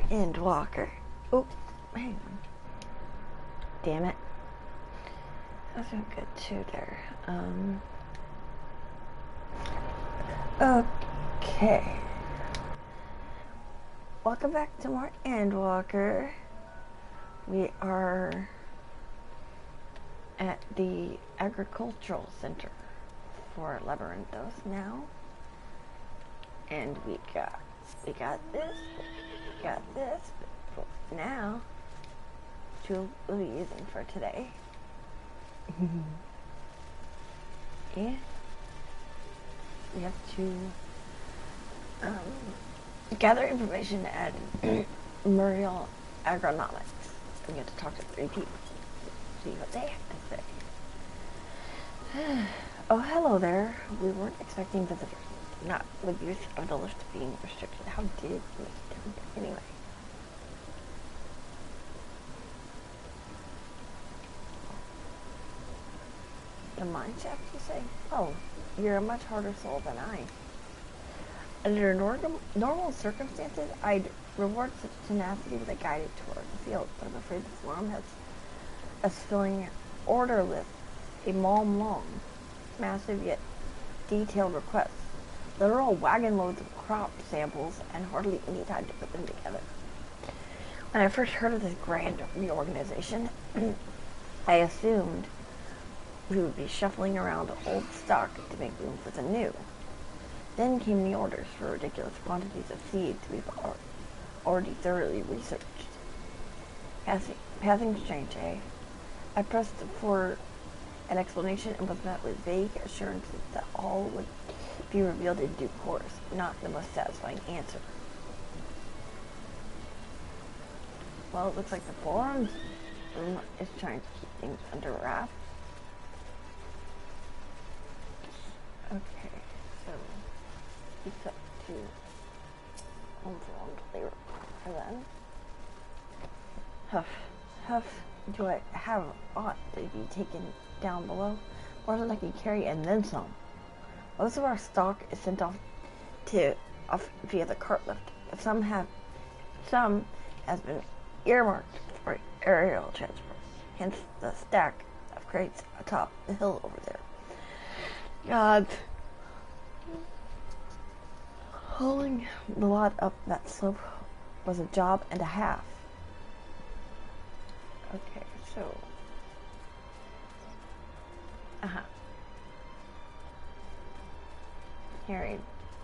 Endwalker. Oh, hang on. Damn it. That was doing good too there. Okay. Welcome back to more Endwalker. We are at the agricultural center for Labyrinthos now. And we got this, but for now, which we'll be using for today. And we have to gather information at Muriel Agronomics. We get to talk to 3 people, see what they have to say. Oh, hello there. We weren't expecting visitors. Not with use of the lift being restricted. How did we do that anyway? The mine shaft, you say? Oh, you're a much harder soul than I. Under normal circumstances, I'd reward such tenacity with a guided tour of the field, but I'm afraid the forum has us filling order lists a mile long, massive yet detailed requests. Literal wagon loads of crop samples and hardly any time to put them together. When I first heard of this grand reorganization, I assumed we would be shuffling around old stock to make room for the new. Then came the orders for ridiculous quantities of seeds we've already thoroughly researched. Passing strange, eh? I pressed for an explanation and was met with vague assurances that all would be revealed in due course. Not the most satisfying answer. Well, it looks like the forum is trying to keep things under wraps. Okay, so it's up to unformed labor for them. Huff, do I have aught to be taken down below? More than I can carry and then some. Most of our stock is sent off via the cart lift, but some has been earmarked for aerial transport. Hence the stack of crates atop the hill over there. God, hauling the lot up that slope was a job and a half. Okay, so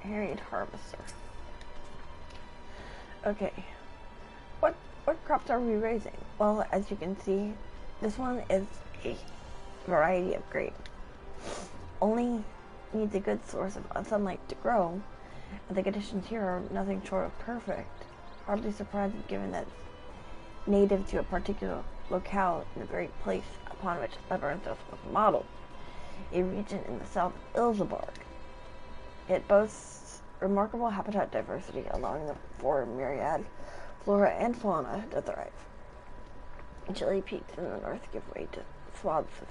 harried harvester. Okay, what crops are we raising? Well, as you can see, this one is a variety of grape. Only needs a good source of sunlight to grow, and the conditions here are nothing short of perfect. Hardly surprising given that it's native to a particular locale in the very place upon which Labyrinthos was modeled, a region in the south of Ilzabarg. It boasts remarkable habitat diversity, allowing the for myriad flora and fauna to thrive. Chilly peaks in the north give way to swaths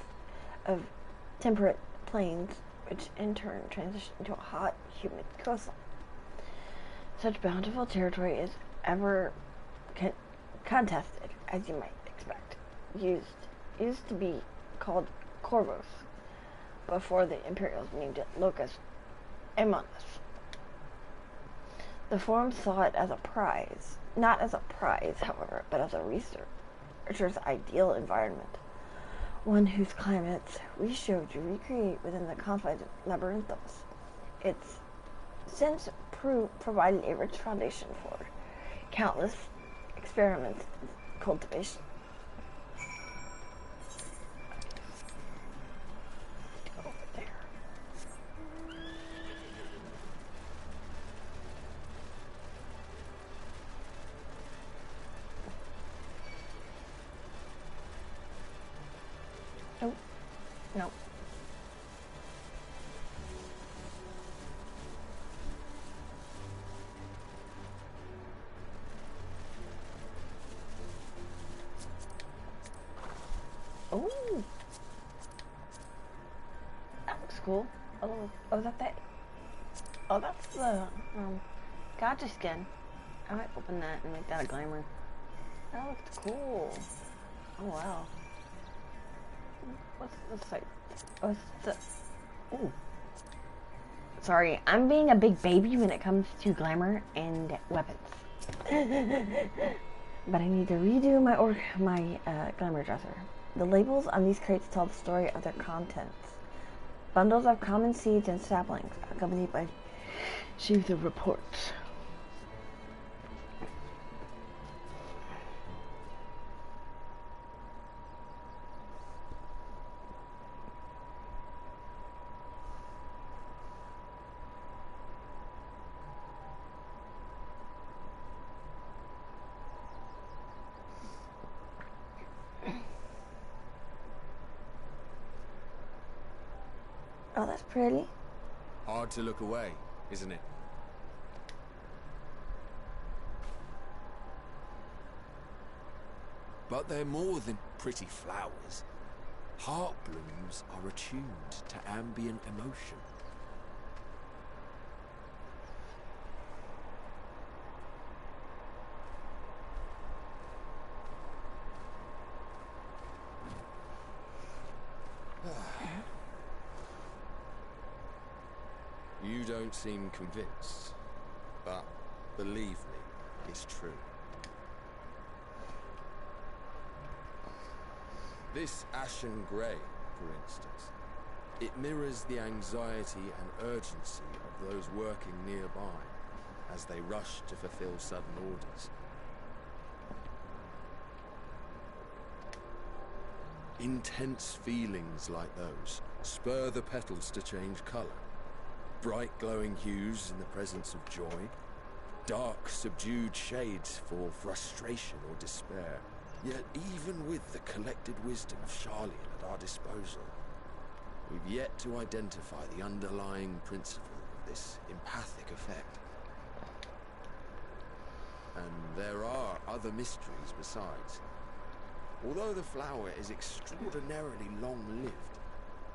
of temperate plains, which in turn transition to a hot, humid coastline. Such bountiful territory is ever contested, as you might expect. Used to be called Corvos, before the Imperials named it Locus Aemonus. The forum saw it as a prize, not as a prize, however, but as a researcher's ideal environment, one whose climates we showed to recreate within the confines of Labyrinthos. It's since provided a rich foundation for countless experiments in cultivation. Over there. Nope. Nope. Oh, that looks cool. Oh, that's the gotcha skin. I might open that and make that a glamour. That looks cool. Oh wow. What's this like? What's the... Ooh. Sorry, I'm being a big baby when it comes to glamour and weapons. But I need to redo my glamour dresser. The labels on these crates tell the story of their contents. Bundles of common seeds and saplings, accompanied by sheaves of reports. Oh, that's pretty. Hard to look away, isn't it? But they're more than pretty flowers. Heart blooms are attuned to ambient emotion. You don't seem convinced, but believe me, it's true. This ashen grey, for instance, it mirrors the anxiety and urgency of those working nearby as they rush to fulfill sudden orders. Intense feelings like those spur the petals to change colour. Bright glowing hues in the presence of joy, dark subdued shades for frustration or despair. Yet even with the collected wisdom of Charlian at our disposal, we've yet to identify the underlying principle of this empathic effect. And there are other mysteries besides. Although the flower is extraordinarily long-lived,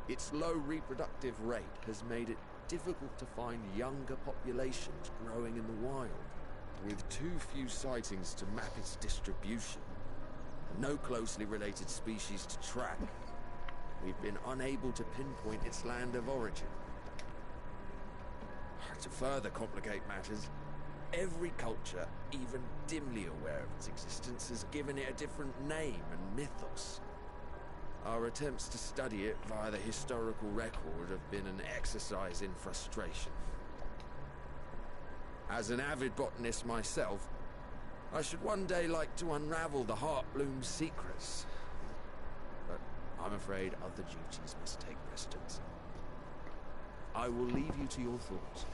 its low reproductive rate has made it difficult to find younger populations growing in the wild. With too few sightings to map its distribution, and no closely related species to track, we've been unable to pinpoint its land of origin. To further complicate matters, every culture, even dimly aware of its existence, has given it a different name and mythos. Our attempts to study it via the historical record have been an exercise in frustration. As an avid botanist myself, I should one day like to unravel the Heartbloom's secrets. But I'm afraid other duties must take precedence. I will leave you to your thoughts.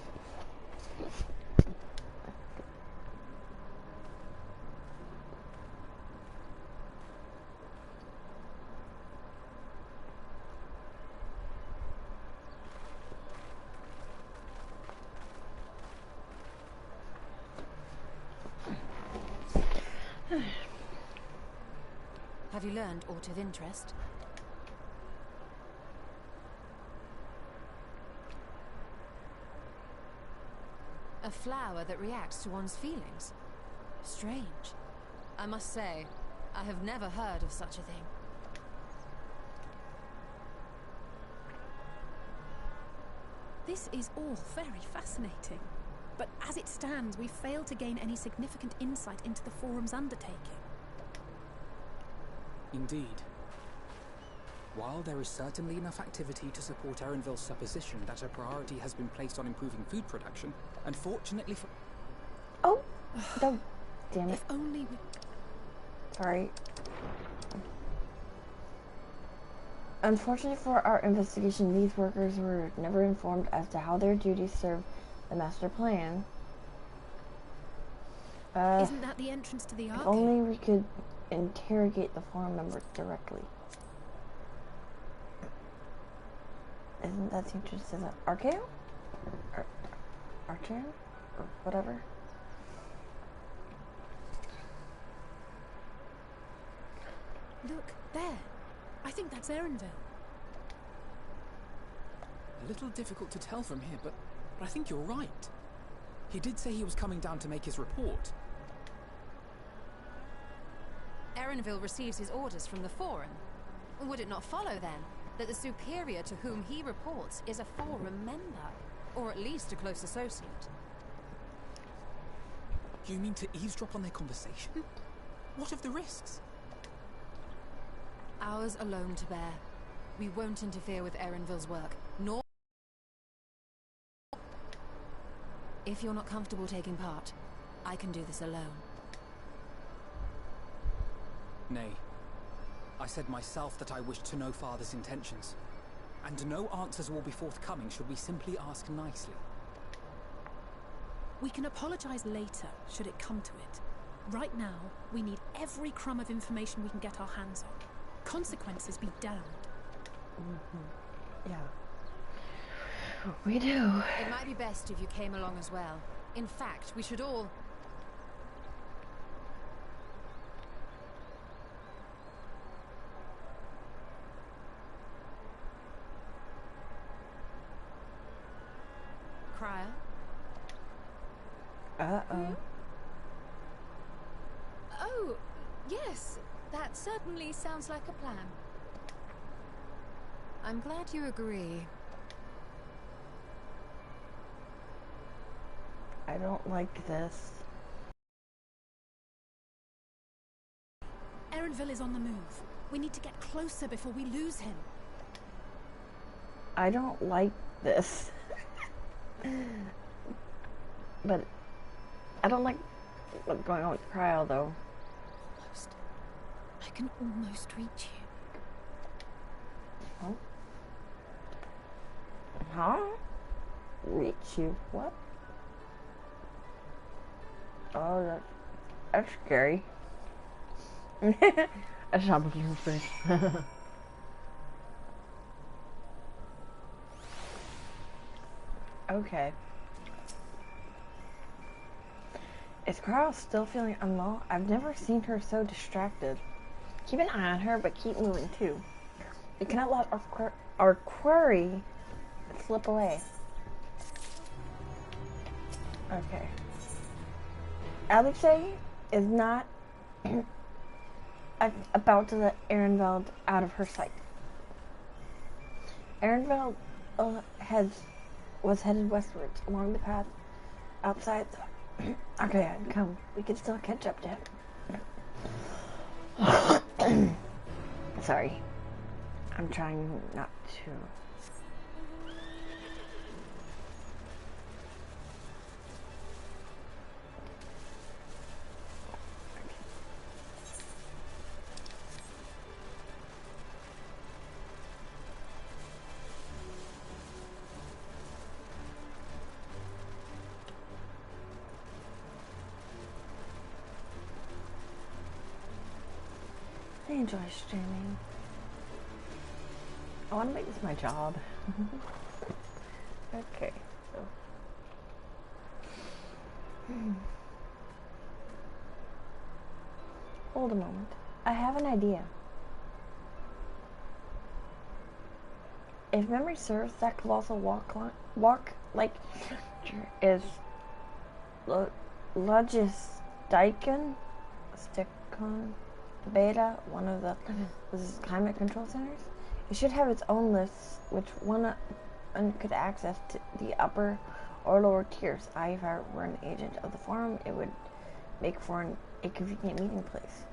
Have you learned aught of interest? A flower that reacts to one's feelings. Strange. I must say, I have never heard of such a thing. This is all very fascinating. But as it stands, we've failed to gain any significant insight into the Forum's undertaking. Indeed. While there is certainly enough activity to support Erenville's supposition that a priority has been placed on improving food production, unfortunately for... Oh! No. Damn it. If only we... Sorry. Unfortunately for our investigation, these workers were never informed as to how their duties serve the master plan. Isn't that the entrance to the arcade? If only we could interrogate the forum members directly. Isn't that the entrance to the arcade? Or arcade? Or whatever? Look, there. I think that's Erenville. A little difficult to tell from here, but I think you're right. He did say he was coming down to make his report, Erenville receives his orders from the Forum. Would it not follow, then, that the superior to whom he reports is a Forum member, or at least a close associate? You mean to eavesdrop on their conversation? What of the risks? Ours alone to bear. We won't interfere with Erenville's work, nor... If you're not comfortable taking part, I can do this alone. Nay. I said myself that I wished to know Father's intentions. And no answers will be forthcoming should we simply ask nicely. We can apologize later, should it come to it. Right now, we need every crumb of information we can get our hands on. Consequences be damned. Yeah. We do. It might be best if you came along as well. In fact, we should all... Cryer? Uh-oh. Oh, yes. That certainly sounds like a plan. I'm glad you agree. I don't like this. Erenville is on the move. We need to get closer before we lose him. I don't like this. But I don't like what's going on with Cryo, though. Almost. I can almost reach you. Huh? Reach you? What? Oh, that's scary. I shot a little face. Okay. Is Carl still feeling unwell? I've never seen her so distracted. Keep an eye on her, but keep moving too. We cannot let our quarry slip away. Okay. Alexei is not about to let Erenveld out of her sight. Erenveld was headed westwards along the path outside the... Okay, come. We can still catch up to him. Sorry. I'm trying not to... I enjoy streaming. I want to make this my job. Okay, so. Hold a moment. I have an idea. If memory serves, that colossal walk-like creature is Logistiken Beta, one of the climate control centers. It should have its own lifts, which one could access to the upper or lower tiers. If I were an agent of the forum, it would make for a convenient meeting place.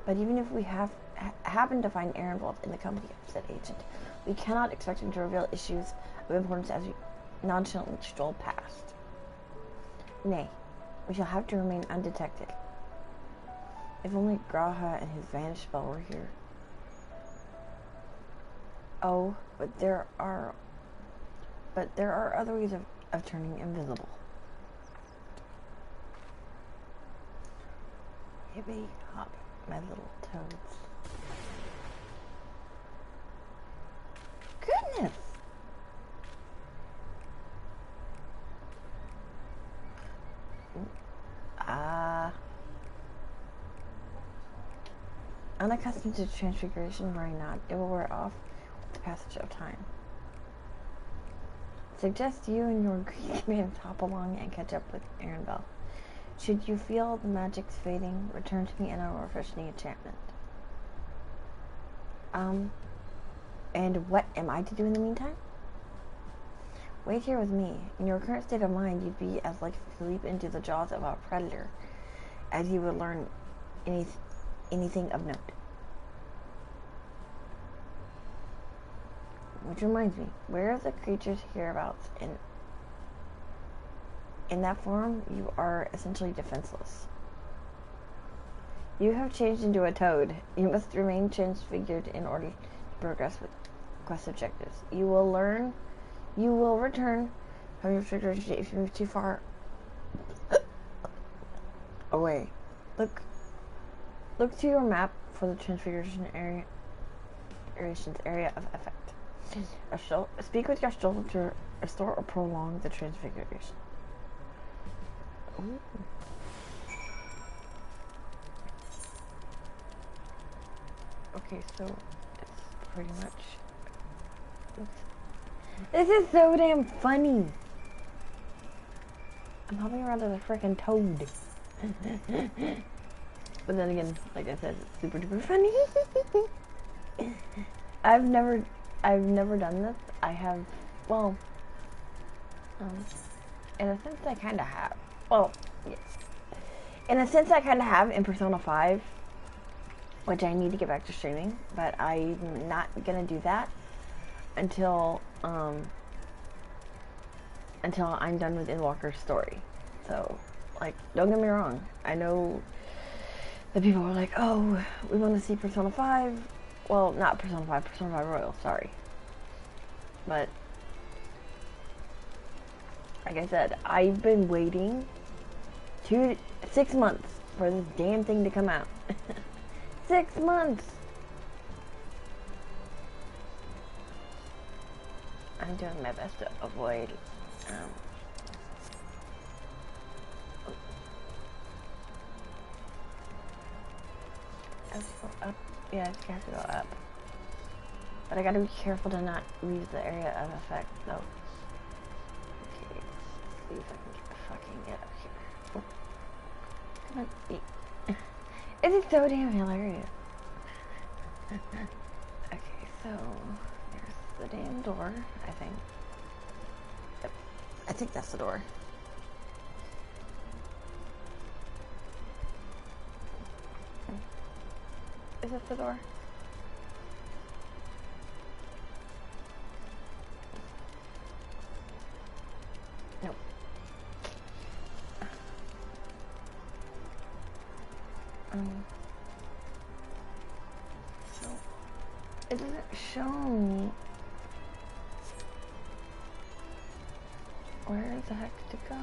But even if we happen to find Erenveld in the company of said agent, we cannot expect him to reveal issues of importance as we nonchalantly stroll past. Nay, we shall have to remain undetected. If only Graha and his vanish spell were here. Oh, but there are other ways of turning invisible. Hippy hop, my little toads. Goodness! Unaccustomed to transfiguration, worry not. It will wear off with the passage of time. Suggest you and your Greek man hop along and catch up with Erenveld. Should you feel the magic's fading, return to me and I will refresh the enchantment. And what am I to do in the meantime? Wait here with me. In your current state of mind, you'd be as likely to leap into the jaws of a predator as you would learn anything of note. Which reminds me, where are the creatures hereabouts? In that form, you are essentially defenseless. You have changed into a toad. You must remain transfigured in order to progress with quest objectives. You will return from your transfiguration if you move too far away. Look to your map for the transfiguration's area of effect. Speak with your shoulder to restore or prolong the transfiguration. Ooh. Okay, so it's pretty much. This is so damn funny. I'm hopping around as a freaking toad. But then again, like I said, it's super duper funny. I've never done this. I have, well, in a sense I kind of have. Well, yes. In a sense I kind of have in Persona 5, which I need to get back to streaming, but I'm not gonna do that until I'm done with Endwalker's story. So, like, don't get me wrong. I know that people are like, oh, we want to see Persona 5. Well, not Persona 5, Persona 5 Royal, sorry. But, like I said, I've been waiting 6 months for this damn thing to come out. 6 months! I'm doing my best to avoid, up. Yeah, I just have to go up. But I gotta be careful to not leave the area of effect, though. Okay, let's see if I can get up here. Oh. Come on, eat. This is so damn hilarious. Okay, so there's the damn door, I think. Yep. I think that's the door. Is this the door? Nope. So it doesn't show me where the heck to go.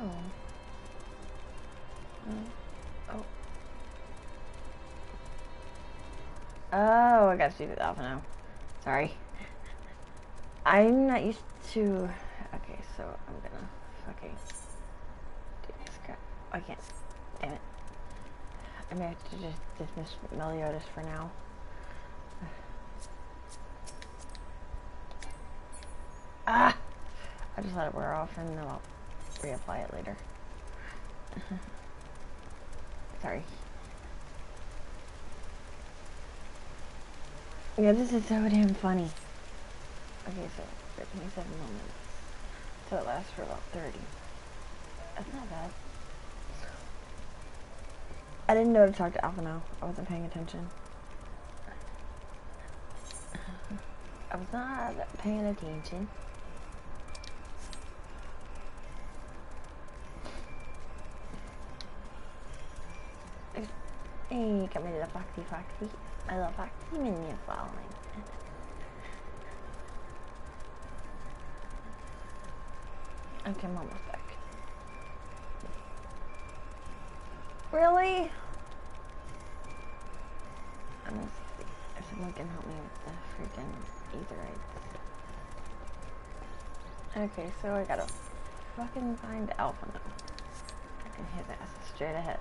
Oh, I gotta see the alpha now. Sorry. I'm not used to. Okay, so I'm gonna fucking do this crap. I can't. Damn it. I may have to just dismiss Meliodas for now. Ah! I just let it wear off and then I'll reapply it later. Sorry. Yeah, this is so damn funny. Okay, so 27 moments. So it lasts for about 30. That's not bad. I didn't know to talk to Alpha now. I wasn't paying attention. I was not paying attention. Hey, got me to the Foxy. I love Foxy minion following. Okay, I'm almost back. Really? I'm gonna see if someone can help me with the freaking aetherites. Okay, so I gotta fucking find Alpha now. I can hit that straight ahead.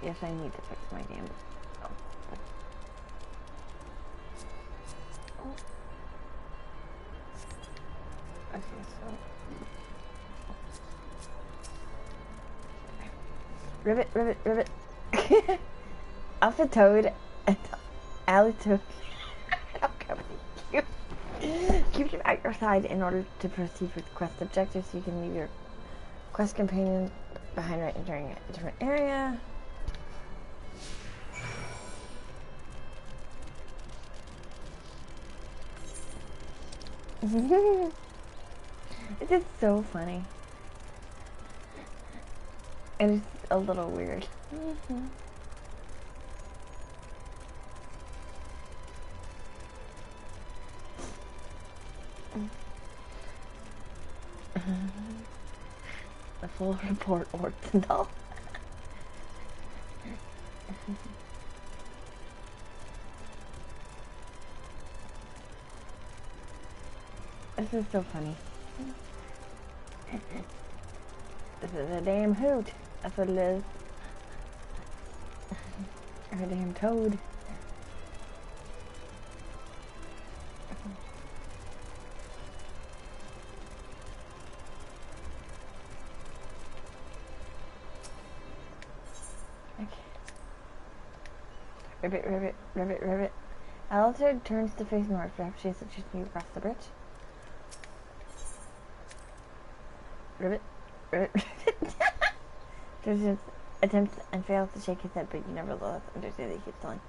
Yes, I need to fix my damn. Oh. Okay, so. Ribbit, ribbit, ribbit. Alpha Toad and Alley Toad. Keep them at your side in order to proceed with quest objectives. You can leave your quest companion behind right entering a different area. It is so funny. And it's a little weird. The full report Ortendal. This is so funny. This is a damn hoot. That's what it is. Or a damn toad. Ribbit, ribbit, ribbit, ribbit. Alistair turns to face north after she has to continue across the bridge. Ribbit, ribbit, ribbit. There's attempts and fails to shake his head, but you nevertheless understand that he keeps telling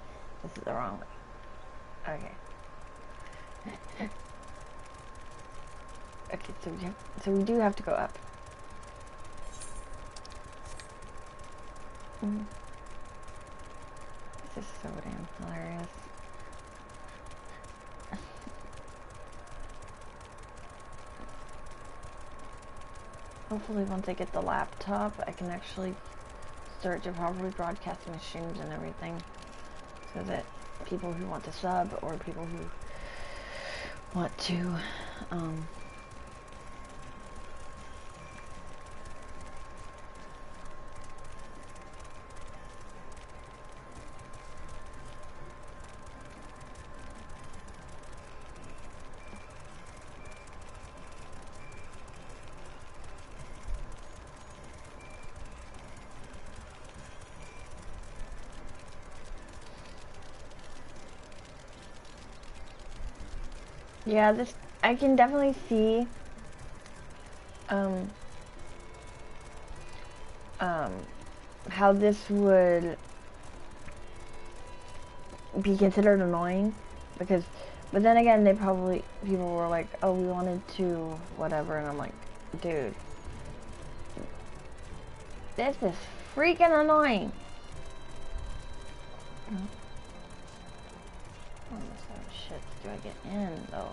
this is the wrong way. Okay. Okay, so we do have to go up. This is so damn hilarious. Hopefully once I get the laptop, I can actually start to probably broadcast my streams and everything, so that people who want to sub or people who want to yeah, this, I can definitely see, how this would be considered annoying, because, but then again, people were like, oh, we wanted to, whatever, and I'm like, dude, this is freaking annoying. Shit, do I get in though?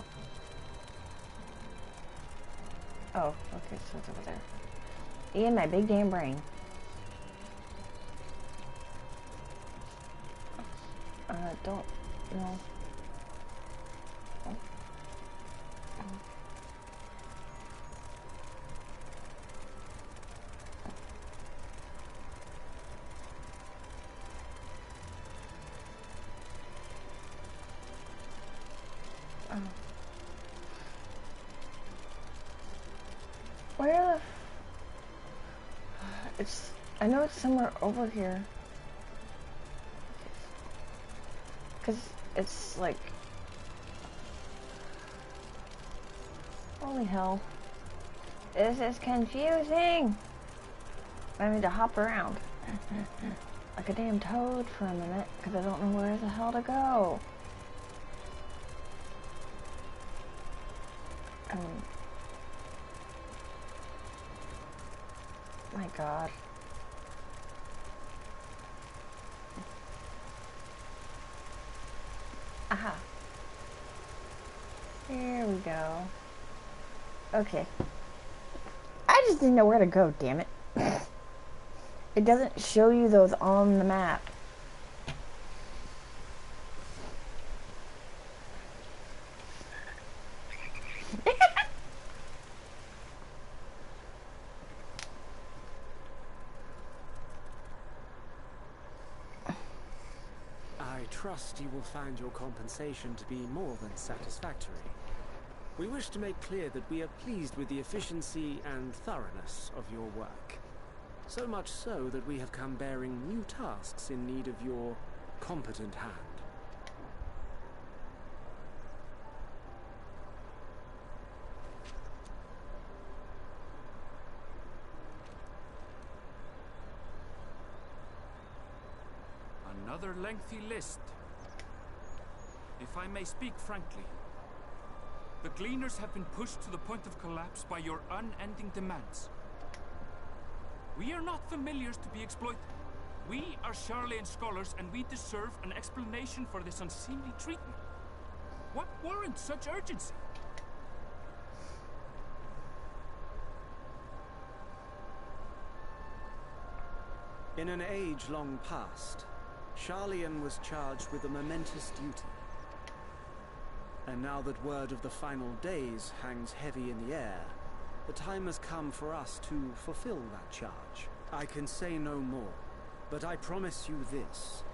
Oh, okay, so it's over there. In my big damn brain. Don't, no. Where the... I know it's somewhere over here. Because it's like... Holy hell. This is confusing! I need to hop around. Like a damn toad for a minute, because I don't know where the hell to go. My god. Aha. There we go. Okay. I just didn't know where to go, damn it. It doesn't show you those on the map. I trust you will find your compensation to be more than satisfactory. We wish to make clear that we are pleased with the efficiency and thoroughness of your work. So much so that we have come bearing new tasks in need of your competent hand. Another lengthy list. If I may speak frankly, the Gleaners have been pushed to the point of collapse by your unending demands. We are not familiars to be exploited. We are Charlayan scholars, and we deserve an explanation for this unseemly treatment. What warrants such urgency? In an age long past, Charlayan was charged with a momentous duty. And now that word of the final days hangs heavy in the air, the time has come for us to fulfill that charge. I can say no more, but I promise you this.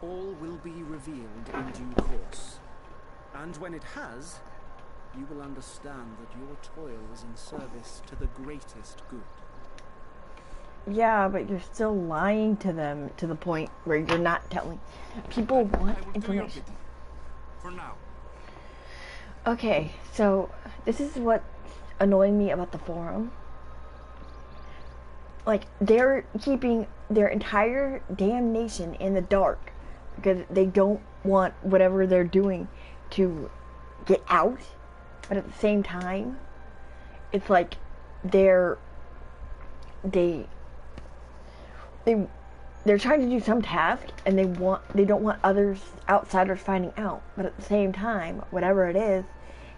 All will be revealed in due course. And when it has, you will understand that your toil was in service to the greatest good. Yeah, but you're still lying to them to the point where you're not telling. People want information. For now. Okay, so this is what annoying me about the forum. Like, they're keeping their entire damn nation in the dark because they don't want whatever they're doing to get out. But at the same time, it's like they're trying to do some task and they don't want outsiders finding out. But at the same time, whatever it is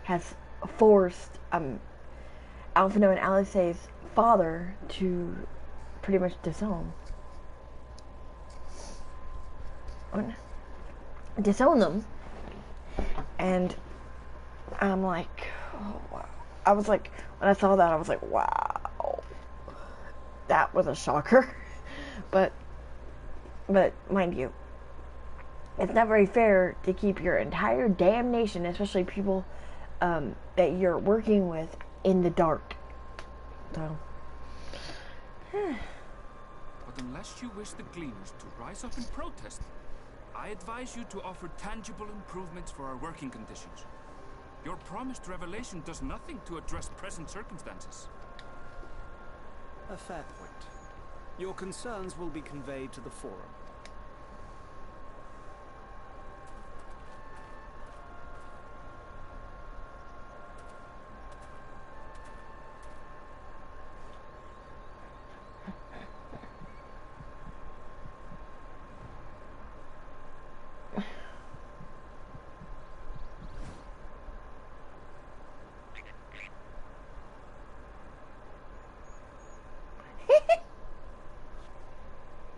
has forced Alphino and Alice's father to pretty much disown them. And I'm like, oh wow. I was like, when I saw that, I was like, wow, that was a shocker. But mind you, it's not very fair to keep your entire damn nation, especially people that you're working with, in the dark. So. But unless you wish the Gleaners to rise up in protest, I advise you to offer tangible improvements for our working conditions. Your promised revelation does nothing to address present circumstances. A fair point. Your concerns will be conveyed to the forum.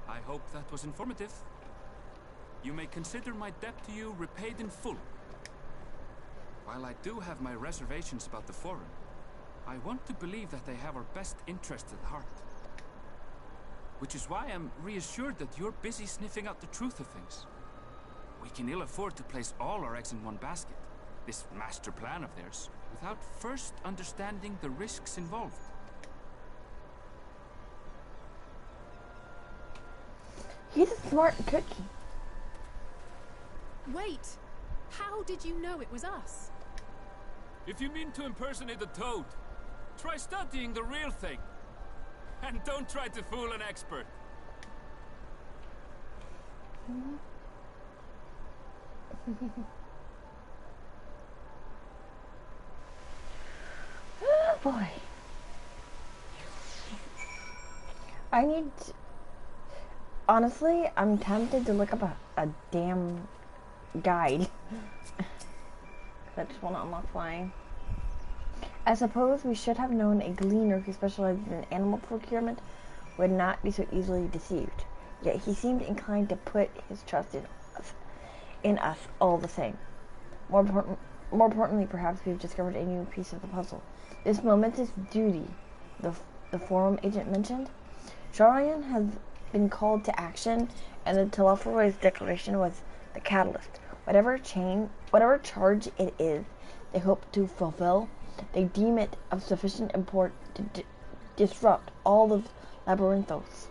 I hope that was informative. You may consider my debt to you repaid in full. While I do have my reservations about the Forum, I want to believe that they have our best interests at heart. Which is why I'm reassured that you're busy sniffing out the truth of things. We can ill afford to place all our eggs in one basket, this master plan of theirs, without first understanding the risks involved. He's a smart cookie. Wait! How did you know it was us? If you mean to impersonate a toad, try studying the real thing. And don't try to fool an expert. Oh boy. Honestly, I'm tempted to look up a damn guide. I just want to unlock flying. I suppose we should have known a gleaner who specialized in animal procurement would not be so easily deceived. Yet he seemed inclined to put his trust in us all the same. More importantly, perhaps we've discovered a new piece of the puzzle. This momentous duty the forum agent mentioned, Charlayan has been called to action, and the Telephoid's declaration was the catalyst. Whatever charge it is they hope to fulfill, they deem it of sufficient import to disrupt all of Labyrinthos.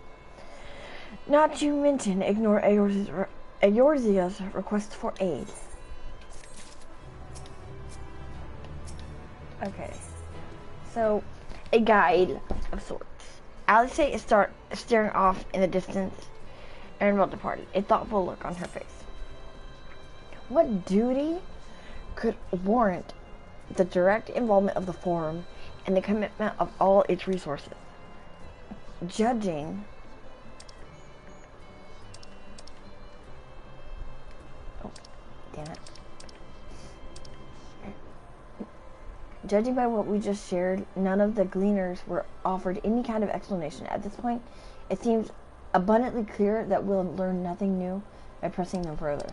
Not to mention, ignore Eorzea's request for aid. Okay. So, a guide of sorts. Alice is staring off in the distance. Erenville departed, a thoughtful look on her face. What duty could warrant the direct involvement of the Forum and the commitment of all its resources? Judging... Oh, damn it. Judging by what we just shared, none of the gleaners were offered any kind of explanation. At this point, it seems abundantly clear that we'll learn nothing new by pressing them further.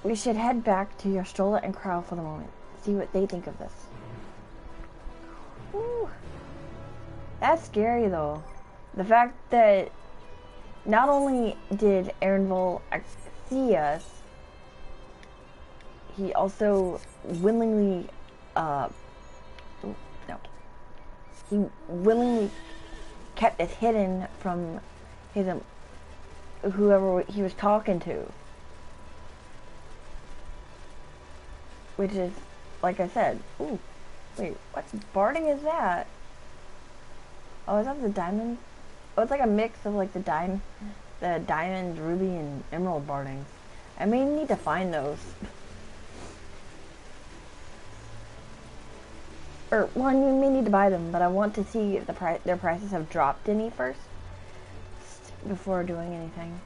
We should head back to Yastrola and Crow for the moment. See what they think of this. Woo. That's scary though. The fact that not only did Erenville see us, he also willingly, he willingly kept it hidden from his, whoever he was talking to. Which is, like I said, ooh, wait, what barding is that? Oh, is that the diamond? Oh, it's like a mix of like the diamond, ruby, and emerald bardings. I may need to find those. Or, one, you may need to buy them, but I want to see if their prices have dropped any first, before doing anything.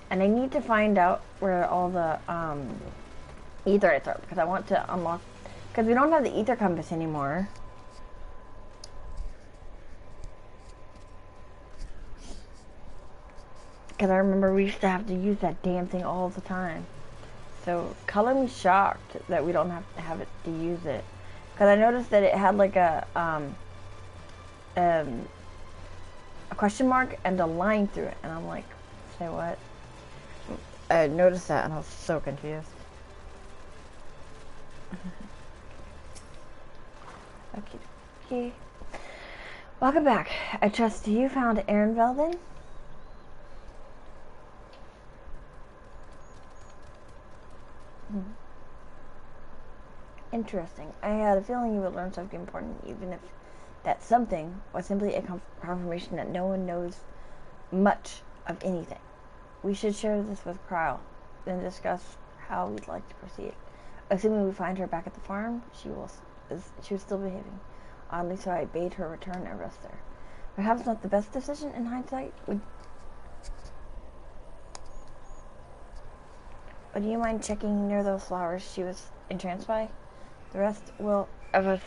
And I need to find out where all the, Aetherytes are, because I want to unlock, because we don't have the ether compass anymore. Because I remember we used to have to use that damn thing all the time. So, color me shocked that we don't have it to use it. Because I noticed that it had like a question mark and a line through it, and I'm like, say what? I noticed that and I was so confused. Okay. Welcome back. I trust you found Erenville then? Interesting. I had a feeling you would learn something important, even if that something was simply a confirmation that no one knows much of anything. We should share this with Cryle, then discuss how we'd like to proceed. Assuming we find her back at the farm, she was still behaving oddly, so I bade her return and rest there. Perhaps not the best decision in hindsight. But do you mind checking near those flowers she was entranced by? The rest of us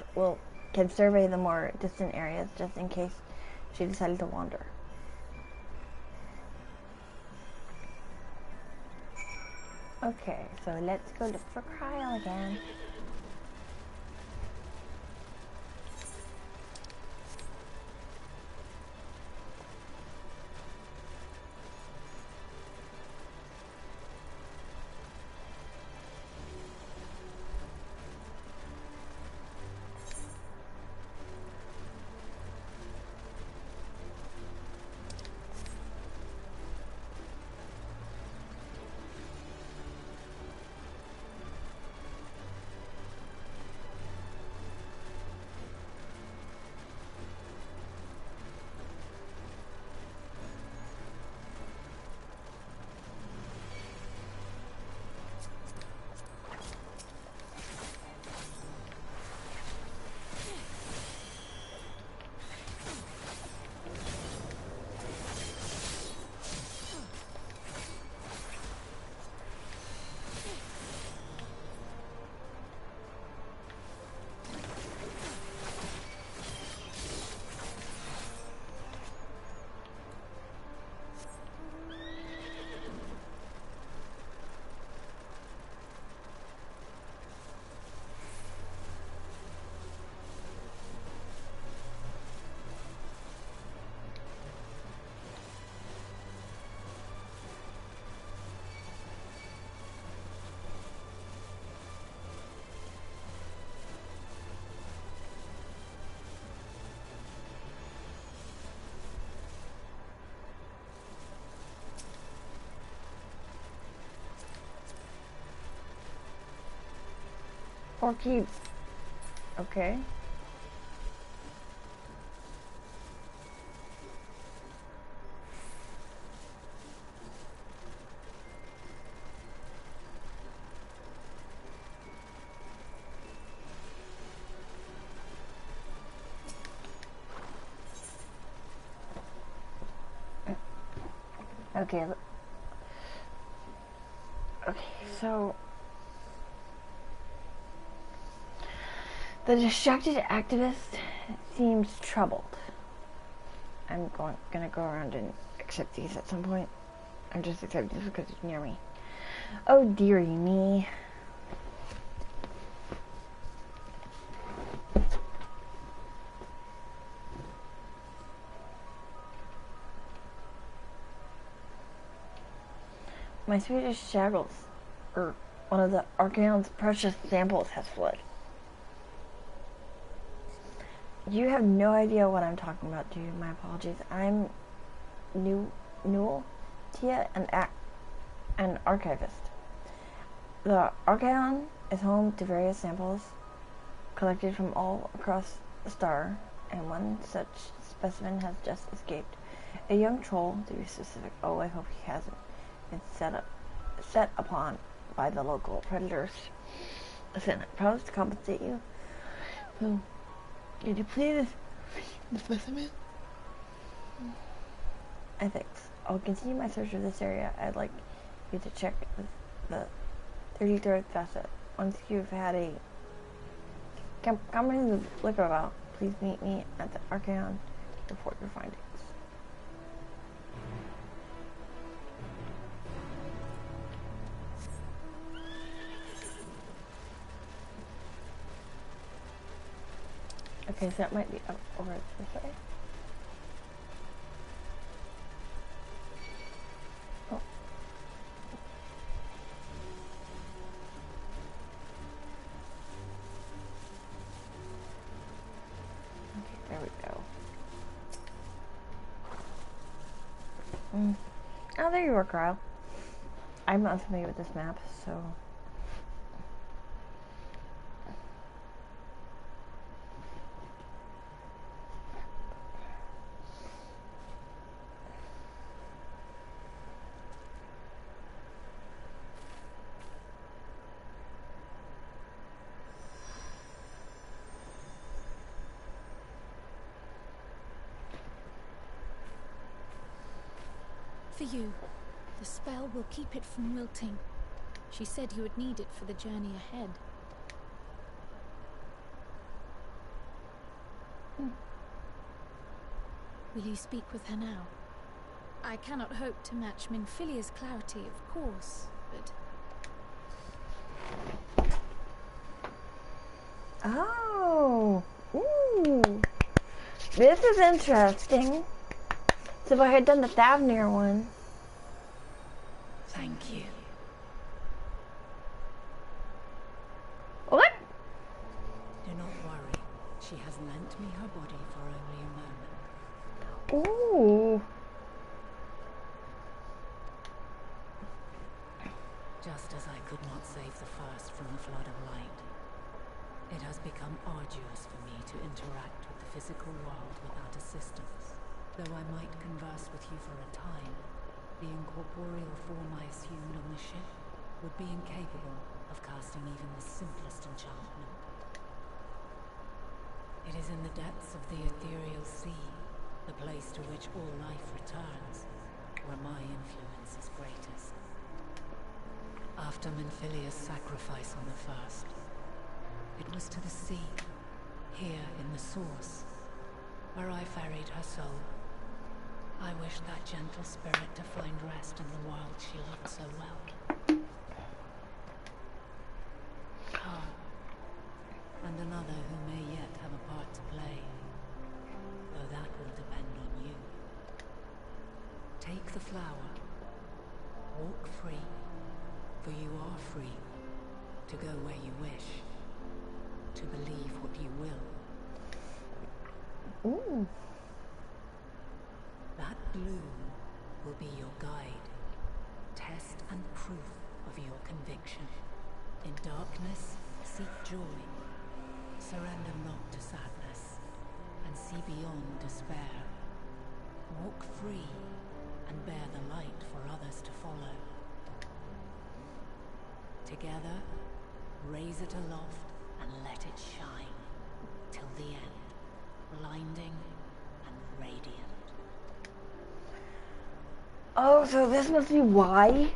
can survey the more distant areas just in case she decided to wander. Okay, so let's go look for Cryle again. Or keep. Okay. Okay. Okay, so the distracted activist seems troubled. I'm gonna go around and accept these at some point. I'm just accepting this because it's near me. Oh dearie me. My Swedish shackles, or one of the Archaon's precious samples, has fled. You have no idea what I'm talking about, dude. My apologies. I'm Newell, Tia, an archivist. The Archaon is home to various samples collected from all across the star, and one such specimen has just escaped. A young troll, to be specific. Oh, I hope he hasn't been set upon by the local predators. Listen, I promise to compensate you. So, did you please the specimen? Ethics. I'll continue my search of this area. I'd like you to check the 33rd facet. Once you've had a comprehensive look about, please meet me at the Archaon to report your findings. Okay, so that might be up over this way. Oh. Okay, there we go. Oh, there you are, Kyle. I'm not familiar with this map, so... For you. The spell will keep it from wilting. She said you would need it for the journey ahead. Will you speak with her now? I cannot hope to match Minfilia's clarity, of course, but... Oh! Ooh! This is interesting. So if I had done the Thavnir one... Thank you. What? Do not worry. She has lent me her body for only a moment. Ooh. Just as I could not save the first from the flood of light, it has become arduous for me to interact with the physical world without assistance. Though I might converse with you for a time, the incorporeal form I assumed on the ship would be incapable of casting even the simplest enchantment. It is in the depths of the ethereal sea, the place to which all life returns, where my influence is greatest. After Minfilia's sacrifice on the first, it was to the sea, here in the source, where I ferried her soul. I wished that gentle spirit to find rest in the world she loved so well. Ah, and another who may yet have a part to play, though that will depend on you. Take the flower, walk free, for you are free, to go where you wish, to believe what you will. Ooh. That bloom will be your guide, test and proof of your conviction. In darkness Seek joy. Surrender not to sadness, and see beyond despair. Walk free, and bear the light for others to follow. Together, raise it aloft and let it shine, till the end, blinding and radiant. Oh, so this must be why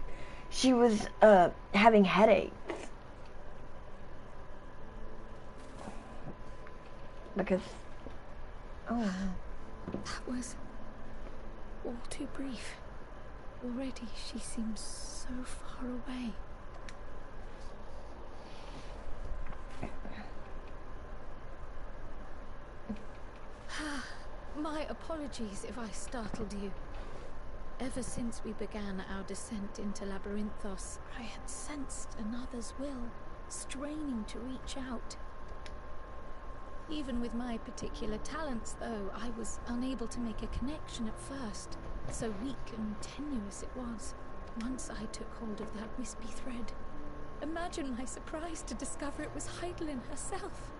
she was having headaches. Because, oh, That was all too brief. Already she seems so far away. My apologies if I startled you. Ever since we began our descent into Labyrinthos, I had sensed another's will, straining to reach out. Even with my particular talents, though, I was unable to make a connection at first. So weak and tenuous it was, once I took hold of that wispy thread. Imagine my surprise to discover it was Heidelin herself.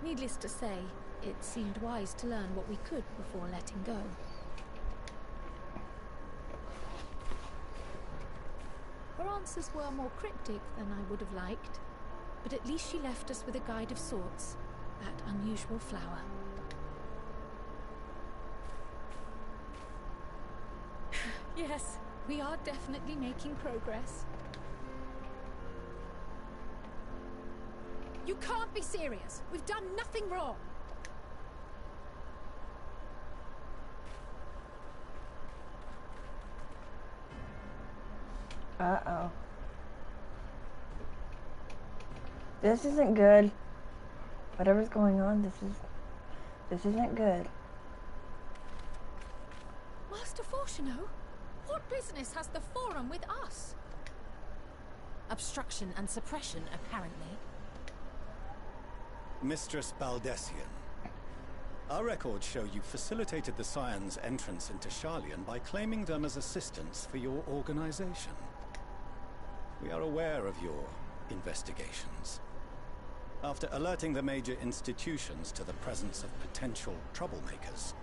Needless to say, it seemed wise to learn what we could before letting go. Her answers were more cryptic than I would have liked, but at least she left us with a guide of sorts, that unusual flower. Yes, we are definitely making progress. You can't be serious! We've done nothing wrong! uh-oh. This isn't good. Whatever's going on, this isn't good. Master Fortuno, what business has the Forum with us? Obstruction and suppression, apparently. Mistress Baldessian, our records show you facilitated the Scions' entrance into Sharlayan by claiming them as assistants for your organization. We are aware of your investigations. After alerting the major institutions to the presence of potential troublemakers,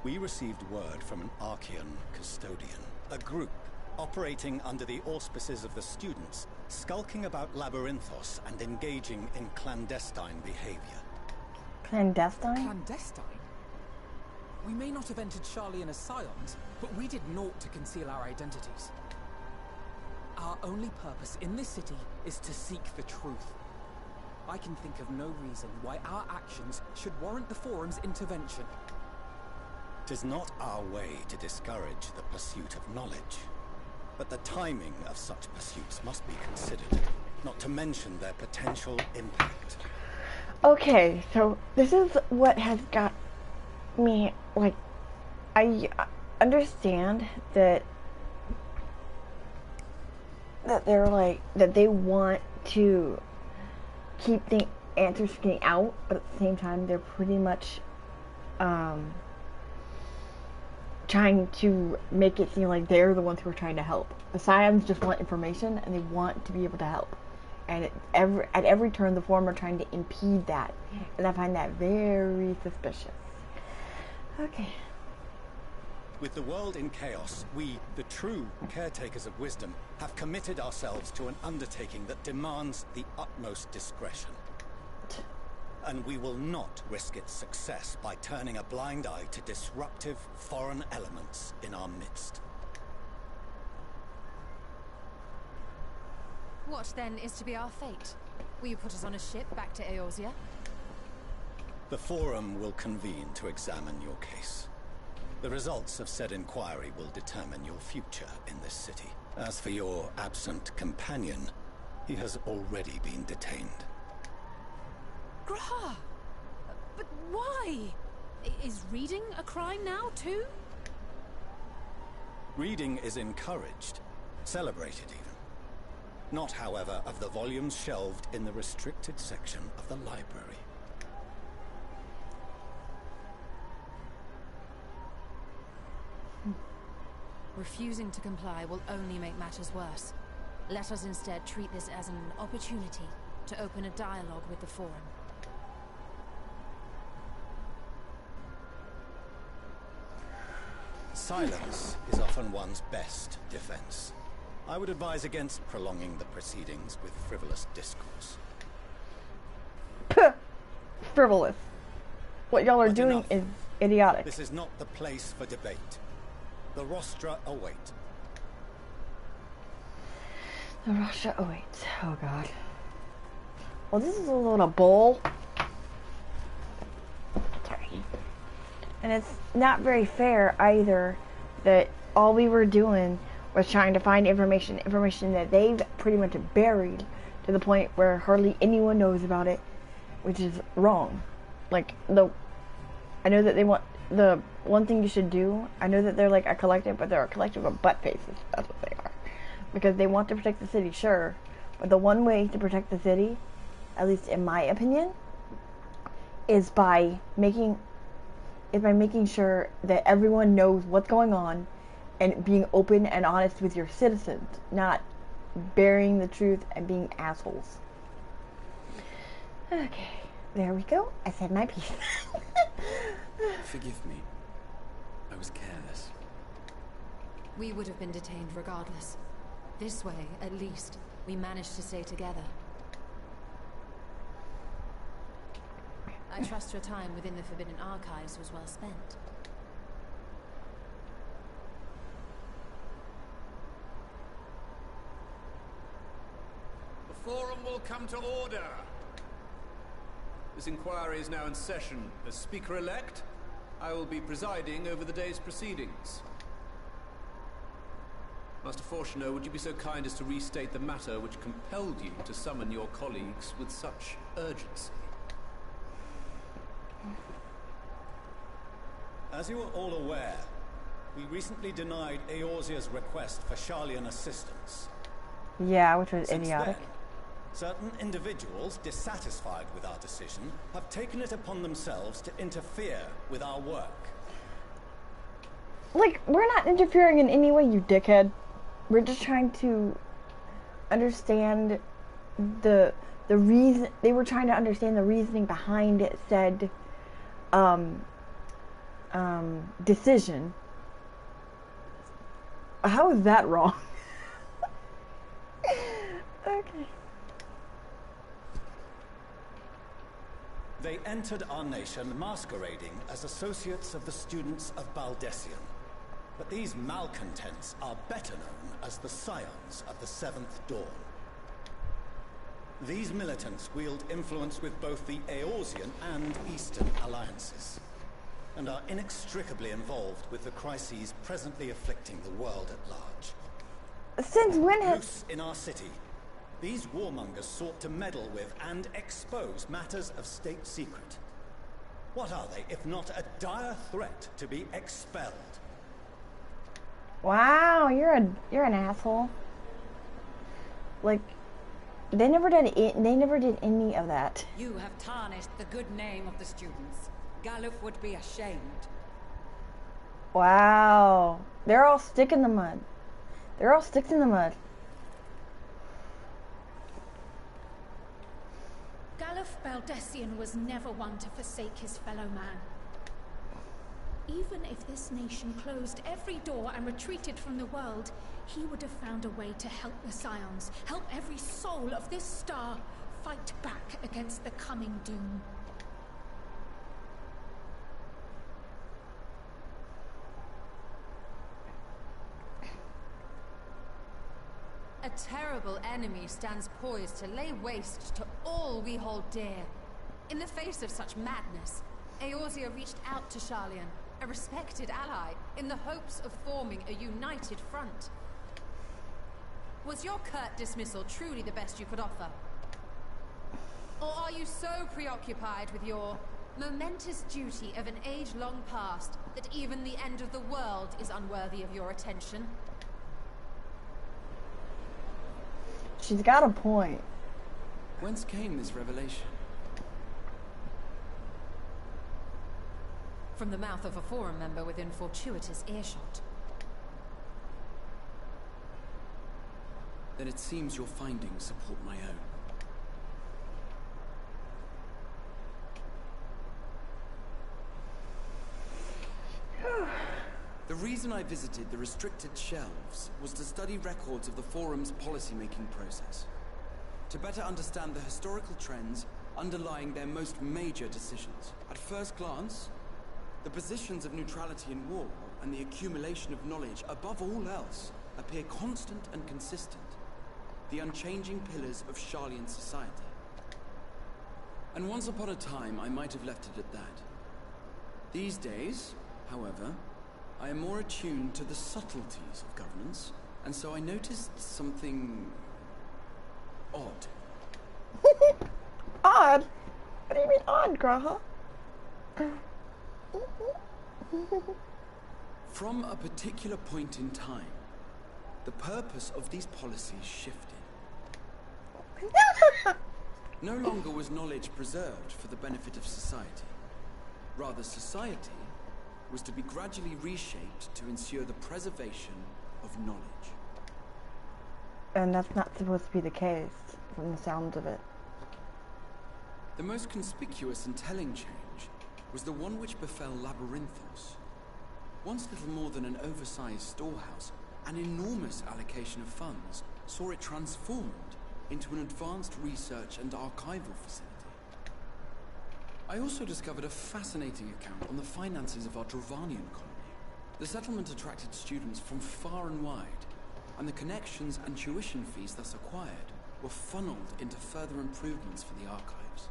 we received word from an Archean custodian, a group operating under the auspices of the students, skulking about Labyrinthos and engaging in clandestine behavior. Clandestine? Clandestine? We may not have entered Sharlayan as Scions, but we did naught to conceal our identities. Our only purpose in this city is to seek the truth. I can think of no reason why our actions should warrant the Forum's intervention. 'Tis not our way to discourage the pursuit of knowledge, but the timing of such pursuits must be considered, not to mention their potential impact. Okay, so this is what has got me, like, I understand that they're like, that they want to keep the answers getting out, but at the same time they're pretty much trying to make it seem like they're the ones who are trying to help. The Scions just want information and they want to be able to help. And at every turn the Forum are trying to impede that. And I find that very suspicious. Okay. With the world in chaos, we, the true caretakers of wisdom, have committed ourselves to an undertaking that demands the utmost discretion. And we will not risk its success by turning a blind eye to disruptive foreign elements in our midst. What, then, is to be our fate? Will you put us on a ship back to Eorzea? The Forum will convene to examine your case. The results of said inquiry will determine your future in this city. As for your absent companion, he has already been detained. Graha! But why? Is reading a crime now, too? Reading is encouraged, celebrated even. Not, however, of the volumes shelved in the restricted section of the library. Refusing to comply will only make matters worse. Let us instead treat this as an opportunity to open a dialogue with the Forum. Silence is often one's best defense. I would advise against prolonging the proceedings with frivolous discourse. Frivolous. What y'all are But doing enough. is idiotic. This is not the place for debate. The rostra await. The Russia awaits. Oh god. Well, this is a little bowl. Sorry. And it's not very fair either that all we were doing was trying to find information that they've pretty much buried to the point where hardly anyone knows about it, which is wrong. Like, I know that they want, the one thing you should do, I know that they're like a collective, but they're a collective of butt faces. That's what they are. Because they want to protect the city, sure. But the one way to protect the city, at least in my opinion, is by making sure that everyone knows what's going on and being open and honest with your citizens, not burying the truth and being assholes. Okay, there we go. I said my piece. Forgive me. I was careless. We would have been detained regardless. This way, at least, we managed to stay together. I trust your time within the Forbidden Archives was well spent. The Forum will come to order. This inquiry is now in session. As Speaker-elect, I will be presiding over the day's proceedings. Master Fortuner, would you be so kind as to restate the matter which compelled you to summon your colleagues with such urgency? As you are all aware, we recently denied Eorzea's request for Sharlayan assistance. Yeah, which was Since idiotic. then, certain individuals dissatisfied with our decision have taken it upon themselves to interfere with our work. Like, we're not interfering in any way, you dickhead. We're just trying to understand the reason. They were trying to understand the reasoning behind said decision. How is that wrong? Okay. They entered our nation masquerading as associates of the students of Baldessian. But these malcontents are better known as the Scions of the Seventh Dawn. These militants wield influence with both the Eorzean and Eastern alliances, and are inextricably involved with the crises presently afflicting the world at large. Since when has... Loose in our city, these warmongers sought to meddle with and expose matters of state secret. What are they, if not a dire threat to be expelled? Wow, you're an asshole. Like, they never did any of that. You have tarnished the good name of the students. Galuf would be ashamed. Wow. They're all stick in the mud. They're all sticks in the mud. Galuf Baldessian was never one to forsake his fellow man. Even if this nation closed every door and retreated from the world, he would have found a way to help the Scions, help every soul of this star fight back against the coming doom. A terrible enemy stands poised to lay waste to all we hold dear. In the face of such madness, Eorzea reached out to Sharlayan, a respected ally, in the hopes of forming a united front. Was your curt dismissal truly the best you could offer? Or are you so preoccupied with your momentous duty of an age long past that even the end of the world is unworthy of your attention? She's got a point. Whence came this revelation? From the mouth of a Forum member within fortuitous earshot. Then it seems your findings support my own. reason I visited the restricted shelves was to study records of the Forum's policy-making process, to better understand the historical trends underlying their most major decisions. At first glance, the positions of neutrality in war and the accumulation of knowledge above all else appear constant and consistent, the unchanging pillars of Sharlayan society. And once upon a time, I might have left it at that. These days, however, I am more attuned to the subtleties of governance, and so I noticed something odd. Odd? What do you mean odd, Graha? From a particular point in time, the purpose of these policies shifted. No longer was knowledge preserved for the benefit of society. Rather, society was to be gradually reshaped to ensure the preservation of knowledge. And that's not supposed to be the case, from the sound of it. The most conspicuous and telling change was the one which befell Labyrinthos. Once little more than an oversized storehouse, an enormous allocation of funds saw it transformed into an advanced research and archival facility. I also discovered a fascinating account on the finances of our Dravanian colony. The settlement attracted students from far and wide, and the connections and tuition fees thus acquired were funneled into further improvements for the archives.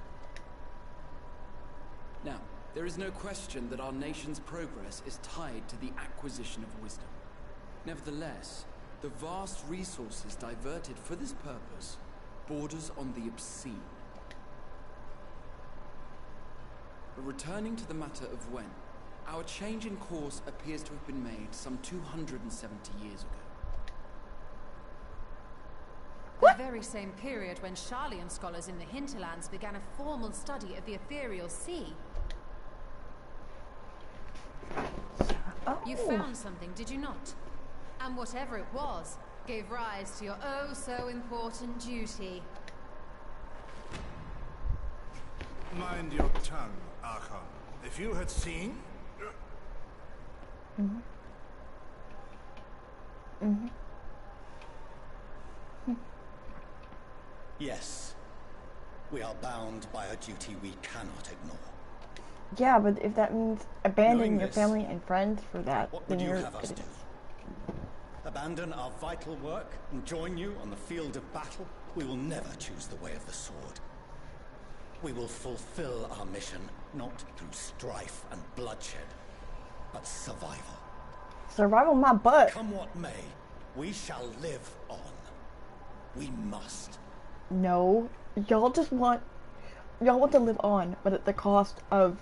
Now, there is no question that our nation's progress is tied to the acquisition of wisdom. Nevertheless, the vast resources diverted for this purpose borders on the obscene. But returning to the matter of when, our change in course appears to have been made some 270 years ago. The very same period when Sharlayan scholars in the hinterlands began a formal study of the ethereal sea. Oh. You found something, did you not? And whatever it was, gave rise to your oh-so-important duty. Mind your tongue, Archon. If you had seen... Yes. We are bound by a duty we cannot ignore. Yeah, but if that means abandoning Knowing your this, family and friends for that, what then would you you're have us do? Abandon our vital work and join you on the field of battle? We will never choose the way of the sword. We will fulfill our mission, not through strife and bloodshed, but survival. Survival my butt. Come what may, we shall live on. We must. No, y'all want to live on, but at the cost of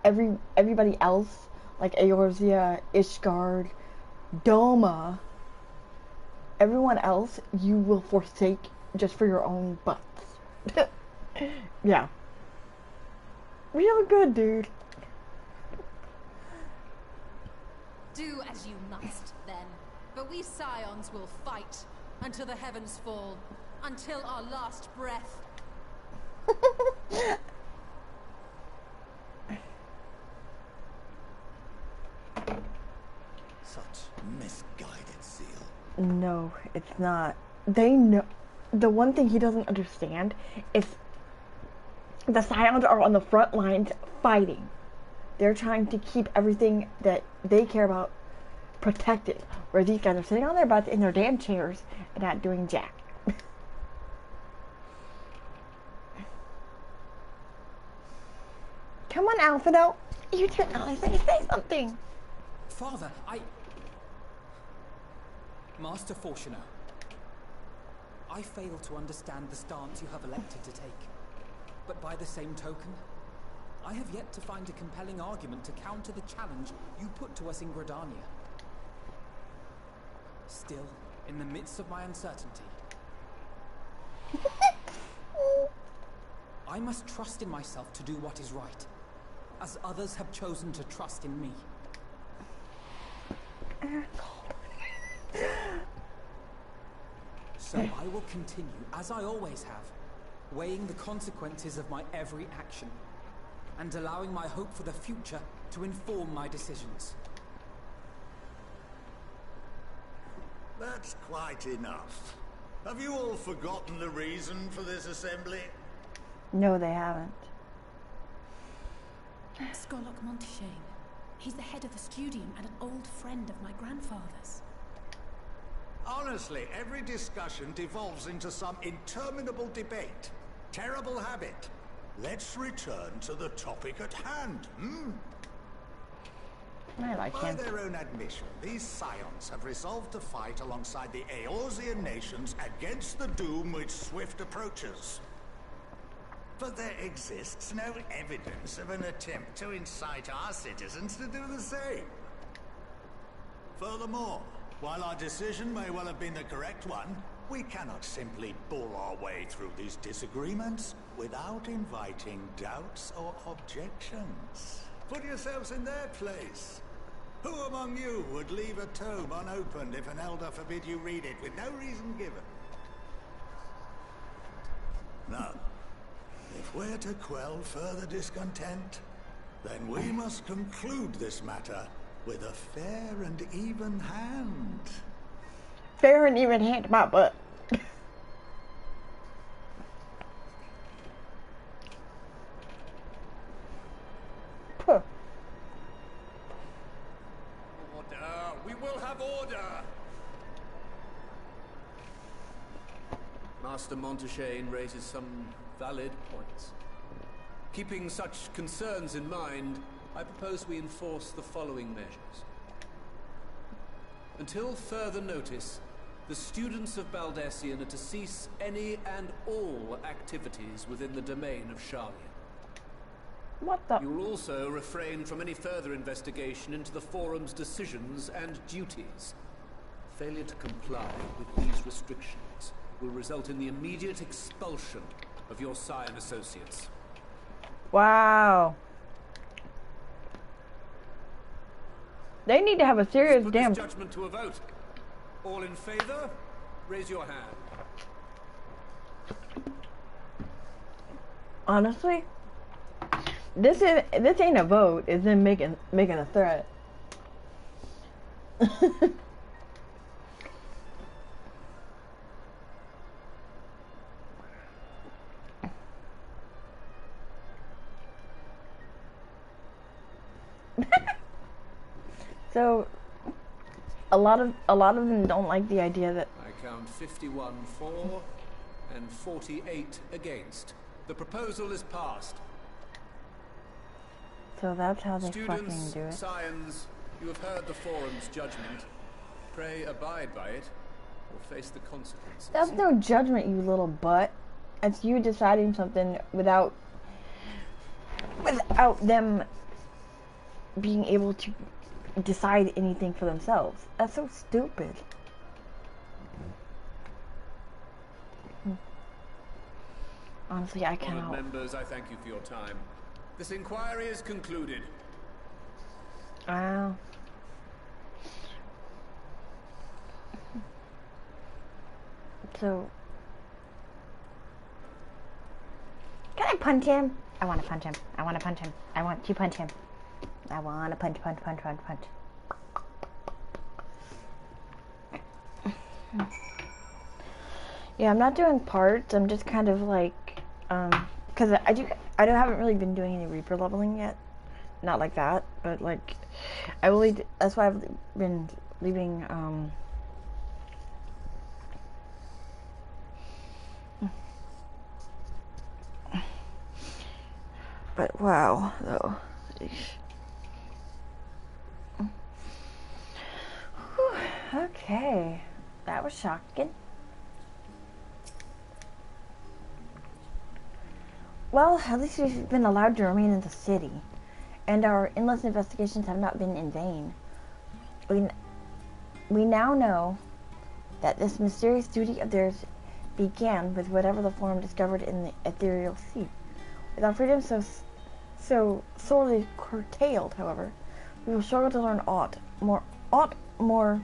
everybody else, like Eorzea, Ishgard, Doma. Everyone else you will forsake just for your own butts. Yeah. Real good, dude. Do as you must, then. But we Scions will fight until the heavens fall, until our last breath. Such misguided zeal. No, it's not. They know. The one thing he doesn't understand is the Scions are on the front lines fighting. They're trying to keep everything that they care about protected, where these guys are sitting on their butts in their damn chairs and not doing jack. Come on, Alphino. You turn on. Say something. Father, Master Fortuner, I fail to understand the stance you have elected to take. But by the same token, I have yet to find a compelling argument to counter the challenge you put to us in Gridania. Still, in the midst of my uncertainty, I must trust in myself to do what is right, as others have chosen to trust in me. So I will continue, as I always have, weighing the consequences of my every action, and allowing my hope for the future to inform my decisions. That's quite enough. Have you all forgotten the reason for this assembly? No, they haven't. Scorlock Monteshane. He's the head of the studium and an old friend of my grandfather's. Honestly, every discussion devolves into some interminable debate. Terrible habit. Let's return to the topic at hand, I like By him. their own admission, these scions have resolved to fight alongside the Eorzean nations against the doom which swift approaches. But there exists no evidence of an attempt to incite our citizens to do the same. Furthermore, while our decision may well have been the correct one, we cannot simply bull our way through these disagreements without inviting doubts or objections. Put yourselves in their place. Who among you would leave a tome unopened if an elder forbid you read it with no reason given? None. If we're to quell further discontent, then we must conclude this matter with a fair and even hand. Fair and even hand, my butt. Puh. Order! We will have order! Master Monteshane raises some valid points. Keeping such concerns in mind, I propose we enforce the following measures. Until further notice, the students of Baldessian are to cease any and all activities within the domain of Sharlian. What the? You will also refrain from any further investigation into the Forum's decisions and duties. Failure to comply with these restrictions will result in the immediate expulsion of your Scion associates. Wow. They need to have a serious Put damn... this judgment to a vote. All in favor, raise your hand. Honestly, this ain't a vote. It's them making a threat. So, a lot of them don't like the idea that I count 51 for and 48 against. The proposal is passed. So that's how they Students, fucking do it. Scions, you have heard the Forum's judgment. Pray abide by it, or face the consequences. That's no judgment, you little butt. It's you deciding something without them being able to decide anything for themselves. That's so stupid. Honestly, I cannot. Honored members, I thank you for your time. This inquiry is concluded. Wow. So, can I punch him? I want to punch him. I want to punch him. I want to punch him. I want to punch. Yeah, I'm not doing parts. I'm just kind of like, because I haven't really been doing any Reaper leveling yet. Not like that, but like, that's why I've been leaving, but wow, though. Whew, okay, that was shocking. Well, at least we've been allowed to remain in the city, and our endless investigations have not been in vain. We now know that this mysterious duty of theirs began with whatever the Forum discovered in the ethereal sea. With our freedom so sorely curtailed, however, we will struggle to learn aught more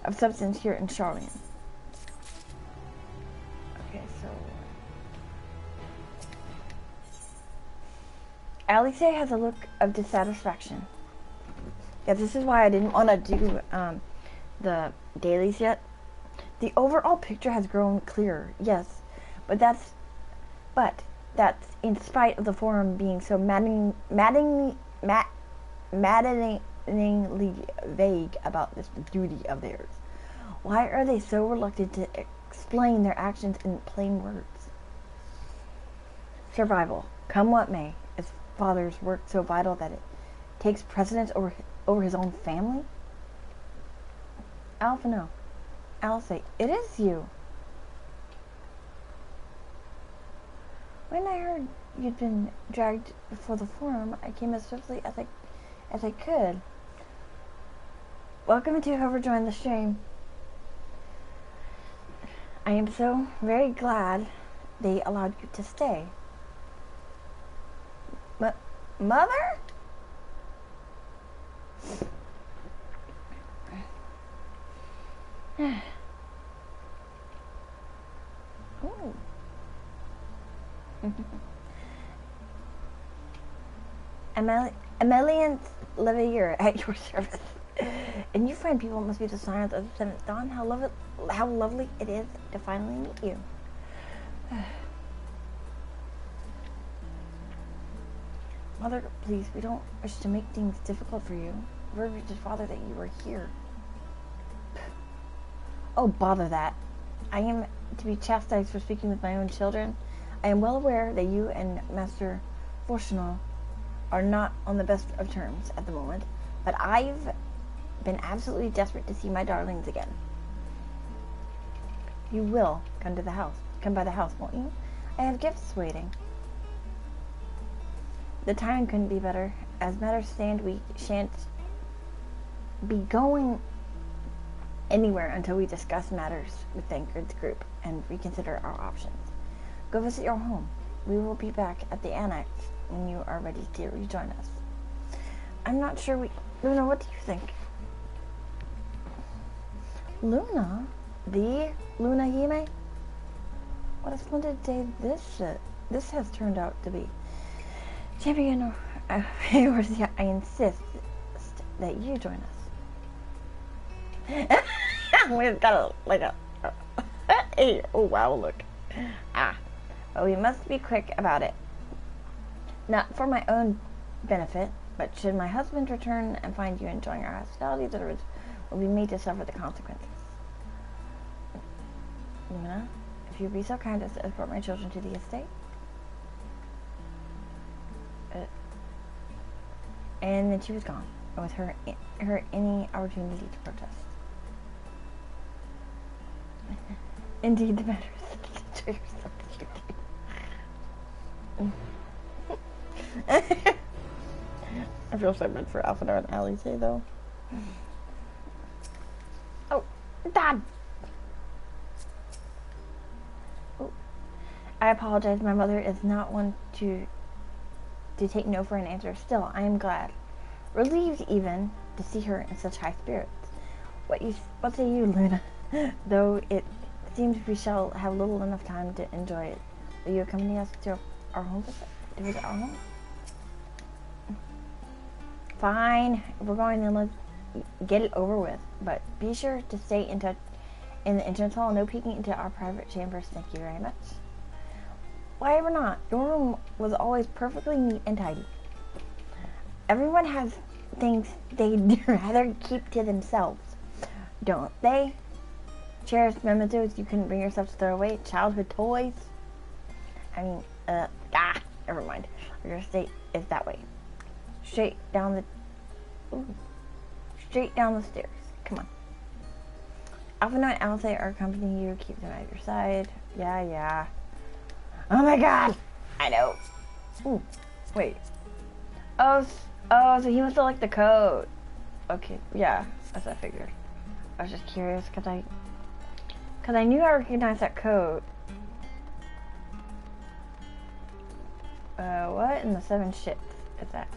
of substance here in Sharlian. Okay, so Alice has a look of dissatisfaction. Yeah, this is why I didn't want to do the dailies yet, The overall picture has grown clearer, yes, but that's in spite of the Forum being so maddeningly vague about this duty of theirs. Why are they so reluctant to explain their actions in plain words? Survival, come what may, is Father's work so vital that it takes precedence over his own family? Alpha, no. I'll say, it is you. When I heard you'd been dragged before the Forum, I came as swiftly as I could. Welcome to whoever joined the stream. I am so very glad they allowed you to stay. Mother? Ooh. Emelian Levier at your service. And you fine people must be the scions of Lieutenant Dawn. How lovely it is to finally meet you. Mother, please, we don't wish to make things difficult for you. We're just Father that you were here. Oh, bother that. I am to be chastised for speaking with my own children. I am well aware that you and Master Fortunal are not on the best of terms at the moment, but I've been absolutely desperate to see my darlings again. You will come by the house, won't you? I have gifts waiting. The timing couldn't be better. As matters stand, we shan't be going anywhere until we discuss matters with Thancred's group and reconsider our options. Go visit your home. We will be back at the annex when you are ready to rejoin us. I'm not sure Luna, what do you think? Luna? The Luna Hime? What a splendid day this has turned out to be. Champion, I insist that you join us. We've got hey, oh wow, look. But we must be quick about it. Not for my own benefit, but should my husband return and find you enjoying our hospitality, the others will be made to suffer the consequences. Luna, if you'd be so kind as to escort my children to the estate. And then she was gone, with her any opportunity to protest. Indeed, the matter is I feel so bad for Alphadar and Alice, though. Oh, Dad! Oh. I apologize, my mother is not one to take no for an answer. Still, I am glad, relieved even, to see her in such high spirits. What say you, Luna? Though it seems we shall have little enough time to enjoy it. Will you accompany us to our home to visit our home? Fine, if we're going, then let's get it over with. But be sure to stay in touch in the entrance hall. No peeking into our private chambers. Thank you very much. Why ever not? Your room was always perfectly neat and tidy. Everyone has things they'd rather keep to themselves, don't they? Cherished mementos you couldn't bring yourself to throw away. Childhood toys. I mean, never mind. Your estate is that way. Straight down the stairs. Come on. Alphino and Alice are accompanying you. Keep them at your side. Yeah. Oh my god! I know. Ooh, wait. Oh, so he must have liked the code. Okay, yeah, as I figured. I was just curious, cause I knew I recognized that code. What in the 7 shits is that?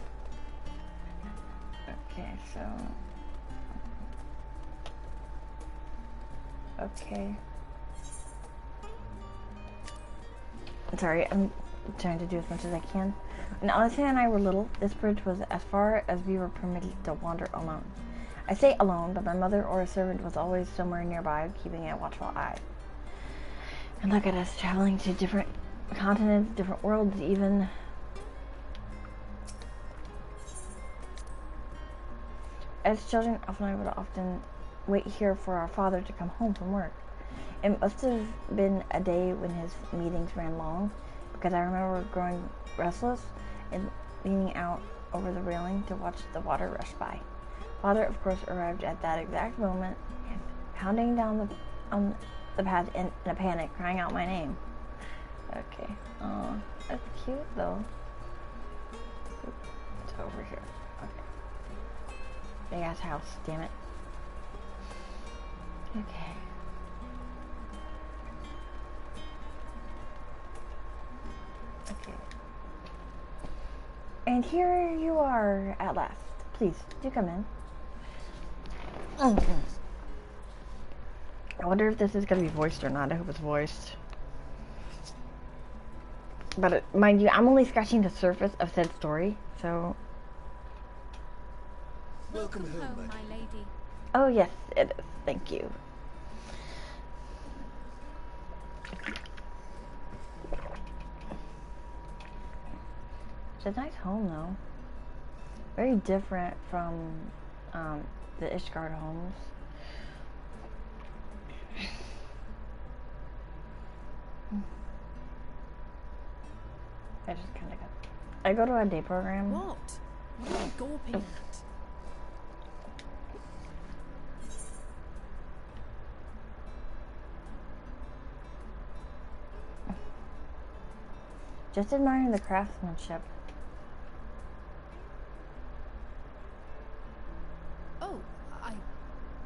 Okay, so... Okay. Sorry, I'm trying to do as much as I can. When Alice and I were little, this bridge was as far as we were permitted to wander alone. I stay alone, but my mother or a servant was always somewhere nearby, keeping a watchful eye. And look at us, traveling to different continents, different worlds even. As children, Elf and I would often wait here for our father to come home from work. It must have been a day when his meetings ran long, because I remember growing restless and leaning out over the railing to watch the water rush by. Father, of course, arrived at that exact moment, pounding down on the path in a panic, crying out my name. Okay. Aw, that's cute, though. It's over here. Okay. Big ass house, damn it. Okay. Okay. And here you are at last. Please, do come in. I wonder if this is going to be voiced or not. I hope it's voiced. But mind you, I'm only scratching the surface of said story, so... Welcome home, my lady. Oh yes, it is. Thank you. It's a nice home, though. Very different from the Ishgard homes. I just kind of got... I go to a day program. What? What are you gawping at? Just admiring the craftsmanship. Oh,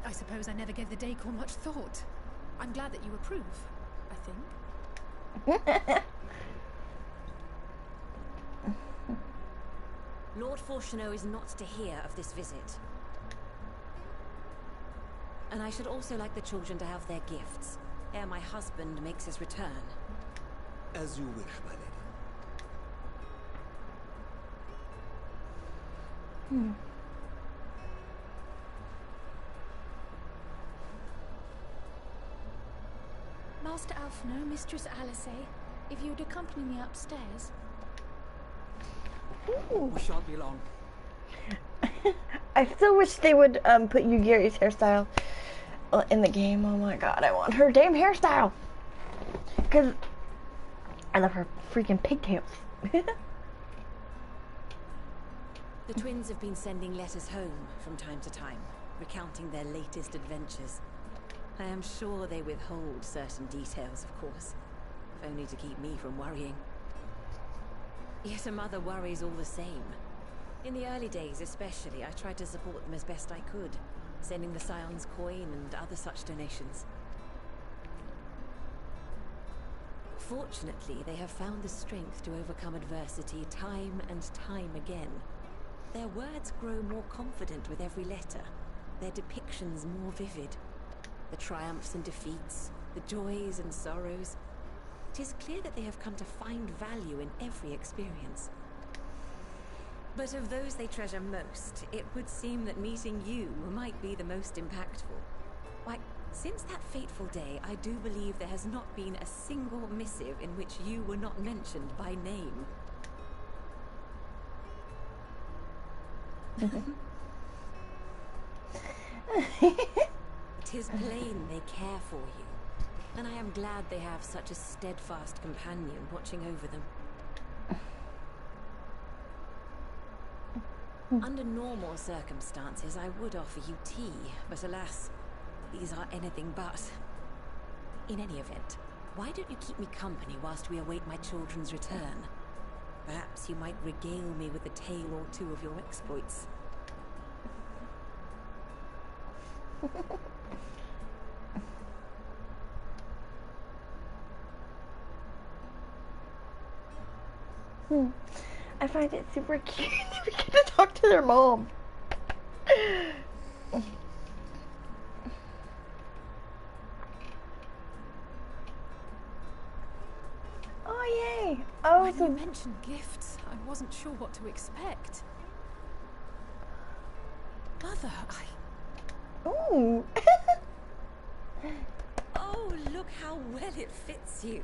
I suppose I never gave the decor much thought. I'm glad that you approve, I think. Lord Fortuneau is not to hear of this visit. And I should also like the children to have their gifts, ere my husband makes his return. As you wish, my lady. Master Alphino, Mistress Alice, if you would accompany me upstairs. We shan't be long. I still wish they would put Yugiri's hairstyle in the game. Oh my god, I want her damn hairstyle! Because I love her freaking pigtails. The twins have been sending letters home from time to time, recounting their latest adventures. I am sure they withhold certain details, of course, if only to keep me from worrying. Yet a mother worries all the same. In the early days especially, I tried to support them as best I could, sending the Scion's coin and other such donations. Fortunately, they have found the strength to overcome adversity time and time again. Their words grow more confident with every letter, their depictions more vivid. The triumphs and defeats, the joys and sorrows. It is clear that they have come to find value in every experience. But of those they treasure most, it would seem that meeting you might be the most impactful. Why, since that fateful day, I do believe there has not been a single missive in which you were not mentioned by name. It is plain they care for you, and I am glad they have such a steadfast companion watching over them. Under normal circumstances, I would offer you tea, but alas, these are anything but. In any event, why don't you keep me company whilst we await my children's return? Perhaps you might regale me with a tale or two of your exploits. I find it super cute to get to talk to their mom. Oh yay! Oh, when so you mentioned gifts, I wasn't sure what to expect. Mother, Ooh. Oh, look how well it fits you.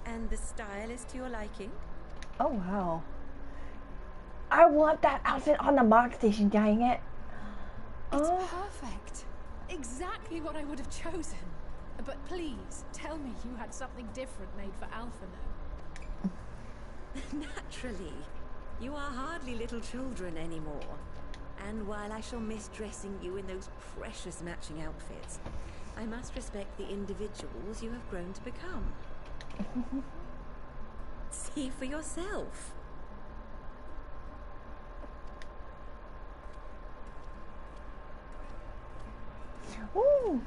And the style is to your liking? Oh, wow. I want that outfit on the box station, dang it. It's perfect. Exactly what I would have chosen. But please, tell me you had something different made for Alphino. Naturally. You are hardly little children anymore. And while I shall miss dressing you in those precious matching outfits, I must respect the individuals you have grown to become. See for yourself. Ooh.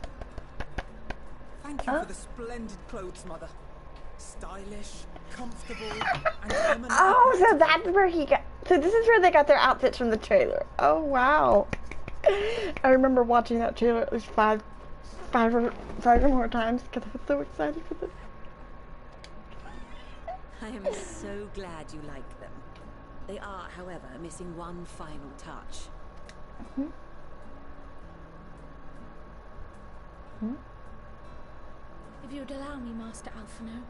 Thank you for the splendid clothes, Mother. Stylish, comfortable, and eminently Oh, so practical. that's where he got. So this is where they got their outfits from the trailer. Oh wow! I remember watching that trailer at least five or more times because I was so excited for this. I am so glad you like them. They are, however, missing one final touch. If you'd allow me, Master Alphino.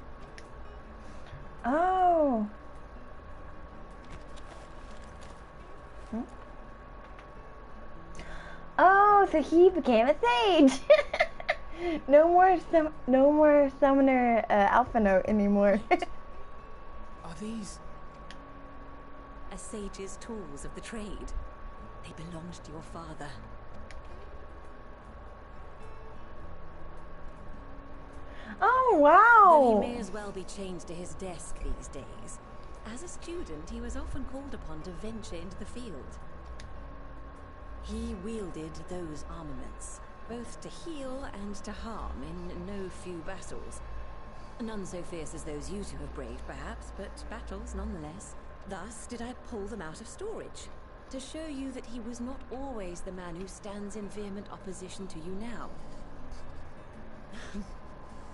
Oh. Oh, so he became a sage. No more summoner Alphino anymore. Are these... A sage's tools of the trade. They belonged to your father. Oh wow! Though he may as well be chained to his desk these days. As a student, he was often called upon to venture into the field. He wielded those armaments, both to heal and to harm in no few battles. None so fierce as those you two have braved, perhaps, but battles nonetheless. Thus did I pull them out of storage, to show you that he was not always the man who stands in vehement opposition to you now.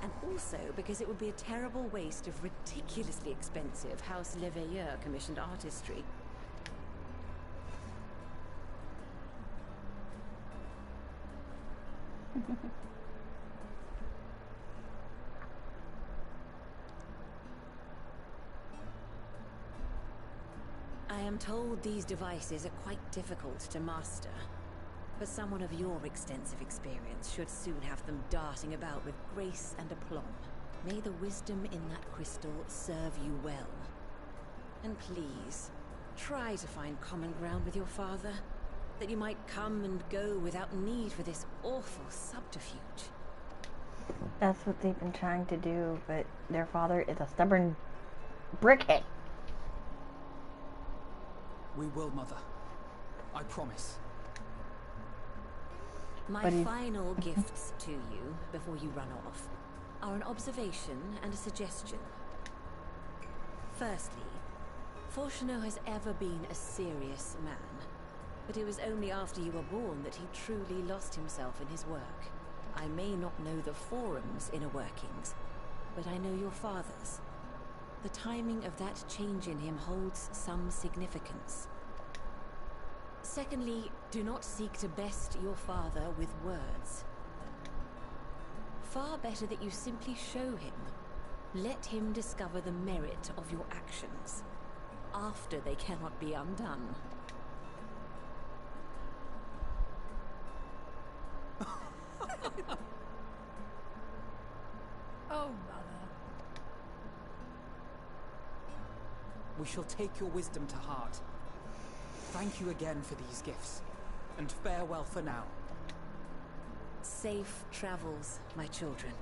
And also because it would be a terrible waste of ridiculously expensive House Leveilleur commissioned artistry. I am told these devices are quite difficult to master. But someone of your extensive experience should soon have them darting about with grace and aplomb. May the wisdom in that crystal serve you well. And please, try to find common ground with your father, that you might come and go without need for this awful subterfuge. That's what they've been trying to do, but their father is a stubborn brickhead. We will, Mother. I promise. My final gifts to you, before you run off, are an observation and a suggestion. Firstly, Fortuno has ever been a serious man, but it was only after you were born that he truly lost himself in his work. I may not know the Forum's inner workings, but I know your father's. The timing of that change in him holds some significance. Secondly, do not seek to best your father with words. Far better that you simply show him. Let him discover the merit of your actions, after they cannot be undone. Oh, Mother. We shall take your wisdom to heart. Thank you again for these gifts, and farewell for now. Safe travels, my children.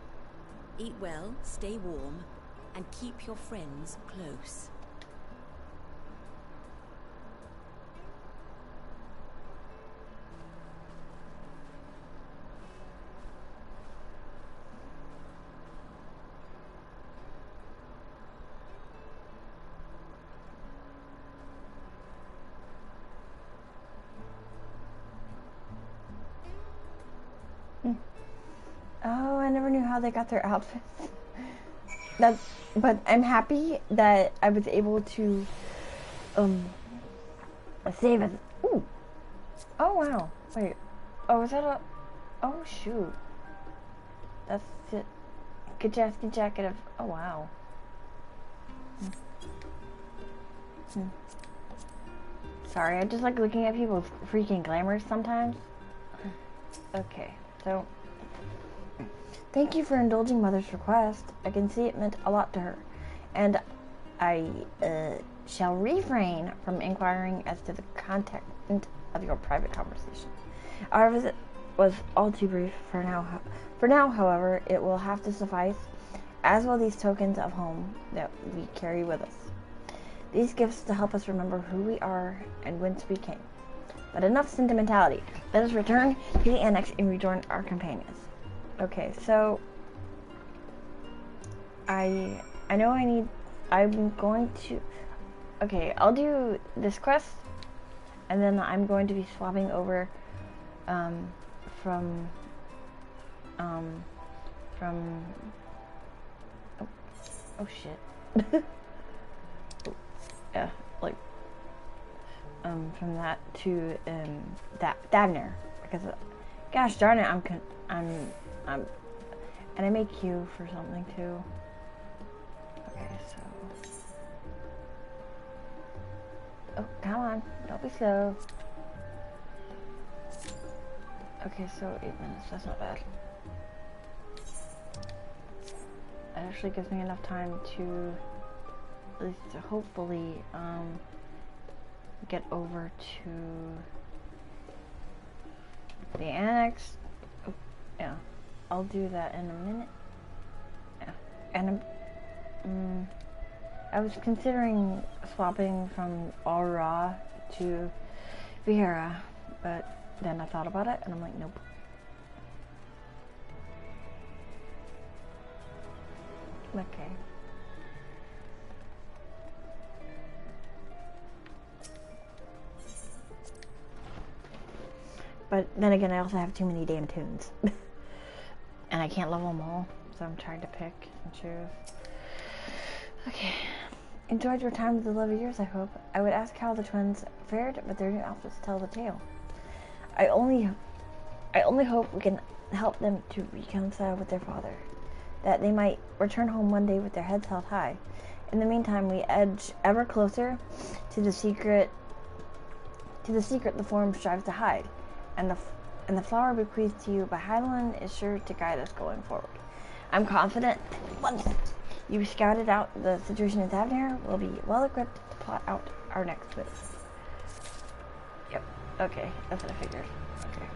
Eat well, stay warm, and keep your friends close. Oh, I never knew how they got their outfits. But I'm happy that I was able to save it. Ooh. Oh wow. Wait. Oh, is that a Oh shoot. That's it. Good jacket of. Oh wow. Sorry, I just like looking at people's freaking glamours sometimes. Okay, so thank you for indulging Mother's request. I can see it meant a lot to her, and I shall refrain from inquiring as to the content of your private conversation. Our visit was all too brief for now. For now, however, it will have to suffice, as will these tokens of home that we carry with us. These gifts to help us remember who we are and whence we came. But enough sentimentality. Let us return to the annex and rejoin our companions. Okay, so I'm going to. Okay, I'll do this quest, and then I'm going to be swapping over from oh shit. Yeah, like from that to Davner, because gosh darn it, I'm and I make Q for something too. Okay, so oh come on, don't be slow. Okay, so 8 minutes, that's not bad. It actually gives me enough time to at least hopefully get over to the annex. Oh, yeah, I'll do that in a minute. Yeah, and I was considering swapping from Aura to Vieira, but then I thought about it and I'm like, nope. Okay. But then again, I also have too many damn tunes. And I can't level them all, so I'm trying to pick and choose. Okay. Enjoyed your time with the love of years, I hope. I would ask how the twins fared, but their new outfits tell the tale. I only hope we can help them to reconcile with their father, that they might return home one day with their heads held high. In the meantime, we edge ever closer to the secret the Forum strives to hide, and the flower bequeathed to you by Hydaelyn is sure to guide us going forward. I'm confident once you scouted out the situation in Tavnir, we'll be well equipped to plot out our next move. Yep. Okay, that's what I figured. Okay.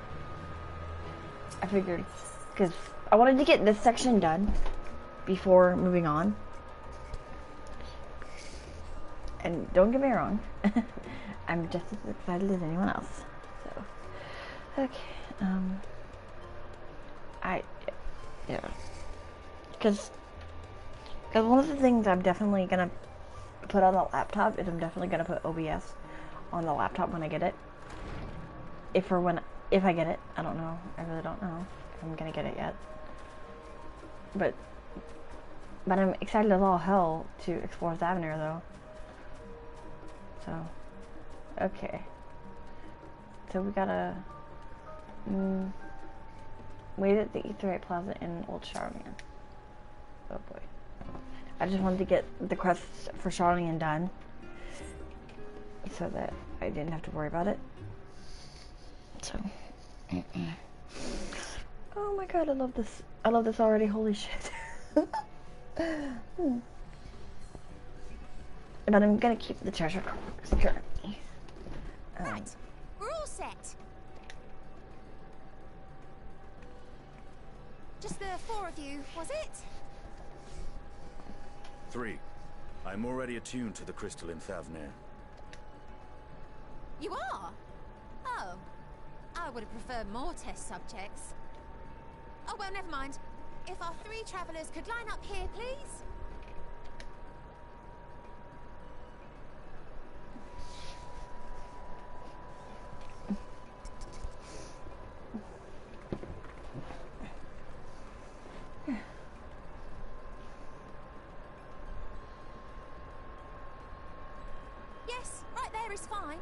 I figured, because I wanted to get this section done before moving on. And don't get me wrong, I'm just as excited as anyone else. So, okay, yeah. Because one of the things I'm definitely gonna put on the laptop is I'm definitely gonna put OBS on the laptop when I get it. If I get it, I don't know. I really don't know if I'm gonna get it yet. But I'm excited as all hell to explore Thavnir though. So, okay. So we gotta wait at the Aetheryte Plaza in Old Charlian. Oh boy. I just wanted to get the quests for Charlian done so that I didn't have to worry about it. So, oh my god, I love this. I love this already. Holy shit. But I'm gonna keep the treasure cards currently. Right, we're all set. Just the 4 of you, was it? 3. I'm already attuned to the crystal in Thavnir. You are? Oh. I would have preferred more test subjects. Oh, well, never mind. If our 3 travelers could line up here, please. Yes, right there is fine.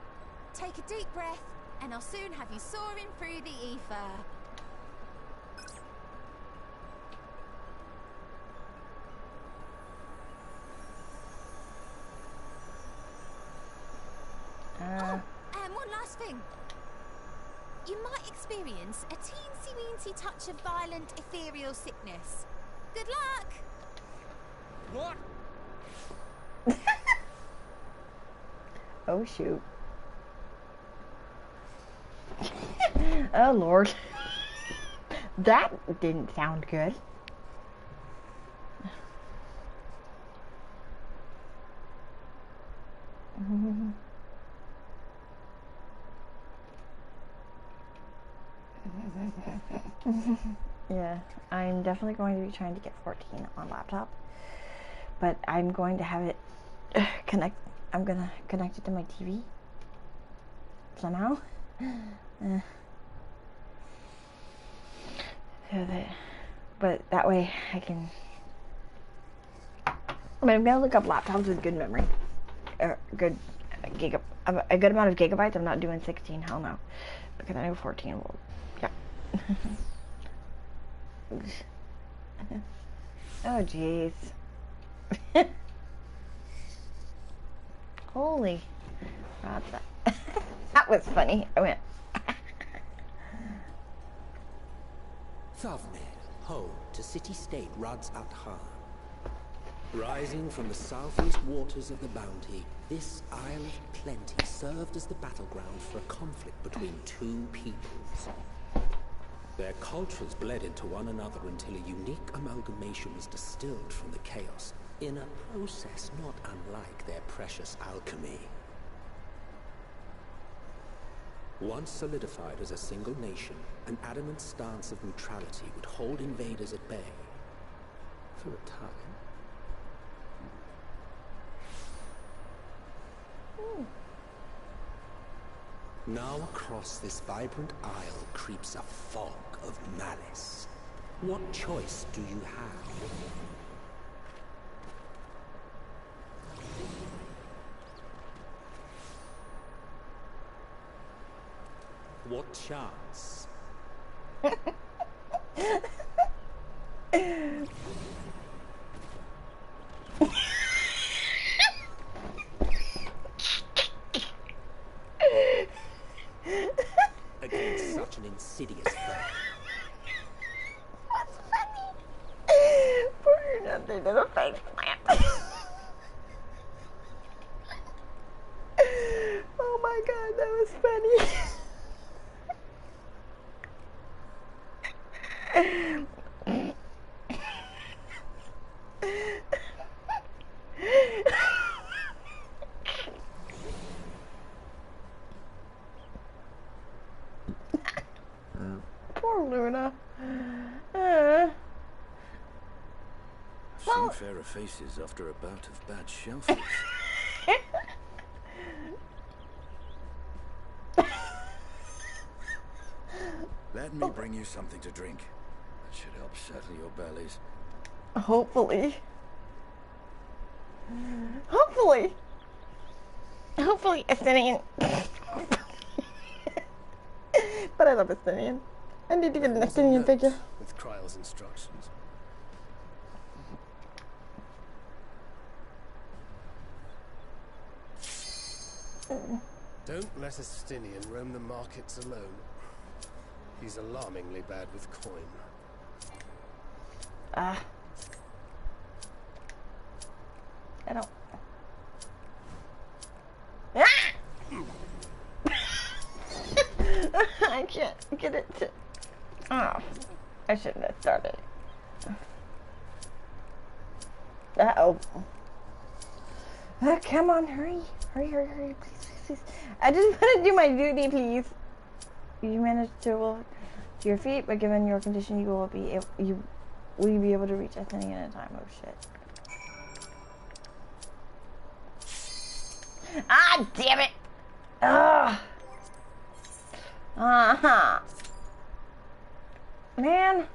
Take a deep breath, and I'll soon have you soaring through the ether. you might experience a teensy-weensy touch of violent ethereal sickness. Good luck! What? Oh, shoot. Oh, Lord. That didn't sound good. Yeah, I'm definitely going to be trying to get 14 on laptop, but I'm going to have it I'm gonna connect it to my TV somehow. But that way I can. I'm gonna look up laptops with good memory, a good amount of gigabytes. I'm not doing 16. Hell no, because I know 14 will. Yeah. Oh jeez. Holy. That was funny. I went. Thavne, home to city-state Rads at Han. Rising from the southeast waters of the Bounty, this Isle of Plenty served as the battleground for a conflict between two peoples. Their cultures bled into one another until a unique amalgamation was distilled from the chaos, in a process not unlike their precious alchemy. Once solidified as a single nation, an adamant stance of neutrality would hold invaders at bay. For a time. Now across this vibrant isle creeps a fog of malice. What choice do you have? What chance? Against such an insidious foe. That's funny. Put nothing in a face plant. Oh my god, that was funny. Poor Luna. Seen fairer faces after a bout of bad shellfish. Let me bring you something to drink. That should help settle your bellies. Hopefully. Hopefully. Hopefully, Estinian. But I love Estinian. I need to get an Estinian figure. With Kryle's instructions. Don't let Estinian roam the markets alone. He's alarmingly bad with coin. I don't. I can't get it to. Oh, I shouldn't have started. Uh-oh. Come on, hurry. Hurry, hurry, hurry, please, please, please. I just want to do my duty, please. You managed to walk to your feet, but given your condition, you will be able to reach Ethany in a time. Oh shit. Ah, damn it! Ugh. Uh-huh. Man.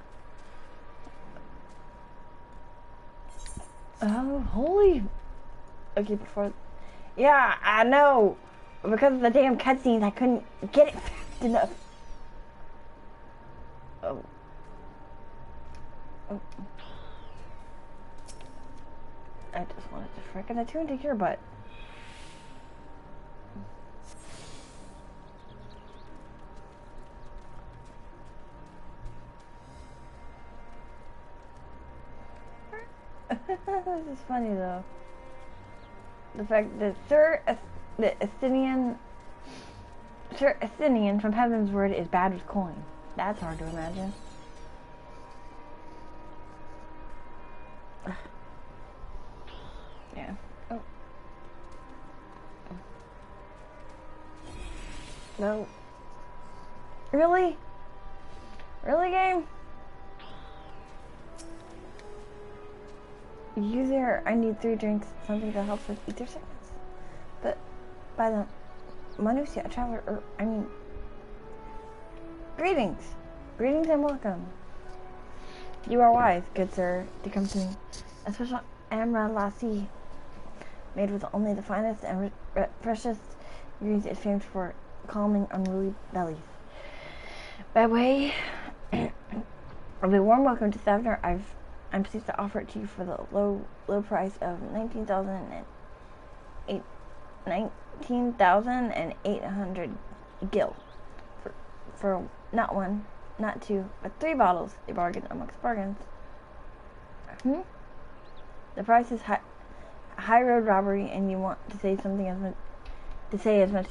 Oh, holy. Okay, before. Yeah, I know. Because of the damn cutscenes, I couldn't get it fast enough. Oh. Oh. I just wanted to frickin' attune to your butt. This is funny though. The fact that Sir Athenian from Heaven's Word is bad with coin. That's hard to imagine. Yeah. Oh. No. Really? Really, game? User, I need 3 drinks, something that helps with ether sickness. But by the Manusia, a traveler, greetings. Greetings and welcome. You are wise, good sir, to come to me. A special Amra Lassie, made with only the finest and freshest ingredients, is famed for calming unruly bellies. By way of a warm welcome to Thavner, I'm pleased to offer it to you for the low price of 19,800 gil for not 1, not 2, but 3 bottles. A bargain amongst bargains. The price is high road robbery, and you want to say something as much to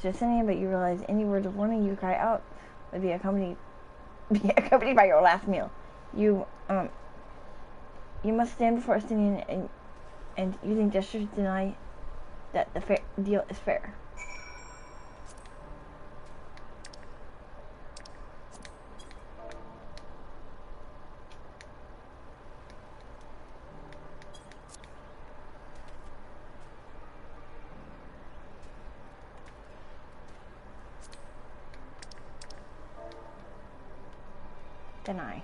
Justinian, but you realize any words of warning you cry out would be accompanied by your last meal. You must stand before Justinian and using gestures deny that the deal is fair. Deny.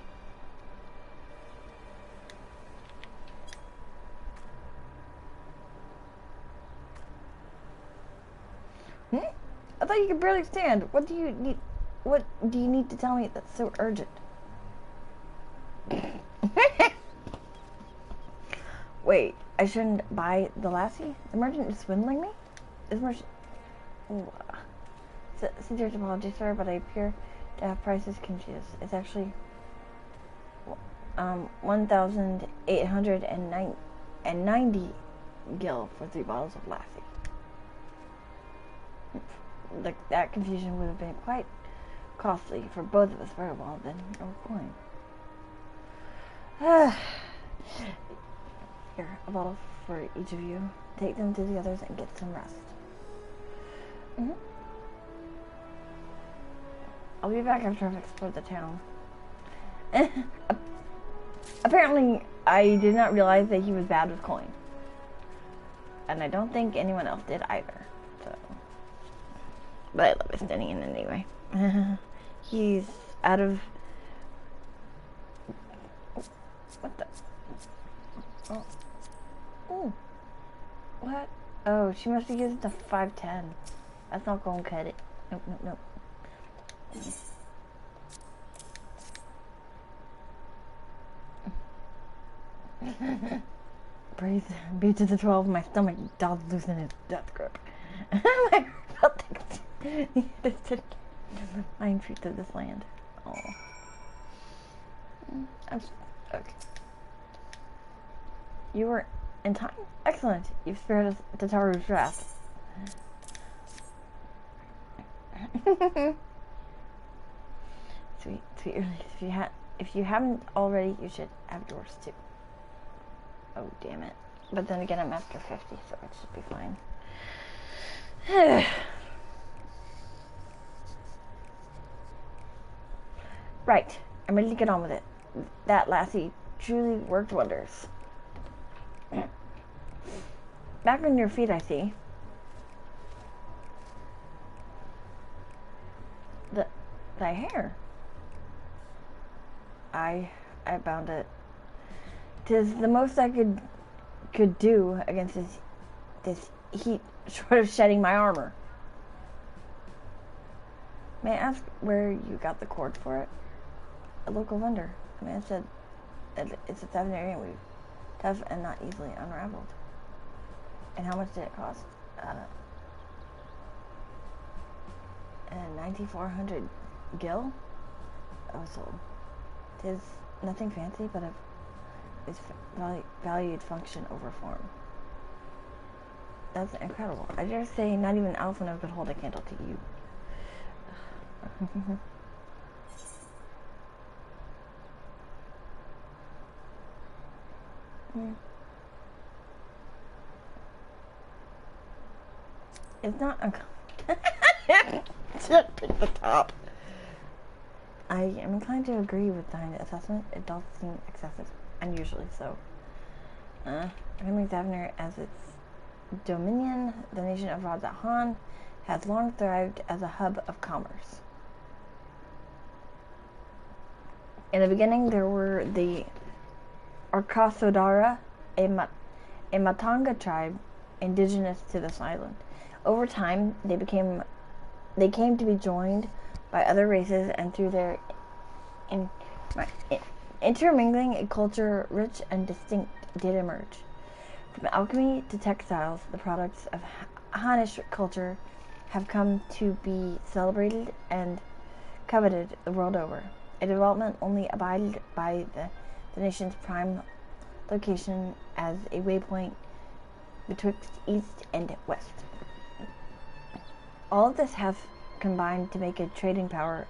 I thought you could barely stand. What do you need? What do you need to tell me that's so urgent? Wait, I shouldn't buy the lassie? The merchant is swindling me? This merchant... Sincere apologies, sir, but I appear to have prices confused. It's actually 1,890 gil for 3 bottles of lassie. That confusion would have been quite costly for both of us. Very well, then no coin. Here, a bottle for each of you. Take them to the others and get some rest. I'll be back after I've explored the town. Apparently, I did not realize that he was bad with coin. And I don't think anyone else did either. So, but I love Estinian anyway. He's out of... What the... Oh. Ooh. What? Oh, she must be using the 510. That's not going to cut it. Nope, nope, nope. Praise be to the 12. My stomach does loosen its death grip. My lying treats of this land. Oh. Okay. You were in time? Excellent. You've spared us the Taru's wrath. Sweet release. If you haven't already, you should have yours too. Oh, damn it. But then again, I'm after 50, so it should be fine. Right. I'm ready to get on with it. That lassie truly worked wonders. Back on your feet, I see. Thy hair. I bound it. 'Tis the most I could do against this heat, short of shedding my armor. May I ask where you got the cord for it? A local vendor. The man said it's a Thavner area weave, tough and not easily unraveled. And how much did it cost? 9,400 gil? I was sold. 'Tis nothing fancy, but is valued function over form. That's incredible. I dare say not even Alphino could hold a candle to you. It's not just pick the top. I am inclined to agree with the assessment. It does seem excessive, unusually so. Claiming Zavner as its dominion, the nation of Radzahan has long thrived as a hub of commerce. In the beginning, there were the Arkasodara, a Matanga tribe indigenous to this island. Over time, they came to be joined by other races, and through their intermingling, a culture rich and distinct did emerge. From alchemy to textiles, the products of Hanish culture have come to be celebrated and coveted the world over. A development only abided by the nation's prime location as a waypoint betwixt east and west. All of this has combined to make a trading power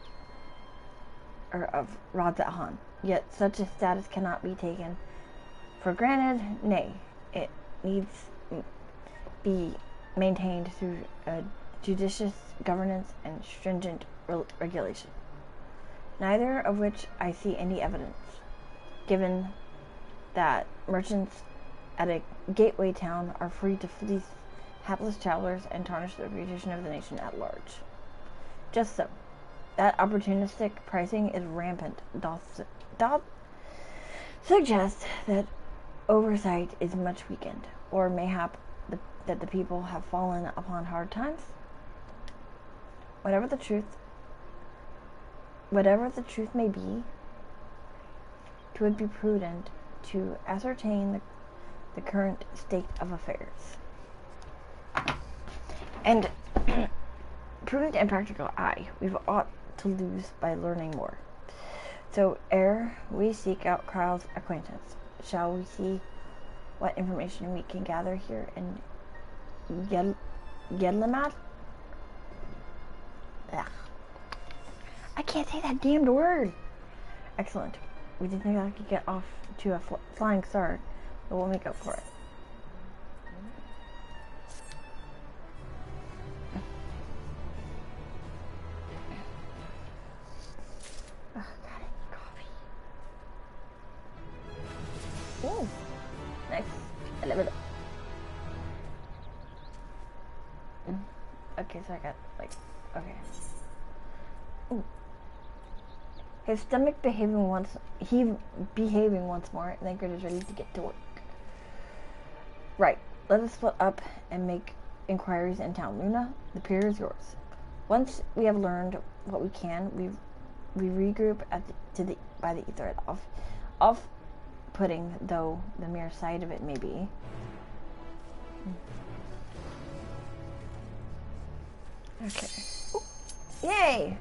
of Radzahan. Yet such a status cannot be taken for granted. Nay, it needs be maintained through judicious governance and stringent regulation. Neither of which I see any evidence, given that merchants at a gateway town are free to fleece hapless travelers and tarnish the reputation of the nation at large. Just so, that opportunistic pricing is rampant doth suggest that oversight is much weakened, or mayhap that the people have fallen upon hard times. Whatever the truth may be, it would be prudent to ascertain the current state of affairs. And prudent and practical, we've ought to lose by learning more. So ere we seek out Kryl's acquaintance, shall we see what information we can gather here in Gedlamad? I can't say that damned word. Excellent. We didn't think I could get off to a flying start, but we'll make up for it. Oh, God, I need coffee. Ooh, nice. I love it. Okay, so I got, okay. Ooh. His stomach behaving once more, and then Grit is ready to get to work. Right, let us split up and make inquiries in town. Luna, the pier is yours. Once we have learned what we can, we regroup by the ether. Off-putting though the mere sight of it may be. Okay. Ooh. Yay!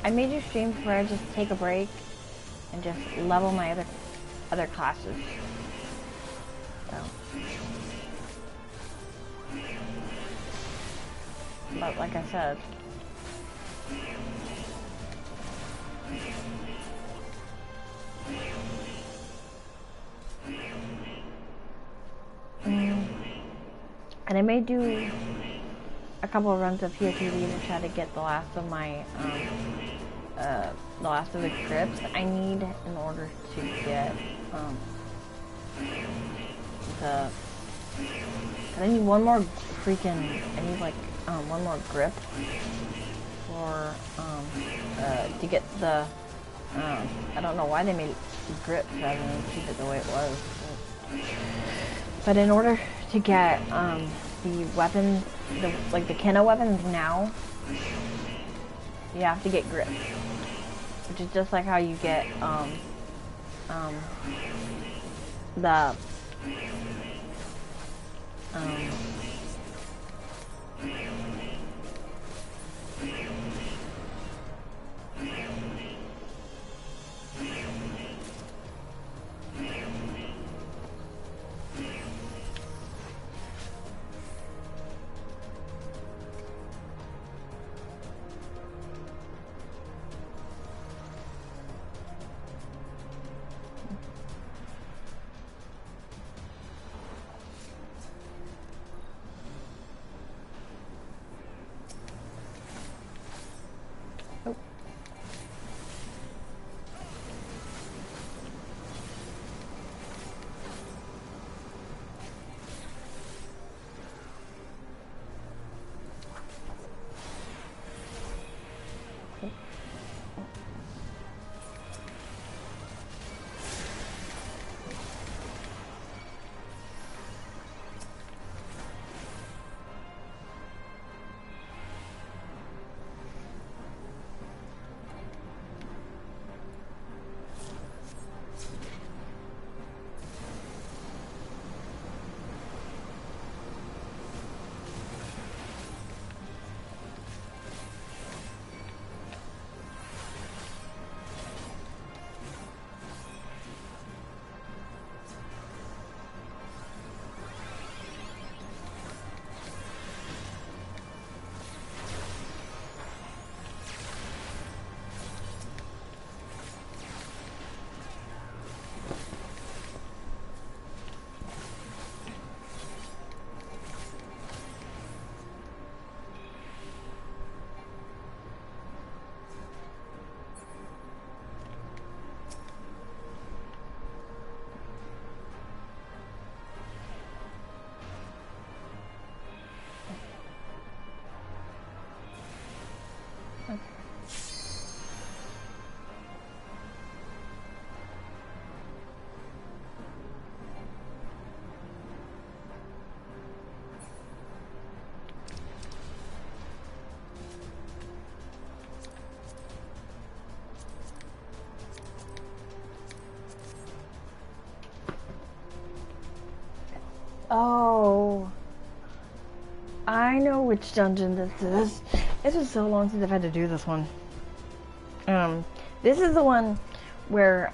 I made you streams where I just take a break and just level my other classes. So, but like I said, and I may do a couple of runs of POTV to try to get the last of my the last of the crypts I need in order to get I need one more freaking, I need like one more grip for to get the I don't know why they made grips rather than keep it the way it was, but in order to get the weapons, the Kenna weapons now, you have to get grips, which is just like how you get the oh, I know which dungeon this is. This was so long since I've had to do this one. This is the one where,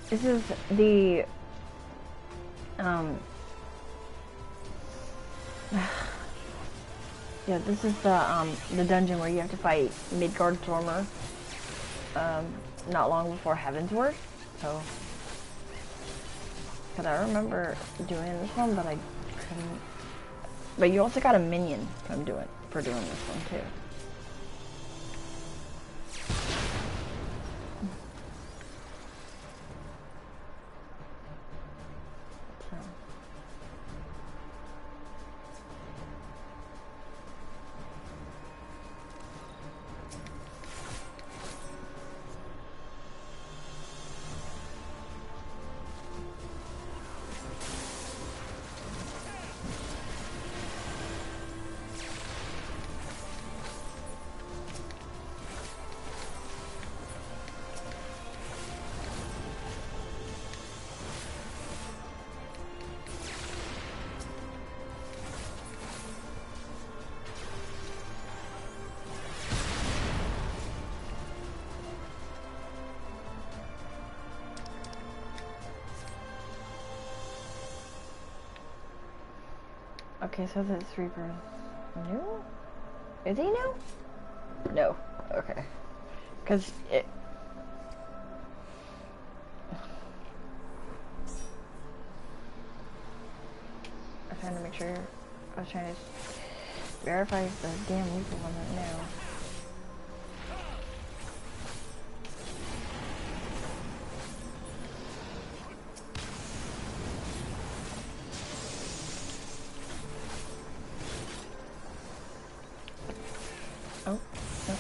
this is the, yeah, this is the dungeon where you have to fight Midgard-Stormer, not long before Heavensward, so, because I remember doing this one, but I couldn't, but you also got a minion for doing this one, too. Okay, so this Reaper is new? Is he new? No. Okay. Because it... I'm trying to make sure... I was trying to verify if the damn Reaper wasn't new. Oh, no, no.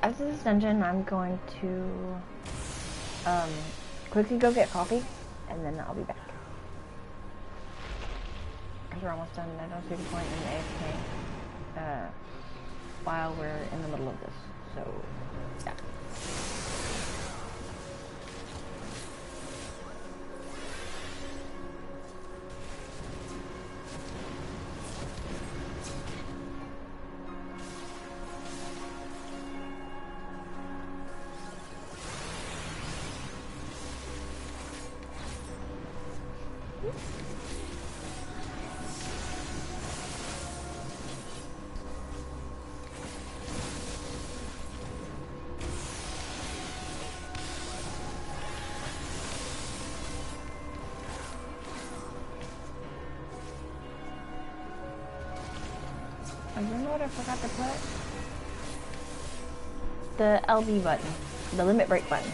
After this dungeon, I'm going to quickly go get coffee, and then I'll be back. Because we're almost done, and I don't see the point in AFK while we're in the middle of this. So, yeah. Oh, you know what I forgot to put? The LV button. The limit break button.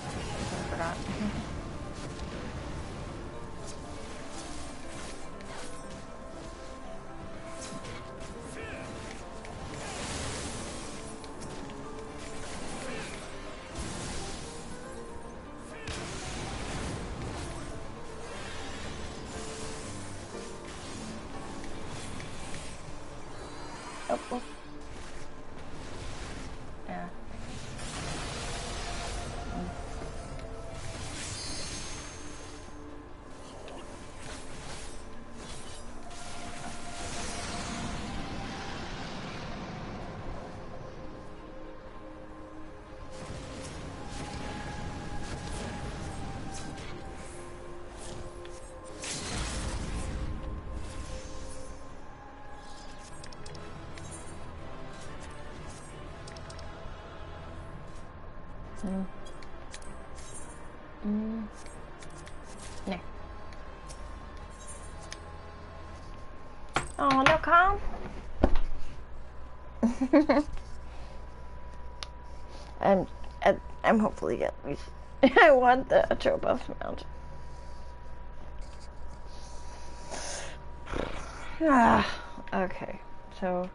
I forgot. Oh, oh. Yeah. No. Oh, no, calm. I'm hopefully at least. I want the Atropos mount. Okay, so.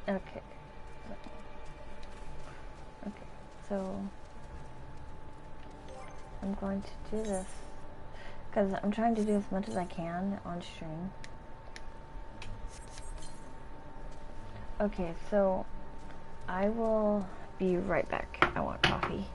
Okay. So I'm going to do this because I'm trying to do as much as I can on stream. Okay, so I will be right back. I want coffee.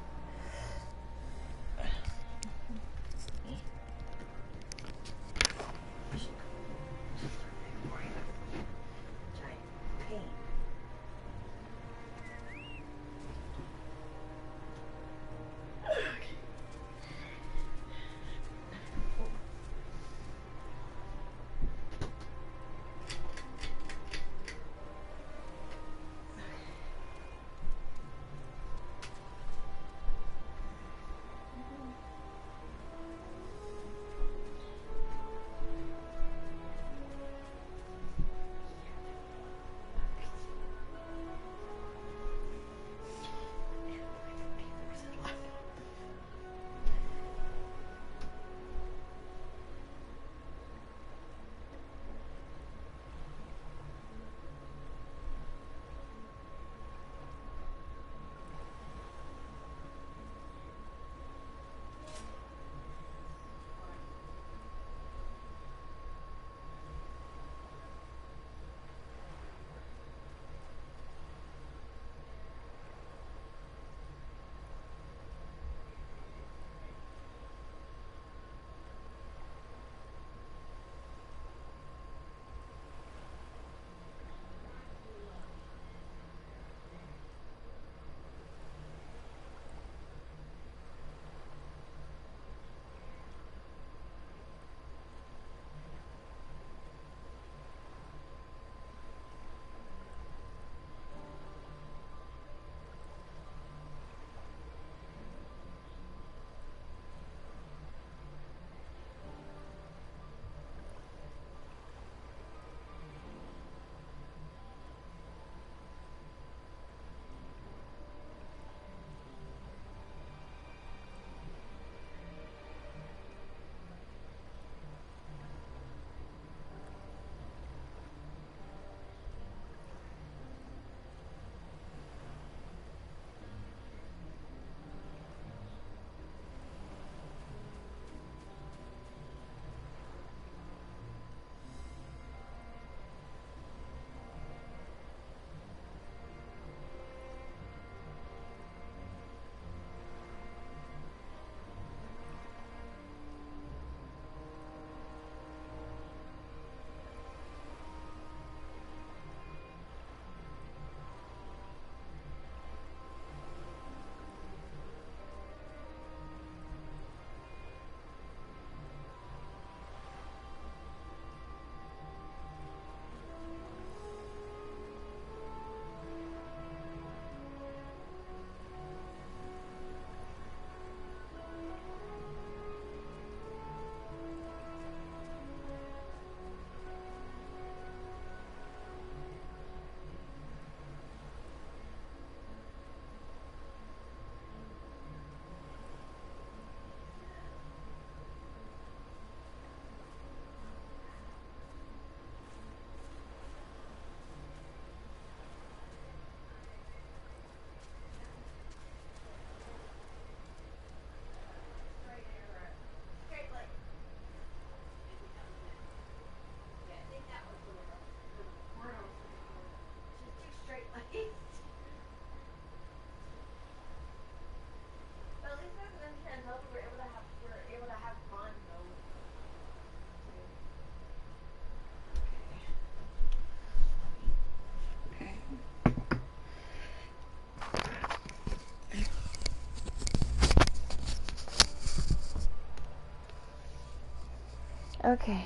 Okay.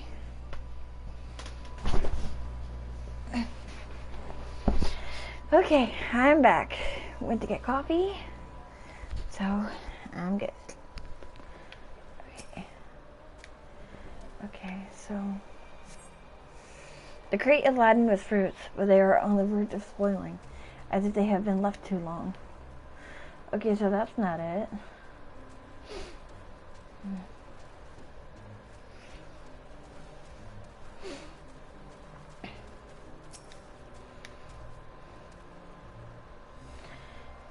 Okay, I'm back. Went to get coffee, so I'm good. Okay, so the crate is laden with fruits, but they are on the verge of spoiling, as if they have been left too long. Okay, so that's not it.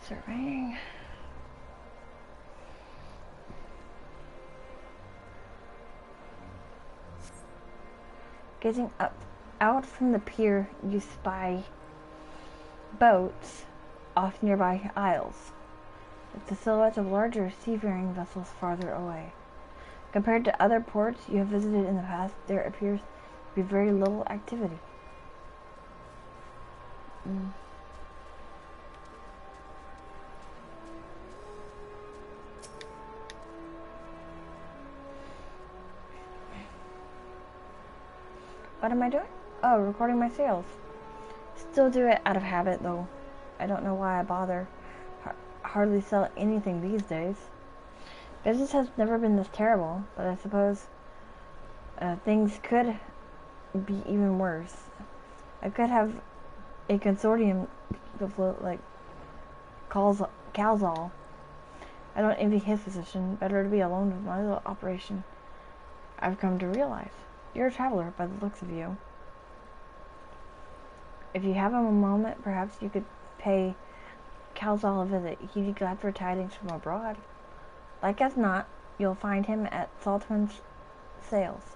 Surveying. Gazing up, out from the pier, you spy boats off nearby isles, with the silhouettes of larger seafaring vessels farther away. Compared to other ports you have visited in the past, there appears to be very little activity. What am I doing? Oh, recording my sales. Still do it out of habit, though. I don't know why I bother. Hardly sell anything these days. Business has never been this terrible, but I suppose things could be even worse. I could have a consortium to float like Calzal. I don't envy his position. Better to be alone with my little operation. I've come to realize. You're a traveler by the looks of you. If you have a moment, perhaps you could pay Calzal a visit. He'd be glad for tidings from abroad. Like as not, you'll find him at Saltman's Sails,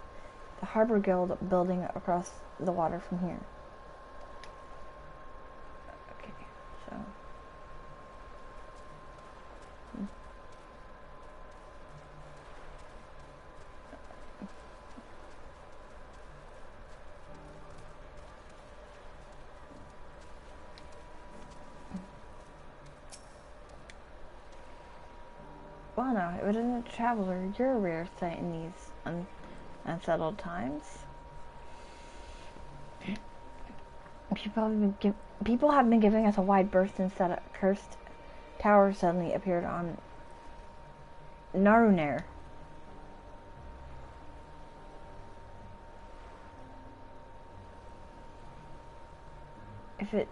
the Harbor Guild building across the water from here. Okay, so... Well, no, it wasn't a traveler. You're a rare sight in these unsettled times. People have been giving us a wide berth since that cursed tower suddenly appeared on Narunair. If it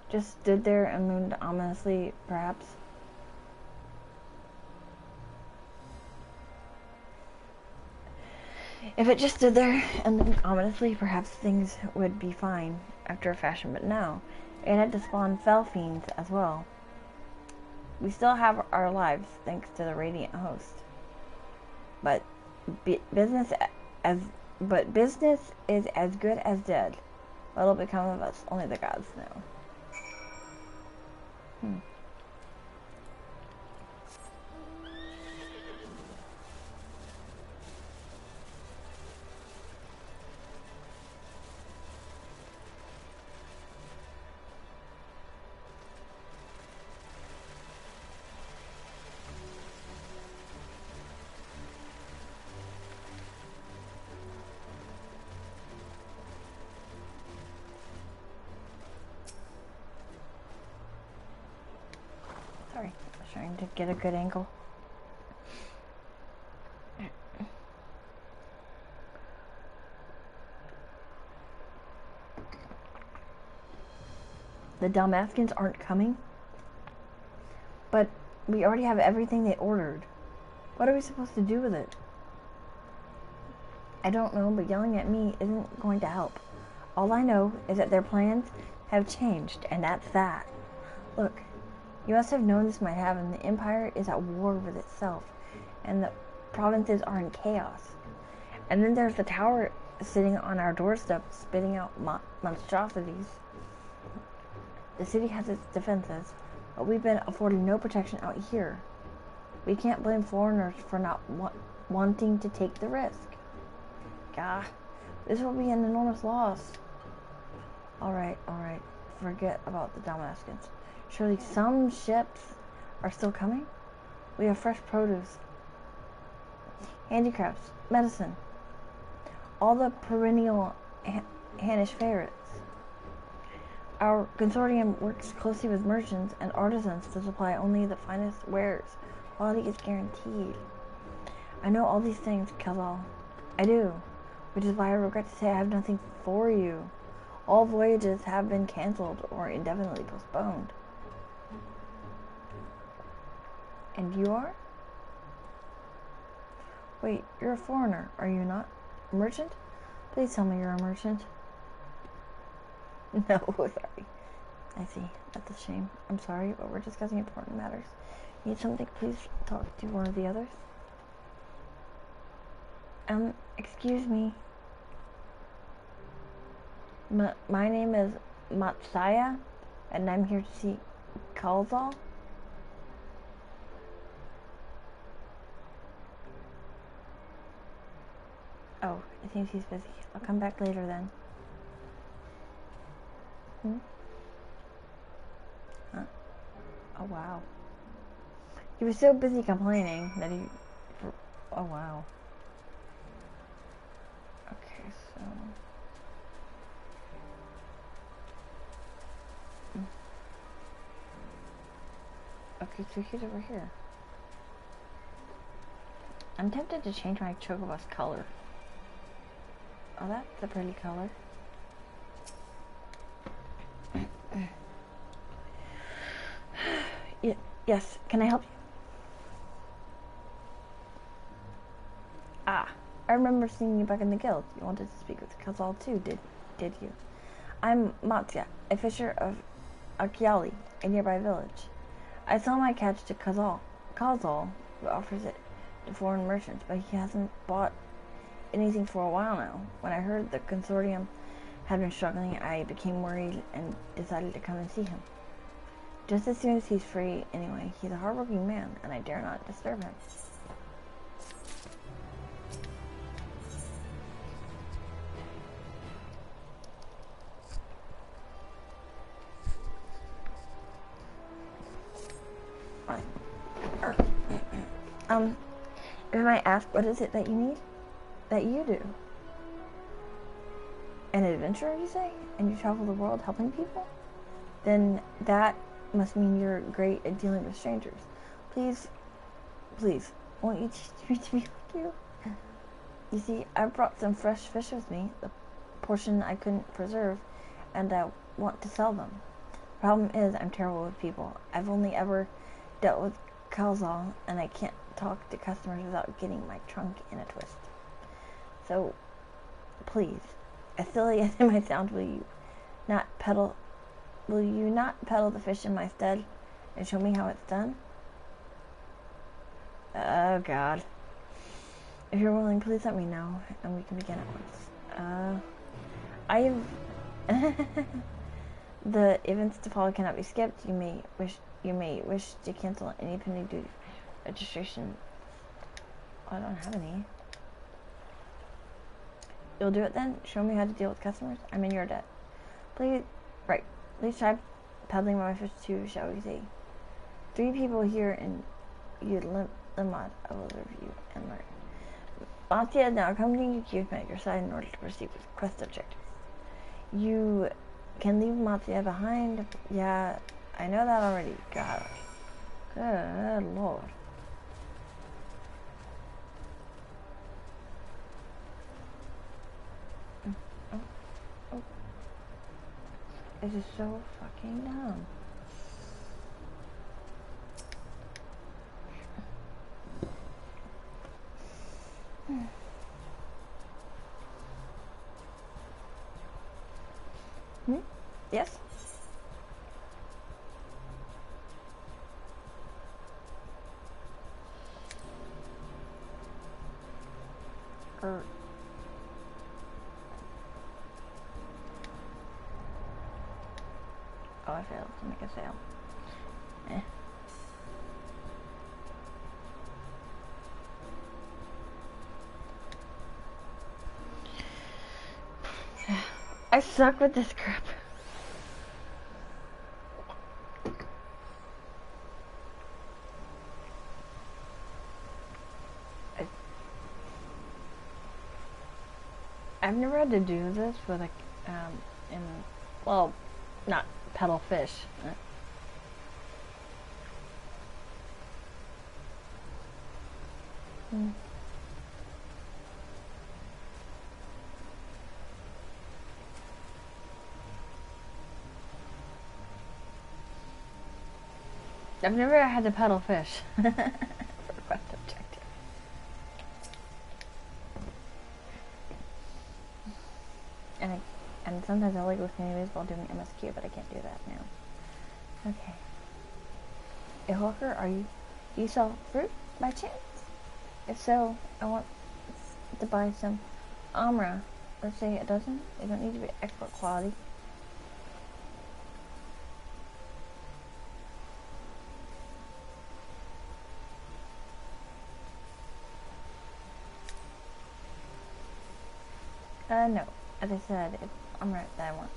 just stood there and loomed ominously, perhaps. If it just stood there and loomed ominously, perhaps things would be fine after a fashion, but no. It had to spawn fell fiends as well. We still have our lives, thanks to the Radiant Host. But business is as good as dead. What'll become of us? Only the gods know. Sorry, I was trying to get a good angle. The Dalmatians aren't coming? But we already have everything they ordered. What are we supposed to do with it? I don't know, but yelling at me isn't going to help. All I know is that their plans have changed, and that's that. Look, you must have known this might happen. The Empire is at war with itself, and the provinces are in chaos. And then there's the tower sitting on our doorstep, spitting out monstrosities. The city has its defenses, but we've been afforded no protection out here. We can't blame foreigners for not wanting to take the risk. Gah, this will be an enormous loss. Alright, forget about the Dalmatians. Surely some ships are still coming? We have fresh produce. handicrafts, medicine, all the perennial Hannish favorites. Our consortium works closely with merchants and artisans to supply only the finest wares. Quality is guaranteed. I know all these things, Kazal. I do, which is why I regret to say I have nothing for you. All voyages have been cancelled or indefinitely postponed. And you are? Wait, you're a foreigner, are you not? A merchant? Please tell me you're a merchant. No, sorry. I see. That's a shame. I'm sorry, but we're discussing important matters. Need something? Please talk to one of the others. Excuse me. My name is Matsaya, and I'm here to see Kalzal. Oh, it seems he's busy. I'll come back later then. Huh? Oh, wow. He was so busy complaining that he... Oh, wow. Okay, so... Okay, so he's over here. I'm tempted to change my Chocobo's color. Oh, that's a pretty color. Yes, can I help you? Ah, I remember seeing you back in the guild. You wanted to speak with Kazal too, did you? I'm Matya, a fisher of Akiali, a nearby village. I sell my catch to Kazal, who offers it to foreign merchants, but he hasn't bought anything for a while now. When I heard the consortium had been struggling, I became worried and decided to come and see him. Just as soon as he's free, anyway. He's a hardworking man, and I dare not disturb him. If I might ask, what is it that you need? That you do? An adventurer, you say? And you travel the world helping people? Then that must mean you're great at dealing with strangers. Please, won't you teach me to be like you? You see, I brought some fresh fish with me, the portion I couldn't preserve, and I want to sell them. The problem is, I'm terrible with people. I've only ever dealt with Kalzal, and I can't talk to customers without getting my trunk in a twist. So, please, as silly as it might sound, will you not peddle the fish in my stead and show me how it's done? Oh, God. If you're willing, please let me know, and we can begin at once. The events to follow cannot be skipped. You may wish to cancel any pending duty registration. I don't have any. You'll do it then? Show me how to deal with customers? I'm in your debt. Please try peddling my fish too, shall we say. 3 people here in Limad. I will review and learn. Matya, now accompany Yukio at your side in order to proceed with quest objectives. You can leave Matya behind. Yeah, I know that already. God. Good lord. Oh. This is so fucking dumb. Yes? Oh, I failed to make a sale. I suck with this crap. I've never had to do this with a, well, not pedal fish. I've never had to pedal fish for quest objective. And sometimes I like listening to music while doing MSQ, but I can't do that now. Okay. Endwalker, do you sell fruit by chance? If so, I want to buy some Amra. Let's say a dozen. They don't need to be export quality. No. As I said, it's Amra that I want.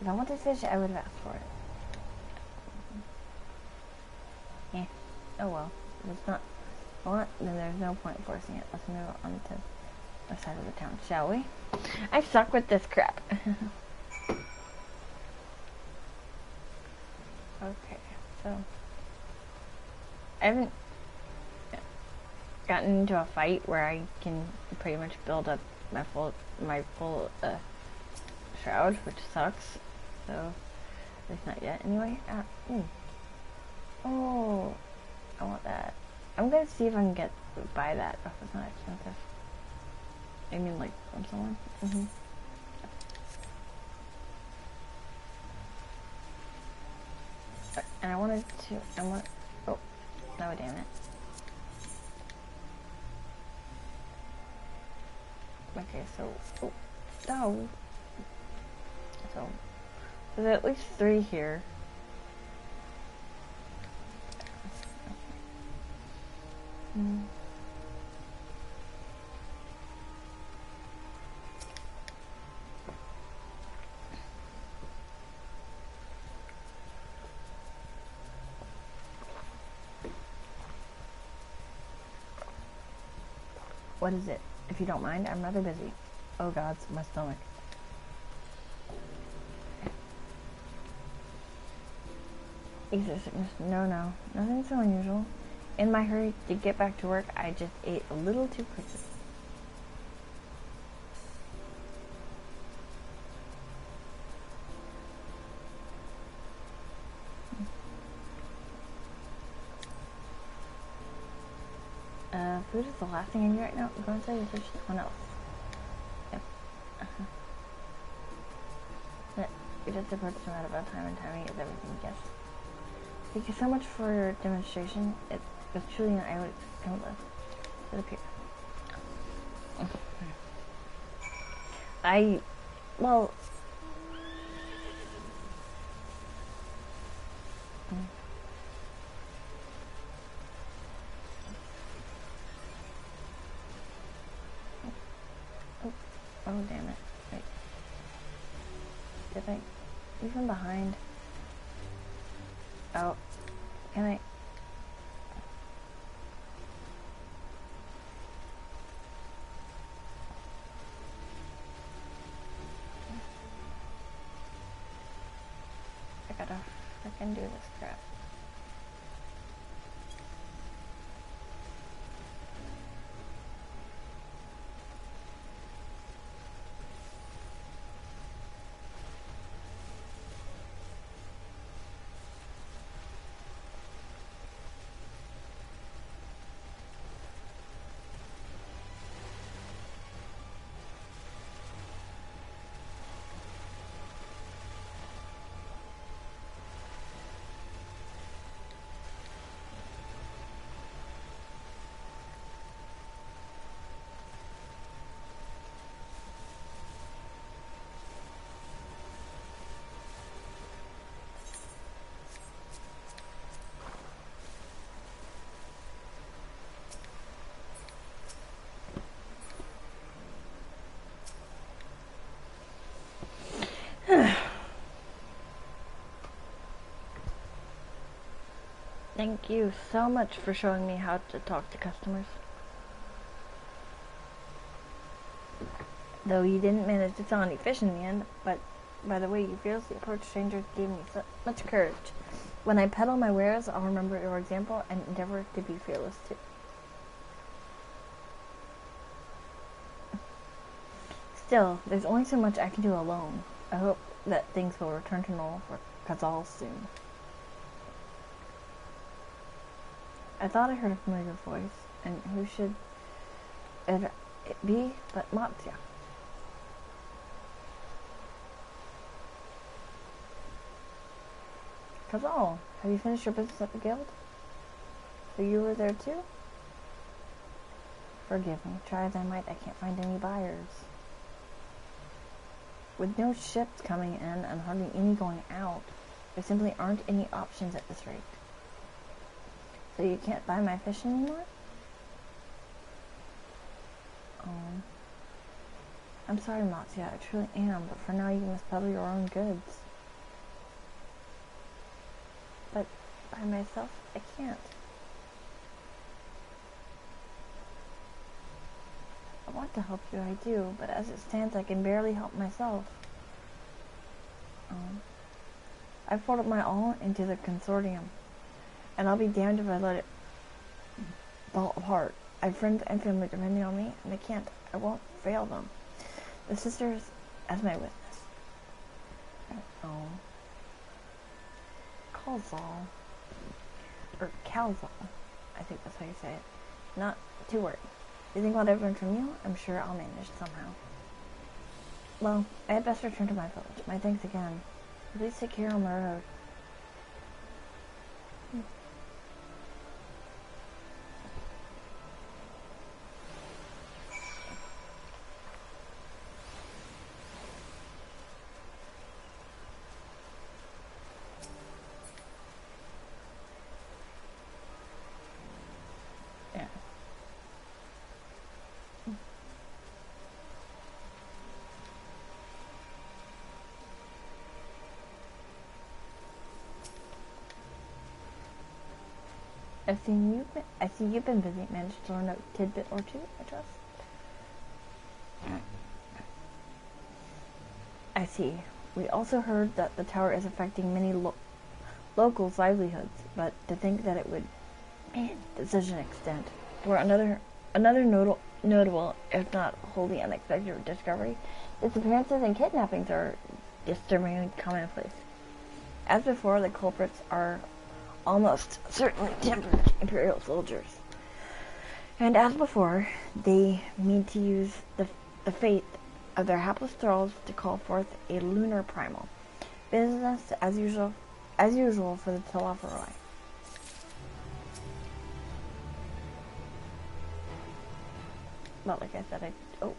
If I wanted fish, I would have asked for it. Yeah. Oh well. If it's not want, then there's no point forcing it. Let's move on to the side of the town, shall we? I suck with this crap. Okay, so I haven't gotten into a fight where I can pretty much build up my full shroud, which sucks. So at least not yet. Anyway, oh, I want that. I'm gonna see if I can buy that if it's not expensive. I mean, like from someone. And I wanted to. Oh, no, damn it. Okay, so. Oh, no. So there's at least 3 here. What is it? If you don't mind, I'm rather busy. Oh gods, my stomach. Easter sickness. No. Nothing so unusual. In my hurry to get back to work, I just ate a little too quickly. Food is the last thing I need right now. I'm going to say there's someone else. Yep. We just approached him at about time, and timing is everything, yes. Thank you so much for your demonstration. It was truly an eye to appear. Well... Oh, damn it. Wait. Did I... He's from behind. Oh. Can I... I gotta frickin' do this crap. Thank you so much for showing me how to talk to customers. Though you didn't manage to tell any fish in the end, but by the way you fearlessly approached strangers gave me so much courage. When I peddle my wares, I'll remember your example and endeavor to be fearless too. Still, there's only so much I can do alone. I hope that things will return to normal for Kazal soon. I thought I heard a familiar voice, and who should it be but Matsya? Kazal, have you finished your business at the guild? So you were there too? Forgive me, try as I might, I can't find any buyers. With no ships coming in and hardly any going out, there simply aren't any options at this rate. So you can't buy my fish anymore? Oh. I'm sorry, Matsya, I truly am, but for now you must peddle your own goods. But by myself, I can't. I want to help you, I do, but as it stands, I can barely help myself. I've poured my all into the consortium, and I'll be damned if I let it fall apart. I have friends and family depending on me, and I won't fail them. The sisters as my witness. Oh. Calzal. Or Calzal. I think that's how you say it. Not to worry. You think what I've learned from you? I'm sure I'll manage somehow. Well, I had best return to my village. My thanks again. Please take care on the road. Yeah. I see you've been busy. Managed to learn a tidbit or two, I trust. I see. We also heard that the tower is affecting many locals' livelihoods, but to think that it would to such an extent. For another notable, if not wholly unexpected discovery, disappearances and kidnappings are disturbingly commonplace. As before, the culprits are almost certainly tempered Imperial soldiers. And as before, they mean to use the fate of their hapless thralls to call forth a lunar primal. Business as usual for the Telephoroi. But like I said, oh,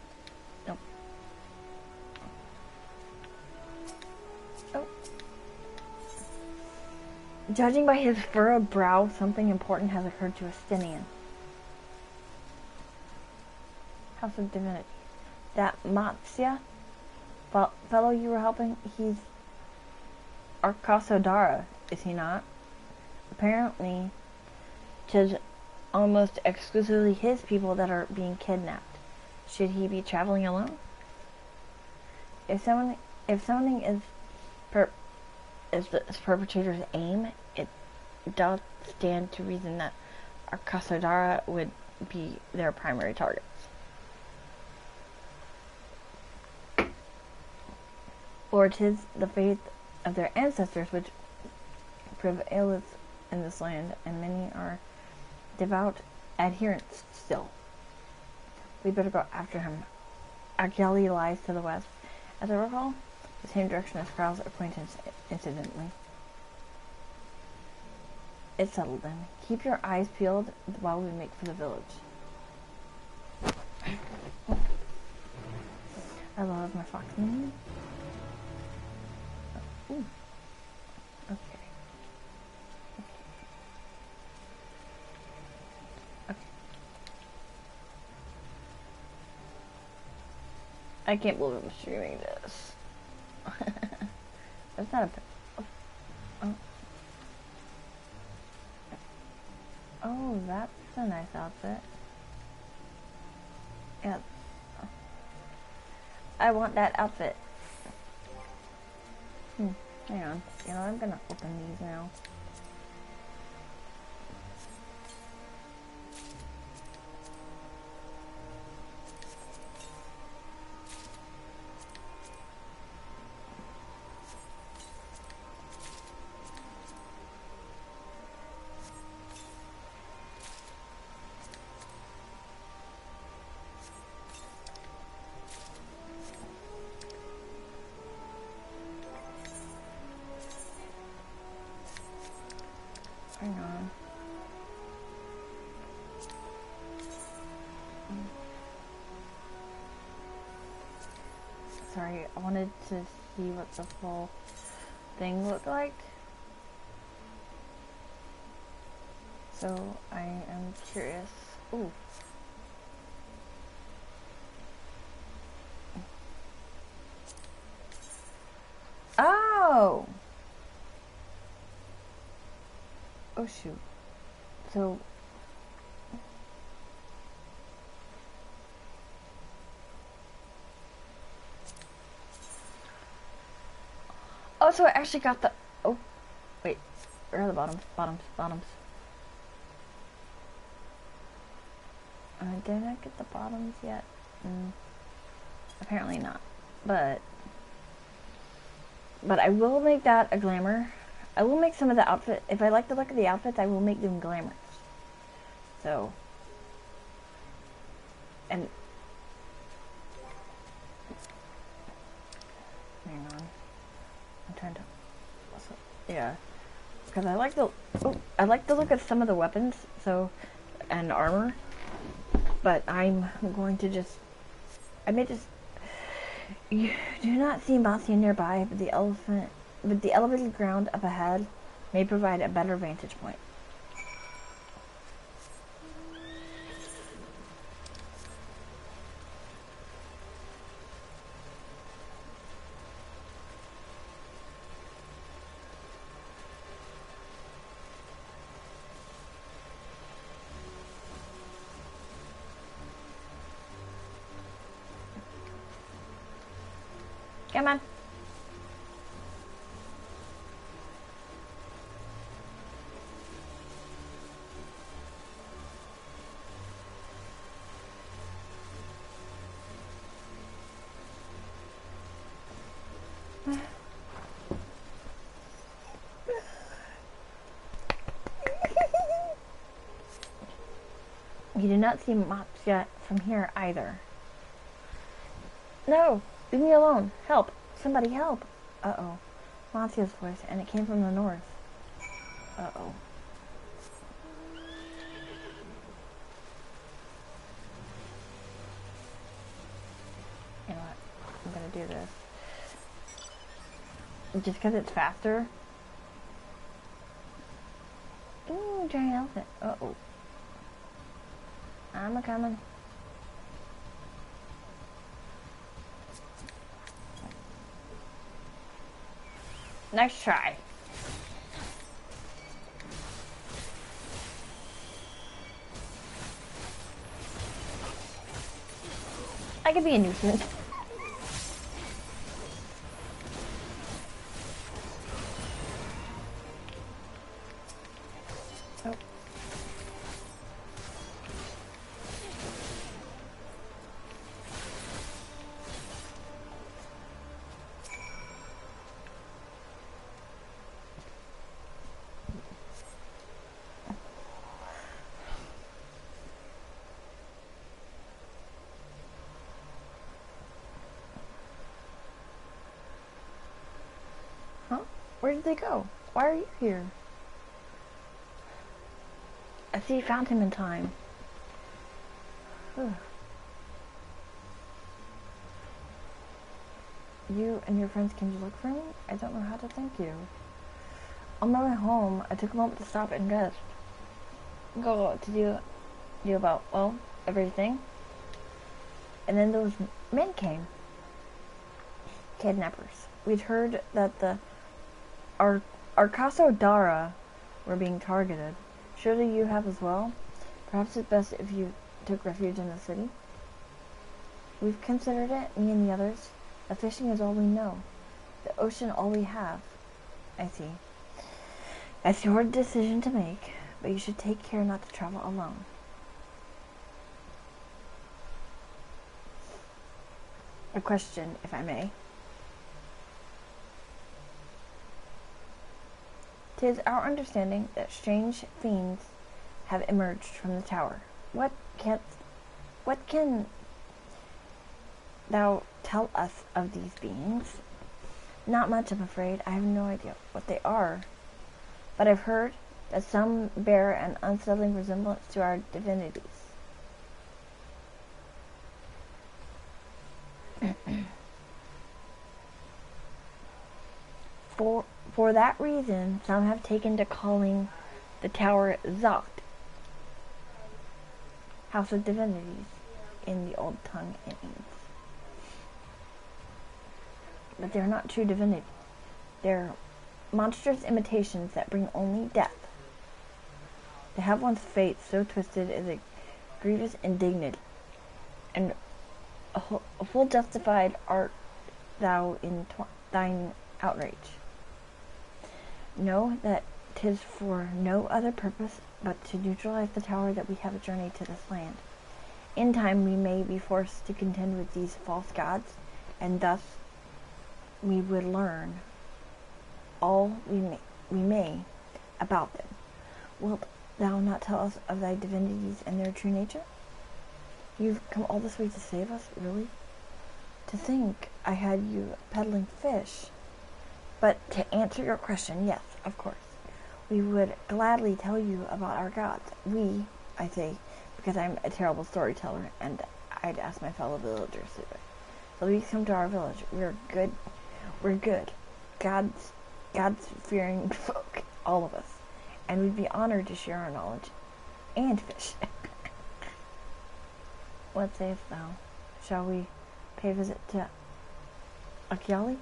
no. Oh. Judging by his furrowed brow, something important has occurred to Estinian. House of Divinity. That Matsya fellow you were helping, he's Arkasodara, is he not? Apparently, 'tis almost exclusively his people that are being kidnapped. Should he be traveling alone? If summoning is the perpetrator's aim, it does stand to reason that Arkasodara would be their primary targets. Or 'tis the faith of their ancestors which prevaileth in this land, and many are devout adherents still. We better go after him. Our galley lies to the west. As I recall, the same direction as Krau's acquaintance, incidentally. It's settled then. Keep your eyes peeled while we make for the village. I love my fox. Ooh. Okay. I can't believe I'm streaming this. That's not a... Oh, that's a nice outfit. Yeah. I want that outfit. Hang on. You know, I'm gonna open these now. Hang on. Sorry, I wanted to see what the full thing looked like. So I am curious. Ooh. Oh! Oh shoot. So oh, so I actually got the oh wait, where are the bottoms? Bottoms. Did I get the bottoms yet? Apparently not. But I will make that a glamour. I will make some of the outfit. If I like the look of the outfits, I will make them glamorous. So, and hang on, I'm trying to. Yeah, because I like the look of some of the weapons. So, and armor. But I'm going to just. I may just. You do not see Mossy nearby, but the elevated ground up ahead may provide a better vantage point. Come on. You do not see mops yet from here either. No! Leave me alone! Help! Somebody help! Uh-oh. Monsia's voice, and it came from the north. Uh-oh. You know what? I'm gonna do this. Just because it's faster. Ooh, giant elephant. Uh-oh. I'm a-coming. Nice try. I could be a nuisance. Oh. Huh? Where did they go? Why are you here? I see you found him in time. Ugh. You and your friends came to look for me? I don't know how to thank you. On my way home, I took a moment to stop and rest. Go to do about, well, everything. And then those men came. Kidnappers. We'd heard that the Arcaso Dara were being targeted. Surely you have as well? Perhaps it's best if you took refuge in the city? We've considered it, me and the others. The fishing is all we know. The ocean all we have. I see. That's your decision to make, but you should take care not to travel alone. A question, if I may. 'Tis our understanding that strange fiends have emerged from the tower. What can thou tell us of these beings? Not much, I'm afraid. I have no idea what they are. But I've heard that some bear an unsettling resemblance to our divinities. For that reason, some have taken to calling the tower Zot, House of Divinities, in the old tongue it means. But they're not true divinities. They're monstrous imitations that bring only death. To have one's fate so twisted is a grievous indignity, and a full justified art thou in thine outrage. Know that 'tis for no other purpose but to neutralize the tower that we have journeyed to this land. In time we may be forced to contend with these false gods, and thus we would learn all we may about them. Wilt thou not tell us of thy divinities and their true nature? You've come all this way to save us, really? To think I had you peddling fish. But to answer your question, yes, of course. We would gladly tell you about our gods. We, I say, because I'm a terrible storyteller, and I'd ask my fellow villagers to do it. So please come to our village. We're good. God's fearing folk, all of us. And we'd be honored to share our knowledge. And fish. What sayest thou? Shall we pay a visit to Akiali?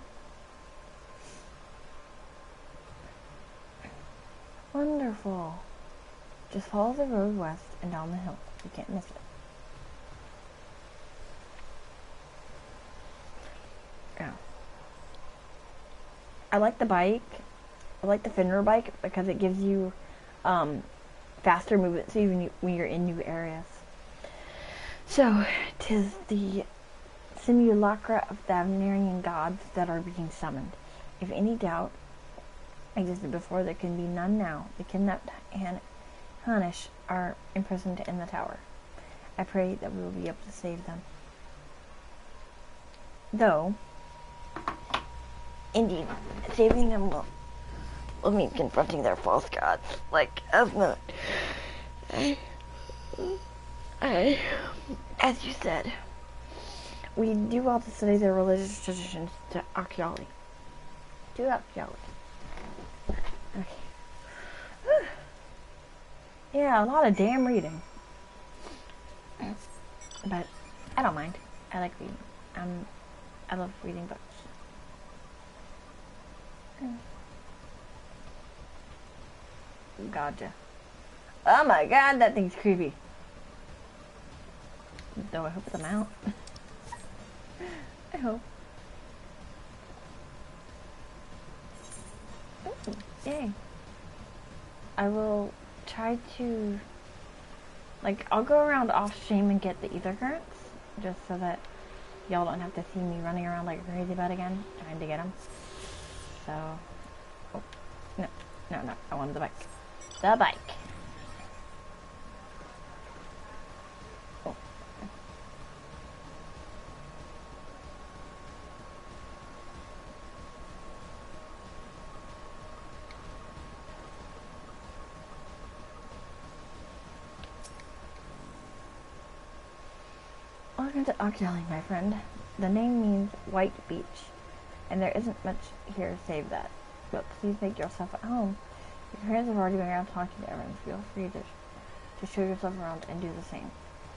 Wonderful. Just follow the road west and down the hill. You can't miss it. Yeah. I like the bike. I like the Fenrir bike because it gives you faster movement so even when you're in new areas. So, 'tis the simulacra of the Avenarian gods that are being summoned. If any doubt existed before, there can be none now. The kidnapped Hanish are imprisoned in the tower. I pray that we will be able to save them. Though, indeed, saving them will mean confronting their false gods, like Asma. As you said, we do well to study their religious traditions to Akiali. To Akiali. Okay. Whew. Yeah, a lot of damn reading. But I don't mind. I like reading. I love reading books. Gotcha. Oh my god, that thing's creepy. Though I hope it's a mount. I hope. Ooh, yay. I will try to, like, I'll go around off stream and get the ether currents, just so that y'all don't have to see me running around like a crazy bird again, trying to get them. So, oh, no, I wanted the bike. The bike. Oh. Welcome to Akiali, my friend. The name means white beach, and there isn't much here save that. But please make yourself at home. Your parents have already been around talking to everyone. Feel free to show yourself around and do the same.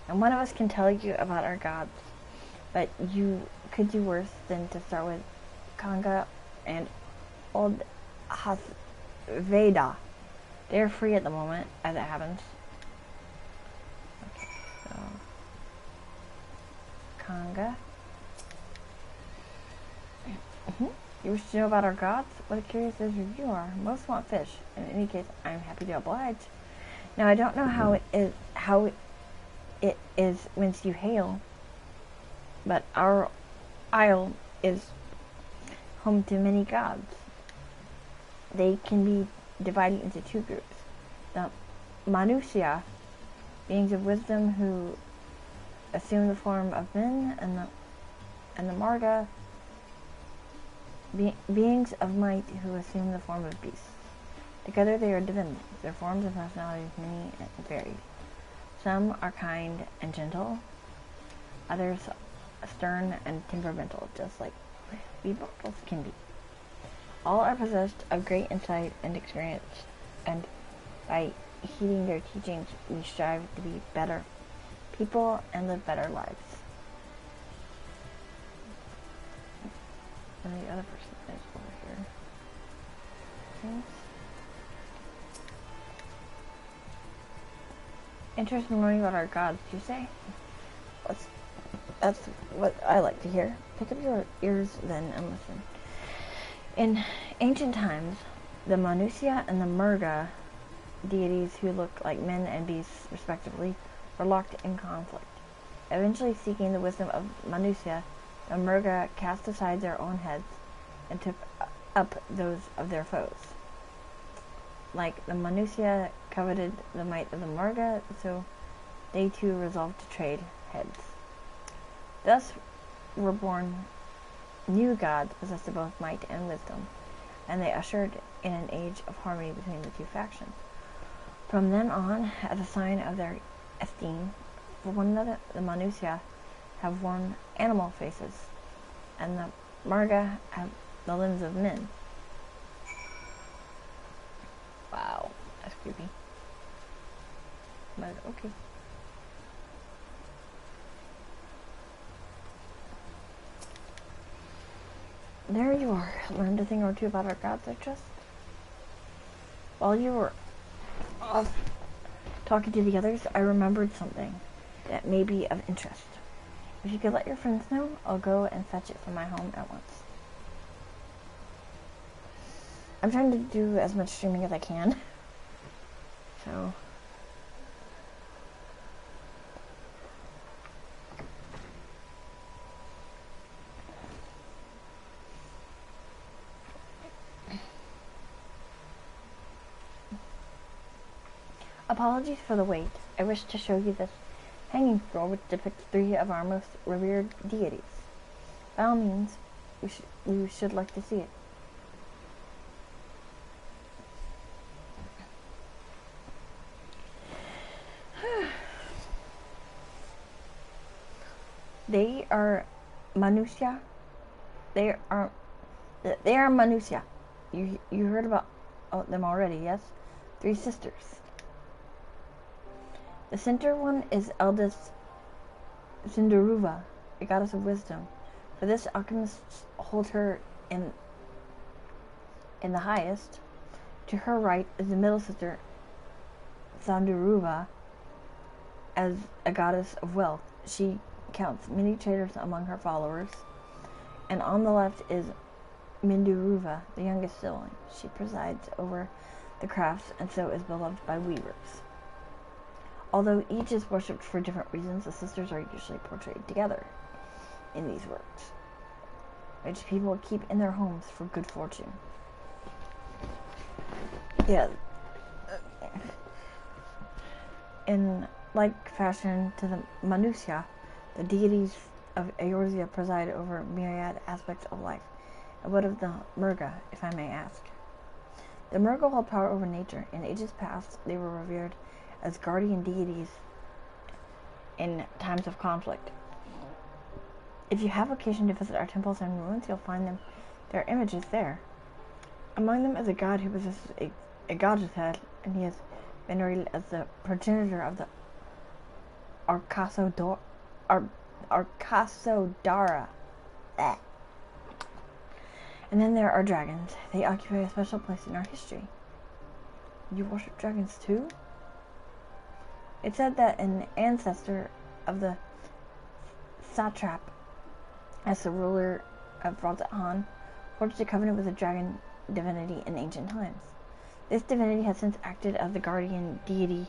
And one of us can tell you about our gods, but you could do worse than to start with Kanga and Old Hasveda. They're free at the moment, as it happens. Okay, so Kanga You wish to know about our gods? What a curious lizard you are. Most want fish. In any case, I am happy to oblige. Now, I don't know how it is whence you hail, but our isle is home to many gods. They can be divided into two groups. The Manusia, beings of wisdom who assume the form of men, and the Marga, beings of might who assume the form of beasts. Together they are divinities. Their forms and personalities many and varied. Some are kind and gentle, others stern and temperamental, just like we mortals can be. All are possessed of great insight and experience, and by heeding their teachings, we strive to be better people and live better lives. And the other person is over here. Thanks. Interested in learning about our gods, you say? That's what I like to hear. Pick up your ears then and listen. In ancient times, the Manusia and the Murga, deities who looked like men and beasts respectively, were locked in conflict. Eventually seeking the wisdom of Manusia, the Murga cast aside their own heads and took up those of their foes. Like the Manusia coveted the might of the Murga, so they too resolved to trade heads. Thus were born new gods possessed of both might and wisdom, and they ushered in an age of harmony between the two factions. From then on, as a sign of their esteem for one another, the Manusia have worn animal faces, and the Marga have the limbs of men. Wow, that's creepy. But okay. There you are. Learned a thing or two about our gods, I trust. While you were off talking to the others, I remembered something that may be of interest. If you could let your friends know, I'll go and fetch it from my home at once. I'm trying to do as much streaming as I can. So... Apologies for the wait. I wish to show you this hanging scroll which depicts 3 of our most revered deities. By all means, you should like to see it. They are Manusia. They are Manusia. You heard about them already, yes? 3 sisters. The center one is eldest Sindaruva, a goddess of wisdom. For this, alchemists hold her in the highest. To her right is the middle sister, Sandaruva, as a goddess of wealth. She counts many traders among her followers. And on the left is Minduruva, the youngest sibling. She presides over the crafts and so is beloved by weavers. Although each is worshipped for different reasons, the sisters are usually portrayed together in these works, which people keep in their homes for good fortune. Yeah. In like fashion to the Manusia, the deities of Eorzea preside over myriad aspects of life. And what of the Murga, if I may ask? The Murga hold power over nature. In ages past, they were revered as guardian deities in times of conflict. If you have occasion to visit our temples and ruins, you'll find their images there. Among them is a god who possesses a god's head, and he is venerated as the progenitor of the Arcasodara. And then there are dragons. They occupy a special place in our history. You worship dragons too? It said that an ancestor of the satrap, as the ruler of Radhan, forged a covenant with a dragon divinity in ancient times. This divinity has since acted as the guardian deity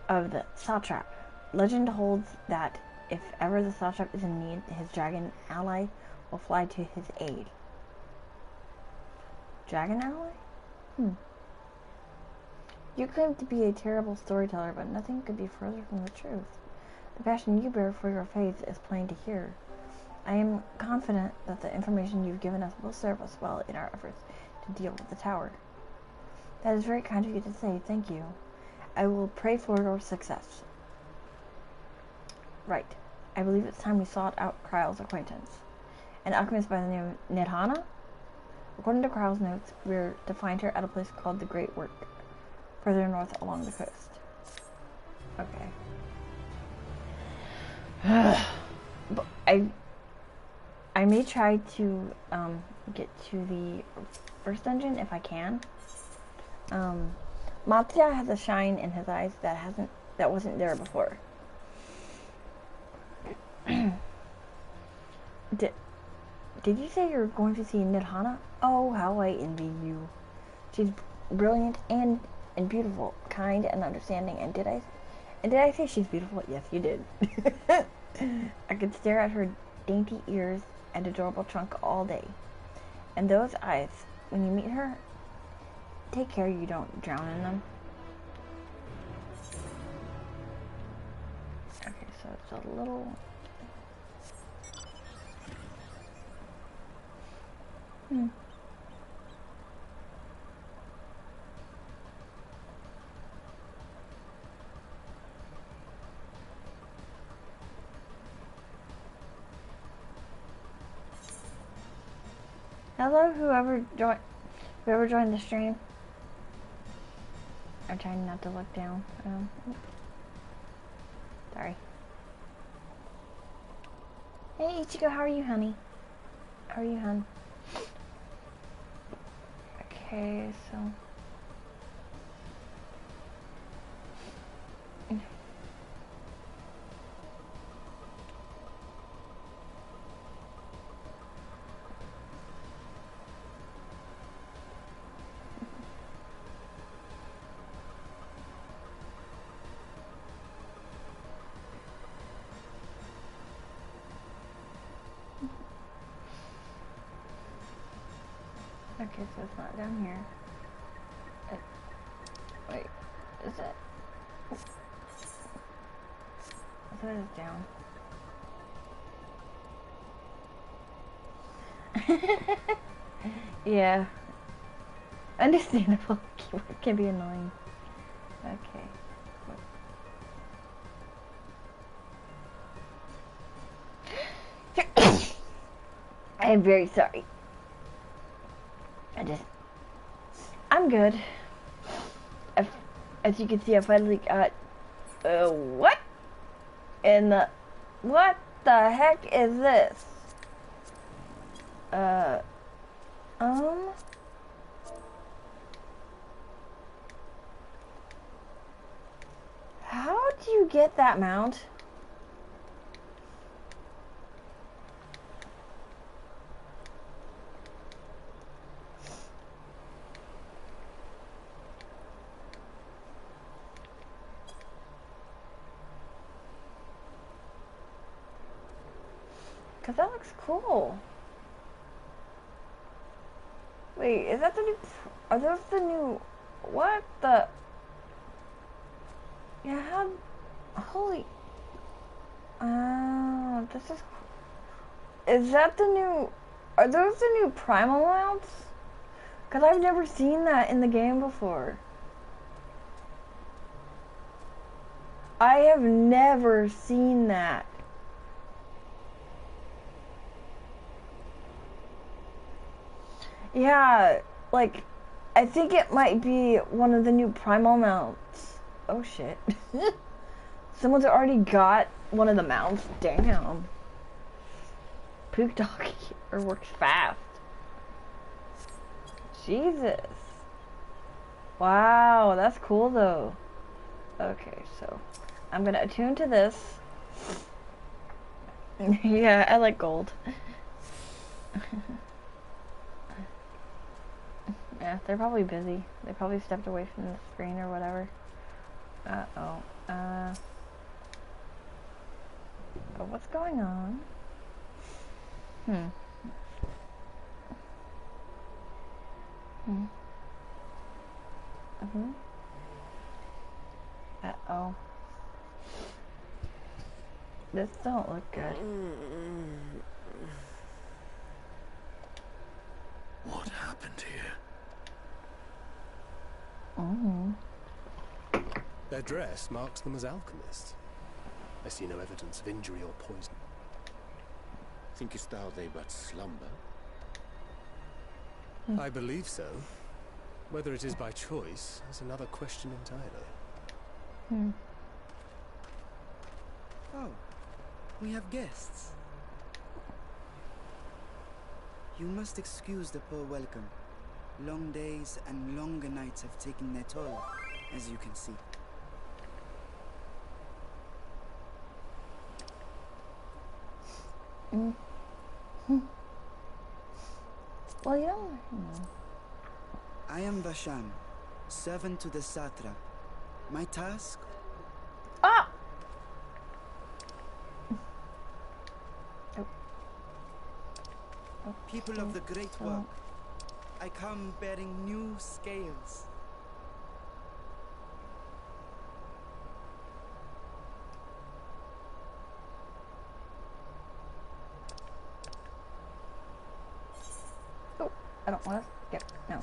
of the satrap. Legend holds that if ever the satrap is in need, his dragon ally will fly to his aid. Dragon ally? You claim to be a terrible storyteller, but nothing could be further from the truth. The passion you bear for your faith is plain to hear. I am confident that the information you've given us will serve us well in our efforts to deal with the tower. That is very kind of you to say. Thank you. I will pray for your success. Right. I believe it's time we sought out Kryle's acquaintance. An alchemist by the name of Nidhana? According to Kryle's notes, we're to find her at a place called the Great Work, further north along the coast. Okay. But I may try to get to the first dungeon if I can. Mattia has a shine in his eyes that wasn't there before. Did you say you're going to see Nidhana? Oh, how I envy you. She's brilliant and beautiful, kind and understanding. And did I say she's beautiful? Yes, you did. I could stare at her dainty ears and adorable trunk all day. And those eyes, when you meet her, take care you don't drown in them. Okay, so it's a little... Hello, whoever joined the stream. I'm trying not to look down. Sorry. Hey, Ichigo, how are you, honey? How are you, hon? Okay, so... Okay, so it's not down here. Wait, is it? I thought it was down. Yeah. Understandable. Keyboard can be annoying. Okay. I am very sorry. I'm good. As you can see, I finally got, what? What the heck is this? How do you get that mount? Cause that looks cool. Wait, is that the new? Are those the new? What the? Yeah, how? Holy. This is. Is that the new? Are those the new primal mounts? Cause I've never seen that in the game before. I have never seen that. Yeah, like, I think it might be one of the new primal mounts. Oh shit. Someone's already got one of the mounts. Damn. Pook Dog here works fast. Jesus. Wow, that's cool though. Okay, so I'm gonna attune to this. Yeah, I like gold. Yeah, they're probably busy. They probably stepped away from the screen or whatever. Uh-oh. But what's going on? Hmm. Uh-oh. This don't look good. What happened here? Their dress marks them as alchemists. I see no evidence of injury or poison. Thinkest thou they but slumber? I believe so. Whether it is by choice is another question entirely. Oh, we have guests. You must excuse the poor welcome. Long days and longer nights have taken their toll, as you can see. Well, you know. I am Vashan, servant to the Satra. My task? Ah! People of the great work, I come bearing new scales. Oh, I don't want to get no.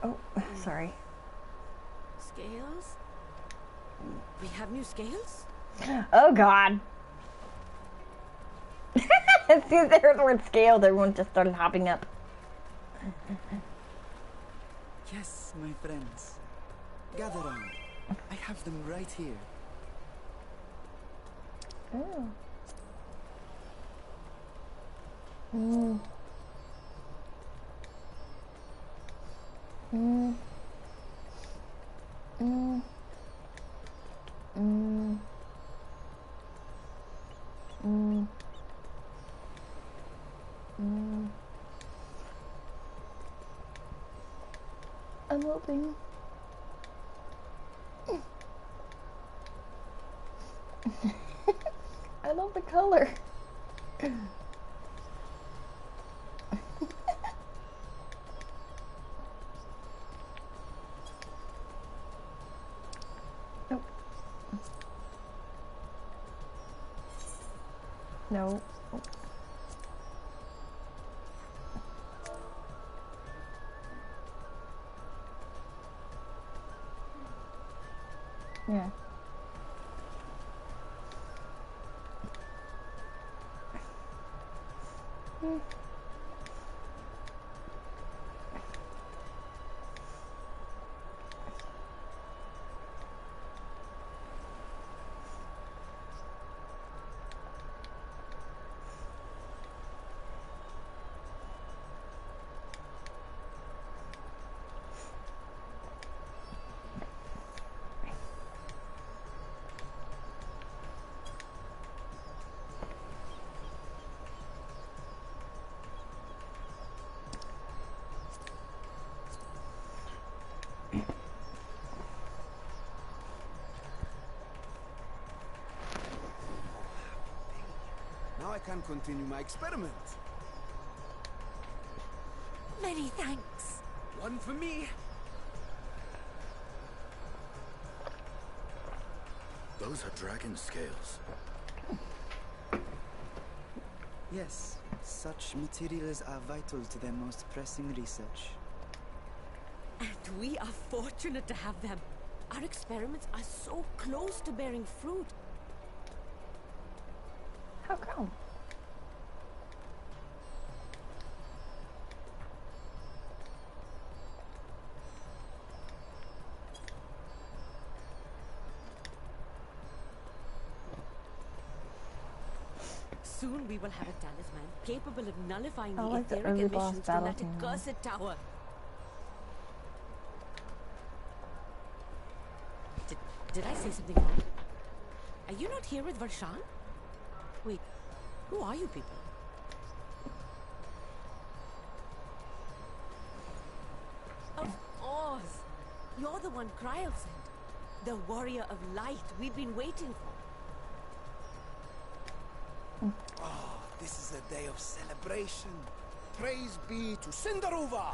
Oh, sorry. Scales? We have new scales? Oh God. As soon as I heard the word scales, everyone just started hopping up. Yes, my friends. Gather round. I have them right here. Oh. I'm hoping. I love the color. Nope. No. Yeah. Now I can continue my experiment. Many thanks. One for me. Those are dragon scales. Yes, such materials are vital to their most pressing research. And we are fortunate to have them. Our experiments are so close to bearing fruit. How come? Soon we will have a talisman capable of nullifying I the like the etheric early boss emissions from that battle thing, accursed tower. Did I say something wrong? Are you not here with Varshan? Wait, who are you people? Of course! You're the one Kryl sent. The warrior of light we've been waiting for. Oh, this is a day of celebration. Praise be to Cinderova!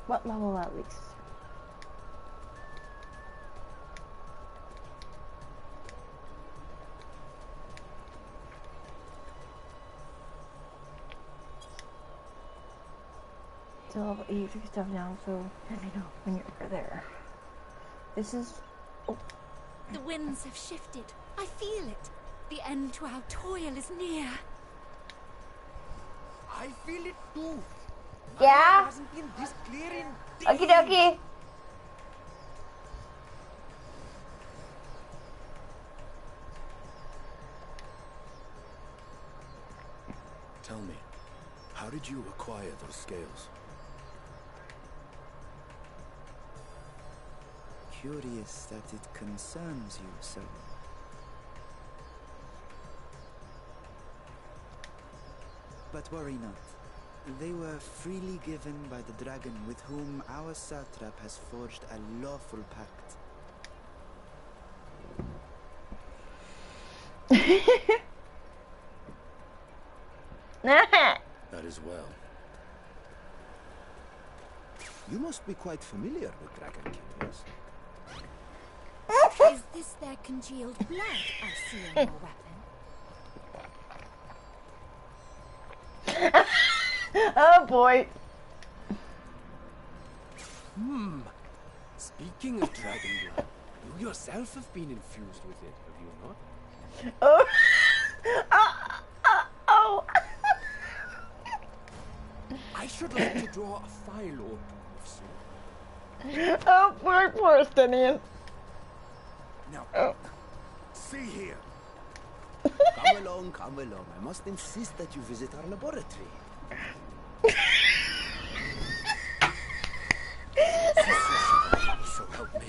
What level at least? Still have 83 stuff now, so let me know when you're there. This is... Oh. The winds have shifted. I feel it. The end to our toil is near. I feel it too. Yeah? It hasn't been this clear in Okie dokie. Tell me, how did you acquire those scales? Curious that it concerns you so. But worry not. They were freely given by the dragon with whom our satrap has forged a lawful pact. That is well. You must be quite familiar with Dragon King, Is this their congealed blood I see on your weapon? Oh boy. Speaking of dragon blood, you yourself have been infused with it, have you not? Oh. Oh. I should like to draw a file or two, Oh, poor Estinian. Now, Oh. see here. Come along. I must insist that you visit our laboratory. So help me.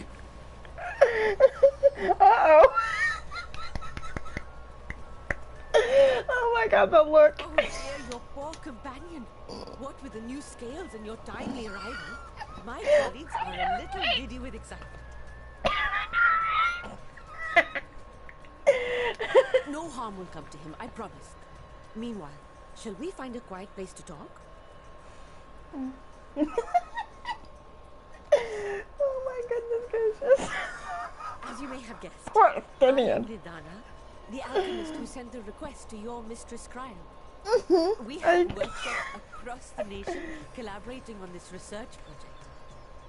Uh-oh. Oh my god, the look. Oh dear, your poor companion. What with the new scales and your timely arrival, my colleagues are a little giddy with excitement. No harm will come to him, I promise. Meanwhile, shall we find a quiet place to talk? Oh my goodness gracious. As you may have guessed, Poor I Estinian. am Lidana, the alchemist who sent the request to your mistress Kryl. We have worked across the nation collaborating on this research project.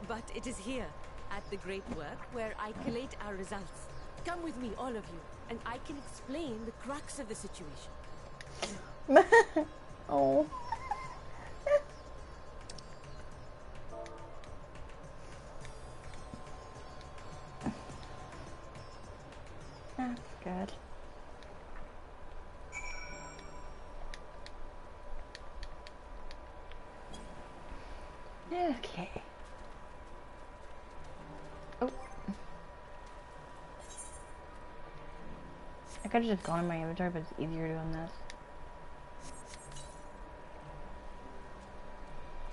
But it is here, at the great work, where I collate our results. Come with me, all of you, and I can explain the crux of the situation. Oh. That's good. Okay. Oh. I could have just gone in my inventory, but it's easier doing this.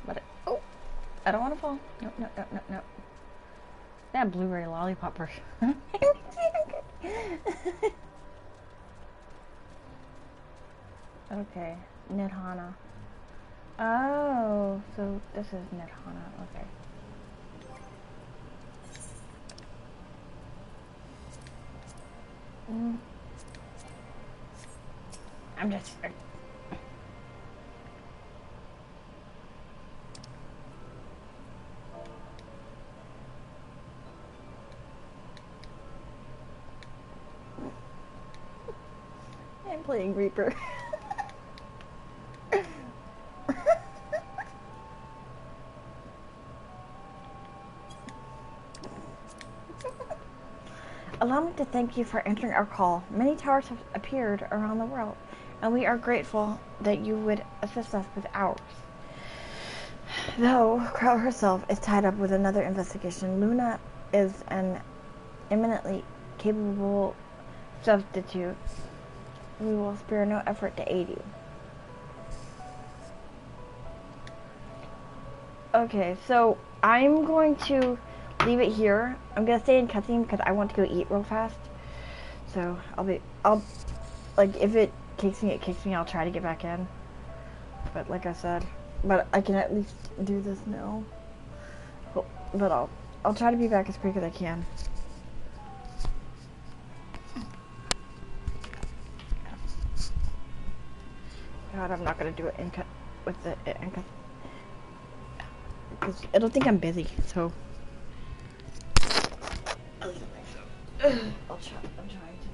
But oh, I don't want to fall. No. That blueberry lollipop person. Okay, Nidhana. Oh, so this is Nidhana. Okay. I'm just. I'm playing Reaper. Allow me to thank you for answering our call. Many towers have appeared around the world, and we are grateful that you would assist us with ours. Though Kryl herself is tied up with another investigation, Luna is an eminently capable substitute. We will spare no effort to aid you. Okay, so I'm going to leave it here. I'm gonna stay in cutscene because I want to go eat real fast. So I'll like, if it kicks me, it kicks me. I'll try to get back in. But like I said, but I can at least do this now. But I'll try to be back as quick as I can. God, I'm not gonna do it in cut with the in cut because it'll think I'm busy. So I'll try. I'm trying to.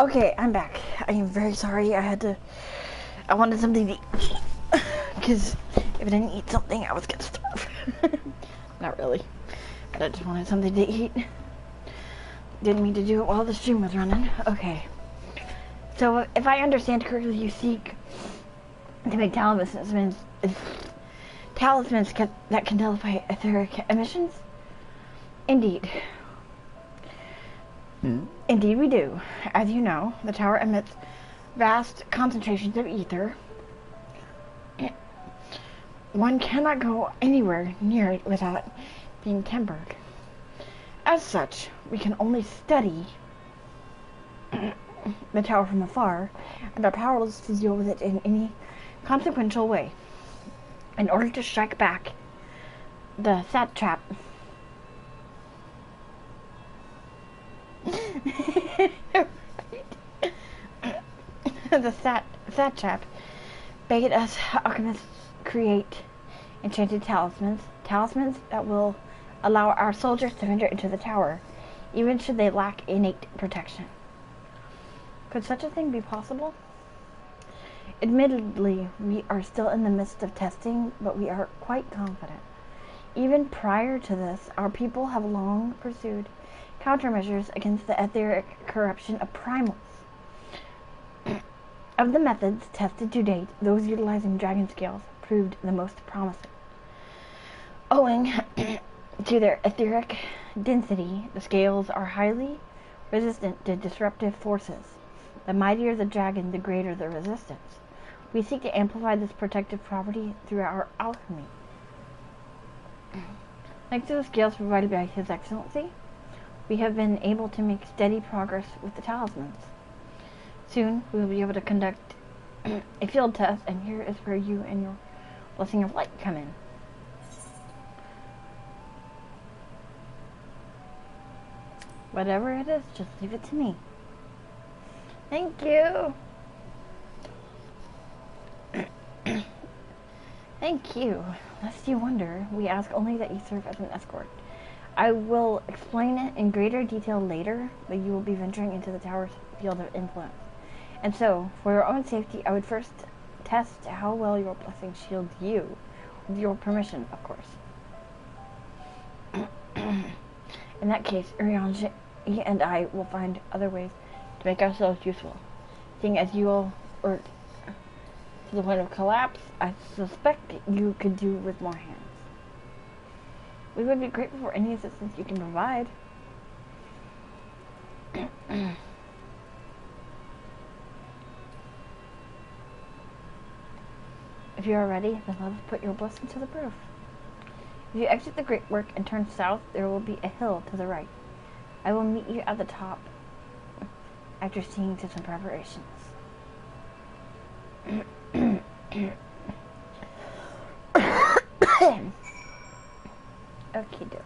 Okay, I'm back. I am very sorry. I wanted something to eat. Because if I didn't eat something, I was gonna starve. Not really. But I just wanted something to eat. Didn't mean to do it while the stream was running. Okay. So, if I understand correctly, you seek to make talismans that can nullify etheric emissions? Indeed. Indeed we do. As you know, the tower emits vast concentrations of ether. One cannot go anywhere near it without being tempered. As such, we can only study the tower from afar, and are powerless to deal with it in any consequential way. In order to strike back the satrap, the satrap bade us alchemists create enchanted talismans that will allow our soldiers to venture into the tower, even should they lack innate protection. Could such a thing be possible? Admittedly, we are still in the midst of testing, but we are quite confident. Even prior to this, our people have long pursued countermeasures against the etheric corruption of primals. Of the methods tested to date, those utilizing dragon scales proved the most promising. Owing to their etheric density, the scales are highly resistant to disruptive forces. The mightier the dragon, the greater the resistance. We seek to amplify this protective property through our alchemy. Thanks to the scales provided by His Excellency, we have been able to make steady progress with the talismans. Soon, we will be able to conduct a field test, and here is where you and your blessing of light come in. Whatever it is, just leave it to me. Thank you. Thank you. Lest you wonder, we ask only that you serve as an escort. I will explain it in greater detail later, but you will be venturing into the tower's field of influence. And so, for your own safety, I would first test how well your blessing shields you, with your permission, of course. In that case, Urianji and I will find other ways to make ourselves useful. Seeing as you all are to the point of collapse, I suspect you could do with more hands. We would be grateful for any assistance you can provide. If you are ready, then let us put your blessing to the proof. If you exit the Great Work and turn south, there will be a hill to the right. I will meet you at the top after seeing to some preparations. Okie doke.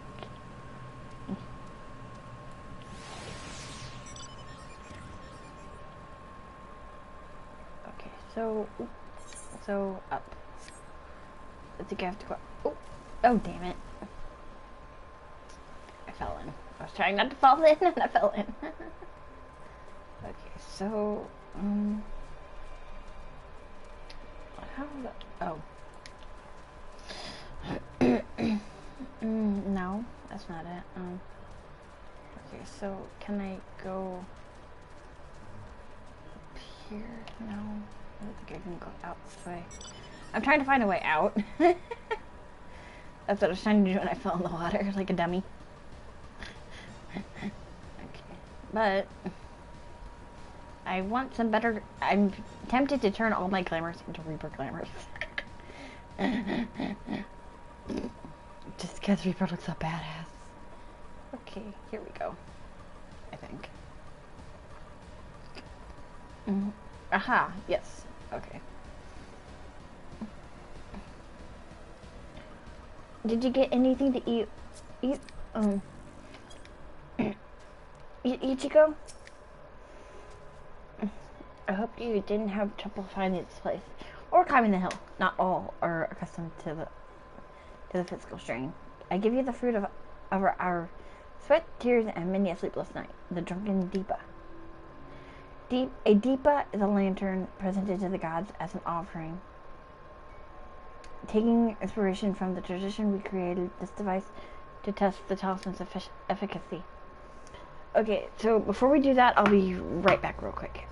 Okay, so up. I think I have to go up. Oh, damn it. I fell in. I was trying not to fall in and I fell in. Okay, so, how the, oh. No, that's not it. Okay, so can I go up here? No, I don't think I can go out this way. I'm trying to find a way out. That's what I was trying to do when I fell in the water, like a dummy. Okay, but I want some better. I'm tempted to turn all my glamours into Reaper glamours. Just because Reaper looks so badass. Okay, here we go. I think. Aha, yes. Okay. Did you get anything to eat? Ichigo? I hope you didn't have trouble finding this place. Or climbing the hill. Not all are accustomed to the physical strain. I give you the fruit of our sweat, tears, and many a sleepless night. The drunken Deepa. A deepa is a lantern presented to the gods as an offering. Taking inspiration from the tradition, we created this device to test the talisman's efficacy. Okay, so before we do that, I'll be right back real quick.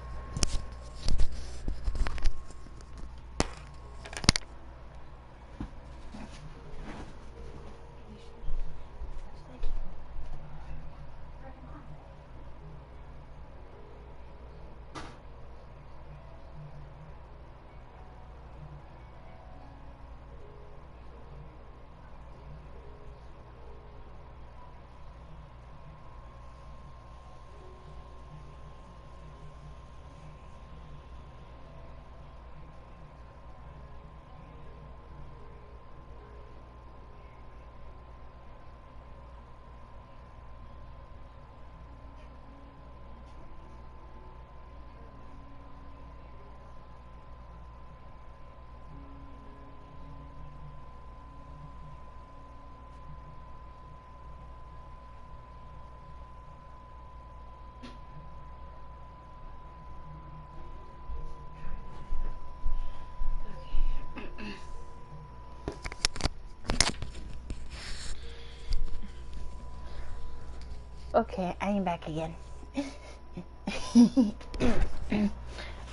Okay, I am back again.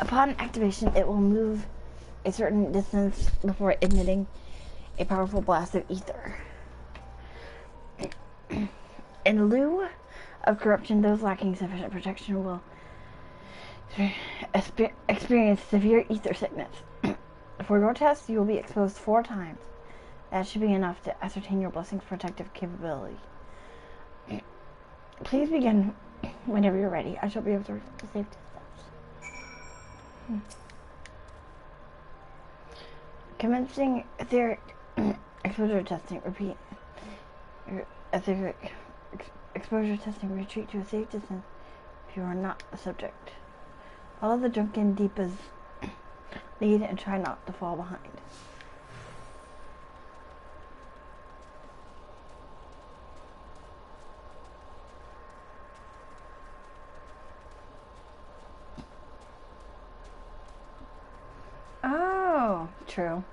Upon activation, it will move a certain distance before emitting a powerful blast of ether. In lieu of corruption, those lacking sufficient protection will experience severe ether sickness. For your test, you will be exposed 4 times. That should be enough to ascertain your blessing's protective capability. Please begin whenever you're ready. I shall be observing the safety steps. Commencing etheric exposure testing. Repeat. Etheric exposure testing. Retreat to a safe distance if you are not the subject. Follow the drunken deepa's lead and try not to fall behind. Oh, true.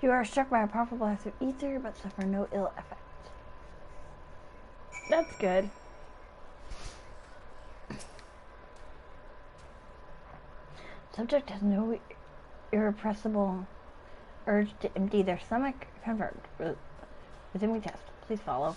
You are struck by a powerful blast of ether, but suffer no ill effect. That's good. Subject has no irrepressible urge to empty their stomach. Confirmed. Resuming test. Please follow.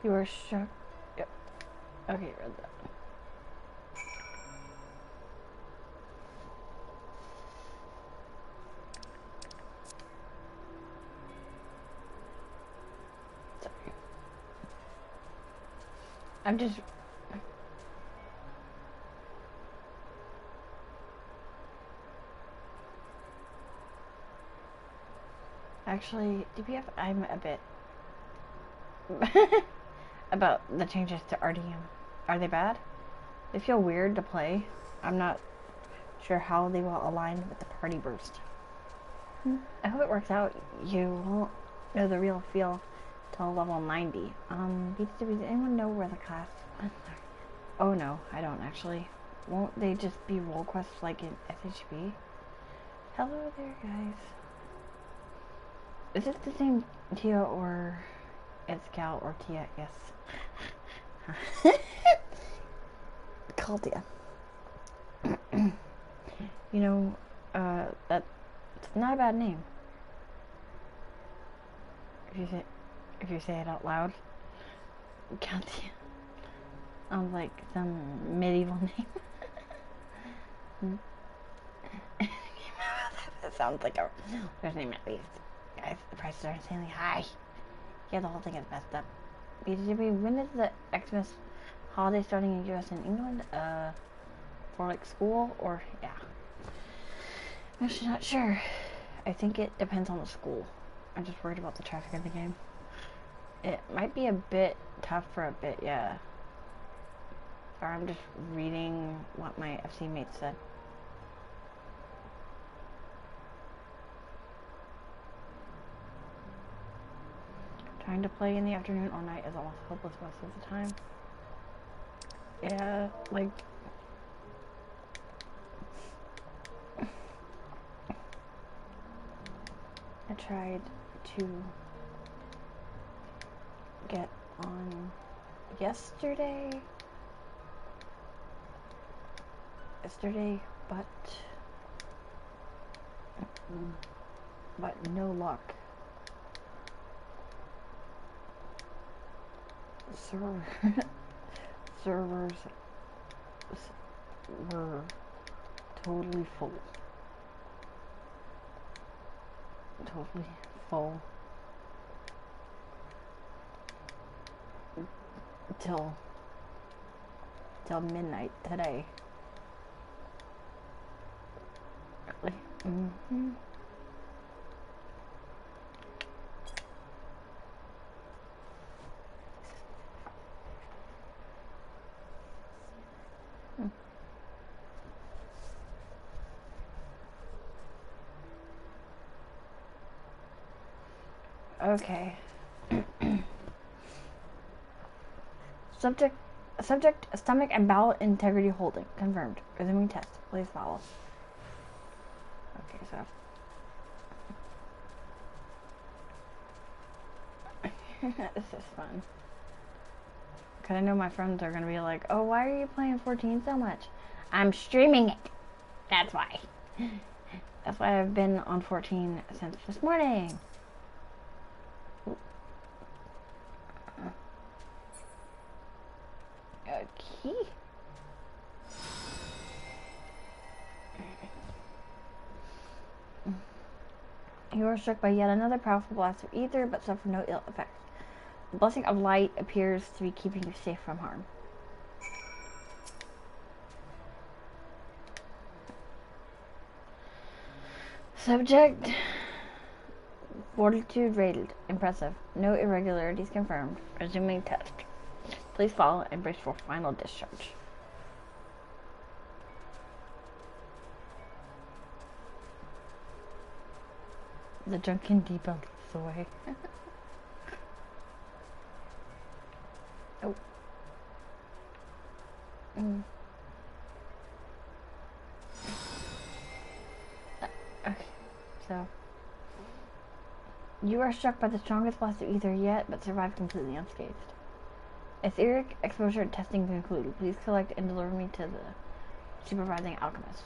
You are shocked. Yep. Okay, read that. Sorry. I'm just. Actually, DPF, I'm a bit. About the changes to RDM. Are they bad? They feel weird to play. I'm not sure how they will align with the party burst. I hope it works out. You won't know the real feel till level 90. BTW, does anyone know where the class... Oh no, I don't actually. Won't they just be role quests like in SHB? Hello there, guys. Is it the same Tia or... It's Cal or Tia? Yes. Call Tia. You know, that Not a bad name. If you say it out loud. God damn. Sounds like some medieval name. That sounds like a first name at least. Guys, the prices are insanely high. Yeah, the whole thing is messed up. When is the Xmas holiday starting in US and England? For like school or yeah. I'm actually not sure. I think it depends on the school. I'm just worried about the traffic in the game. It might be a bit tough for a bit, yeah. Sorry, I'm just reading what my FC mates said. Trying to play in the afternoon or night is almost hopeless most of the time. Yeah, like... I tried to get on yesterday, but no luck. Servers were totally full. Till midnight today. Really? Mm-hmm. Okay. Subject, stomach and bowel integrity holding. Confirmed. Resuming test. Please follow. Okay, so. This is fun. Because I know my friends are going to be like, oh, why are you playing 14 so much? I'm streaming it. That's why. That's why I've been on 14 since this morning. Okay. You are struck by yet another powerful blast of ether, but suffer no ill effects. The blessing of light appears to be keeping you safe from harm. Subject fortitude rated. Impressive. No irregularities confirmed. Resuming test. Please follow and brace for final discharge. The drunken debug is away. Oh. Okay, so you are struck by the strongest blast of ether yet, but survive completely unscathed. Etheric exposure testing concluded. Please collect and deliver me to the supervising alchemist.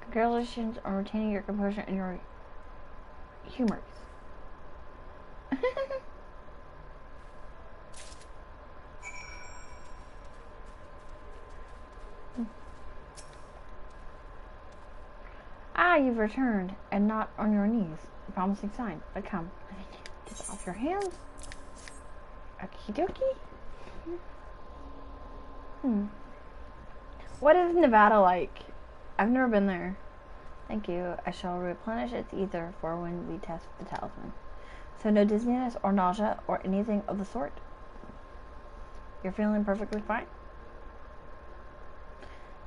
Congratulations on retaining your composure and your humors. Ah, you've returned, and not on your knees. A promising sign, but come. Get off your hands. Okie dokie. What is Nevada like? I've never been there. Thank you. I shall replenish its ether for when we test the talisman. So no dizziness or nausea or anything of the sort? You're feeling perfectly fine?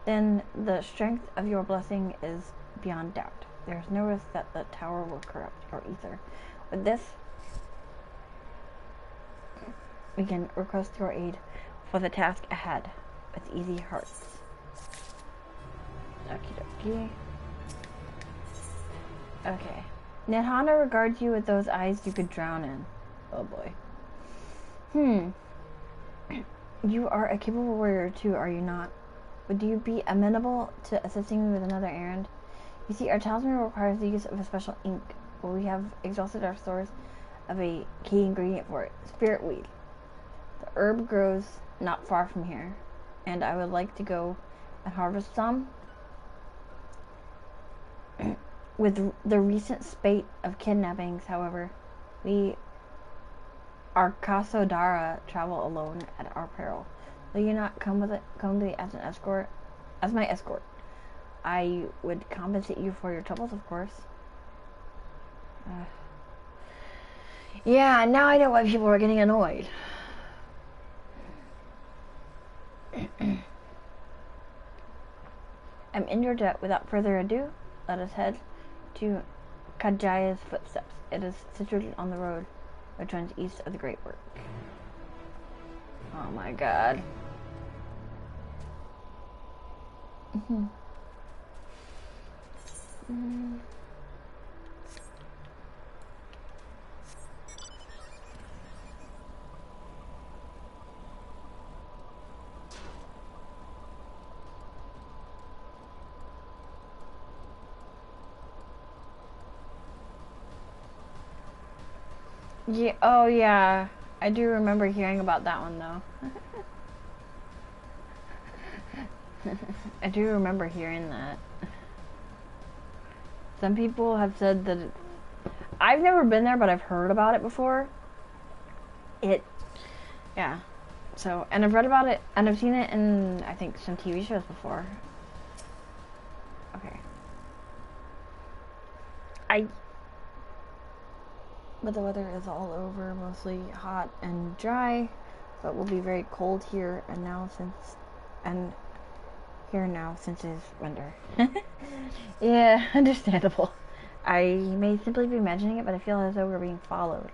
Then the strength of your blessing is beyond doubt. There is no risk that the tower will corrupt your ether. With this, we can request your aid for the task ahead with easy hearts. Okie dokie. Okay. Nirhana regards you with those eyes you could drown in. Oh boy. You are a capable warrior too, are you not? Would you be amenable to assisting me with another errand? You see, our talisman requires the use of a special ink. But we have exhausted our stores of a key ingredient for it, spirit weed. The herb grows not far from here, and I would like to go and harvest some. With the recent spate of kidnappings, however, our Kasodara travel alone at our peril. Will you not come with it? Come to me as an escort, as my escort. I would compensate you for your troubles, of course. Yeah, now I know why people are getting annoyed. I'm in your debt. Without further ado, let us head to Kajaya's footsteps. It is situated on the road which runs east of the Great Work. Oh my god. Yeah, oh yeah. I do remember hearing about that one though. I do remember hearing that. Some people have said that I've never been there, but I've heard about it before. Yeah. So, and I've read about it, and I've seen it in, I think, some TV shows before. Okay. But the weather is all over, mostly hot and dry, but will be very cold here and now since it's winter. Yeah, understandable. I may simply be imagining it, but I feel as though we're being followed.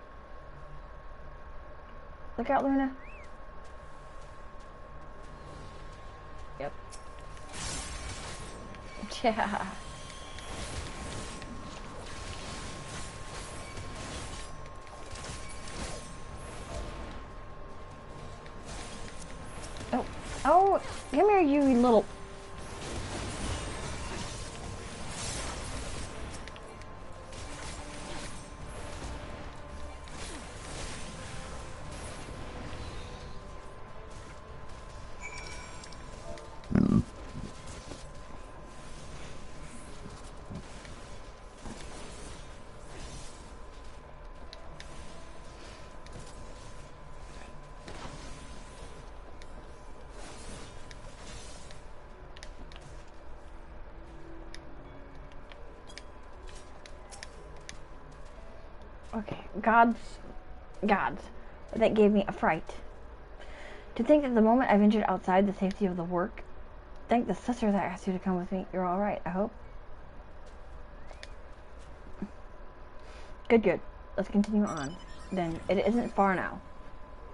Look out, Luna. Yep. Yeah. Oh, come here, you little... Okay, gods, that gave me a fright. To think that the moment I ventured outside the safety of the work, thank the sister that asked you to come with me. You're all right, I hope. Good. Let's continue on. Then, it isn't far now.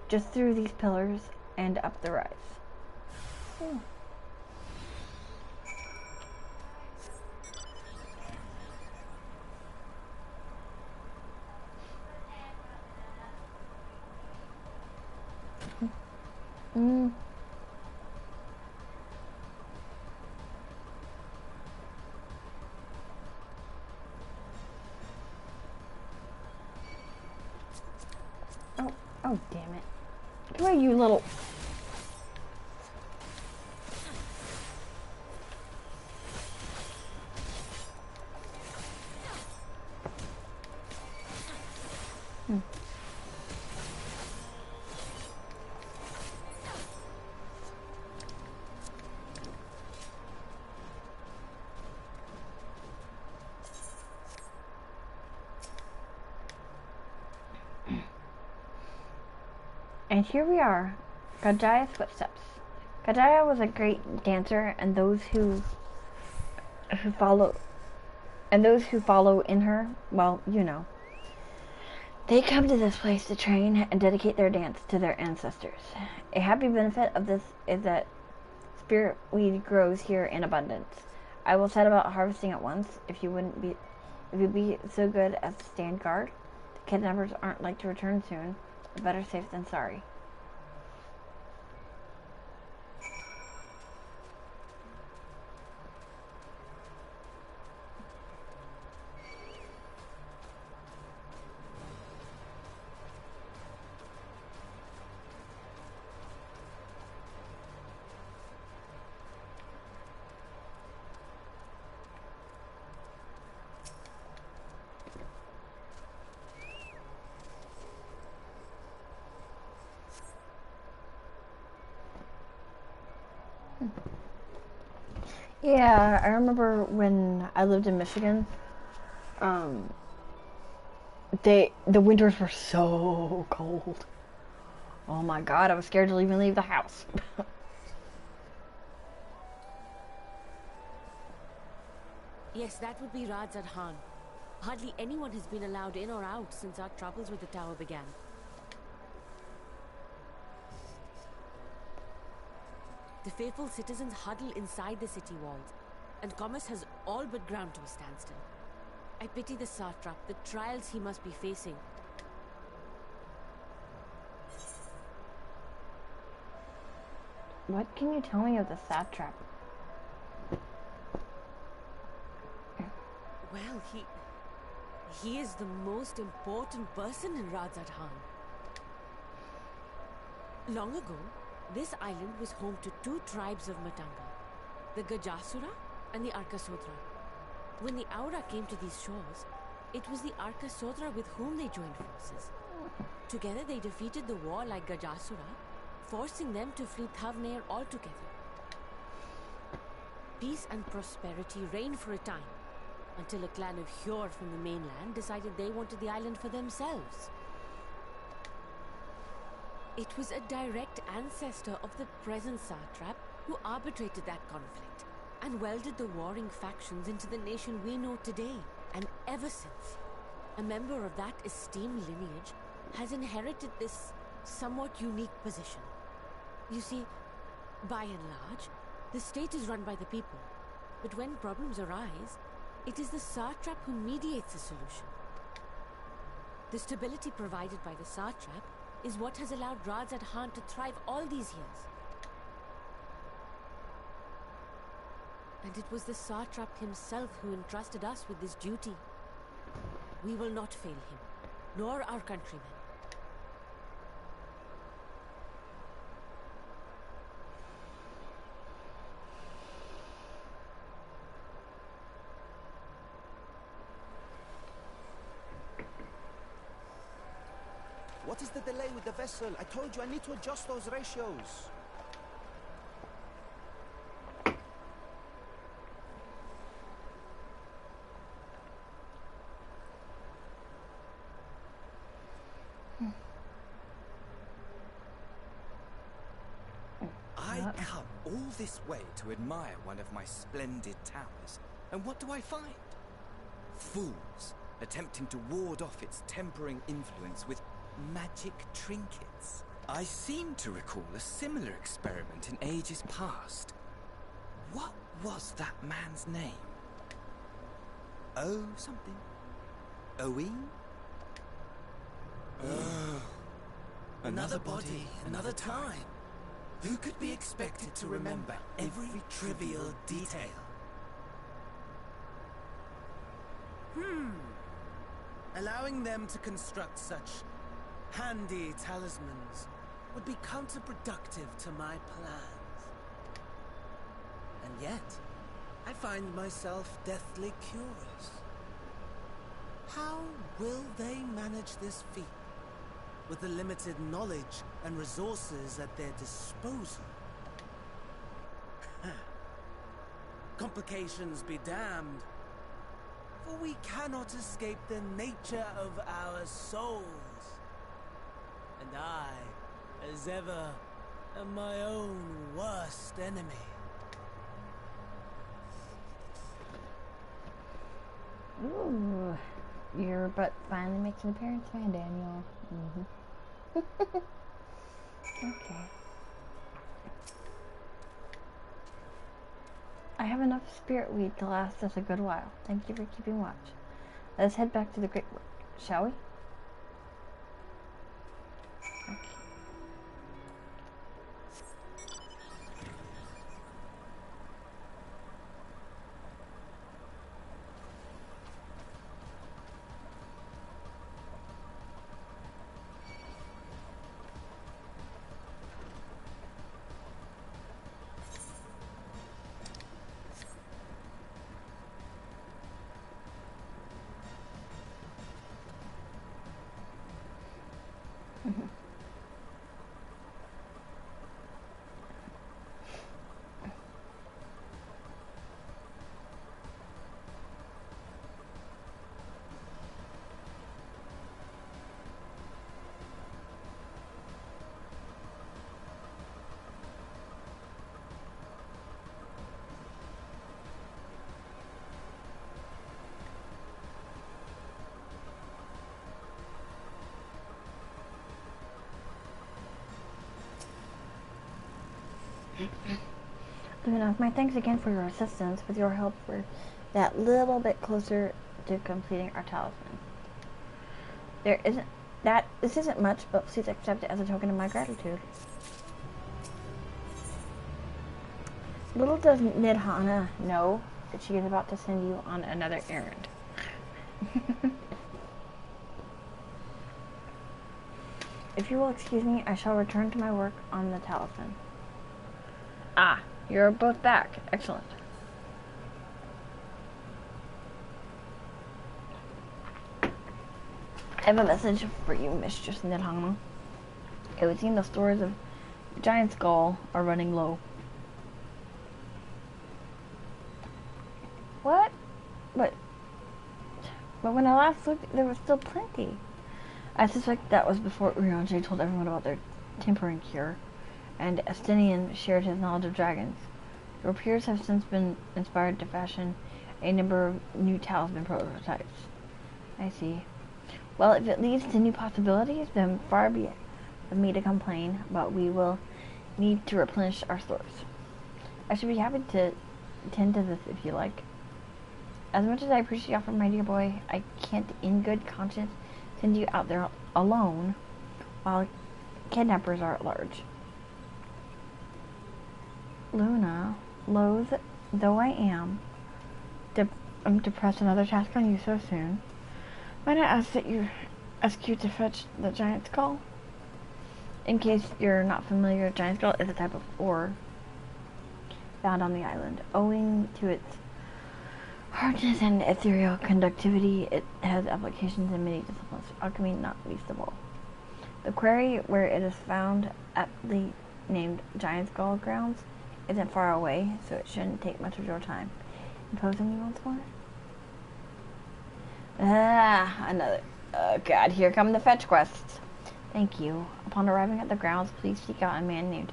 Just through these pillars and up the rise. Oh. Oh, damn it. Come here, you little... And here we are, Kajaya's footsteps. Kajaya was a great dancer, and those who follow in her, well, you know. They come to this place to train and dedicate their dance to their ancestors. A happy benefit of this is that spirit weed grows here in abundance. I will set about harvesting at once, if you'd be so good as to stand guard. The kidnappers aren't like to return soon. Better safe than sorry. Yeah, I remember when I lived in Michigan, the winters were so cold. Oh my god, I was scared to even leave the house. Yes, that would be Radzad Khan. Hardly anyone has been allowed in or out since our troubles with the tower began. The faithful citizens huddle inside the city walls, and commerce has all but ground to a standstill. I pity the satrap, the trials he must be facing. What can you tell me of the satrap? Well, he is the most important person in Radzad Khan. Long ago, this island was home to two tribes of Matanga, the Gajasura and the Arkasodra. When the Aura came to these shores, it was the Arkasodra with whom they joined forces. Together they defeated the warlike Gajasura, forcing them to flee Thavnair altogether. Peace and prosperity reigned for a time, until a clan of Hjor from the mainland decided they wanted the island for themselves. It was a direct ancestor of the present satrap who arbitrated that conflict and welded the warring factions into the nation we know today. And ever since, a member of that esteemed lineage has inherited this somewhat unique position. You see, by and large, the state is run by the people, but when problems arise, it is the satrap who mediates a solution. The stability provided by the satrap is what has allowed Radzad Khan to thrive all these years. And it was the satrap himself who entrusted us with this duty. We will not fail him, nor our countrymen. What is the delay with the vessel? I told you I need to adjust those ratios. I come all this way to admire one of my splendid towers, and what do I find? Fools attempting to ward off its tempering influence with magic trinkets. I seem to recall a similar experiment in ages past. What was that man's name? Oh something? Owen? Another body, another time. Who could be expected to remember every trivial detail? Allowing them to construct such handy talismans would be counterproductive to my plans. And yet, I find myself deathly curious. How will they manage this feat with the limited knowledge and resources at their disposal? Complications be damned, for we cannot escape the nature of our souls. And I, as ever, am my own worst enemy. Ooh, your butt finally makes an appearance, man, Daniel. Okay. I have enough spirit weed to last us a good while. Thank you for keeping watch. Let's head back to the Great Wood, shall we? Okay. Luna, my thanks again for your assistance. With your help, we're that little bit closer to completing our talisman. This isn't much, but please accept it as a token of my gratitude. Little does Nidhana know that she is about to send you on another errand. If you will excuse me, I shall return to my work on the talisman. Ah, you're both back. Excellent. I have a message for you, Mistress Nidhana. It would seem the stores of Giant Skull are running low. What? But when I last looked, there was still plenty. I suspect that was before Urianger told everyone about their tempering cure, and Estinian shared his knowledge of dragons. Your peers have since been inspired to fashion a number of new talisman prototypes. I see. Well, if it leads to new possibilities, then far be it of me to complain, but we will need to replenish our stores. I should be happy to tend to this if you like. As much as I appreciate the offer, my dear boy, I can't in good conscience send you out there alone while kidnappers are at large. Luna, loath though I am to press another task on you so soon, might I ask that you ask you to fetch the giant skull? In case you're not familiar, giant skull is a type of ore found on the island. Owing to its hardness and ethereal conductivity, it has applications in many disciplines, alchemy not least of all. The quarry where it is found, aptly named Giant Skull Grounds, isn't far away, so it shouldn't take much of your time. Imposing you once more? Another. Oh god, here come the fetch quests. Thank you. Upon arriving at the grounds, please seek out a man named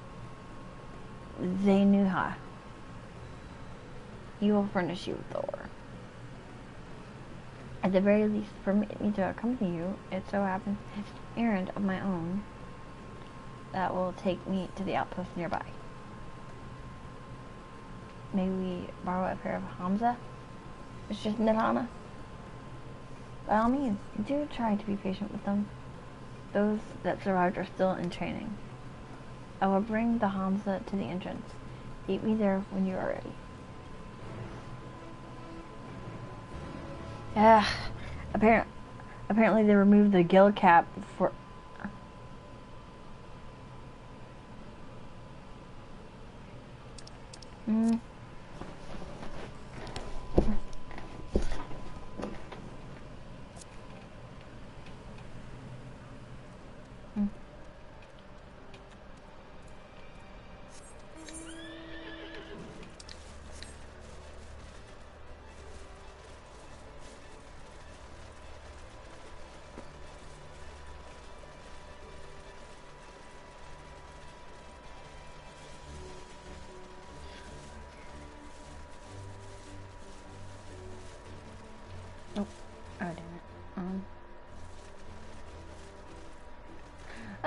Zenuha. He will furnish you with the ore. At the very least, permit me to accompany you. It so happens an errand of my own that will take me to the outpost nearby. May we borrow a pair of Hamza? It's just Nidhana. By all means, do try to be patient with them. Those that survived are still in training. I will bring the Hamza to the entrance. Meet me there when you are ready. Apparently they removed the gill cap for...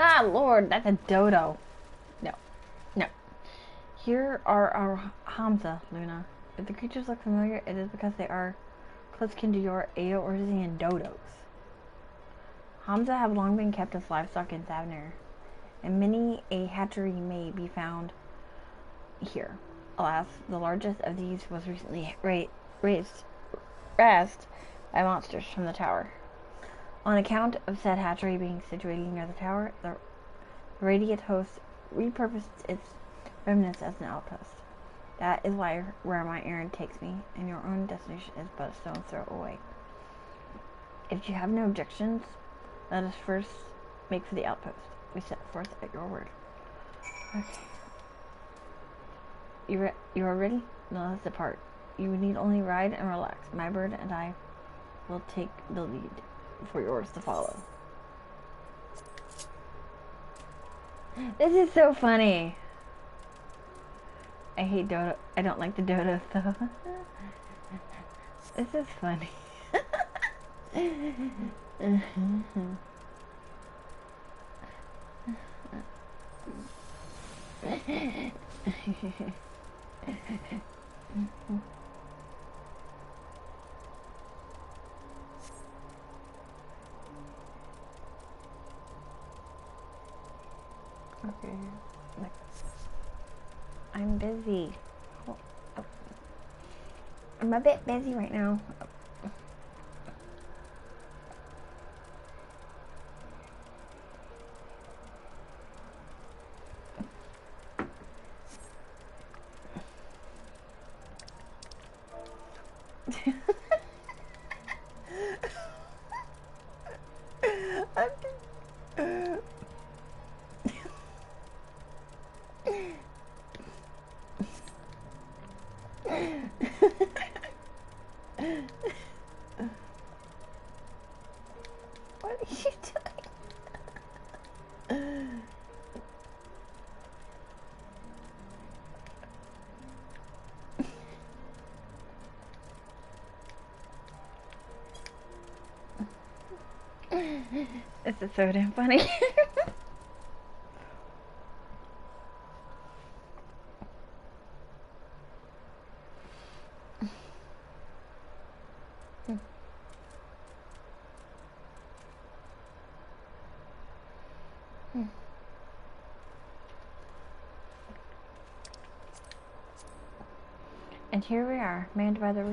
Ah, Lord, that's a dodo. No. Here are our Hamza, Luna. If the creatures look familiar, it is because they are close kin to your Eorzean dodos. Hamza have long been kept as livestock in Thavnir, and many a hatchery may be found here. Alas, the largest of these was recently razed by monsters from the tower. On account of said hatchery being situated near the tower, the Radiant host repurposed its remnants as an outpost. That is where my errand takes me, and your own destination is but a stone's throw away. If you have no objections, let us first make for the outpost. We set forth at your word. Okay. You are ready? Now let's depart. You need only ride and relax. My bird and I will take the lead for yours to follow. This is so funny. I hate dodo. I don't like the dodos though. This is funny. Okay. I'm busy. Oh, oh. I'm a bit busy right now. What are you doing? This is so damn funny. And here we are, manned by the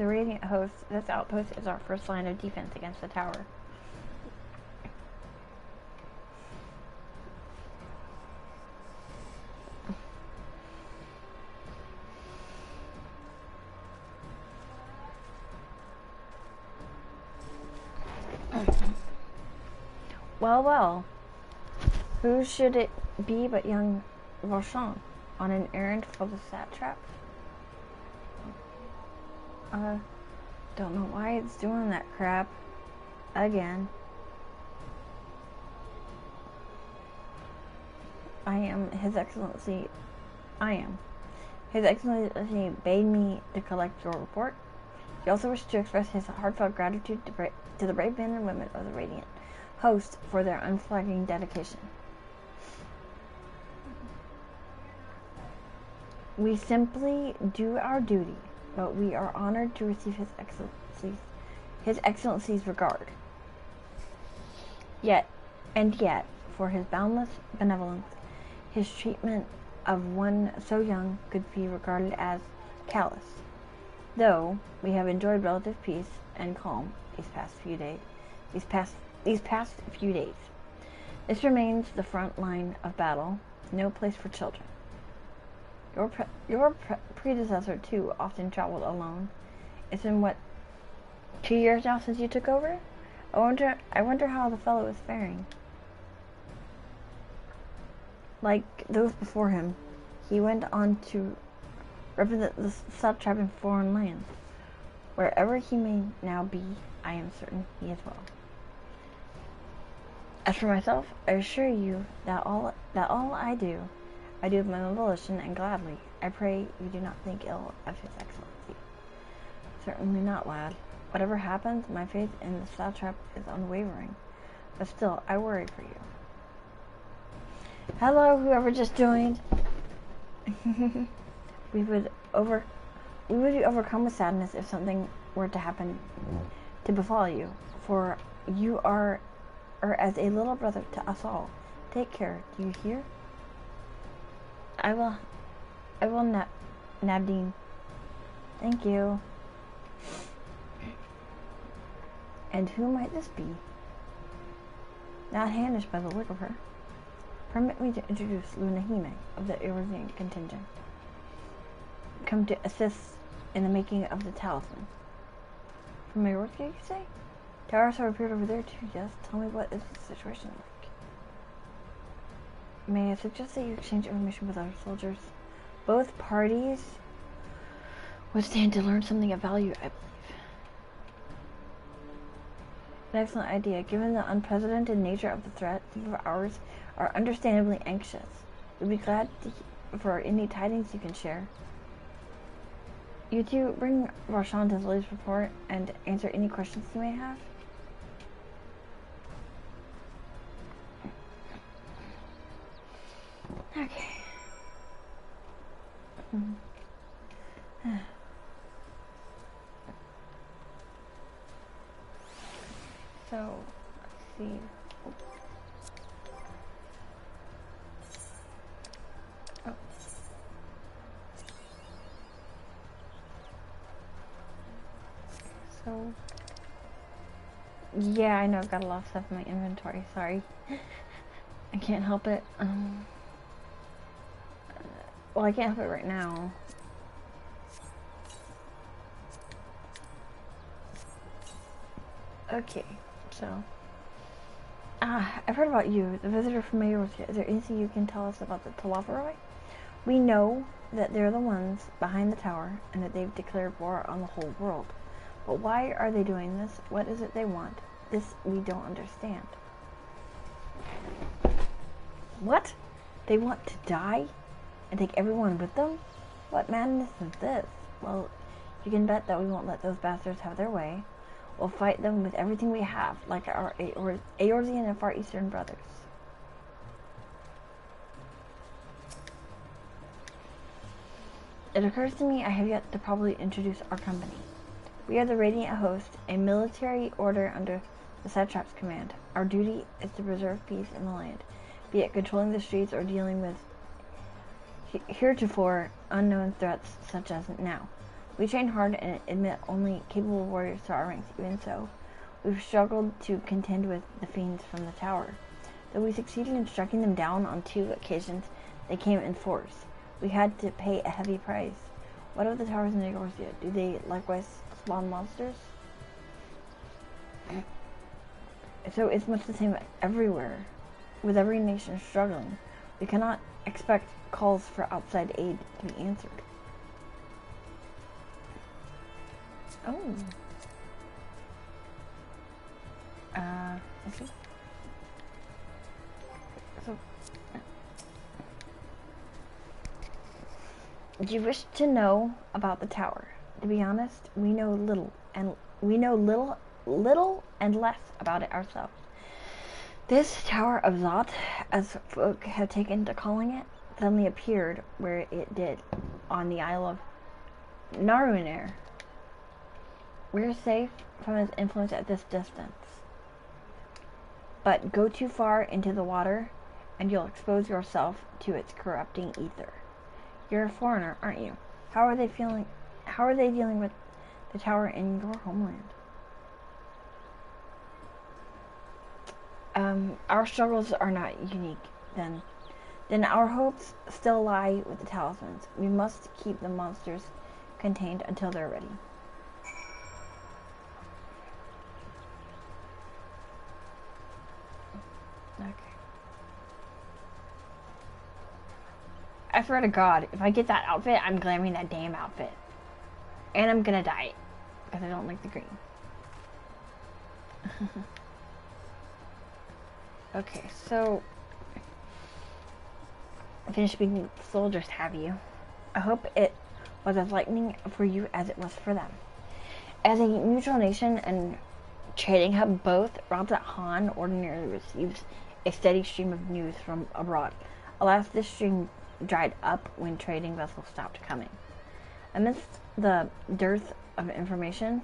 radiant host. This outpost is our first line of defense against the tower. Well, well, who should it be but young Valjean on an errand for the satrap? Don't know why it's doing that crap again. His Excellency bade me to collect your report. He also wished to express his heartfelt gratitude to the brave men and women of the Radiant Host for their unflagging dedication. We simply do our duty, but we are honored to receive His Excellency's regard. Yet, for his boundless benevolence, his treatment of one so young could be regarded as callous. Though we have enjoyed relative peace and calm these past few days, this remains the front line of battle, no place for children. Your predecessor too often traveled alone. It's been 2 years now since you took over? I wonder how the fellow is faring. Like those before him, he went on to represent the satrap in foreign lands. Wherever he may now be, I am certain he is well. As for myself, I assure you that all I do of my own volition and gladly. I pray you do not think ill of His Excellency. Certainly not, lad. Whatever happens, my faith in the satrap is unwavering. But still, I worry for you. Hello, whoever just joined. We would be overcome with sadness if something were to happen to befall you, for you are as a little brother to us all. Take care, do you hear? I will, Nadine. Thank you. And who might this be? Not Hannish by the look of her. Permit me to introduce Lunahime of the Iridian contingent, come to assist in the making of the talisman. From Majorca, you say? Towers have appeared over there too, yes? Tell me, what is the situation like? May I suggest that you exchange information with our soldiers? Both parties would stand to learn something of value, I believe. An excellent idea. Given the unprecedented nature of the threat, some of ours are understandably anxious. We'd be glad for any tidings you can share. You two bring Roshan to Lily's report and answer any questions you may have. Okay. So, let's see. Oh. So, yeah, I know I've got a lot of stuff in my inventory. Sorry. I can't help it. Well, I can't help it right now. Okay, so. I've heard about you, the visitor from Eorzea. Is there anything you can tell us about the Talavaroi? We know that they're the ones behind the tower, and that they've declared war on the whole world. But why are they doing this? What is it they want? This we don't understand. What? They want to die? And take everyone with them? What madness is this? Well, you can bet that we won't let those bastards have their way. We'll fight them with everything we have, like our Eorzean and Far Eastern brothers. It occurs to me I have yet to properly introduce our company. We are the Radiant Host, a military order under the Satrap's command. Our duty is to preserve peace in the land, be it controlling the streets or dealing with heretofore unknown threats such as now. We train hard and admit only capable warriors to our ranks. Even so, we've struggled to contend with the fiends from the tower. Though we succeeded in striking them down on 2 occasions, they came in force. We had to pay a heavy price. What of the towers in Eorzea? Do they likewise spawn monsters? So it's much the same everywhere, with every nation struggling. We cannot expect calls for outside aid to be answered. Oh. Let's see. So, do you wish to know about the tower? To be honest, we know little and less about it ourselves. This Tower of Zot, as folk have taken to calling it, suddenly appeared where it did, on the Isle of Narunair. We're safe from its influence at this distance. But go too far into the water, and you'll expose yourself to its corrupting ether. You're a foreigner, aren't you? How are they dealing with the tower in your homeland? Our struggles are not unique, then. Then our hopes still lie with the talismans. We must keep the monsters contained until they're ready. Okay. I swear to God, if I get that outfit, I'm glamming that damn outfit. And I'm gonna dye it, because I don't like the green. Okay, so... finished being soldiers, have you? I hope it was as lightning for you as it was for them. As a neutral nation and trading hub both, Rabzat Han ordinarily receives a steady stream of news from abroad. Alas, this stream dried up when trading vessels stopped coming. Amidst the dearth of information,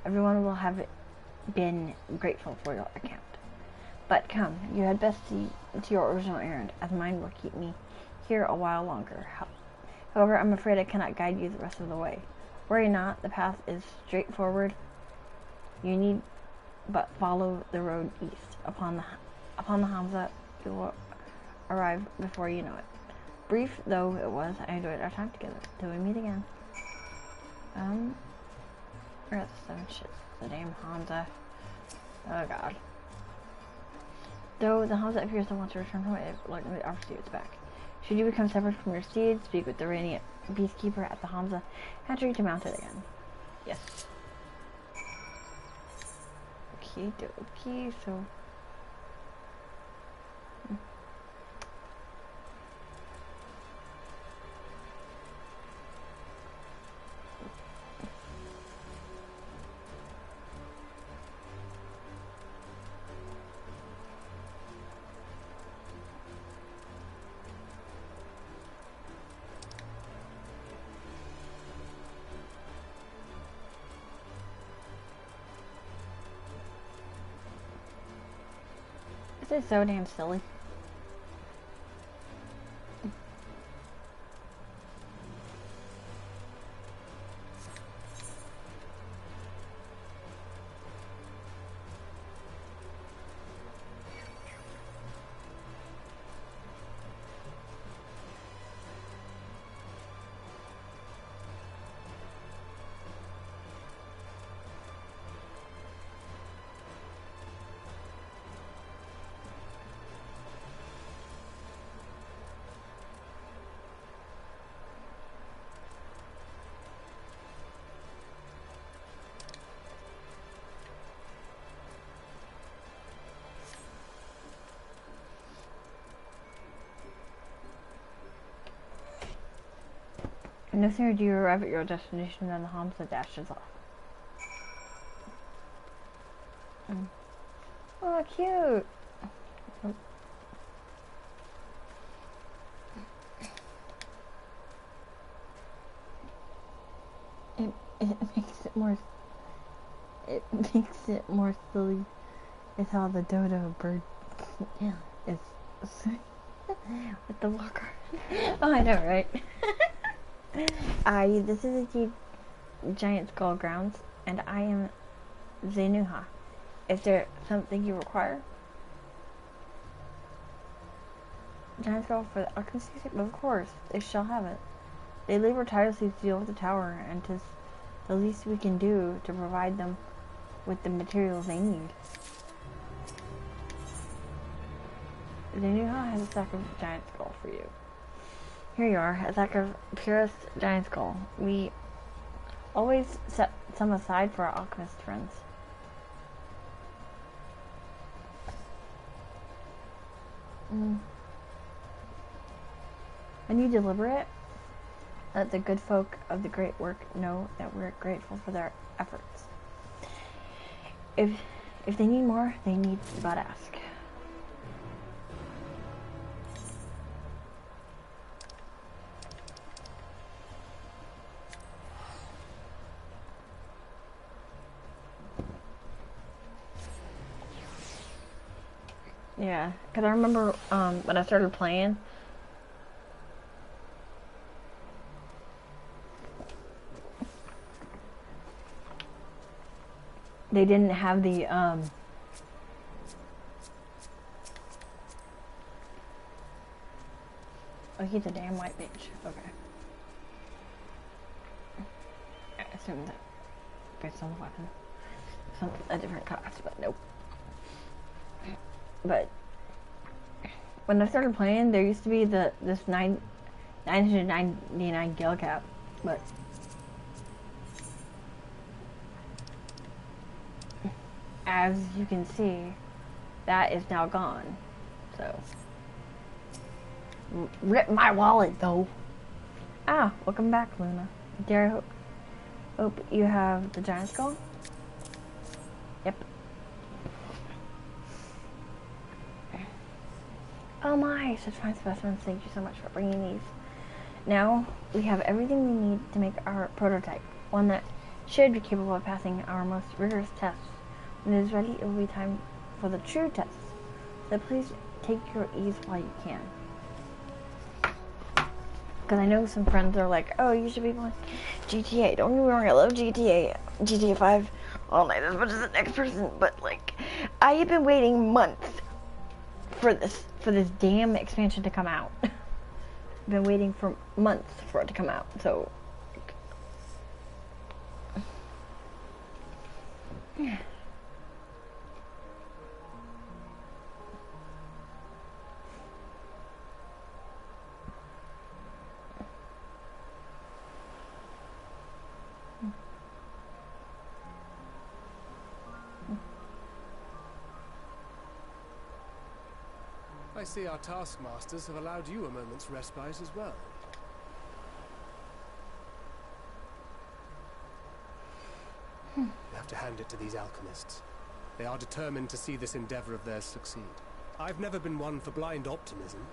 everyone will have been grateful for your account. But come, you had best see to your original errand, as mine will keep me here a while longer. However, I'm afraid I cannot guide you the rest of the way. Worry not, the path is straightforward. You need but follow the road east. Upon the Hamza, you will arrive before you know it. Brief though it was, I enjoyed our time together. Till we meet again. We're at the 7 shit. The damn Hamza. Oh god. Though the Hamza appears to want to return home, it likely offers you its back. Should you become severed from your steed, speak with the Radiant Beastkeeper at the Hamza, and try to mount it again. Yes. Okie dokie, so... This is so damn silly. No sooner do you arrive at your destination than the Hamza dashes off. Oh, cute! It makes it more silly is how the dodo bird is with the walker. Oh, I know, right? This is the Giant Skull Grounds, and I am Zenuha. Is there something you require? Giant Skull for the alchemist? Of course, they shall have it. They labor tirelessly to deal with the tower, and 'tis the least we can do to provide them with the materials they need. Zenuha has a sack of Giant Skull for you. Here you are, a sack of purest Giant Skull. We always set some aside for our alchemist friends. When you deliver it, let the good folk of the great work know that we're grateful for their efforts. If they need more, they need but ask. Yeah, because I remember when I started playing, they didn't have the oh, he's a damn white bitch. Okay. I assume that based on the weapon, a different class, but nope. But when I started playing, there used to be this 999 gil cap, but as you can see, that is now gone. So rip my wallet though. Ah, welcome back, Luna. Dare hope you have the Giant Skull. Yep. Oh my, such fine specimens. Thank you so much for bringing these. Now, we have everything we need to make our prototype, one that should be capable of passing our most rigorous tests. When it is ready, it will be time for the true tests. So please take your ease while you can. Because I know some friends are like, oh, you should be playing GTA. Don't get me wrong, I love GTA 5 all night as much as the next person, but like, I have been waiting months for this damn expansion to come out. I've been waiting for months for it to come out, so yeah. I see our taskmasters have allowed you a moment's respite as well. You have to hand it to these alchemists. They are determined to see this endeavor of theirs succeed. I've never been one for blind optimism,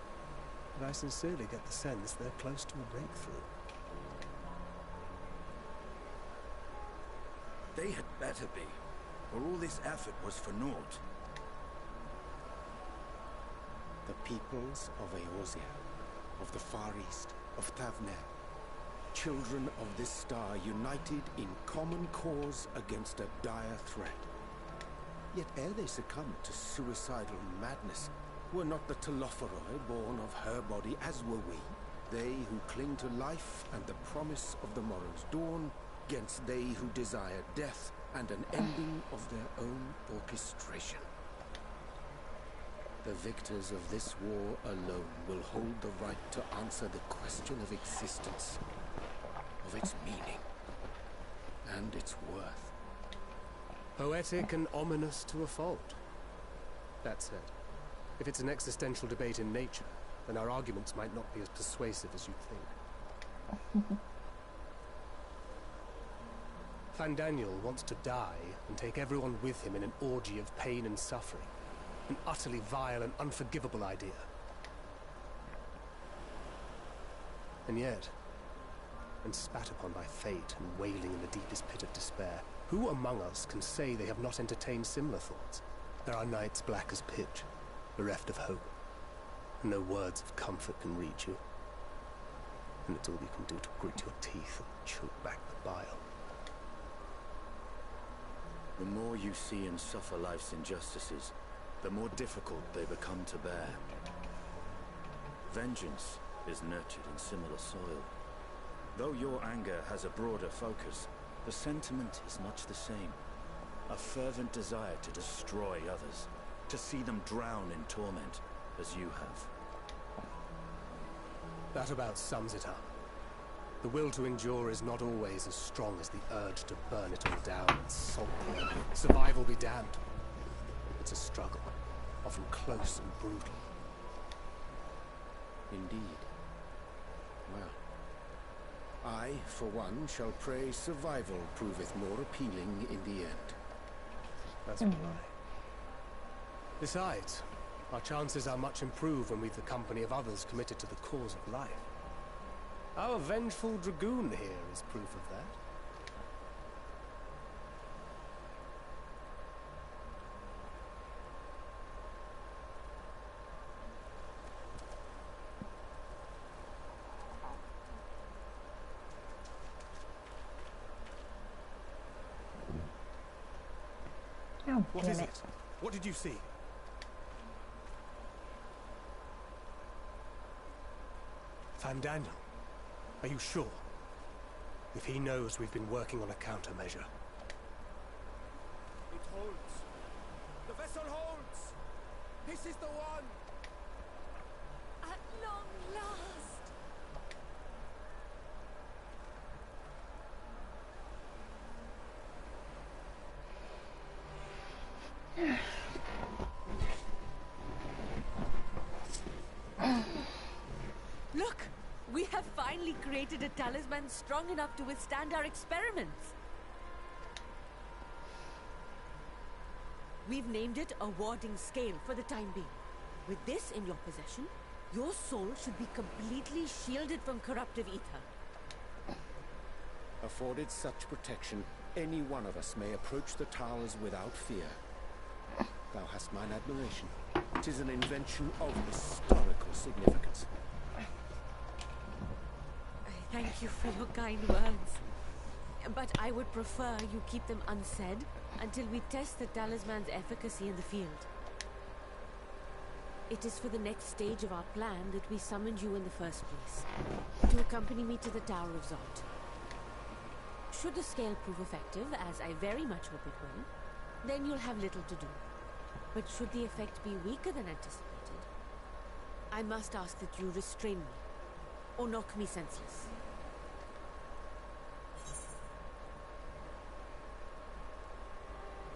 but I sincerely get the sense they're close to a breakthrough. They had better be, or all this effort was for naught. Peoples of Eorzea, of the Far East, of Thavner. Children of this star united in common cause against a dire threat. Yet ere they succumbed to suicidal madness, were not the Telophoroi born of her body as were we? They who cling to life and the promise of the morrow's dawn, against they who desire death and an ending of their own orchestration. The victors of this war alone will hold the right to answer the question of existence, of its meaning, and its worth. Poetic and ominous to a fault. That said, if it's an existential debate in nature, then our arguments might not be as persuasive as you'd think. Fandaniel wants to die and take everyone with him in an orgy of pain and suffering. An utterly vile and unforgivable idea. And yet, when spat upon by fate and wailing in the deepest pit of despair, who among us can say they have not entertained similar thoughts? There are nights black as pitch, bereft of hope, and no words of comfort can reach you. And it's all you can do to grit your teeth and choke back the bile. The more you see and suffer life's injustices, the more difficult they become to bear. Vengeance is nurtured in similar soil. Though your anger has a broader focus, the sentiment is much the same. A fervent desire to destroy others, to see them drown in torment, as you have. That about sums it up. The will to endure is not always as strong as the urge to burn it all down and salt the earth. Survival be damned. It's a struggle, often close and brutal. Indeed. Well, I, for one, shall pray survival proveth more appealing in the end. That's all right. Besides, our chances are much improved when we've the company of others committed to the cause of life. Our vengeful dragoon here is proof of that. Oh, what is it? What did you see? Fandaniel, are you sure? If he knows we've been working on a countermeasure. It holds. The vessel holds! This is the one! At long last! Look! We have finally created a talisman strong enough to withstand our experiments. We've named it a warding scale for the time being. With this in your possession, your soul should be completely shielded from corruptive ether. Afforded such protection, any one of us may approach the towers without fear. Thou hast mine admiration. 'Tis an invention of historical significance. Thank you for your kind words. But I would prefer you keep them unsaid until we test the talisman's efficacy in the field. It is for the next stage of our plan that we summoned you in the first place, to accompany me to the Tower of Zot. Should the scale prove effective, as I very much hope it will, then you'll have little to do. But should the effect be weaker than anticipated, I must ask that you restrain me, or knock me senseless.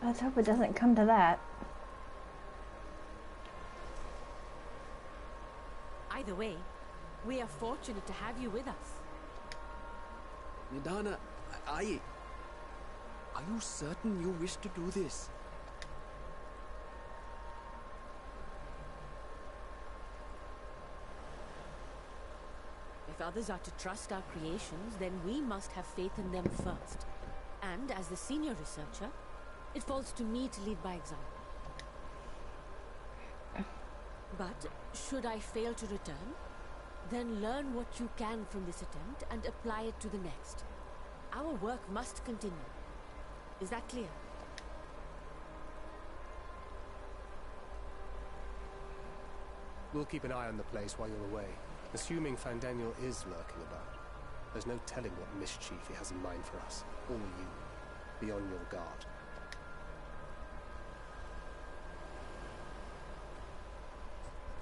Let's hope it doesn't come to that. Either way, we are fortunate to have you with us. Nidana, are you certain you wish to do this? If others are to trust our creations, then we must have faith in them first. And as the senior researcher, it falls to me to lead by example. But should I fail to return, then learn what you can from this attempt and apply it to the next. Our work must continue. Is that clear? We'll keep an eye on the place while you're away, assuming Fandaniel is lurking about. There's no telling what mischief he has in mind for us, or you. Be on your guard.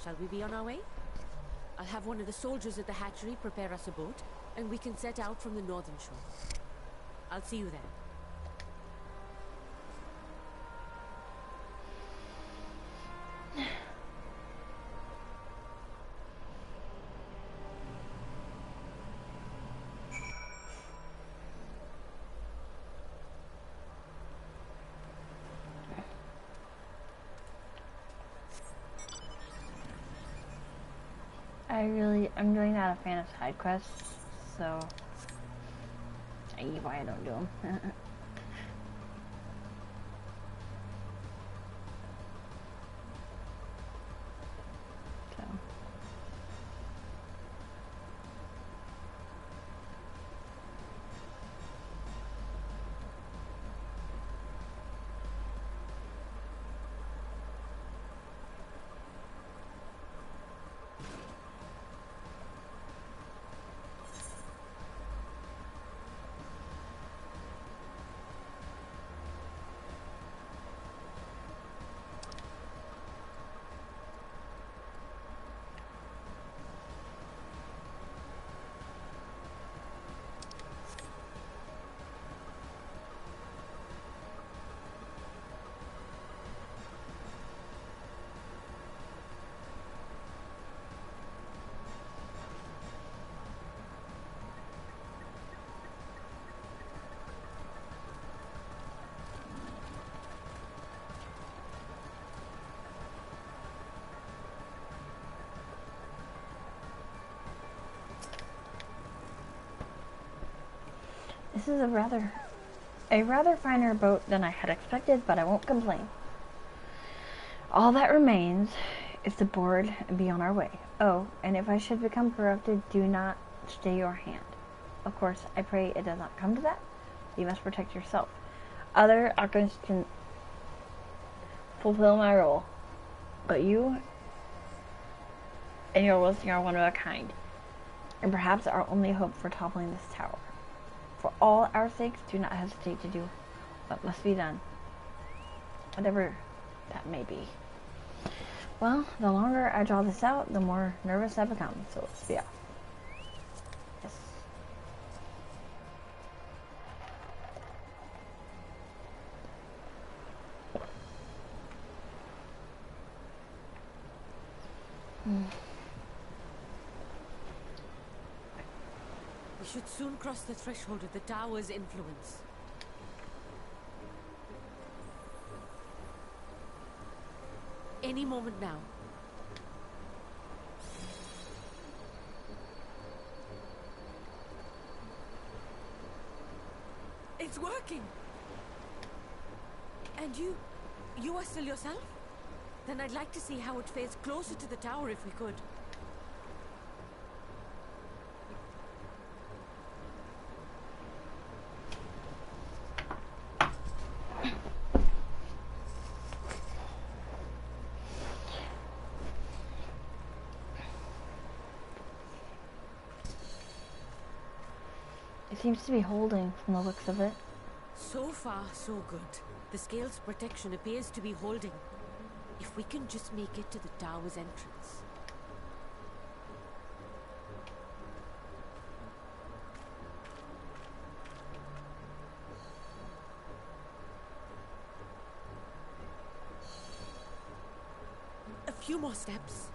Shall we be on our way? I'll have one of the soldiers at the hatchery prepare us a boat, and we can set out from the northern shore. I'll see you there. I'm really not a fan of side quests, so I get why I don't do them. This is a rather finer boat than I had expected, but I won't complain. All that remains is to board and be on our way. Oh, and if I should become corrupted, do not stay your hand. Of course, I pray it does not come to that. You must protect yourself. Other alchemists can fulfill my role, but you and your listing are one of a kind, and perhaps our only hope for toppling this tower. For all our sakes, do not hesitate to do what must be done, whatever that may be. Well, the longer I draw this out, the more nervous I become, so let's be off. Yes. We should soon cross the threshold of the tower's influence. Any moment now. It's working! And you are still yourself? Then I'd like to see how it fares closer to the tower if we could. It seems to be holding from the looks of it. So far, so good. The scale's protection appears to be holding. If we can just make it to the tower's entrance. A few more steps.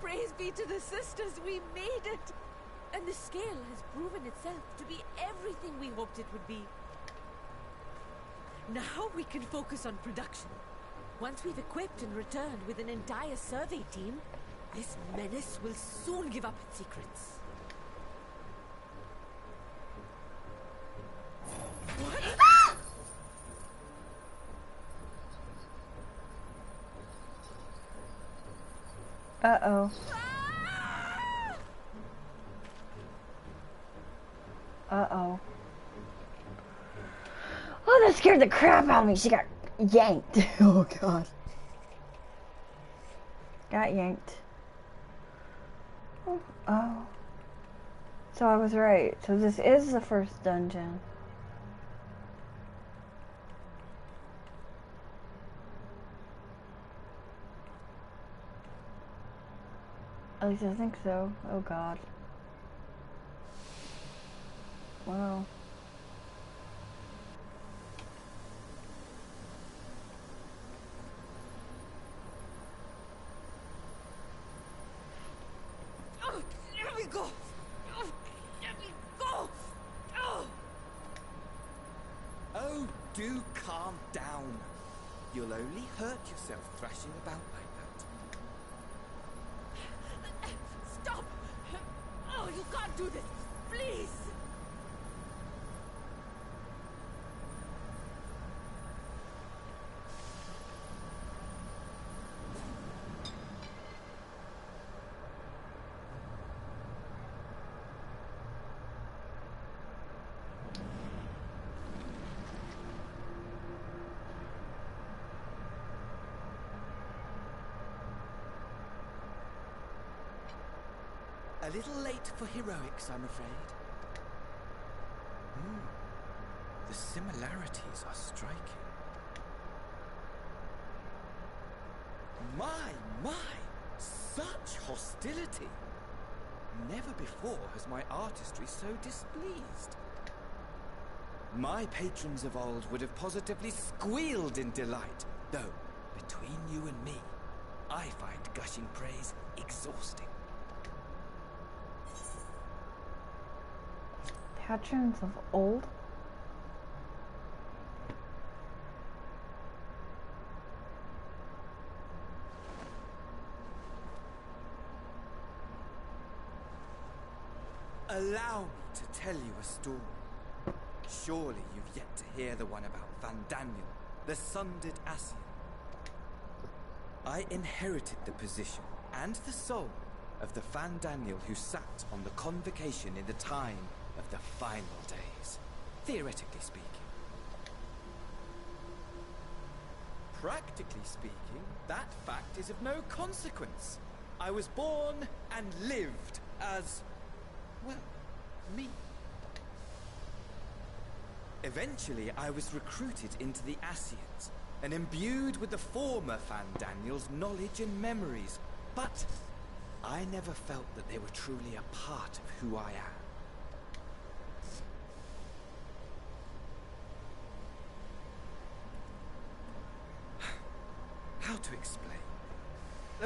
Praise be to the sisters, we made it! And the scale has proven itself to be everything we hoped it would be. Now we can focus on production. Once we've equipped and returned with an entire survey team, this menace will soon give up its secrets. Uh-oh. Uh-oh. Oh, that scared the crap out of me. She got yanked. Oh, God. Got yanked. Oh. So I was right. So this is the first dungeon. At least I think so. Oh, God. Wow. Oh, let me go! Oh, let me go! Oh! Oh, do calm down. You'll only hurt yourself thrashing about like that. Stop! Oh, you can't do this! Please! A little late for heroics, I'm afraid. The similarities are striking. My! Such hostility! Never before has my artistry so displeased. My patrons of old would have positively squealed in delight, though, between you and me, I find gushing praise exhausting. Patrons of old? Allow me to tell you a story. Surely you've yet to hear the one about Van Daniel, the sundered Asien. I inherited the position and the soul of the Van Daniel who sat on the convocation in the time of the final days, theoretically speaking. Practically speaking, that fact is of no consequence. I was born and lived as, well, me. Eventually, I was recruited into the Asians and imbued with the former Van Daniel's knowledge and memories, but I never felt that they were truly a part of who I am. How to explain?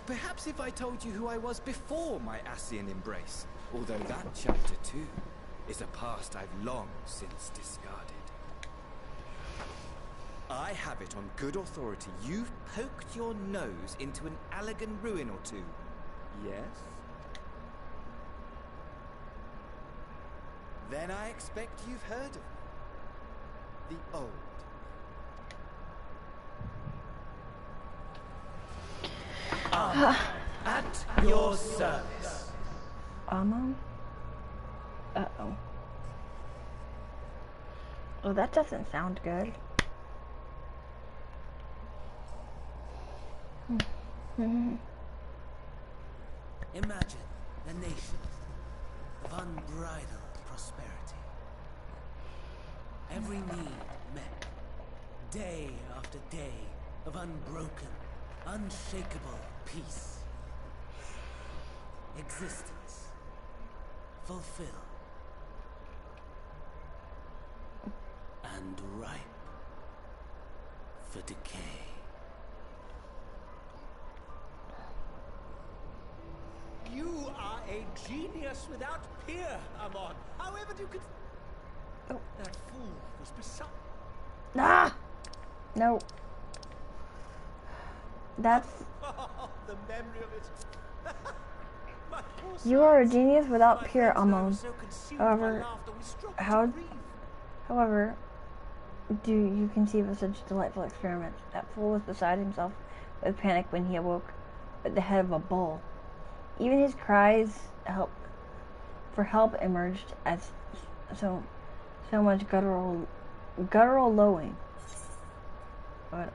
Perhaps if I told you who I was before my Asian embrace, although that chapter too is a past I've long since discarded. I have it on good authority you've poked your nose into an Allegan ruin or two, yes? Then I expect you've heard of me. The old. At your service. Uh-oh. Oh, that doesn't sound good. Imagine a nation of unbridled prosperity. Every need met, day after day of unbroken, unshakable peace. Existence fulfilled and ripe for decay. You are a genius without peer, Amon. However you could... Oh. That fool was beside... Ah! No. That's... the memory of it. You are a genius without peer, Amon. However, do you conceive of such delightful experiments? That fool was beside himself with panic when he awoke at the head of a bull. Even his cries for help emerged as so much guttural lowing. But,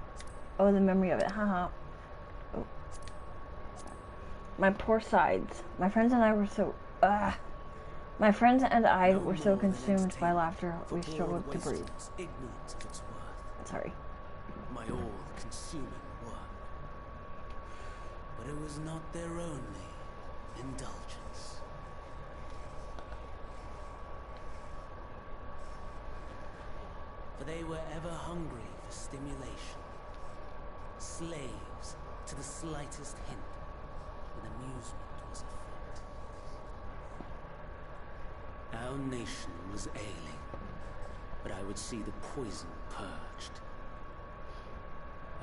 oh, the memory of it, haha. Oh. My poor sides. My friends and I were so consumed by laughter we struggled to breathe. Sorry. My all-consuming work. But it was not their only indulgence. For they were ever hungry for stimulation, slaves to the slightest hint when amusement was afoot. Our nation was ailing, but I would see the poison purged.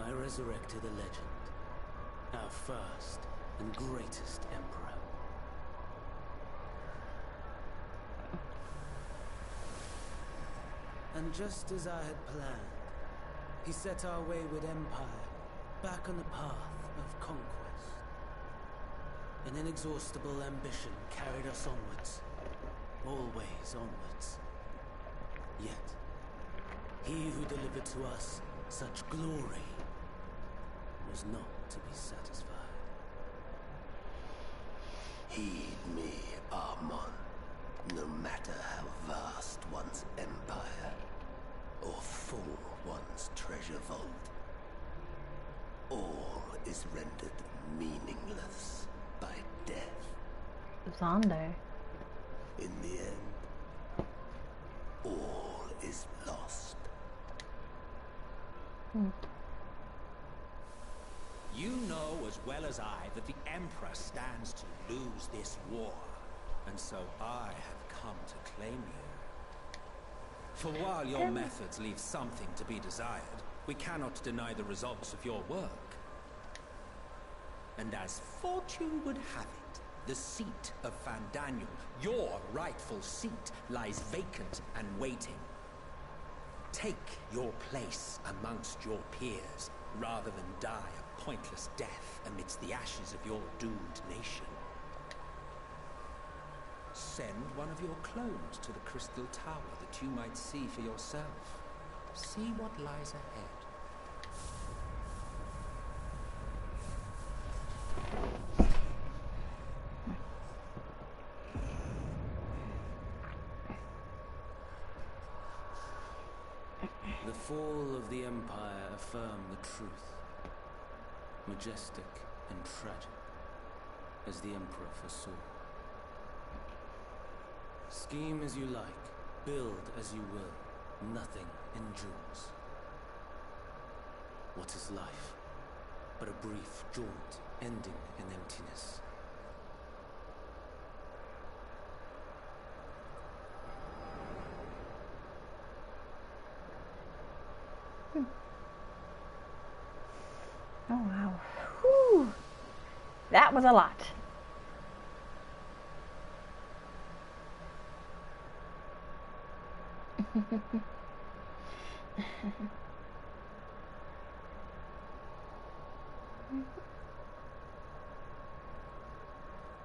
I resurrected a legend, our first and greatest emperor. And just as I had planned, he set our wayward empire back on the path of conquest. An inexhaustible ambition carried us onwards, always onwards. Yet, he who delivered to us such glory was not to be satisfied. Heed me, Armon. No matter how vast one's empire, or full one's treasure vault, all is rendered meaningless by death. Xander. In the end, all is lost. You know as well as I that the Emperor stands to lose this war, and so I have come to claim you. For while your methods leave something to be desired, we cannot deny the results of your work. And as fortune would have it, the seat of Fandaniel, your rightful seat, lies vacant and waiting. Take your place amongst your peers, rather than die a pointless death amidst the ashes of your doomed nation. Send one of your clones to the Crystal Tower that you might see for yourself. See what lies ahead. The fall of the Empire affirmed the truth. Majestic and tragic, as the Emperor foresaw. Scheme as you like, build as you will, nothing endures. What is life but a brief jaunt ending in emptiness? Oh wow. Whew. That was a lot.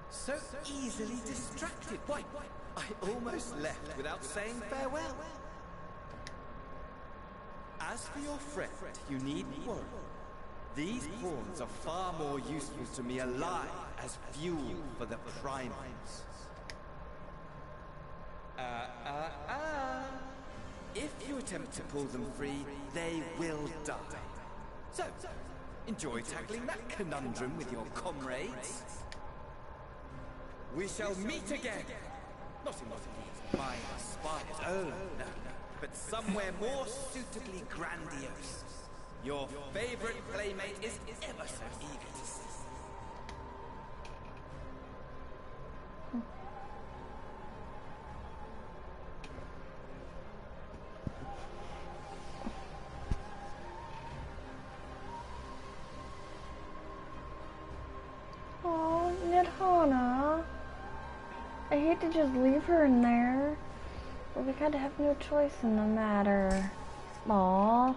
So easily distracted. Why, I almost left without saying farewell. As for your friend, you needn't worry. These pawns are far more useful to me alive as fuel for the primals. If you attempt to pull them free, they will die. So, enjoy tackling that conundrum with your comrades. We shall meet again! Not in one of these minor spires, oh no, but somewhere more suitably grandiose. Your favorite playmate is ever so eager to see. Oh, Nidhana. I hate to just leave her in there, but we gotta have no choice in the matter. Aww.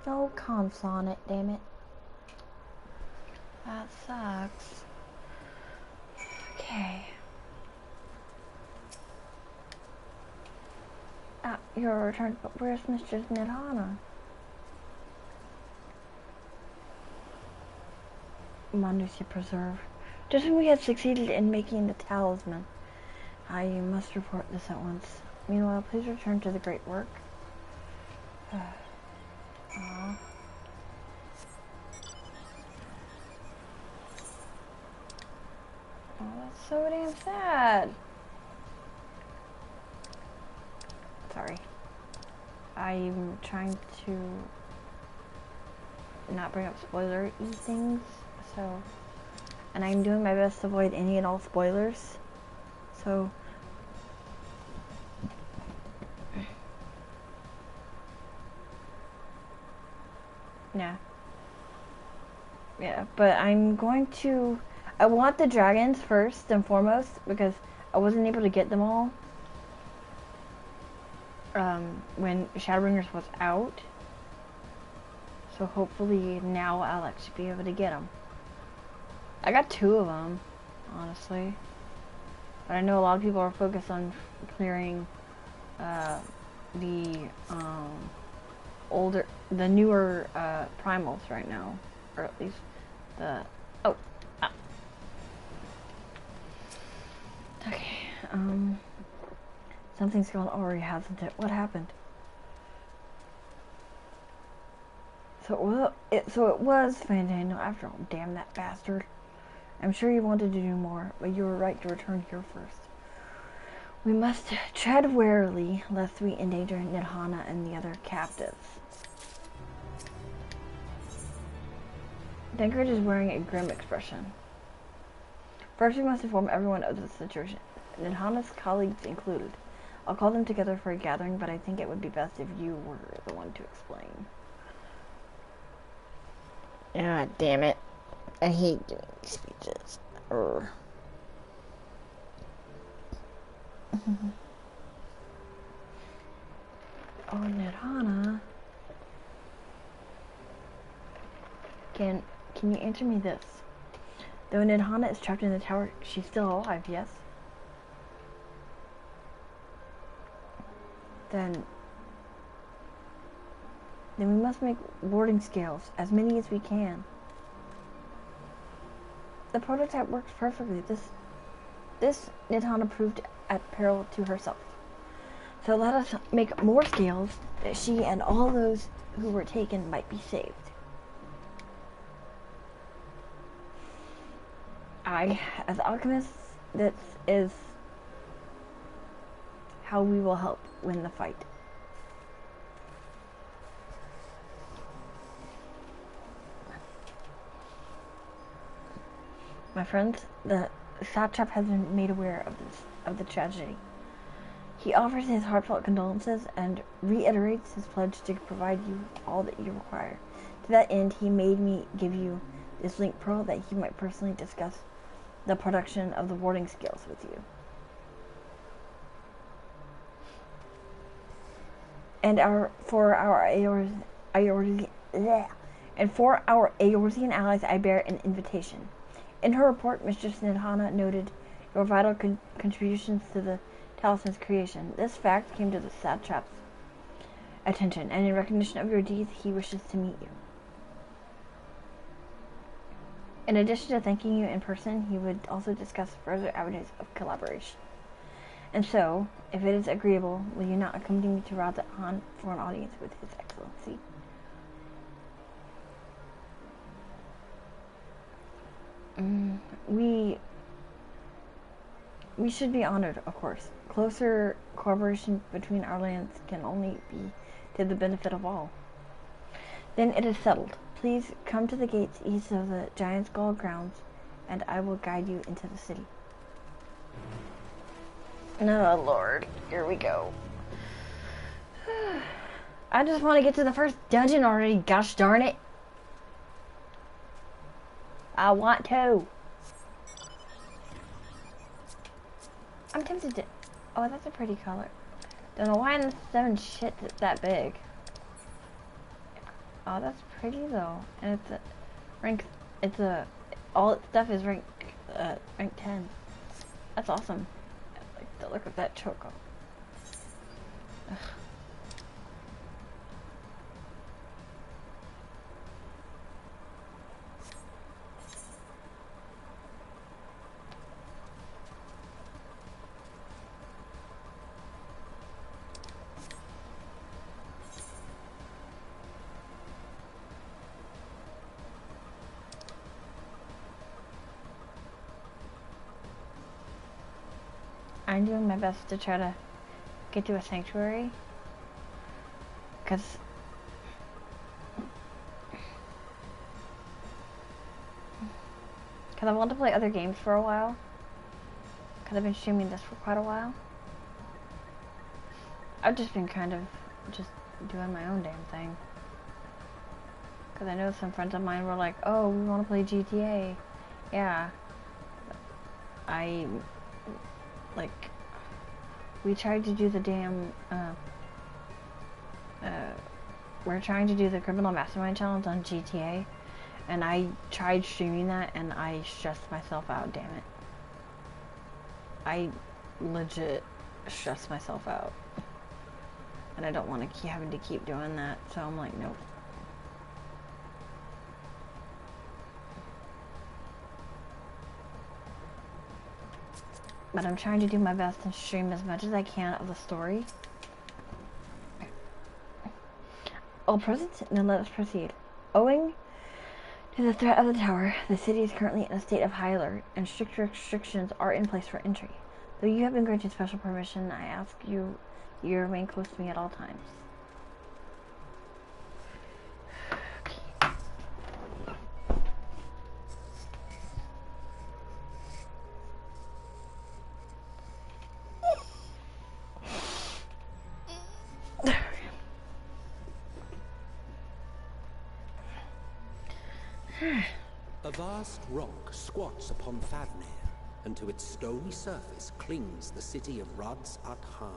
No cons on it, damn it. That sucks. Okay. Your return, but where's Mistress Nirhana? Mandusia Preserve. Just when we had succeeded in making the talisman, I must report this at once. Meanwhile, please return to the great work. Aww. Oh, that's so damn sad. Sorry. I'm trying to not bring up spoiler-y things, so... And I'm doing my best to avoid any and all spoilers, so... Yeah. Yeah, but I'm going to... I want the dragons first and foremost, because I wasn't able to get them all when Shadowbringers was out. So hopefully now I'll actually be able to get them. I got 2 of them, honestly. But I know a lot of people are focused on clearing the newer primals right now, or at least the okay. Something's gone already, hasn't it? What happened? So it was Fandaniel after all. Damn that bastard. I'm sure you wanted to do more, but you were right to return here first. We must tread warily, lest we endanger Nirhana and the other captives. Dankard is wearing a grim expression. First, we must inform everyone of the situation, Nirhana's colleagues included. I'll call them together for a gathering, but I think it would be best if you were the one to explain. Ah, damn it. I hate doing speeches. Oh, Nirhana. Can you answer me this? Though Nirhana is trapped in the tower, she's still alive, yes? Then we must make warding scales, as many as we can. The prototype works perfectly. This Nirhana proved at peril to herself. So let us make more scales that she and all those who were taken might be saved. As alchemists, this is how we will help win the fight. My friends, the satrap has been made aware of the tragedy. He offers his heartfelt condolences and reiterates his pledge to provide you all that you require. To that end, he made me give you this link pearl that he might personally discuss the production of the warding scales with you. And for our Eorzean allies, I bear an invitation. In her report, Mistress Nirhana noted your vital contributions to the talisman's creation. This fact came to the satrap's attention, and in recognition of your deeds, he wishes to meet you. In addition to thanking you in person, he would also discuss further avenues of collaboration. And so, if it is agreeable, will you not accompany me to Radha-Han for an audience with His Excellency? We should be honored, of course. Closer cooperation between our lands can only be to the benefit of all. Then it is settled. Please come to the gates east of the Giant Skull grounds, and I will guide you into the city. Oh, Lord. Here we go. I just want to get to the first dungeon already, gosh darn it. I want to. I'm tempted to... Oh, that's a pretty color. Don't know why in the 7 shit it's that big. Oh, that's pretty though. And it's a rank... All its stuff is rank 10. That's awesome. I like the look of that choco. Ugh. I'm doing my best to try to get to a sanctuary, because I want to play other games for a while, because I've been streaming this for quite a while. I've just been kind of just doing my own damn thing, because I know some friends of mine were like, oh, we want to play GTA. Yeah, we tried to do the damn, we're trying to do the Criminal Mastermind Challenge on GTA, and I tried streaming that, and I stressed myself out, damn it. I legit stressed myself out. And I don't want to keep having to keep doing that, so I'm like, nope. But I'm trying to do my best and stream as much as I can of the story. All present, now let us proceed. Owing to the threat of the tower, the city is currently in a state of high alert, and strict restrictions are in place for entry. Though you have been granted special permission, I ask you remain close to me at all times. A vast rock squats upon Favnir, and to its stony surface clings the city of Radz at Han.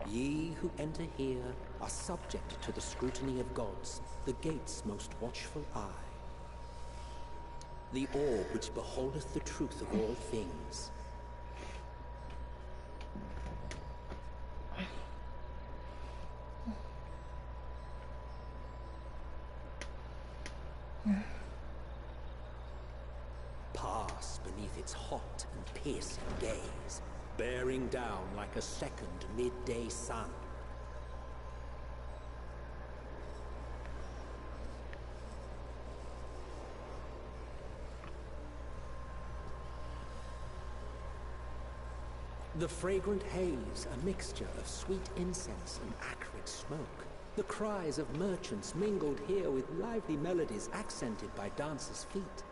Ye who enter here are subject to the scrutiny of gods, the gate's most watchful eye. The orb which beholdeth the truth of all things. Pass beneath its hot and piercing gaze, bearing down like a second midday sun. The fragrant haze, a mixture of sweet incense and acrid smoke. The cries of merchants mingled here with lively melodies accented by dancers' feet.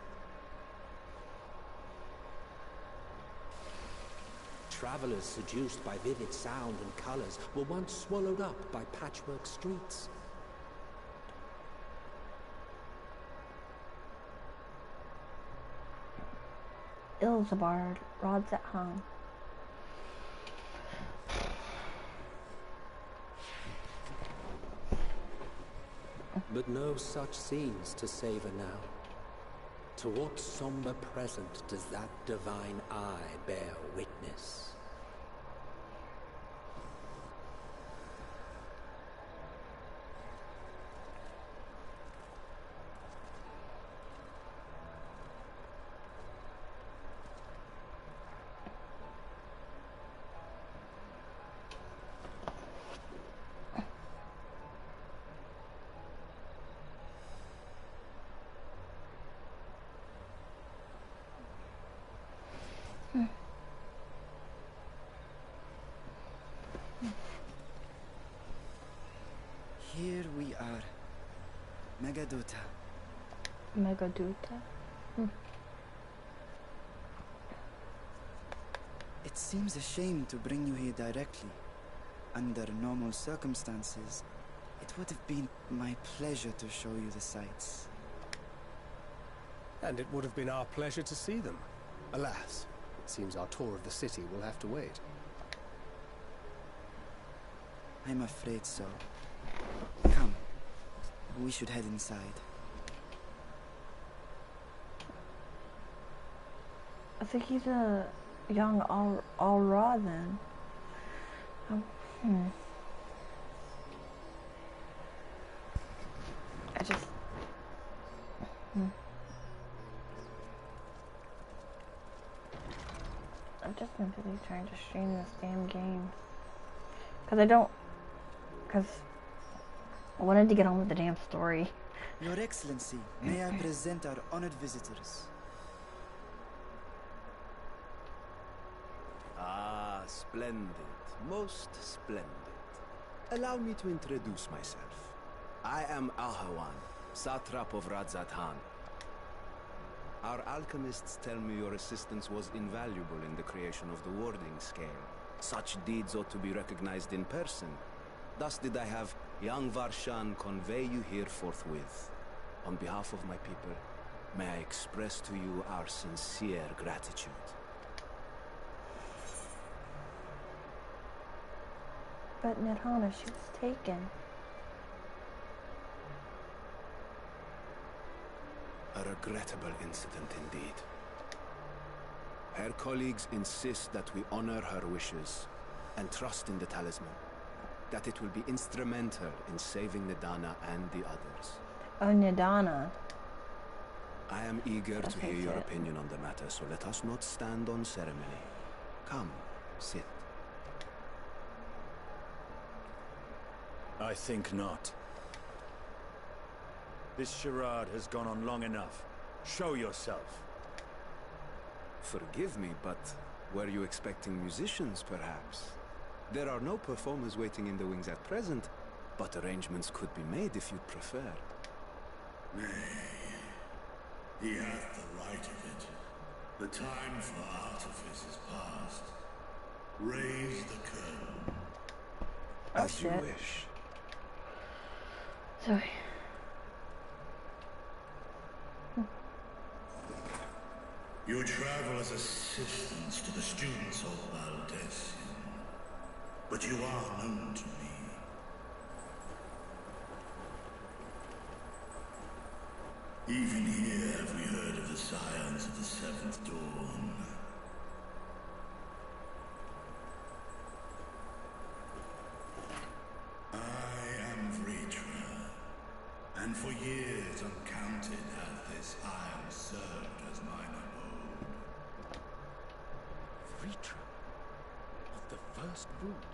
Travelers seduced by vivid sound and colors were once swallowed up by patchwork streets. Ilzabard, Radz at Han. But no such scenes to savor now. To what somber present does that divine eye bear witness? Here we are. Megaduta. Megaduta? It seems a shame to bring you here directly. Under normal circumstances, it would have been my pleasure to show you the sights. And it would have been our pleasure to see them. Alas, it seems our tour of the city will have to wait. I'm afraid so. Come. We should head inside. I think he's a young Al-Ra then. I just... I've just been busy trying to stream this damn game. Because I wanted to get on with the damn story. Your Excellency, may I present our honored visitors? Ah, splendid. Most splendid. Allow me to introduce myself. I am Ahawan, satrap of Radzat-Han. Our alchemists tell me your assistance was invaluable in the creation of the warding scale. Such deeds ought to be recognized in person. Thus did I have young Varshan convey you here forthwith. On behalf of my people, may I express to you our sincere gratitude. But Nirhana, she was taken. A regrettable incident indeed. Her colleagues insist that we honor her wishes and trust in the talisman, that it will be instrumental in saving Nidana and the others. Oh, Nidana. I am eager to hear your opinion on the matter, so let us not stand on ceremony. Come, sit. I think not. This charade has gone on long enough. Show yourself. Forgive me, but were you expecting musicians, perhaps? There are no performers waiting in the wings at present, but arrangements could be made if you'd prefer. Nay, he hath the right of it. The time for artifice is past. Raise the curtain. As you wish. Sorry. You travel as assistants to the students of Valdesian, but you are known to me. Even here have we heard of the scions of the Seventh Dawn. I am Vritra, and for years uncounted hath this isle served as mine abode. Vritra, of the first brood,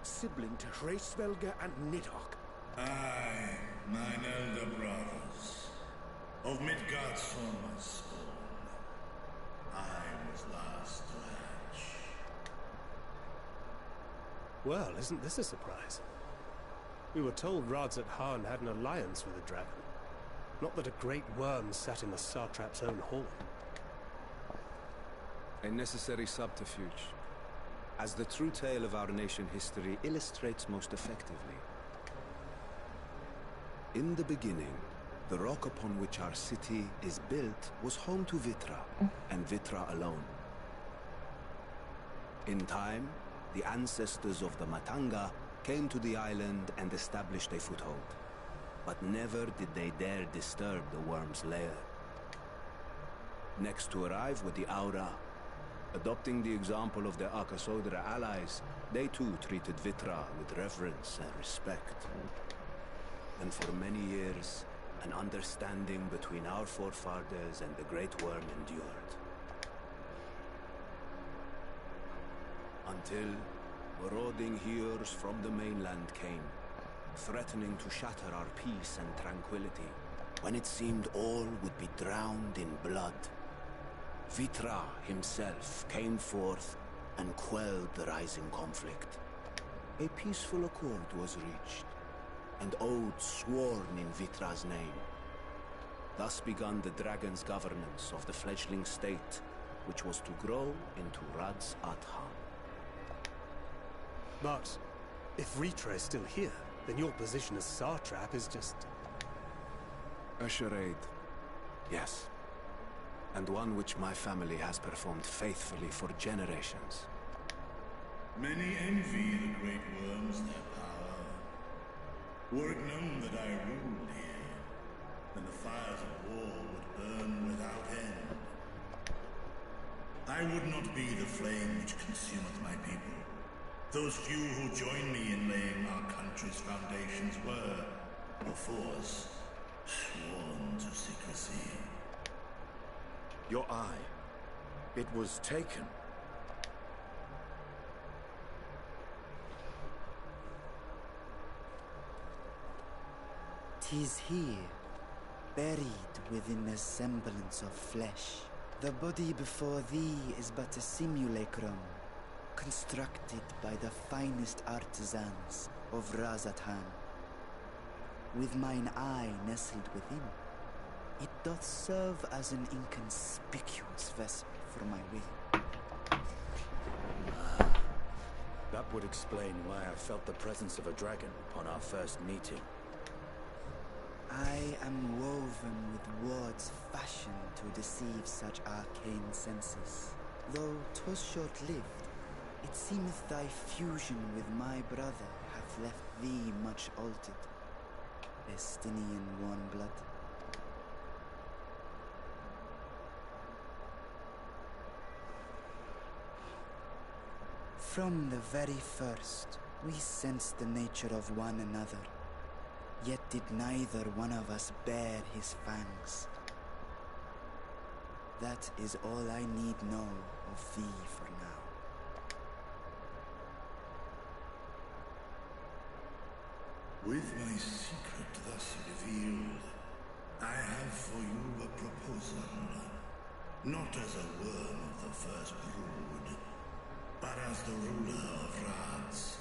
sibling to Hraesvelga and Nidhogg. Aye, mine elder brothers, of Midgard's foremost spawn. I was last to hatch. Well, isn't this a surprise? We were told Radzat-Han had an alliance with a dragon. Not that a great worm sat in the satrap's own hall. A necessary subterfuge, as the true tale of our nation history illustrates most effectively. In the beginning, the rock upon which our city is built was home to Vitra, and Vitra alone. In time, the ancestors of the Matanga came to the island and established a foothold. But never did they dare disturb the worm's lair. Next to arrive were the Aura. Adopting the example of their Akasodra allies, they too treated Vitra with reverence and respect. And for many years, an understanding between our forefathers and the Great Worm endured. Until marauding heroes from the mainland came, threatening to shatter our peace and tranquility, when it seemed all would be drowned in blood. Vitra himself came forth and quelled the rising conflict. A peaceful accord was reached, and oaths sworn in Vitra's name. Thus began the dragon's governance of the fledgling state, which was to grow into Radzat-Han. But if Vritra is still here, then your position as satrap is just... a charade, yes. And one which my family has performed faithfully for generations. Many envy the great worms their power. Were it known that I ruled here, then the fires of war would burn without end. I would not be the flame which consumeth my people. Those few who join me in laying our country's foundations were, perforce, sworn to secrecy. Your eye. It was taken. 'Tis here, buried within a semblance of flesh. The body before thee is but a simulacrum, constructed by the finest artisans of Razathan. With mine eye nestled within, it doth serve as an inconspicuous vessel for my will. That would explain why I felt the presence of a dragon upon our first meeting. I am woven with words fashioned to deceive such arcane senses. Though 'twas short-lived, it seemeth thy fusion with my brother hath left thee much altered. Destiny in one blood. From the very first, we sensed the nature of one another. Yet did neither one of us bare his fangs. That is all I need know of thee for now. With my secret thus revealed, I have for you a proposal. Not as a worm of the first brood, but as the ruler of Radz.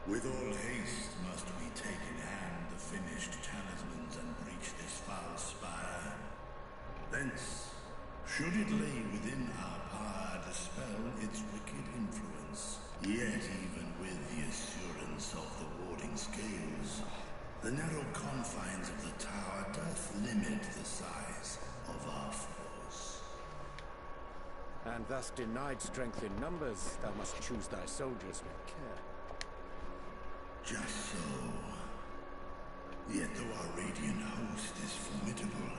With all haste must we take in hand the finished talismans and breach this foul spire. Thence, should it lay within our power, dispel its wicked influence. Yet even with the assurance of the warding scales, the narrow confines of the tower doth limit the size of our force. And thus denied strength in numbers, thou must choose thy soldiers with care. Just so. Yet though our radiant host is formidable,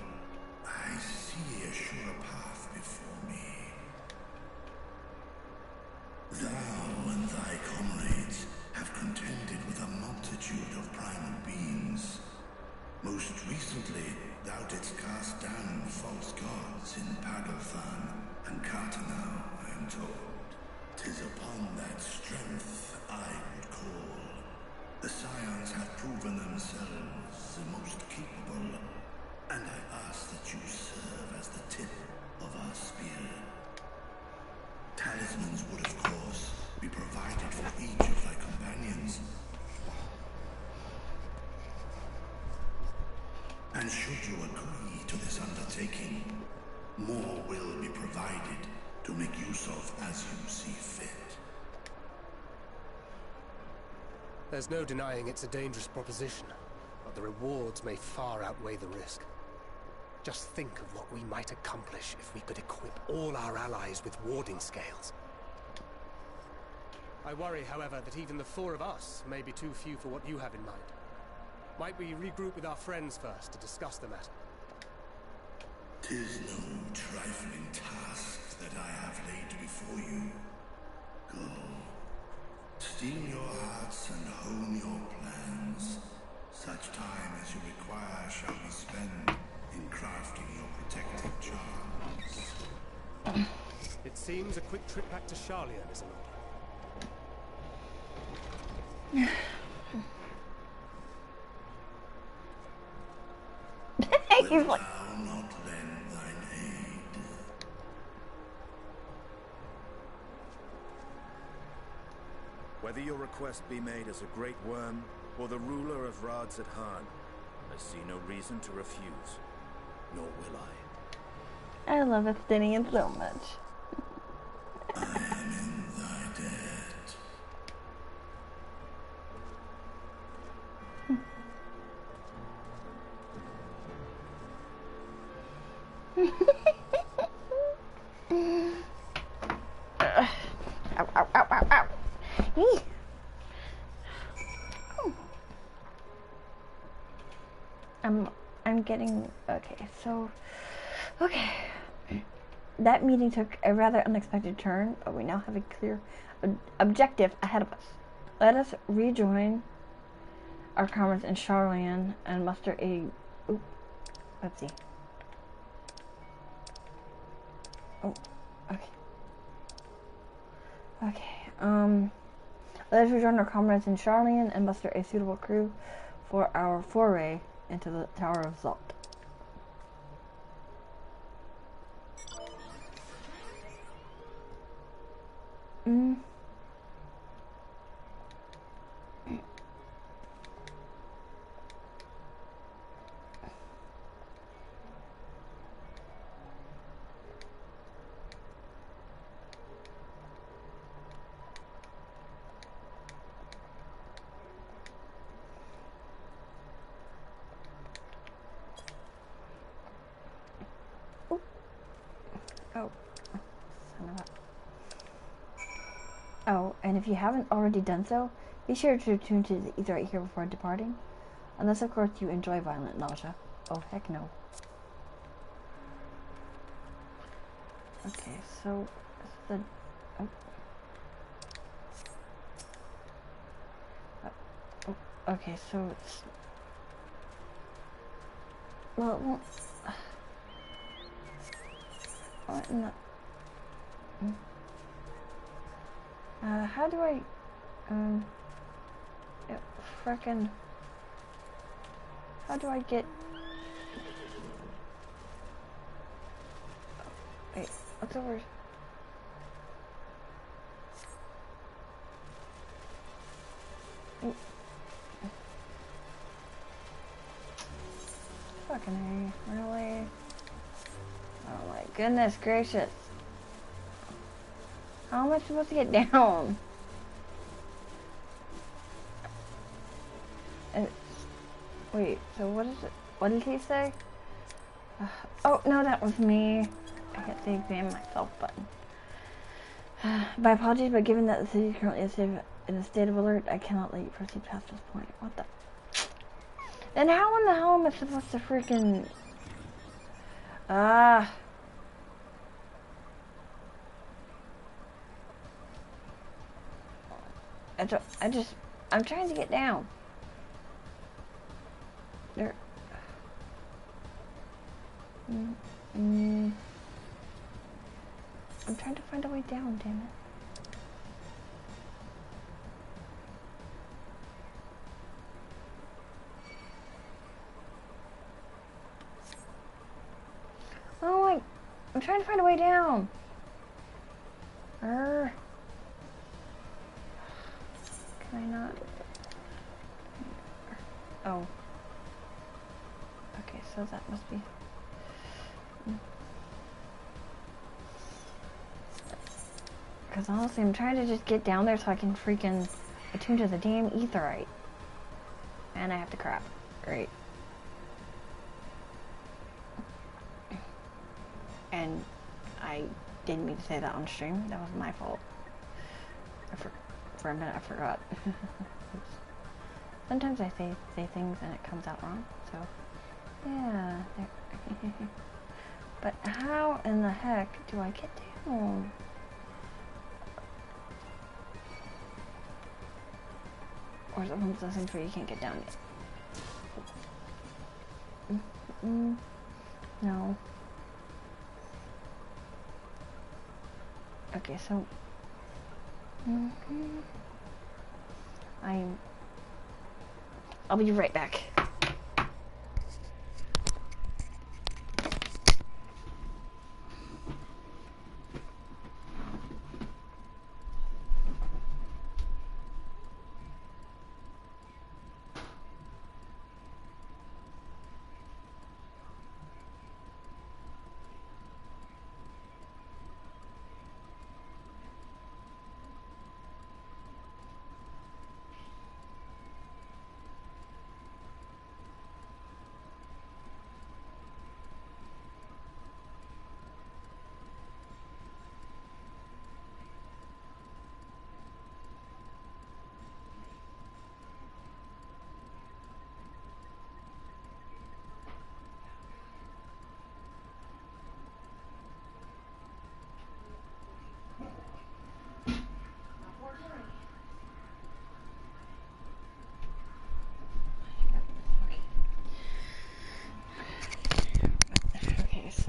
I see a sure path before me. Thou and thy comrades have contended with a multitude of primal beings. Most recently, thou didst cast down false gods in Pagalthan and Cartanau, I am told. 'Tis upon that strength I would call. The Scions have proven themselves the most capable, and I ask that you serve as the tip of our spear. Talismans would, of course, be provided for each of thy companions. And should you agree to this undertaking, more will be provided to make use of as you see fit. There's no denying it's a dangerous proposition, but the rewards may far outweigh the risk. Just think of what we might accomplish if we could equip all our allies with warding scales. I worry, however, that even the four of us may be too few for what you have in mind. Might we regroup with our friends first to discuss the matter? 'Tis no trifling task that I have laid before you. Go. Steel your hearts and hone your plans. Such time as you require shall be spent in crafting your protective charms. It seems a quick trip back to Charlian is in order. Wilt thou not lend thine aid? Whether your request be made as a great worm or the ruler of Radz at Han, I see no reason to refuse, nor will I. I love Estinian so much. I am in thy debt. Ow, ow, ow, ow, ow. Eee. I'm getting okay. So, okay. That meeting took a rather unexpected turn, but we now have a clear objective ahead of us. Let us rejoin our comrades in Charlian and muster a. Ooh, let's see. Oh, okay. Okay. Let us rejoin our comrades in Charlian and muster a suitable crew for our foray into the Tower of Zalt. Oh, son of a... Oh, and if you haven't already done so, be sure to tune to the ether right here before departing. Unless, of course, you enjoy violent nausea. Oh, heck no. Okay, so... This is the... Oh. Okay, so it's... Well... What in the... how do I... frickin'... How do I get... Wait, what's over... Ooh. Fucking A, really? Oh my goodness gracious. How am I supposed to get down? Wait, so what is it? What did he say? Oh, no, that was me. I hit the examine myself button. My apologies, but given that the city currently is in a state of alert, I cannot let you proceed past this point. What the? Then how in the hell am I supposed to freaking... I'm trying to get down. There. I'm trying to find a way down, damn it. Oh my, I'm trying to find a way down. Can I not? Oh. Okay, so that must be... Because honestly, I'm trying to just get down there so I can freaking attune to the damn etherite. And I have to crap. Great. And I didn't mean to say that on stream. That was my fault. For a minute, I forgot. Sometimes I say things and it comes out wrong. So, yeah. But how in the heck do I get down? Or is it one of those things where you can't get down yet? No. Okay, so... I'll be right back.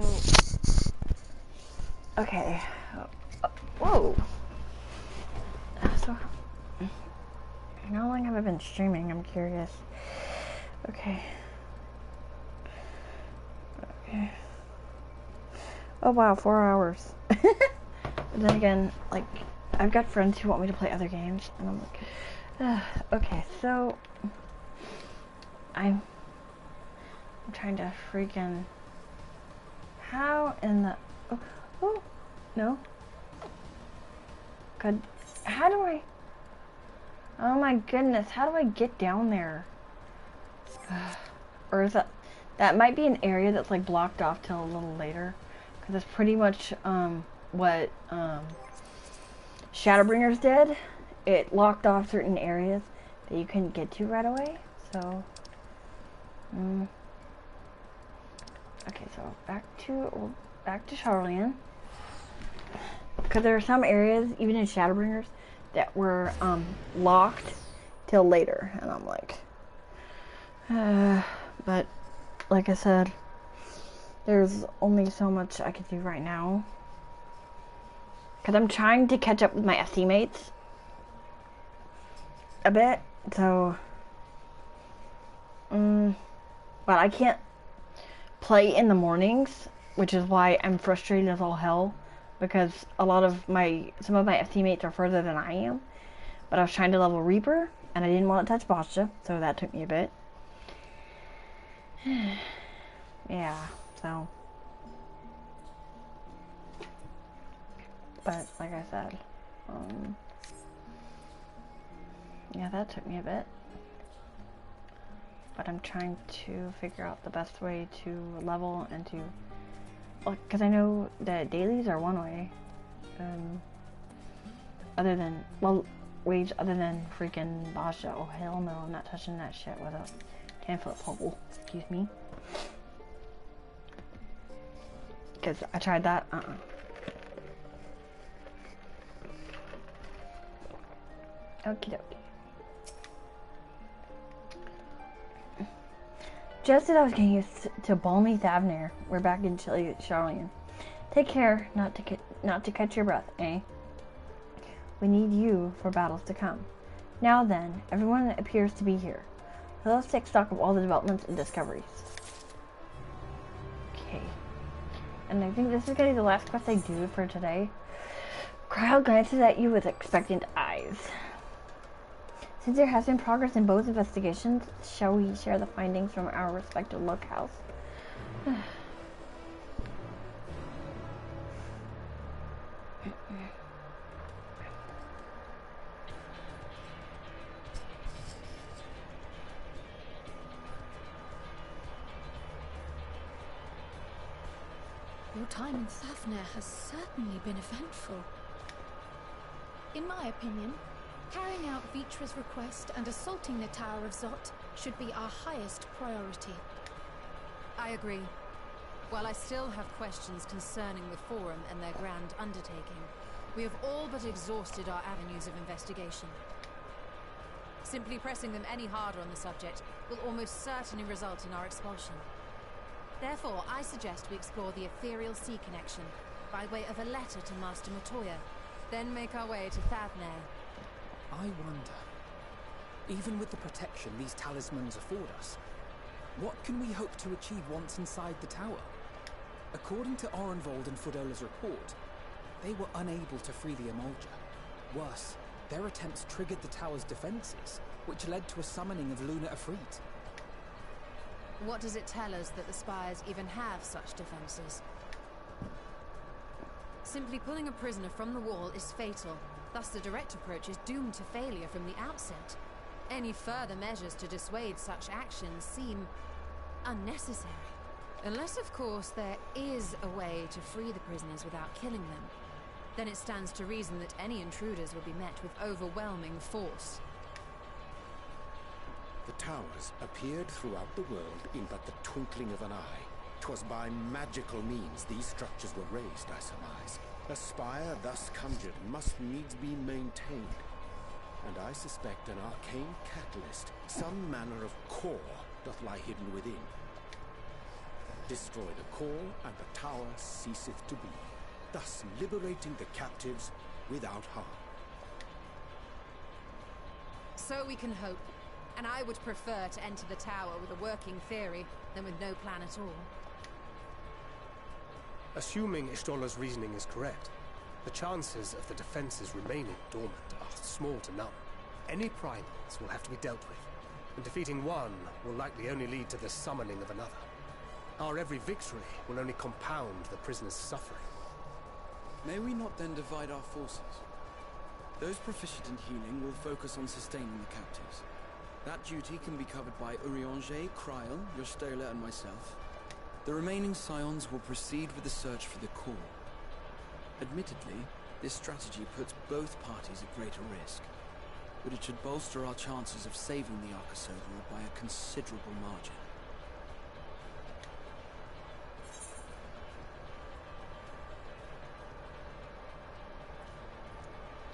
So, okay. Whoa. So, how long have I been streaming? I'm curious. Okay. Okay. Oh wow, 4 hours. But then again, like, I've got friends who want me to play other games, and I'm like, okay, so I'm trying to freaking, how in the, oh no, good, how do I, oh my goodness, how do I get down there? Or is that might be an area that's like blocked off till a little later, because that's pretty much what Shadowbringers did. It locked off certain areas that you couldn't get to right away. So, okay, so back to Charlian, because there are some areas even in Shadowbringers that were locked till later, and I'm like, but like I said, there's only so much I can do right now. Because I'm trying to catch up with my SC mates a bit, so, but I can't play in the mornings, which is why I'm frustrated as all hell, because some of my SC mates are further than I am, but I was trying to level Reaper, and I didn't want to touch Bastia, so that took me a bit. Yeah, so. But, like I said, yeah, that took me a bit. But I'm trying to figure out the best way to level and to, because I know that dailies are one way, other than, well, waves other than freaking Basha. Oh, hell no, I'm not touching that shit with a 10-foot pole. Excuse me. Because I tried that, Okie dokie. Just as I was getting used to balmy Thavnir, we're back in chilly Charlian. Take care not to catch your breath, eh? We need you for battles to come. Now then, everyone appears to be here. So let's take stock of all the developments and discoveries. Okay. And I think this is going to be the last quest I do for today. Crowd glances at you with expectant eyes. Since there has been progress in both investigations, shall we share the findings from our respective locales? Your time in Thavnir has certainly been eventful. In my opinion, carrying out Vitra's request and assaulting the Tower of Zot should be our highest priority. I agree. While I still have questions concerning the Forum and their grand undertaking, we have all but exhausted our avenues of investigation. Simply pressing them any harder on the subject will almost certainly result in our expulsion. Therefore, I suggest we explore the Ethereal Sea connection by way of a letter to Master Matoya, then make our way to Thavnir. I wonder, even with the protection these talismans afford us, what can we hope to achieve once inside the tower? According to Orenvold and Fudola's report, they were unable to free the Emulger. Worse, their attempts triggered the tower's defenses, which led to a summoning of Luna Ifrit. What does it tell us that the Spires even have such defenses? Simply pulling a prisoner from the wall is fatal. Thus, the direct approach is doomed to failure from the outset. Any further measures to dissuade such actions seem unnecessary. Unless, of course, there is a way to free the prisoners without killing them. Then it stands to reason that any intruders will be met with overwhelming force. The towers appeared throughout the world in but the twinkling of an eye. 'Twas by magical means these structures were raised, I surmise. A spire thus conjured must needs be maintained, and I suspect an arcane catalyst, some manner of core, doth lie hidden within. Destroy the core, and the tower ceaseth to be, thus liberating the captives without harm. So we can hope. And I would prefer to enter the tower with a working theory than with no plan at all. Assuming Ishtola's reasoning is correct, the chances of the defenses remaining dormant are small to none. Any primals will have to be dealt with, and defeating one will likely only lead to the summoning of another. Our every victory will only compound the prisoner's suffering. May we not then divide our forces? Those proficient in healing will focus on sustaining the captives. That duty can be covered by Urianger, Kryl, Yostela, and myself. The remaining scions will proceed with the search for the core. Admittedly, this strategy puts both parties at greater risk, but it should bolster our chances of saving the Archosaurus by a considerable margin.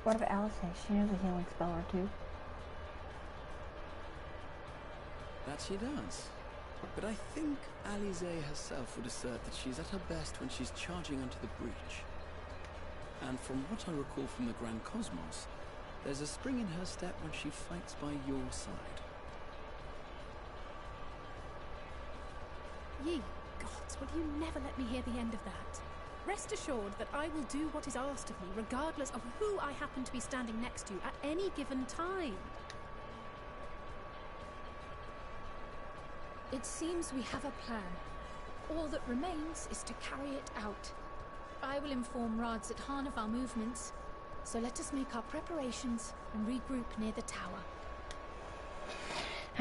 What if Alice says she knows a healing spell or two? That she does. But I think Alize herself would assert that she's at her best when she's charging onto the breach. And from what I recall from the Grand Cosmos, there's a spring in her step when she fights by your side. Ye gods, will you never let me hear the end of that? Rest assured that I will do what is asked of me, regardless of who I happen to be standing next to at any given time. It seems we have a plan. All that remains is to carry it out. I will inform Rads at Han of our movements, so let us make our preparations and regroup near the tower.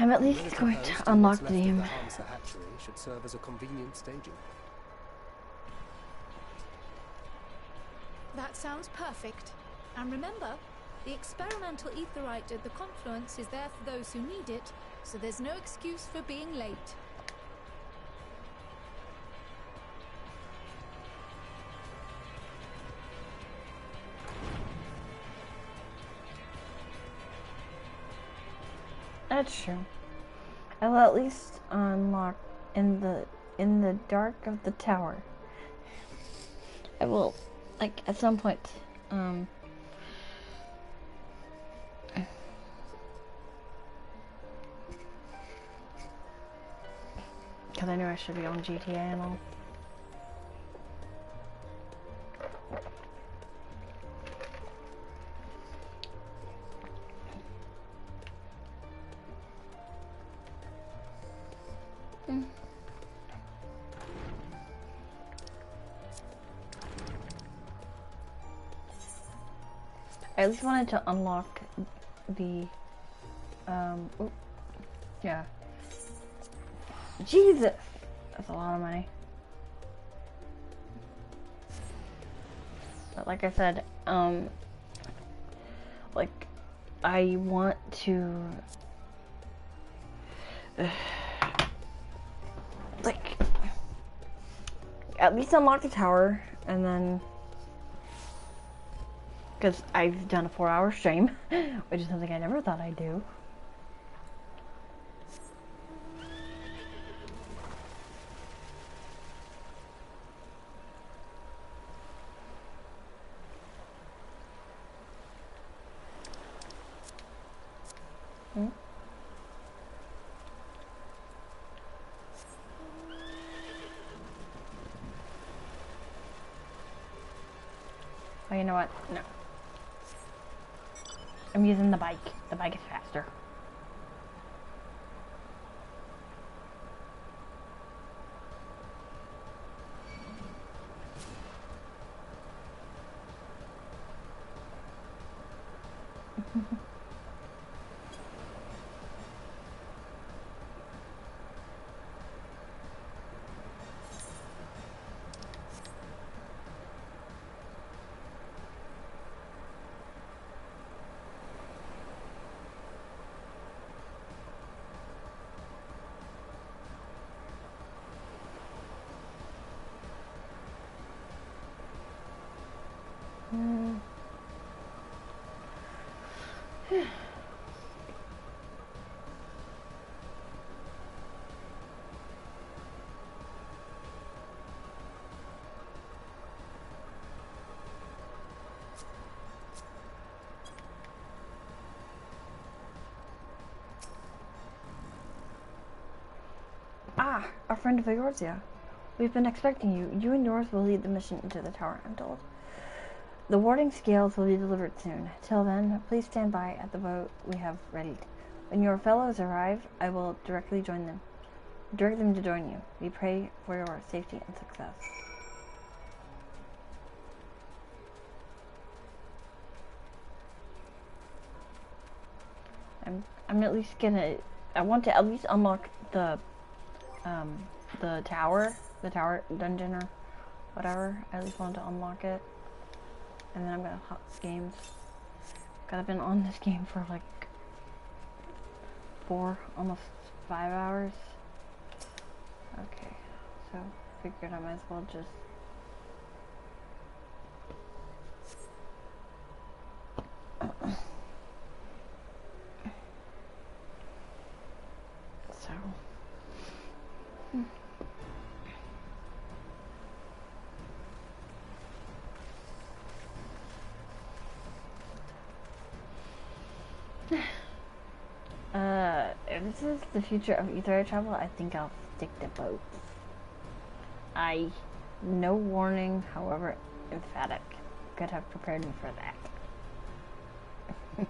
I'm at least going to unlock the The hatchery should serve as a convenient staging. That sounds perfect. And remember, the experimental aetherite at the confluence is there for those who need it, so there's no excuse for being late. That's true. I will at least unlock in the dark of the tower. I will, like, at some point, because I knew I should be on GTA and all. I at least wanted to unlock the, yeah. Jesus! That's a lot of money. But like I said, like, I want to, like, at least unlock the tower, and then, because I've done a 4-hour stream, which is something I never thought I'd do. Oh, you know what? No. I'm using the bike. The bike is faster. Ah, our friend Viorzia. We've been expecting you. You and yours will lead the mission into the tower, I'm told. The warding scales will be delivered soon. Till then, please stand by at the boat we have readied. When your fellows arrive, I will direct them to join you. We pray for your safety and success. I'm at least gonna. I want to at least unlock the tower dungeon or whatever. I at least want to unlock it, and then I'm gonna hop games. Cause I've been on this game for like almost 5 hours. Okay, so figured I might as well just. If this is the future of ether travel, I think I'll stick to boats. No warning, however emphatic, could have prepared me for that.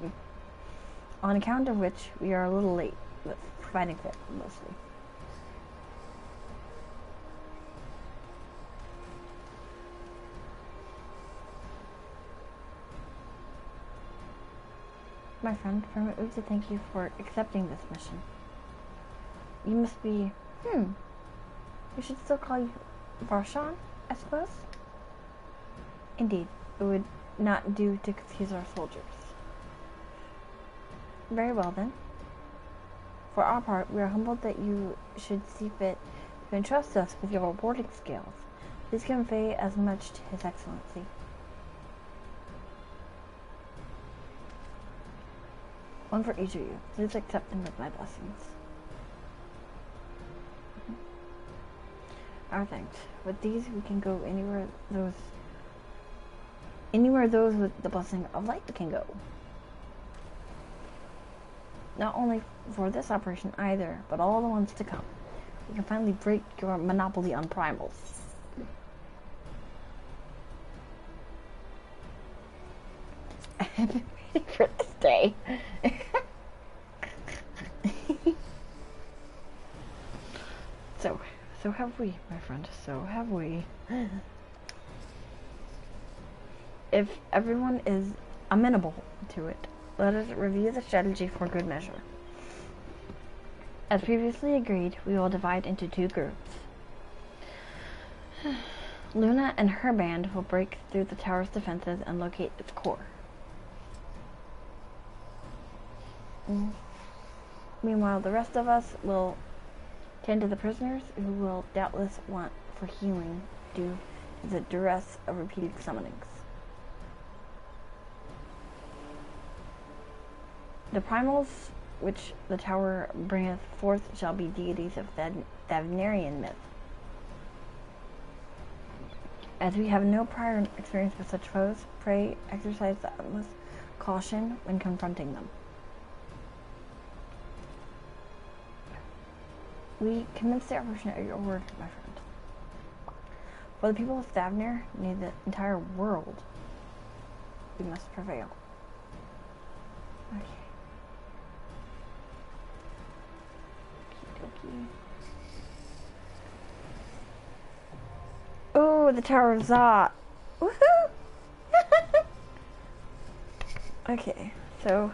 On account of which, we are a little late, with fighting fit, mostly. My friend, permit me to thank you for accepting this mission. You must be, we should still call you Varshan, I suppose? Indeed, it would not do to confuse our soldiers. Very well then. For our part, we are humbled that you should see fit to entrust us with your warding scales. Please convey as much to His Excellency. One for each of you. Please accept them with my blessings. Our thanks. With these, we can go anywhere those with the blessing of light can go. Not only for this operation either, but all the ones to come. We can finally break your monopoly on primals. I've been waiting for this day. So have we, my friend. So have we. If everyone is amenable to it, let us review the strategy for good measure. As previously agreed, we will divide into 2 groups. Luna and her band will break through the tower's defenses and locate its core. Meanwhile, the rest of us will tend to the prisoners, who will doubtless want for healing due to the duress of repeated summonings. The primals which the tower bringeth forth shall be deities of Thavnarian myth. As we have no prior experience with such foes, pray exercise the utmost caution when confronting them. We commence the operation at your word, my friend. For the people of Thavnar, nay, the entire world, we must prevail. Okay. Okie dokie. Oh, the Tower of Zot. Woohoo! Okay, so.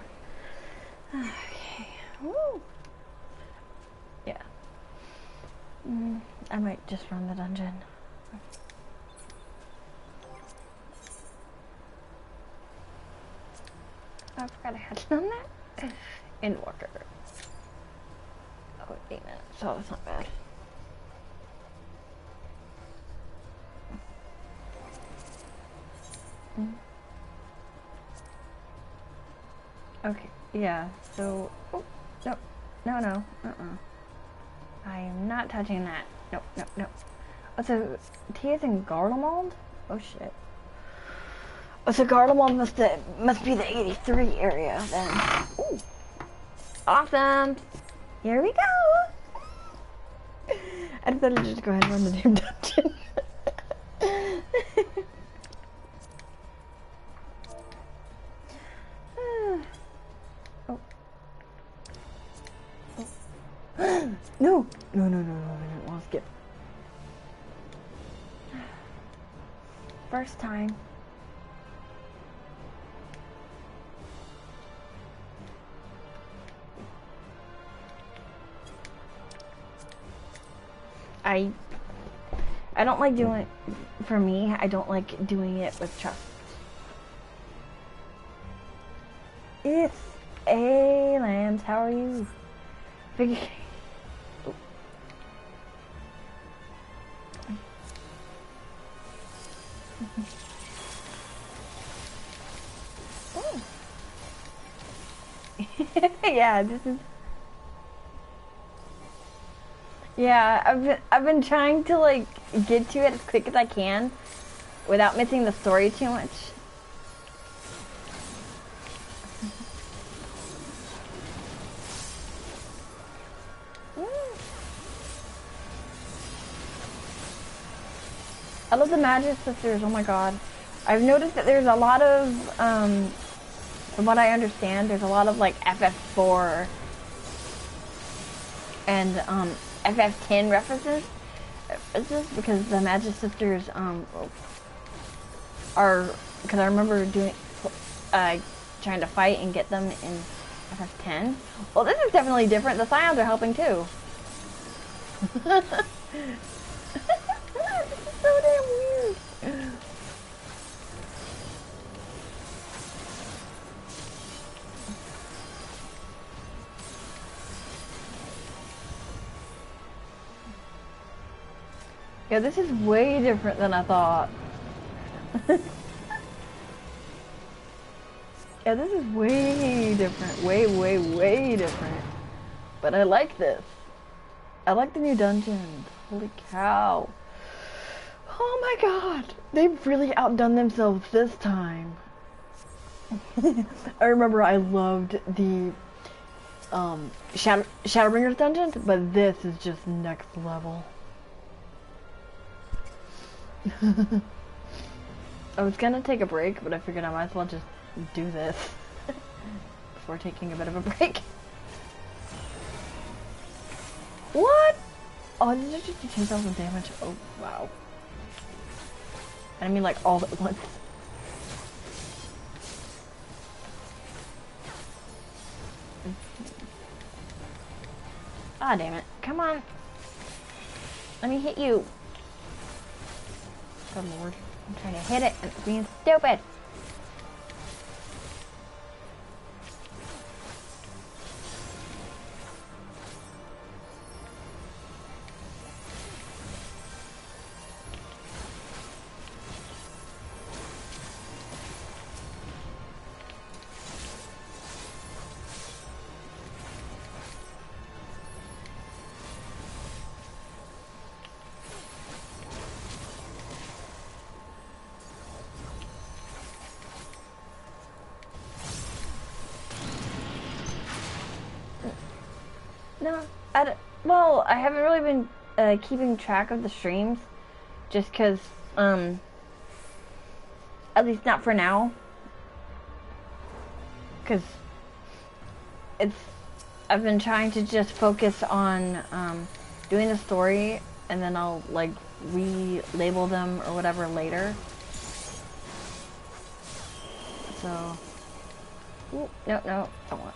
Okay. Woo! Yeah. I might just run the dungeon. I forgot I had done that. Endwalker. Oh, 8 minutes. So it's not bad. Okay, yeah, so... Oh, no. I am not touching that. No. Oh, so Tia's in Garlemald? Oh, shit. Oh, so Garlemald must be the 83 area, then. Ooh. Awesome! Here we go! I decided to just go ahead and run the damn dungeon. Oh. Oh. No! No, no, no, no, I didn't want to skip. First time. I don't like doing, for me, I don't like doing it with trust. It's A Lambs, how are you? Figure. Oh. Yeah, this is. Yeah, I've been trying to like get to it as quick as I can, without missing the story too much. I love the Magic Sisters, oh my god. I've noticed that there's a lot of, from what I understand, there's a lot of like FF4 and FF10 references because the Magic Sisters are, because I remember doing, trying to fight and get them in FF10. Well, this is definitely different. The Scions are helping too. This is so damn weird. Yeah, this is way different than I thought. Yeah, this is way different. Way, way, way different. But I like this. I like the new dungeons. Holy cow. Oh my god. They've really outdone themselves this time. I remember I loved the Shadowbringers dungeons, but this is just next level. I was gonna take a break, but I figured I might as well just do this before taking a bit of a break. What? Oh, did it just do 10,000 damage? Oh, wow. I mean, like, all at once. Ah, damn it. Come on. Let me hit you. Good lord. I'm trying to hit it and it's being stupid. No, well, I haven't really been keeping track of the streams, just because, at least not for now, because I've been trying to just focus on doing the story, and then I'll, like, relabel them or whatever later. So, ooh, no, don't want.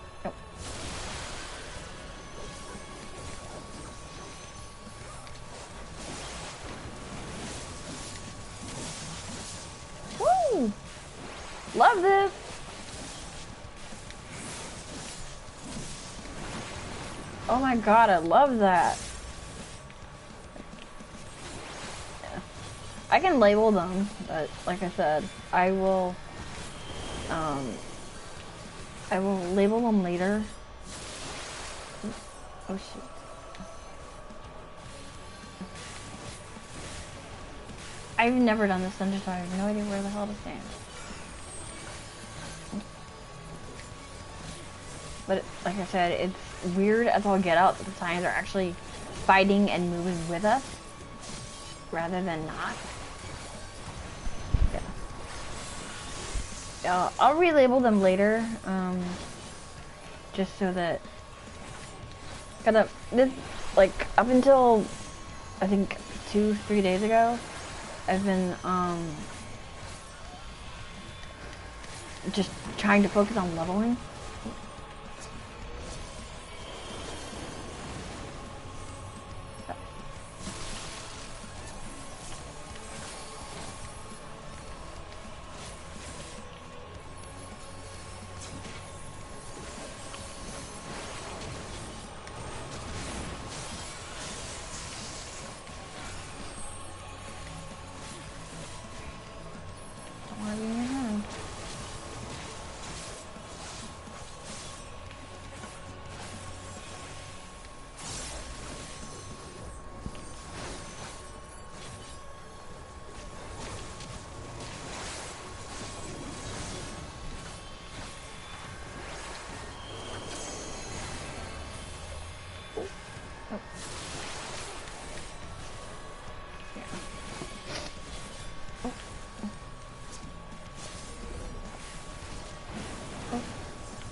Woo! Love this! Oh my god, I love that. Yeah. I can label them, but like I said, I will label them later. Oh shit. I've never done this dungeon, so I have no idea where the hell to stand. But like I said, it's weird as all get out that the signs are actually fighting and moving with us rather than not. Yeah. I'll relabel them later, just so that this, like, up until I think 2-3 days ago, I've been just trying to focus on leveling.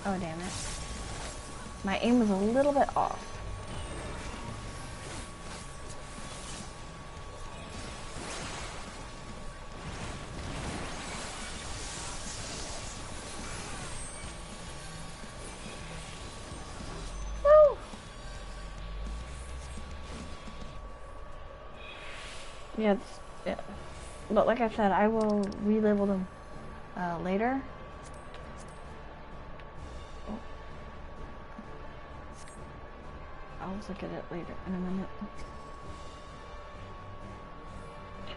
Oh, damn it. My aim was a little bit off. Woo! Yeah, yeah. But like I said, I will relabel them later. I'll look at it later in a minute.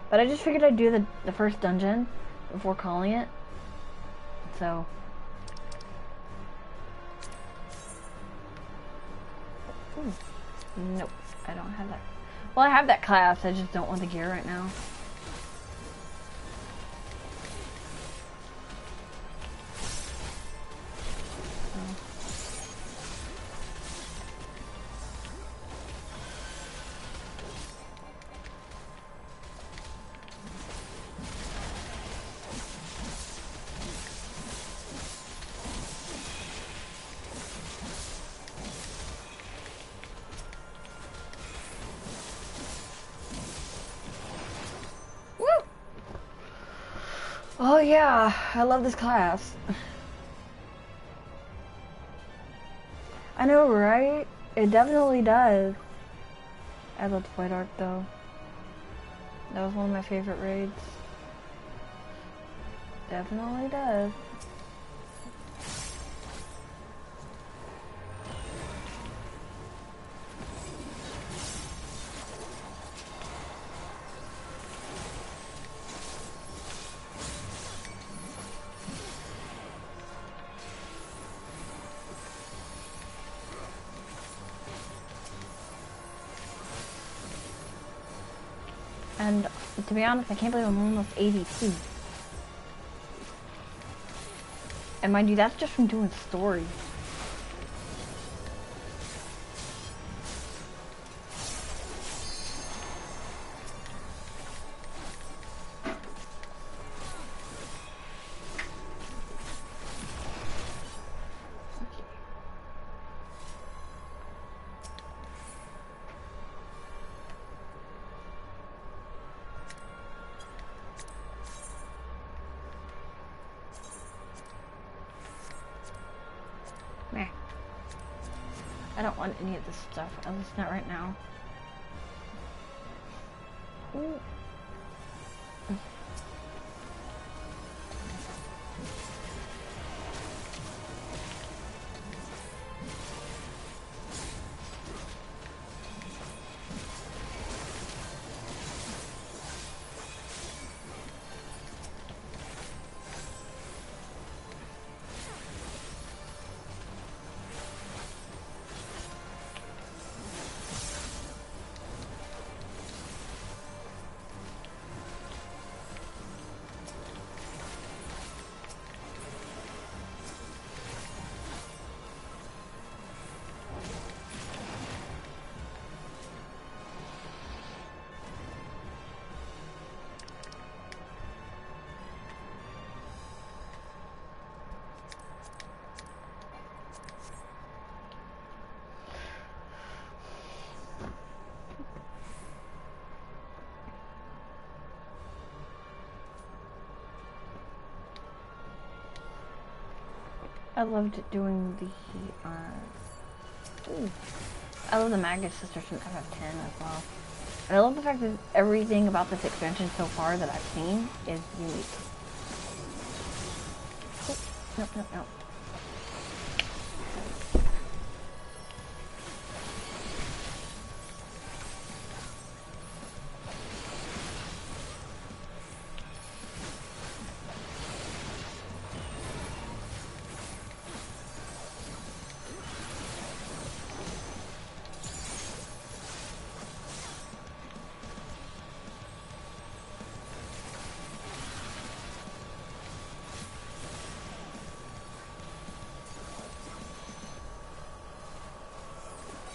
But I just figured I'd do the first dungeon before calling it. So. Ooh. Nope, I don't have that. Well, I have that class, I just don't want the gear right now. Oh yeah, I love this class. I know, right? It definitely does. I love the White Ark though. That was one of my favorite raids. Definitely does. And to be honest, I can't believe I'm almost 82. And mind you, that's just from doing story. I don't want any of this stuff, at least not right now. Ooh. I loved doing the, I love the Magus Sisters from FF10 as well. And I love the fact that everything about this expansion so far that I've seen is unique. Oh, no.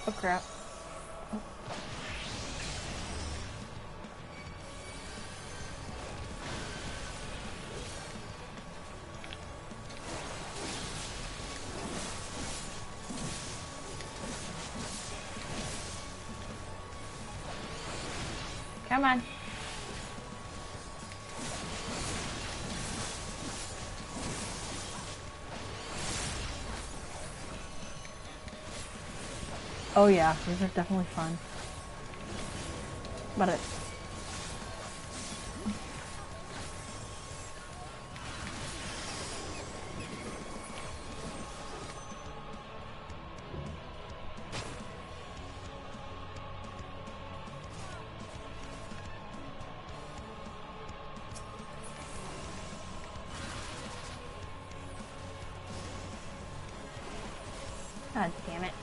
Oh crap. Oh. Come on. Oh yeah, these are definitely fun. But God damn it.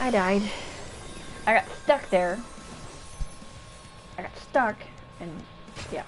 I died. I got stuck there. I got stuck, and yeah.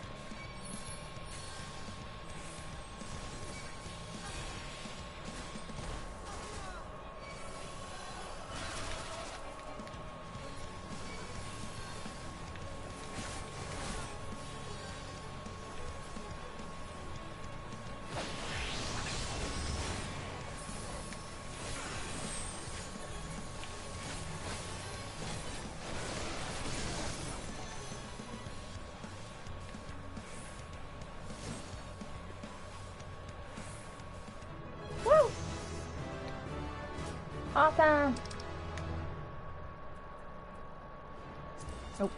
Awesome! Nope.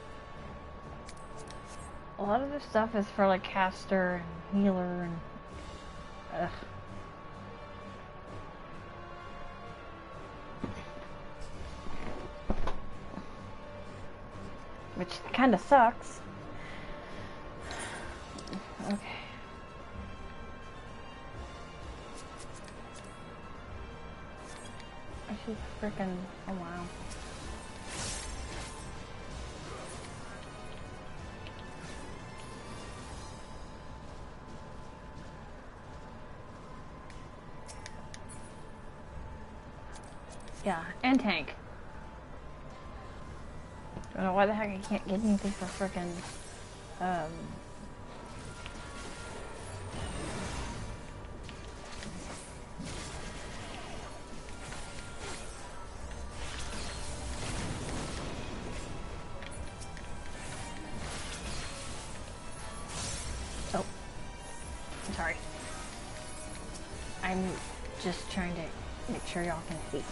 A lot of this stuff is for like caster and healer and ugh. Which kinda sucks. Okay. She's freaking, oh wow. Yeah, and tank. I don't know why the heck I can't get anything for freaking, oh, I'm sorry. I'm just trying to make sure y'all can see.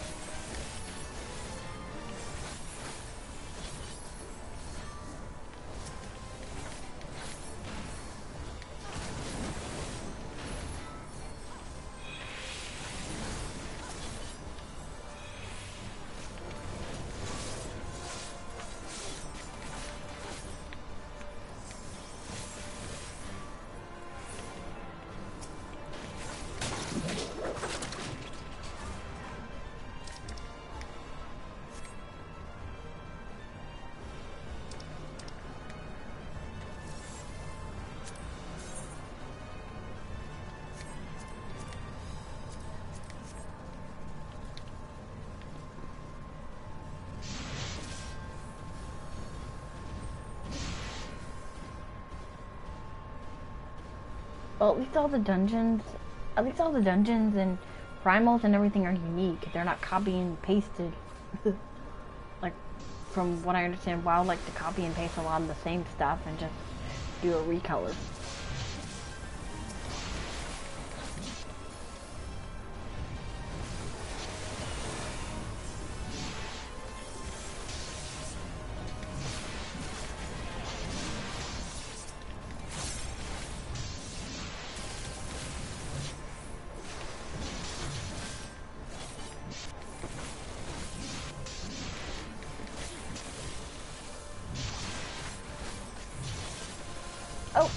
Well, at least all the dungeons and primals and everything are unique. They're not copy and pasted. Like, from what I understand, WoW like to copy and paste a lot of the same stuff and just do a recolor. Oh.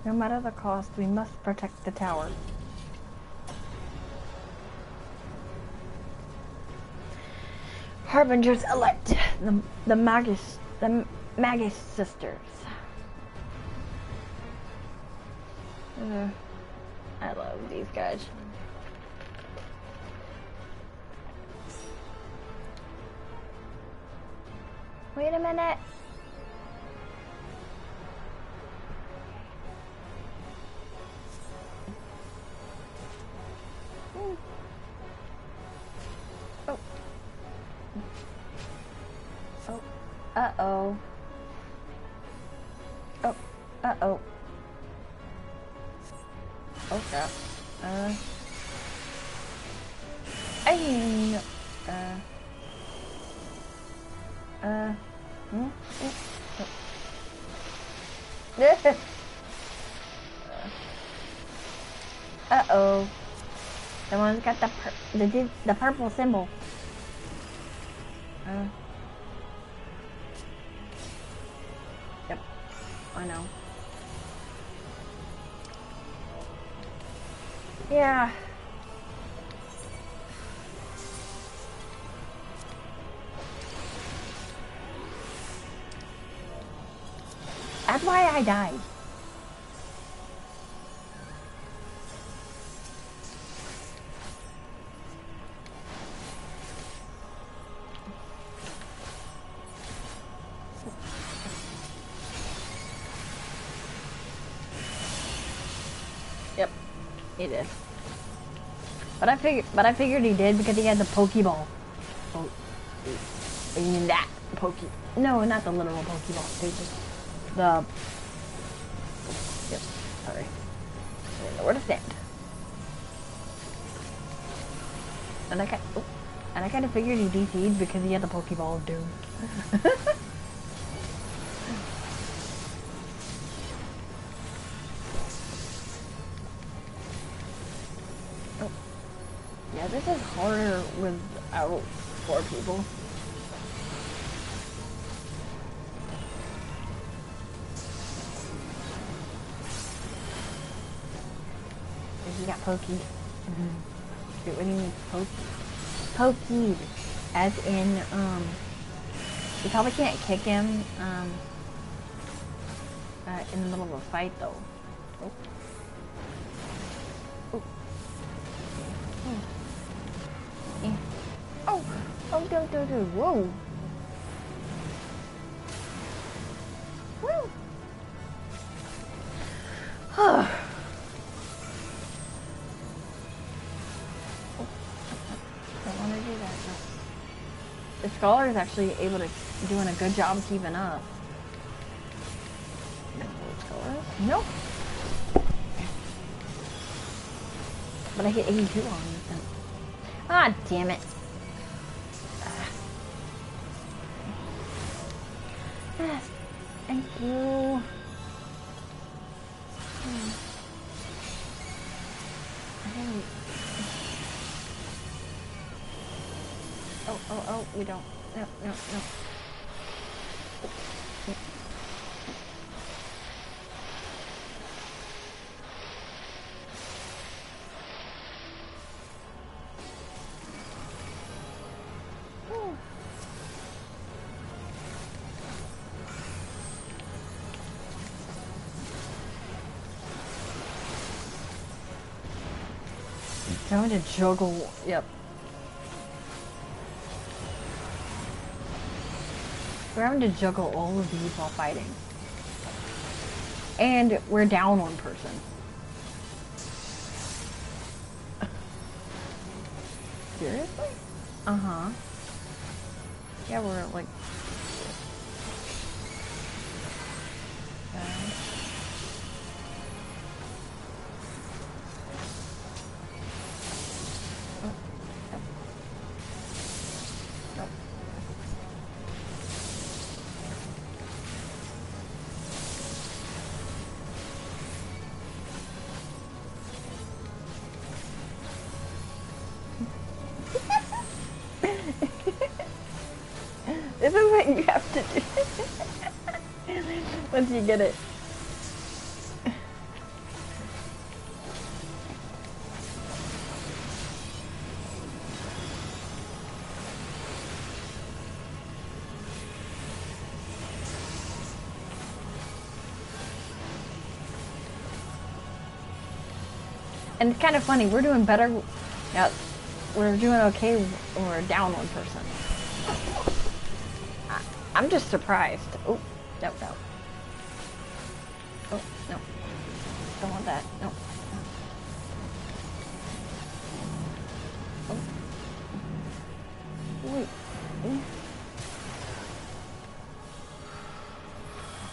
No matter the cost, we must protect the tower. Harbingers elect, the Magus sisters. I love these guys. Wait a minute. Oh. Oh. Uh-oh. Oh. Uh-oh. Oh, crap. Uh-oh. Someone's got the purple symbol. Yep. I know. Yeah. That's why I died. Yep, he did. But I figured he did because he had the Pokeball. Oh, you mean that No, not the literal Pokeball. Stupid. The. Yep. Sorry. I didn't know where to stand. And I kind of figured he DC'd because he had the Pokeball of Doom. Oh. Yeah, this is harder without 4 people. He got pokey. Dude, what do you mean pokeyed? As in, you probably can't kick him, in the middle of a fight, though. Oh. Oh. Oh. Yeah. Oh. Oh, do. Whoa. Woo. The Scholar is actually doing a good job keeping up. Scholar? Nope. But I hit 82 on it. Ah, damn it. Thank you. Oh, we don't. No. Trying to juggle, yep. We're having to juggle all of these while fighting. And we're down one person. Seriously? Uh-huh. Yeah, we're like... This is what you have to do once you get it. And it's kind of funny, we're doing better. Yeah, we're doing okay when we're down one person. I'm just surprised. Oh, no. Oh, no. Don't want that. No. Oh. Wait.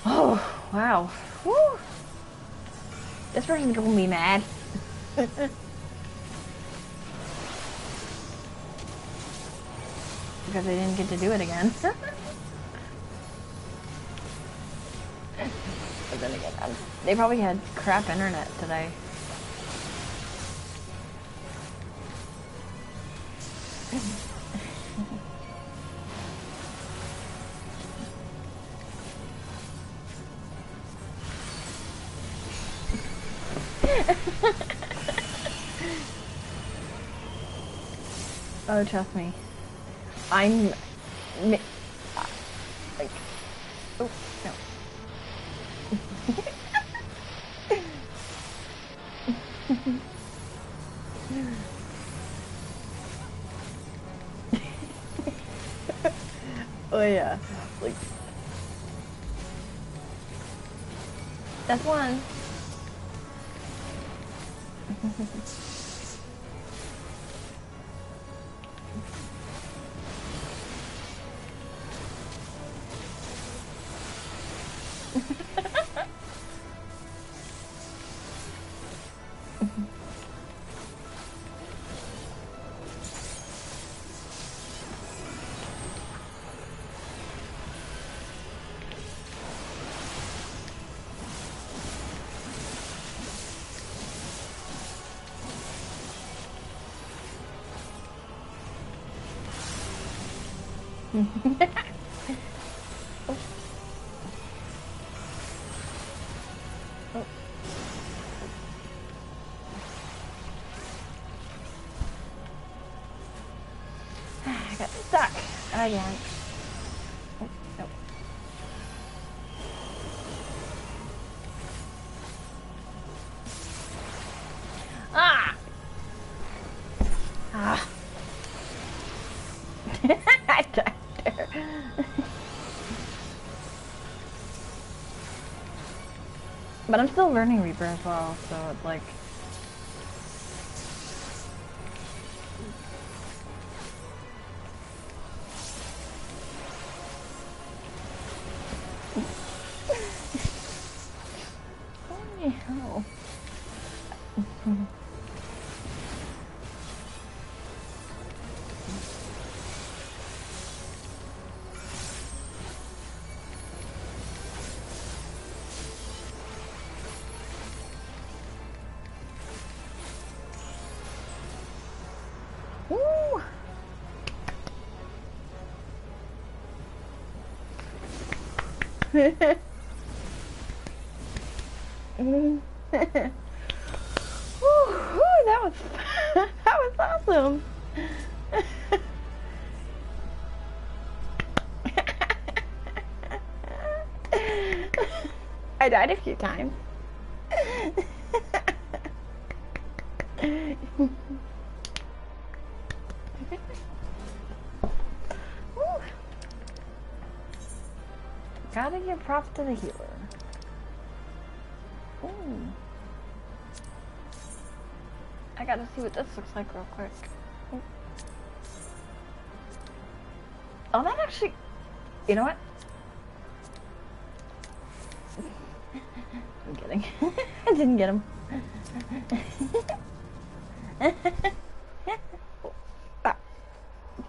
Oh, wow. Woo. This person's gonna be mad. Because they didn't get to do it again. But then again, they probably had crap internet today. Oh, trust me. I'm... like... Oh, no. Oh yeah, like... That's one. I got stuck again. Oh, no. Ah! Ah! I died there. But I'm still learning Reaper as well, so it's like... Whew, that was that was awesome. I died a few times. Gotta give props to the healer. Ooh. I gotta see what this looks like real quick. Ooh. Oh, that actually... You know what? I'm kidding. I didn't get him.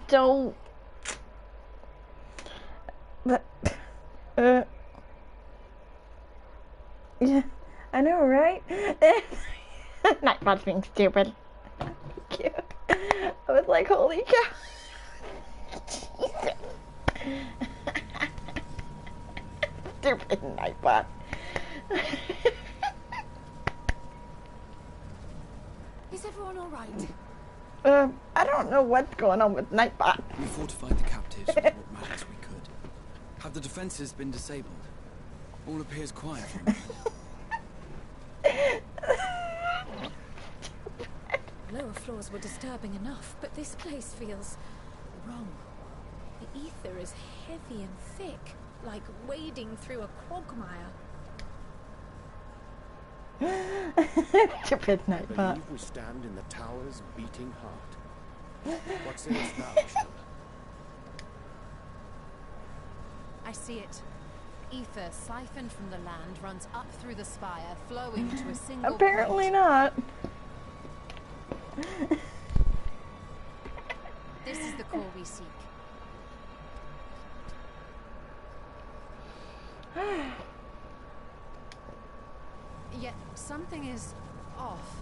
Don't... But... Yeah, I know, right? Nightbot's being stupid. Cute. I was like, holy cow. Jesus. Stupid Nightbot. Is everyone alright? I don't know what's going on with Nightbot. We fortified the captives with what magics we could. Have the defenses been disabled? All appears quiet for a moment. Lower floors were disturbing enough, but this place feels wrong. The ether is heavy and thick, like wading through a quagmire. Stupid I Nightbot. believe we stand in the tower's beating heart. What sayest thou, Michelle? I see it. Ether siphoned from the land runs up through the spire, flowing to a single Apparently point. not. This is the core we seek. Yet something is off.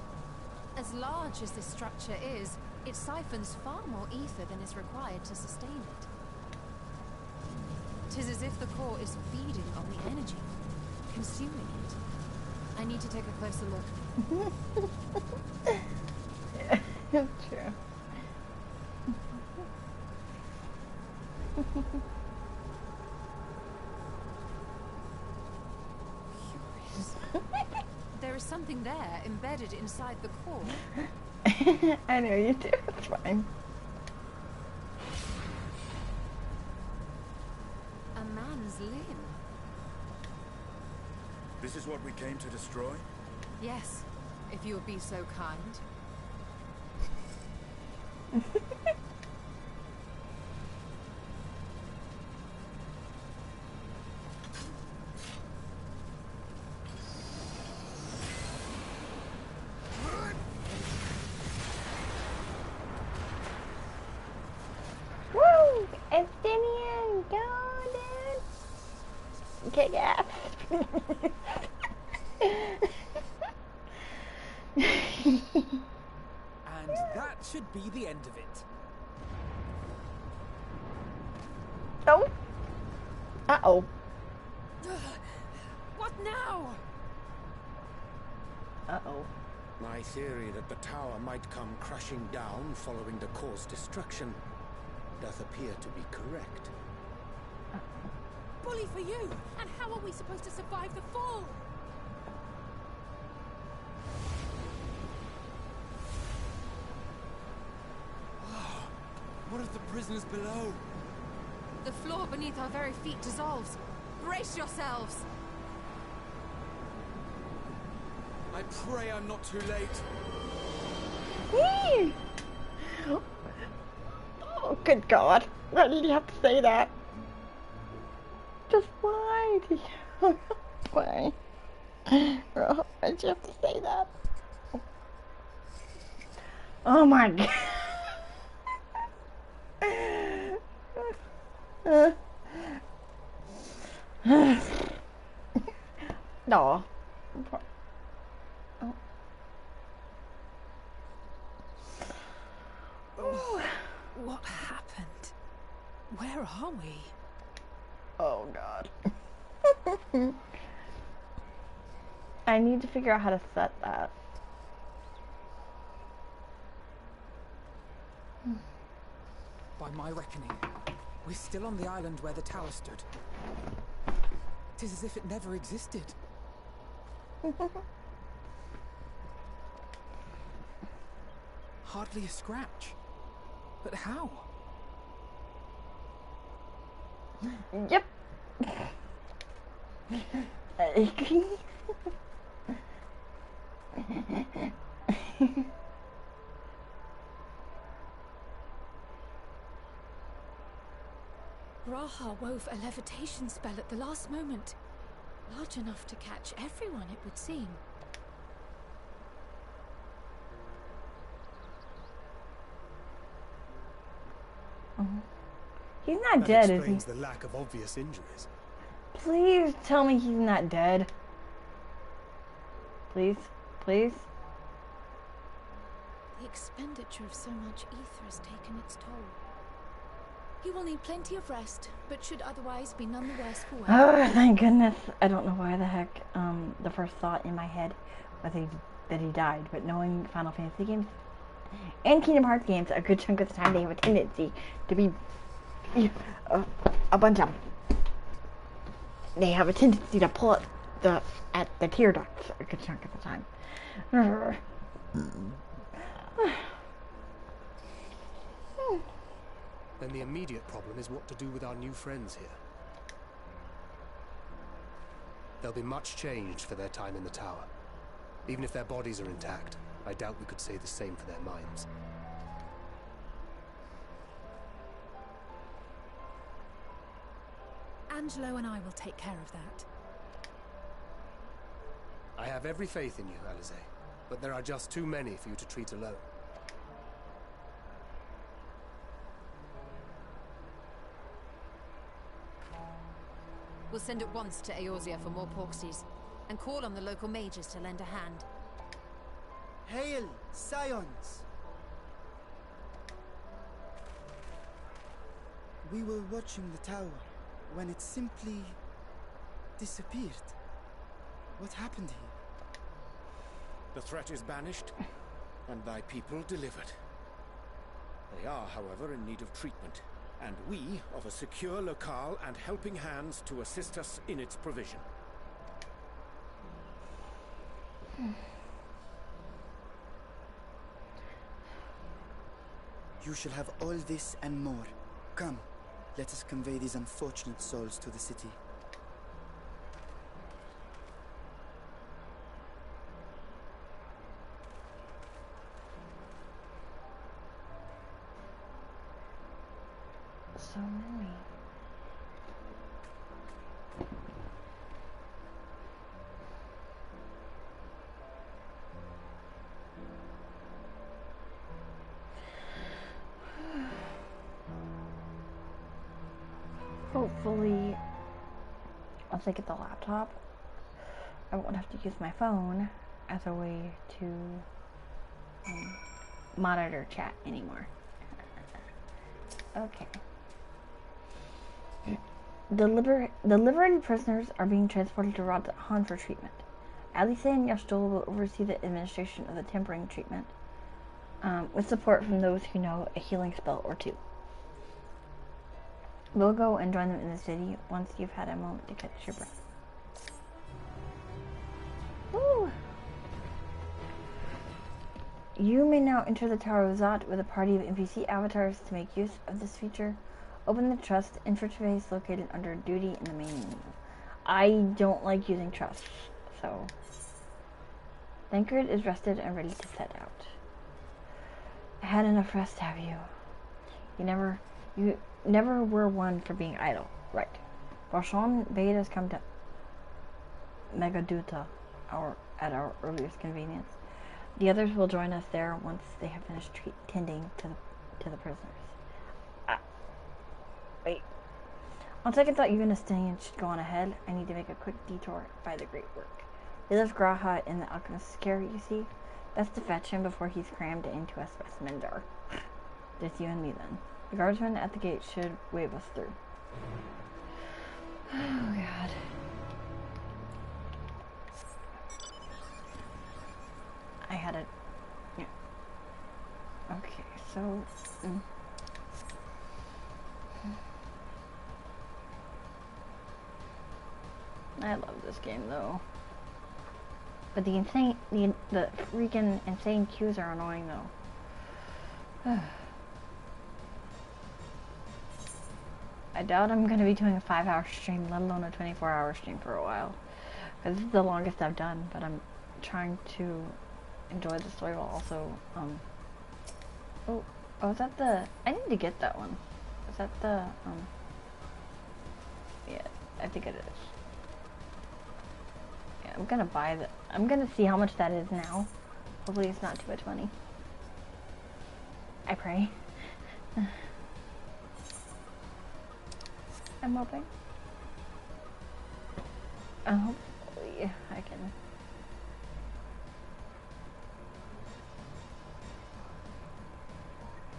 As large as this structure is, it siphons far more ether than is required to sustain it. 'Tis as if the core is feeding on the energy, consuming it. I need to take a closer look. True. There is something there embedded inside the core. I know you do. It's fine. A man's limb. This is what we came to destroy? Yes, if you would be so kind. Woo! Estinian! Go, dude! Kick ass! And that should be the end of it. Oh! Uh-oh. What now? Uh-oh. My theory that the tower might come crashing down following the core's destruction doth appear to be correct. Bully for you! And how are we supposed to survive the fall? What of the prisoners below? The floor beneath our very feet dissolves. Brace yourselves! I pray I'm not too late. Whee! Oh, good God. Why did you have to say that? Just why? Why? Girl, why did you have to say that? Oh my God. No. What happened? Where are we? Oh God. I need to figure out how to set that. By my reckoning, we're still on the island where the tower stood. Tis as if it never existed. Hardly a scratch. But how? Yep. Raha wove a levitation spell at the last moment. Large enough to catch everyone, it would seem. He's not that dead, is he? explains the lack of obvious injuries. Please tell me he's not dead. Please, please. The expenditure of so much ether has taken its toll. He will need plenty of rest, but should otherwise be none the worse for wear. Oh, thank goodness. I don't know why the heck the first thought in my head was that he died, but knowing Final Fantasy games and Kingdom Hearts games, a good chunk of the time they have a tendency to be a bunch of. They have a tendency to pull at the tear ducts a good chunk of the time. Then the immediate problem is what to do with our new friends here. They'll be much changed for their time in the tower. Even if their bodies are intact, I doubt we could say the same for their minds. Angelo and I will take care of that. I have every faith in you, Alize, but there are just too many for you to treat alone. We'll send at once to Eorzea for more Porksies, and call on the local mages to lend a hand. Hail, Scions! We were watching the tower when it simply disappeared. What happened here? The threat is banished, and thy people delivered. They are, however, in need of treatment, and we of a secure locale and helping hands to assist us in its provision. You shall have all this and more. Come, let us convey these unfortunate souls to the city. So many. Hopefully, once I get the laptop, I won't have to use my phone as a way to monitor chat anymore. Okay. The liberated prisoners are being transported to Radhan for treatment. Alice and Yashdol will oversee the administration of the tempering treatment, with support from those who know a healing spell or two. We'll go and join them in the city once you've had a moment to catch your breath. Woo! You may now enter the Tower of Zot with a party of NPC avatars. To make use of this feature, open the Trust interface located under Duty in the main menu. I don't like using Trust, so... Thancred is rested and ready to set out. I had enough rest, have you? You never were one for being idle. Right. Varshan bade us come to Megaduta at our earliest convenience. The others will join us there once they have finished tending to the prisoners. Wait. On second thought, you and Estinian should go on ahead. I need to make a quick detour by the Great Work. They left Graha in the alchemist's care, you see. Best to fetch him before he's crammed into a specimen jar. Just you and me then. The guardsman at the gate should wave us through. Oh, God. I had it. Yeah. Okay, so. I love this game though. But the freaking insane queues are annoying though. I doubt I'm going to be doing a 5-hour stream, let alone a 24-hour stream for a while. Because this is the longest I've done, but I'm trying to enjoy the story while also, oh, is that the, I need to get that one. Is that the, yeah, I think it is. Yeah, I'm going to buy the, I'm going to see how much that is now. Hopefully it's not too much money. I pray. I'm hoping. Hopefully I can.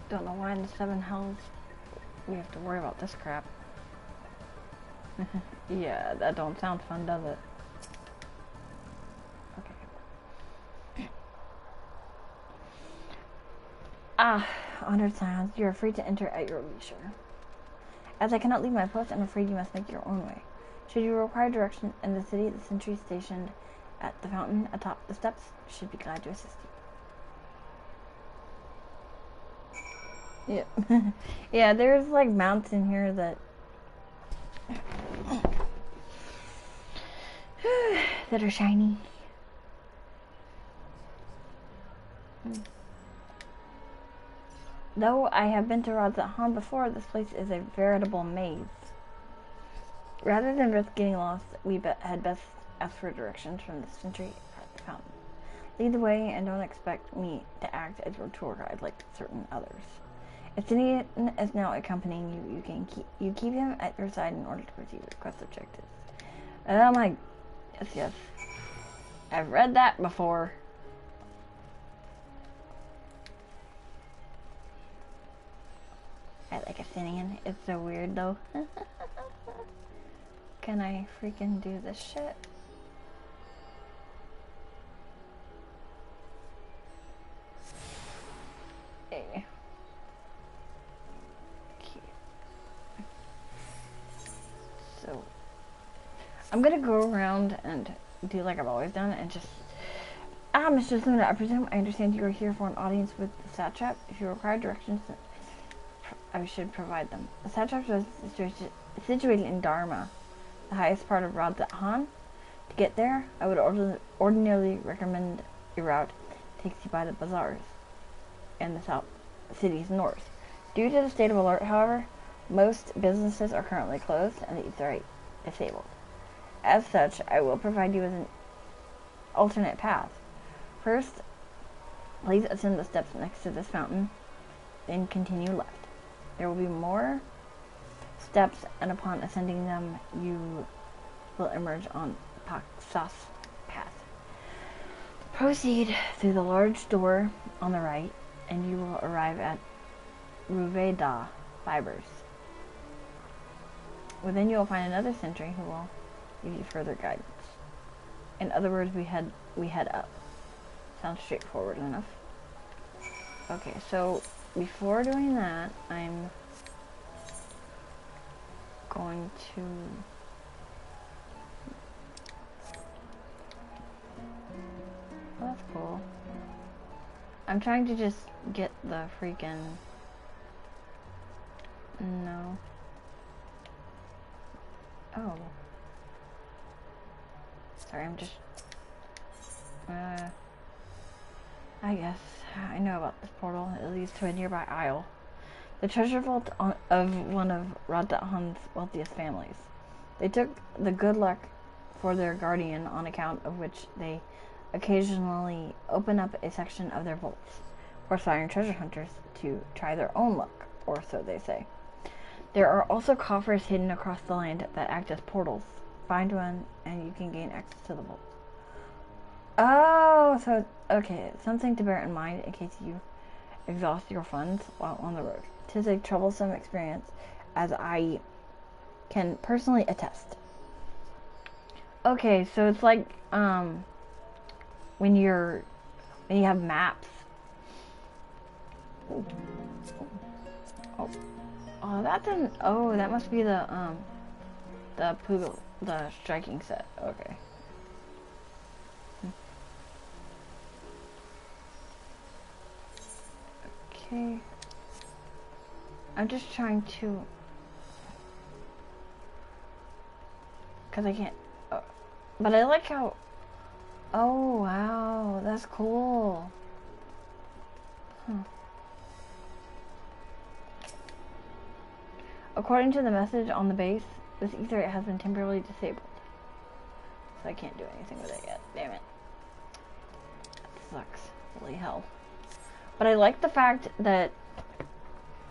Don't know why in the 7 hells we have to worry about this crap. Yeah, that don't sound fun, does it? Okay. Honored Scions, you are free to enter at your leisure. As I cannot leave my post, I'm afraid you must make your own way. Should you require direction in the city, the sentry stationed at the fountain atop the steps should be glad to assist you. Yeah. Yeah, there's like mounts in here that that are shiny. Though I have been to Radz-at-Han before, this place is a veritable maze. Rather than risk getting lost, we had best ask for directions from the sentry at the fountain. Lead the way and don't expect me to act as your tour guide like certain others. If Sinead is now accompanying you, you keep him at your side in order to proceed with quest objectives. Oh my, yes. I've read that before. I like a Sinead. It's so weird though. Can I freaking do this shit? Hey. Okay. So, I'm gonna go around and do like I've always done and just... Mr. Luna, I presume I understand you are here for an audience with the satrap. If you require directions, I should provide them. The satrap is situated in Dharma, the highest part of Radz-at-Han. To get there, I would ordinarily recommend a route that takes you by the bazaars in the city's north. Due to the state of alert, however, most businesses are currently closed and the Eats Right disabled. As such, I will provide you with an alternate path. First, please ascend the steps next to this fountain, then continue left. There will be more steps, and upon ascending them, you will emerge on Paksas path. Proceed through the large door on the right, and you will arrive at Ruveda Fibers. Within you will find another sentry who will give you further guidance. In other words, we head up. Sounds straightforward enough. Okay, so before doing that, I'm going to... Oh, that's cool. I'm trying to just get the freaking... No. Oh. Sorry, I'm just... I guess I know about this portal. It leads to a nearby isle. The treasure vault of one of Radz-at-Han's wealthiest families. They took the good luck for their guardian, on account of which they occasionally open up a section of their vaults, forcing treasure hunters to try their own luck, or so they say. There are also coffers hidden across the land that act as portals. Find one, and you can gain access to the vault. Oh, so, okay, something to bear in mind in case you exhaust your funds while on the road. 'Tis a troublesome experience, as I can personally attest. Okay, so it's like, when you're And you have maps. Ooh. Oh. Oh, that's an. Oh, that must be the poodle, the striking set. Okay. Okay. I'm just trying to. Cause I can't. Oh. But I like how. Oh wow, that's cool. Huh. According to the message on the base, this etherite has been temporarily disabled. So I can't do anything with it yet. Damn it. That sucks. Holy hell. But I like the fact that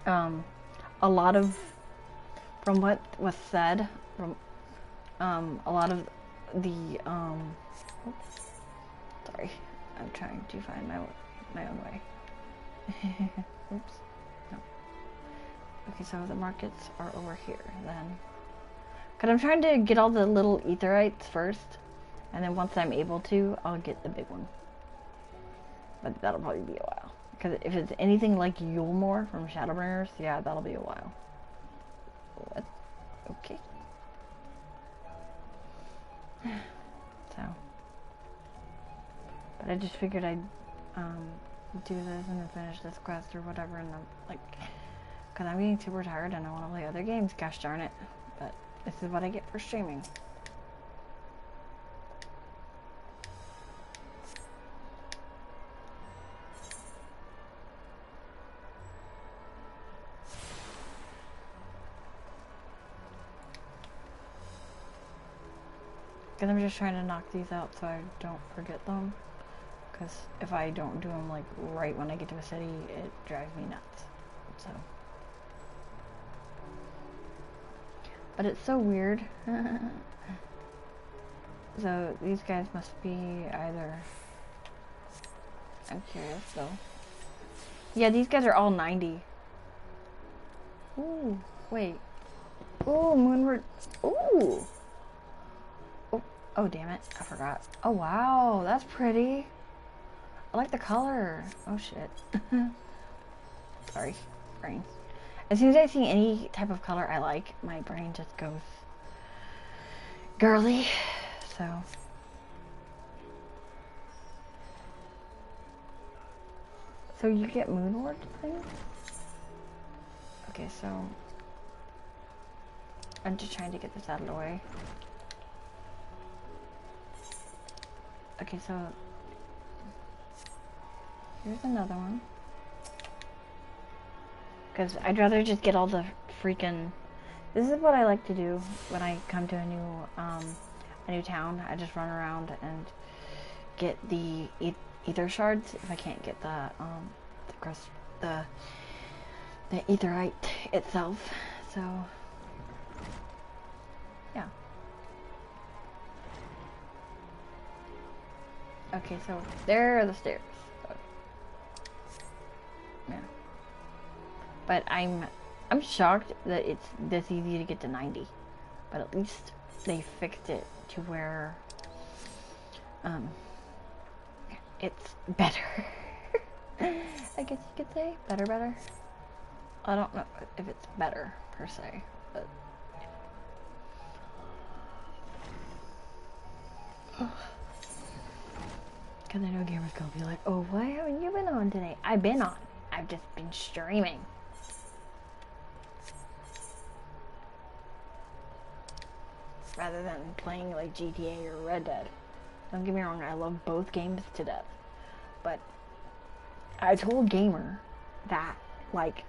a lot of, from what was said, from a lot of the oops, sorry, I'm trying to find my own way. Oops. No. Okay, so the markets are over here then. Because I'm trying to get all the little aetherites first, and then once I'm able to, I'll get the big one. But that'll probably be a while. Because if it's anything like Yulmore from Shadowbringers, yeah, that'll be a while. What? Okay. So. But I just figured I'd do this and then finish this quest or whatever, and I'm like, because I'm getting super tired and I want to play other games, gosh darn it. But this is what I get for streaming. Because I'm just trying to knock these out so I don't forget them. Because if I don't do them like right when I get to a city, it drives me nuts. So. But it's so weird. So these guys must be either. I'm curious though. Yeah, these guys are all 90. Ooh, wait. Ooh, Moonward. Ooh. Oh, damn it. I forgot. Oh, wow. That's pretty. I like the color. Oh, shit. Sorry. Brain. As soon as I see any type of color I like, my brain just goes girly. So. So you get Moonward things? Okay, so. I'm just trying to get this out of the way. Okay, so here's another one. Because I'd rather just get all the freaking. This is what I like to do when I come to a new town. I just run around and get the ether shards if I can't get the etherite itself. So yeah. Okay, so there are the stairs. Yeah. But I'm shocked that it's this easy to get to 90. But at least they fixed it to where it's better. I guess you could say better. I don't know if it's better per se, but because I know gamers gonna be like, oh, why haven't you been on today? I've been on. I've just been streaming. Rather than playing like GTA or Red Dead. Don't get me wrong, I love both games to death. But I told Gamer that, like,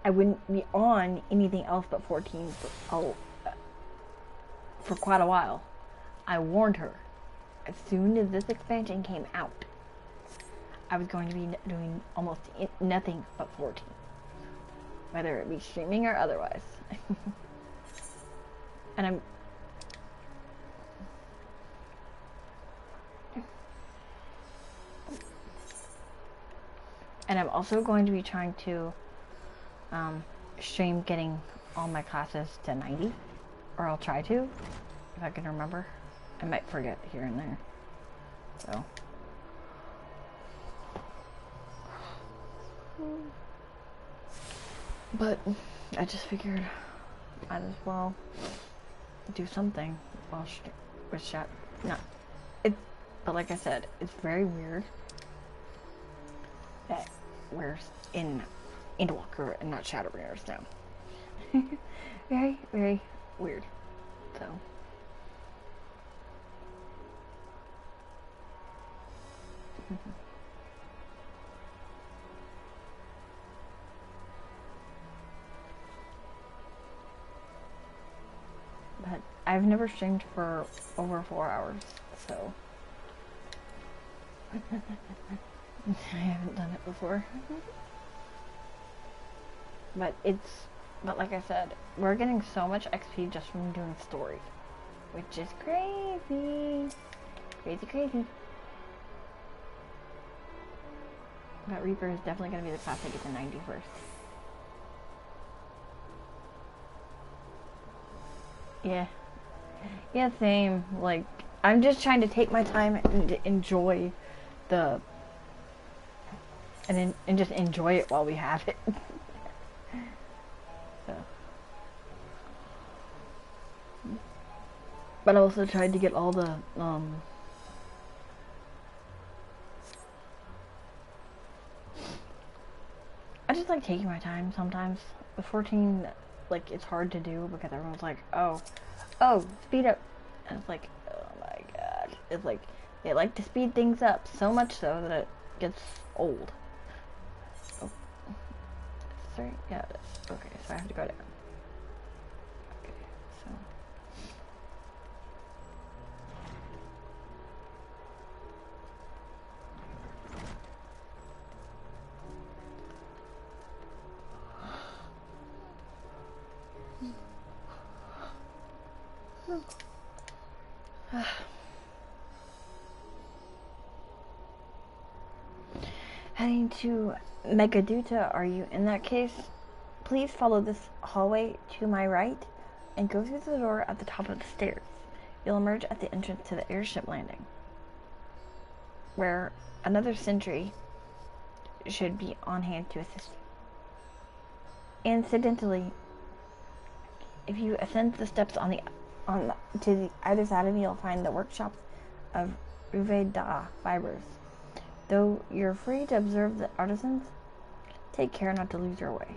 I wouldn't be on anything else but 14 for quite a while. I warned her. As soon as this expansion came out, I was going to be doing almost nothing but 14. Whether it be streaming or otherwise. And I'm also going to be trying to stream getting all my classes to 90. Or I'll try to, if I can remember. I might forget here and there. So. But I just figured might as well do something while with chat. No, but like I said, it's very weird that we're in Endwalker and not Shadowbringers now. Very, very weird. So. But I've never streamed for over 4 hours, so I haven't done it before. But like I said, we're getting so much XP just from doing stories, which is crazy. Crazy. But Reaper is definitely going to be the class that gets a 90 first. Yeah, same. Like, I'm just trying to take my time and enjoy and just enjoy it while we have it. So. But I also tried to get all the, I just like taking my time sometimes. With 14, like, it's hard to do because everyone's like, oh, speed up. And it's like, oh my god. It's like, they like to speed things up so much so that it gets old. Oh. Sorry? Yeah, it is. Okay, so I have to go down. Okay, so. Heading to Megaduta, are you in that case? Please follow this hallway to my right and go through the door at the top of the stairs. You'll emerge at the entrance to the airship landing, where another sentry should be on hand to assist you. Incidentally, if you ascend the steps to the either side of you, you'll find the workshop of Uwe Da Fibers. Though you're free to observe the artisans, take care not to lose your way.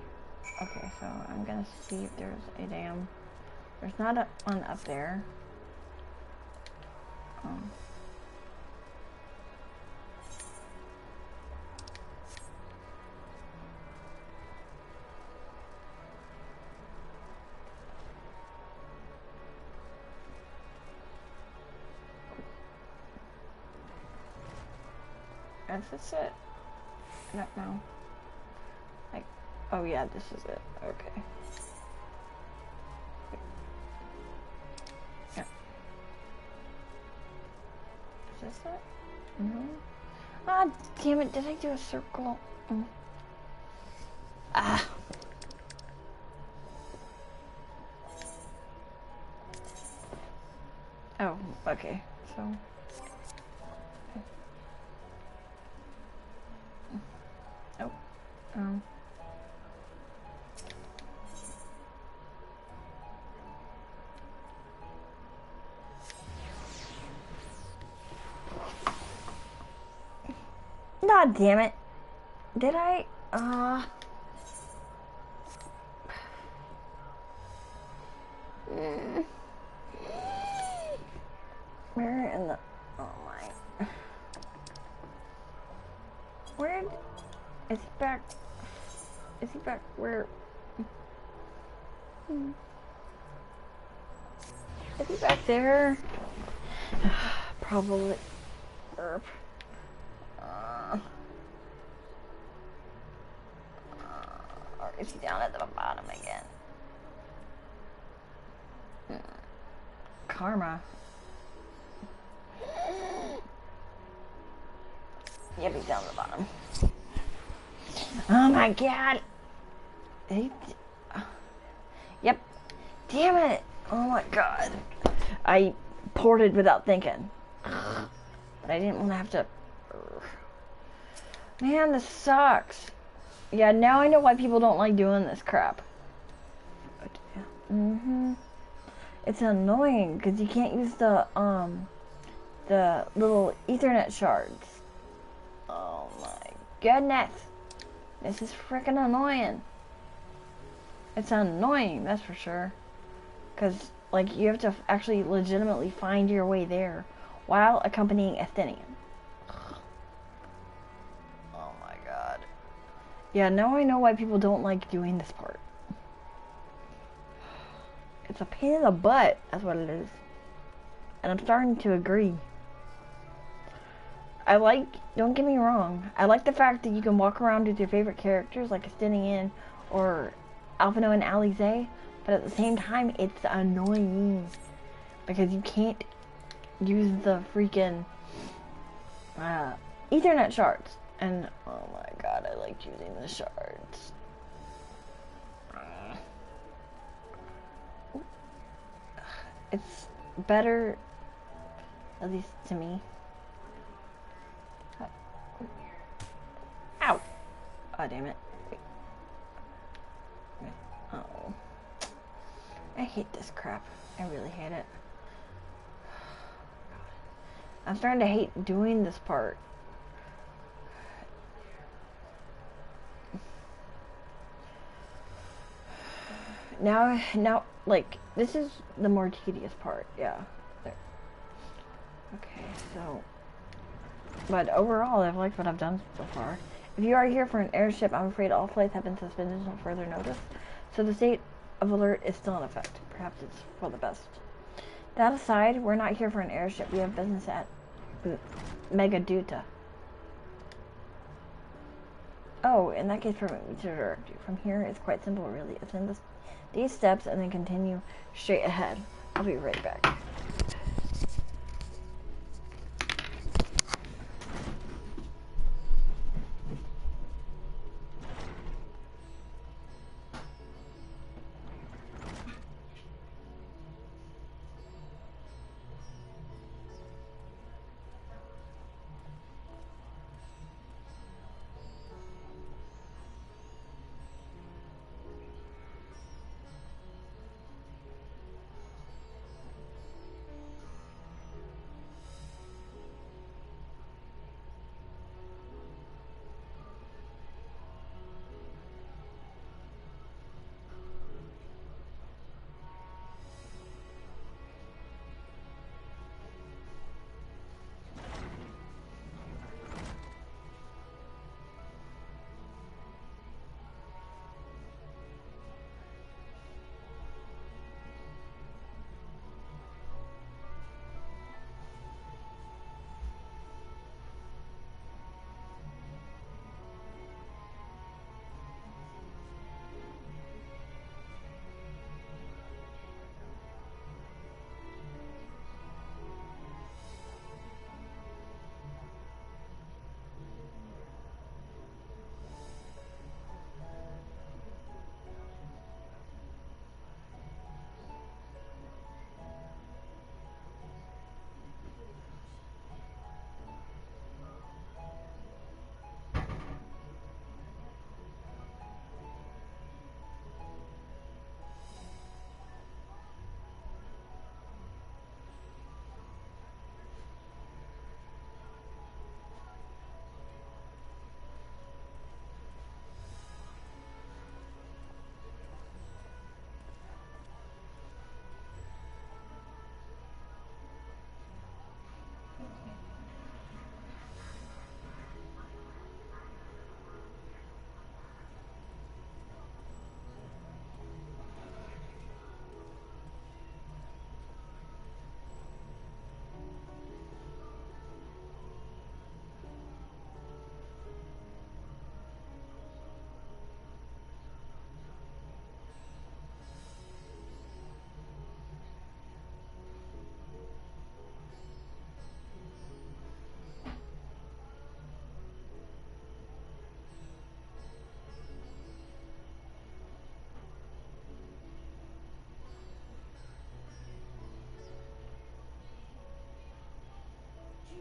Okay, so I'm gonna see if there's there's not one up there. Is this it? No. Like, oh yeah, this is it. Okay. Yeah. Is this it? No. Ah, damn it! Did I do a circle? Ah. Oh, okay. So. God damn it. Did I? Where in the... Oh my... Where... Is he back? Is he back where... Is he back there? Probably. Or is he down at the bottom again? Karma. Yep, he's down at the bottom. Oh my god! Yep. Damn it! Oh my god. I ported without thinking. But I didn't want to have to... Man, this sucks. Yeah, now I know why people don't like doing this crap. It's annoying because you can't use the little Ethernet shards. Oh my goodness. This is freaking annoying. It's annoying, that's for sure. Because, like, you have to actually legitimately find your way there while accompanying Athenian. Oh my god. Yeah, now I know why people don't like doing this part. It's a pain in the butt, that's what it is. And I'm starting to agree. Don't get me wrong, I like the fact that you can walk around with your favorite characters like Athenian or Alphino and Alize, but at the same time, it's annoying. Because you can't use the freaking Ethernet shards. And, oh my god, I like using the shards. It's better, at least to me. Ow! Oh, damn it. Oh. I hate this crap. I really hate it. I'm starting to hate doing this part. Now, like, this is the more tedious part, yeah. There. Okay, so... But overall, I've liked what I've done so far. If you are here for an airship, I'm afraid all flights have been suspended until further notice. So the state of alert is still in effect. Perhaps it's for the best. That aside, we're not here for an airship. We have business at Megaduta. Oh, in that case, permit me to direct you. From here, it's quite simple, really. Ascend these steps and then continue straight ahead. I'll be right back.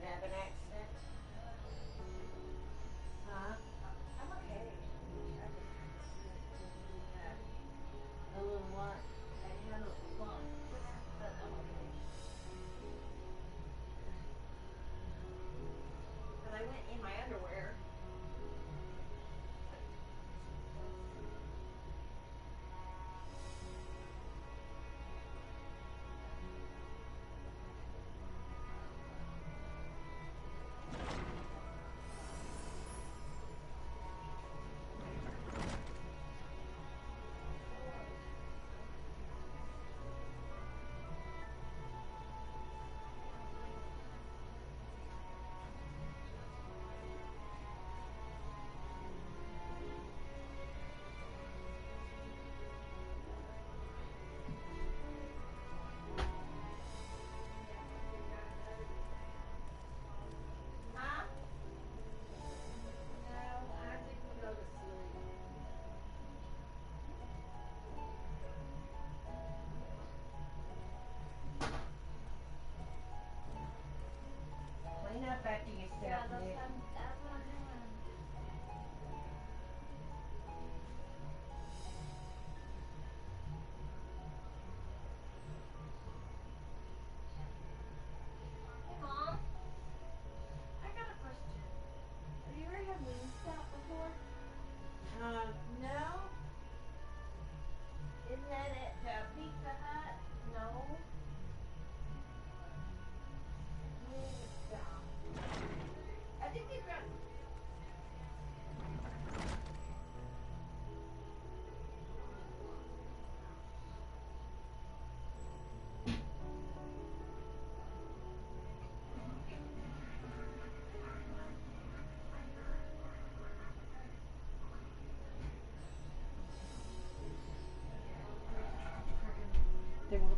Have an accident? Huh? I'm okay.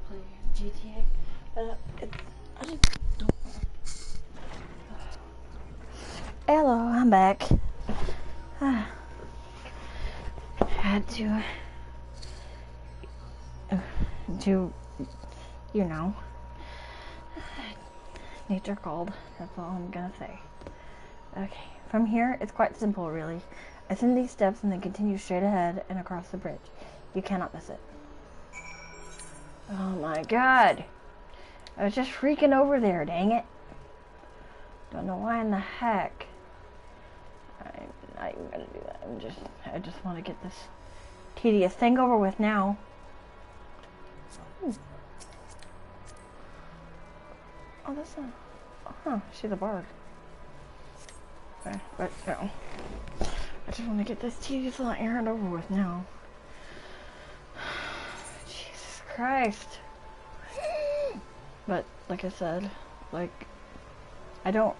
play GTA, but I just don't. Hello, I'm back. Had to, you know, nature called. That's all I'm gonna say. Okay, from here, it's quite simple, really. Ascend these steps and then continue straight ahead and across the bridge. You cannot miss it. Oh my god. I was just freaking over there, dang it. Don't know why in the heck. I'm not even gonna do that. I just want to get this tedious thing over with now. Ooh. Oh, that's not... Huh, she's a bard. Okay, but, no. I just want to get this tedious little errand over with now. Jesus Christ. But, like I said, like, I don't...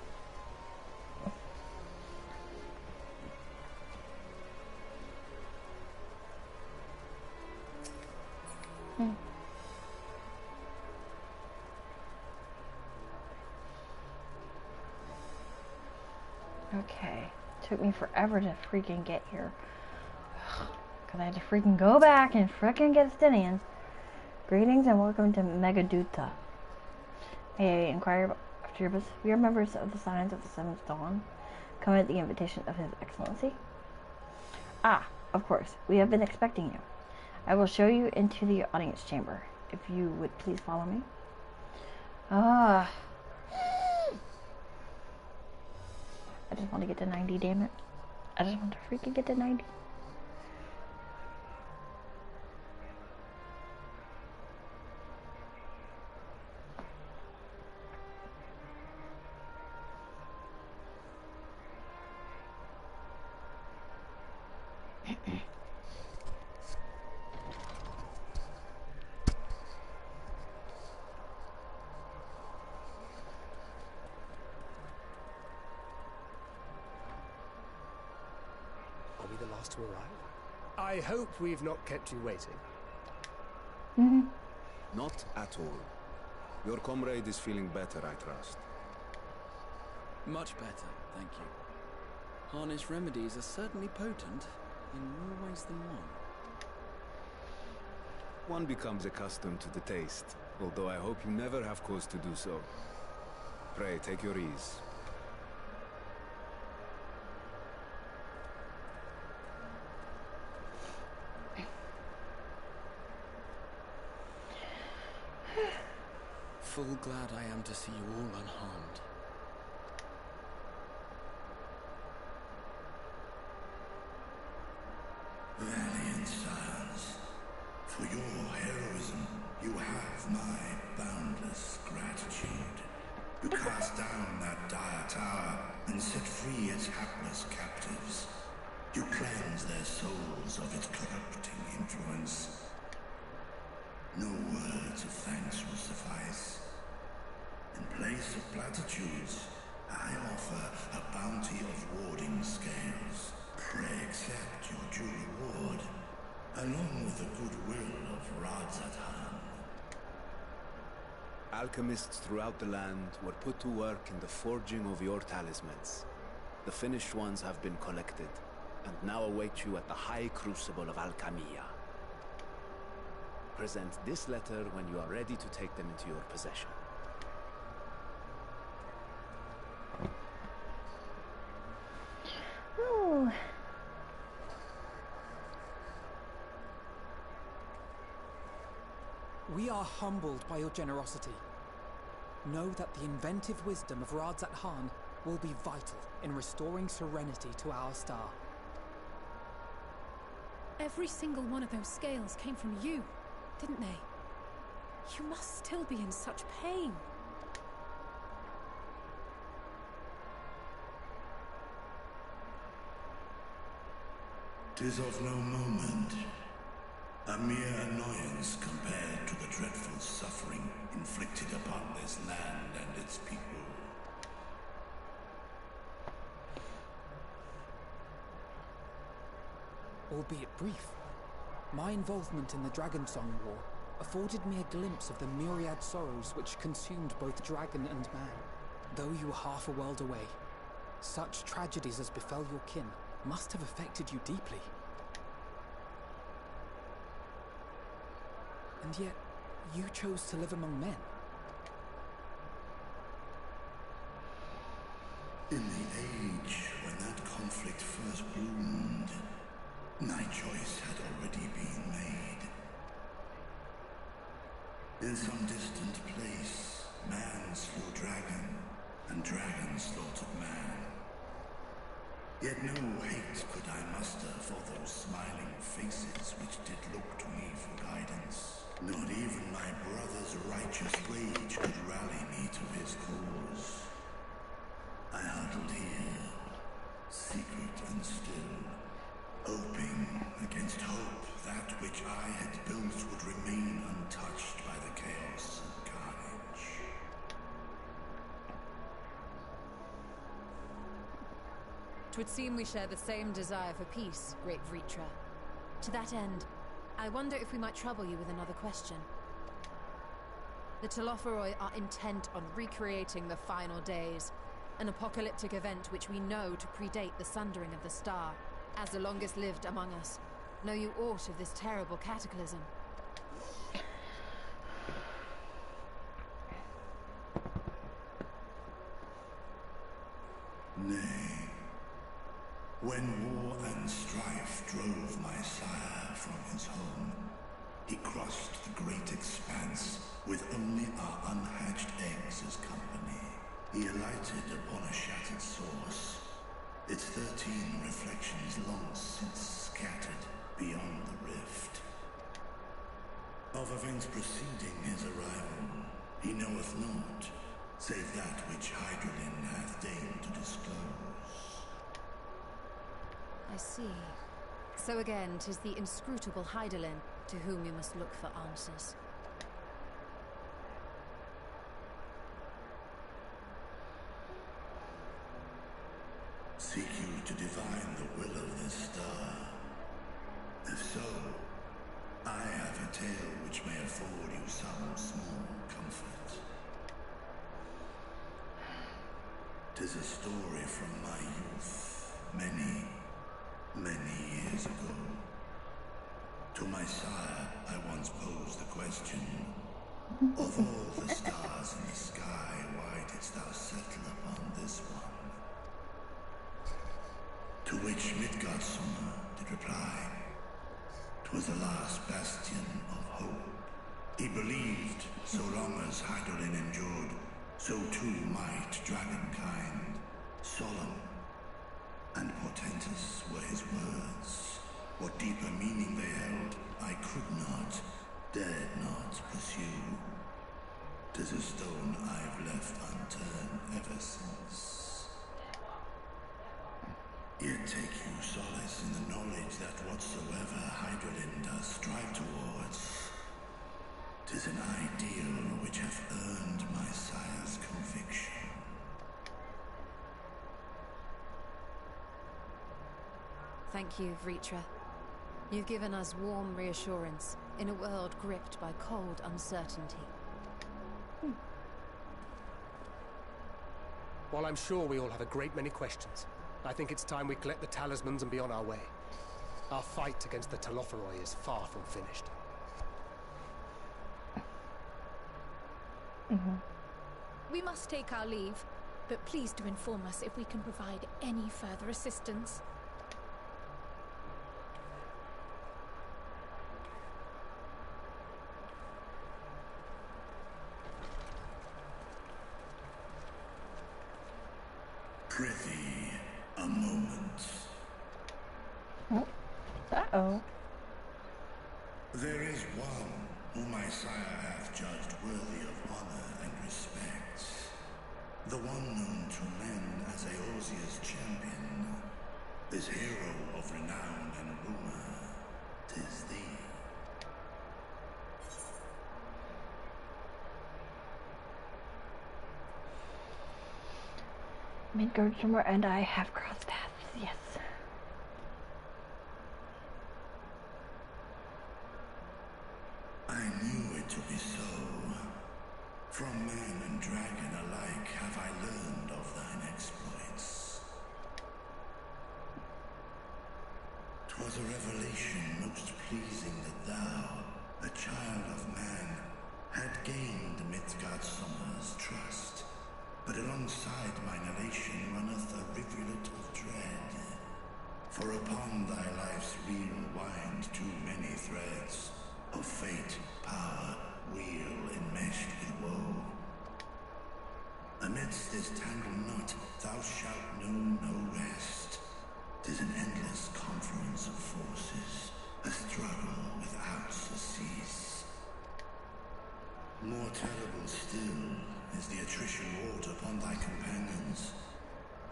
Okay. Took me forever to freaking get here. Because I had to freaking go back and freaking get Stinian. Greetings and welcome to Megaduta. May I inquire after your business? We are members of the Signs of the Seventh Dawn, come at the invitation of His Excellency. Ah, of course. We have been expecting you. I will show you into the audience chamber. If you would please follow me. Ah. I just want to get to 90, damn it. I just want to freaking get to 90. To arrive. I hope we've not kept you waiting. Not at all. Your comrade is feeling better, I trust. Much better, thank you. Harnish remedies are certainly potent, in more ways than one. One becomes accustomed to the taste, although I hope you never have cause to do so. Pray, take your ease. Full glad I am to see you all unharmed. Valiant scions, for your heroism, you have my boundless gratitude. You cast down that dire tower and set free its hapless captives. You cleanse their souls of its corrupting influence. No words of thanks will suffice. In place of platitudes, I offer a bounty of warding scales. Pray accept your due reward, along with the goodwill of Radzatan. Alchemists throughout the land were put to work in the forging of your talismans. The finished ones have been collected, and now await you at the High Crucible of Alchemia. Present this letter when you are ready to take them into your possession. Ooh. We are humbled by your generosity. Know that the inventive wisdom of Radzatan will be vital in restoring serenity to our star. Every single one of those scales came from you, didn't they? You must still be in such pain. 'Tis of no moment. A mere annoyance compared to the dreadful suffering inflicted upon this land and its people. Albeit brief, my involvement in the Dragonsong War afforded me a glimpse of the myriad sorrows which consumed both dragon and man. Though you were half a world away, such tragedies as befell your kin must have affected you deeply. And yet, you chose to live among men. In the age when that conflict first bloomed, my choice had already been made. In some distant place, man slew dragon, and dragon slaughtered man. Yet no hate could I muster for those smiling faces which did look to me for guidance. Not even my brother's righteous rage could rally me to his cause. I huddled here, secret and still, hoping against hope that which I had built would remain untouched by the chaos and carnage. Twould seem we share the same desire for peace, great Vritra. To that end, I wonder if we might trouble you with another question. The Telophoroi are intent on recreating the final days, an apocalyptic event which we know to predate the sundering of the star. As the longest lived among us, know you aught of this terrible cataclysm? Nay. When war and strife drove my sire from his home, he crossed the great expanse with only our unhatched eggs as company. He alighted upon a shattered source, its 13 reflections long since scattered beyond the rift. Of events preceding his arrival, he knoweth not, save that which Hydralin hath deigned to disclose. I see. So again, 'tis the inscrutable Hydralin to whom you must look for answers. Seek you to divine the will of this star? If so, I have a tale which may afford you some small comfort. 'Tis a story from my youth, many years ago. To my sire, I once posed the question, of all the stars in the sky, why didst thou settle upon this one? To which Midgardsummer did reply, 'twas the last bastion of hope. He believed so long as Hydralin endured, so too might dragonkind. Solemn and portentous were his words. What deeper meaning they held, I could not, dared not pursue. 'Tis a stone I've left unturned ever since. Yet take you solace in the knowledge that whatsoever Hydralin does strive towards, 'tis an ideal which hath earned my sire's conviction. Thank you, Vritra. You've given us warm reassurance in a world gripped by cold uncertainty. While I'm sure we all have a great many questions, I think it's time we collect the talismans and be on our way. Our fight against the Telophoroi is far from finished. We must take our leave, but please do inform us if we can provide any further assistance. Prithee, a moment. Uh-oh. There is one whom my sire hath judged worthy of honor and respect. The one known to men as Eosia's champion. This hero of renown and rumor. 'Tis thee. Midgardsummer and I have crossed paths, yes. I knew From man and dragon alike have I learned of thine exploits. 'Twas a revelation most pleasing that thou, a child of man, had gained Midgardsormr's trust. But alongside mine elation runneth a rivulet of dread. For upon thy life's wheel wind too many threads of fate, power, wheel enmeshed with woe. Amidst this tangled knot thou shalt know no rest. 'Tis an endless confluence of forces, a struggle without surcease. More terrible still is the attrition wrought upon thy companions,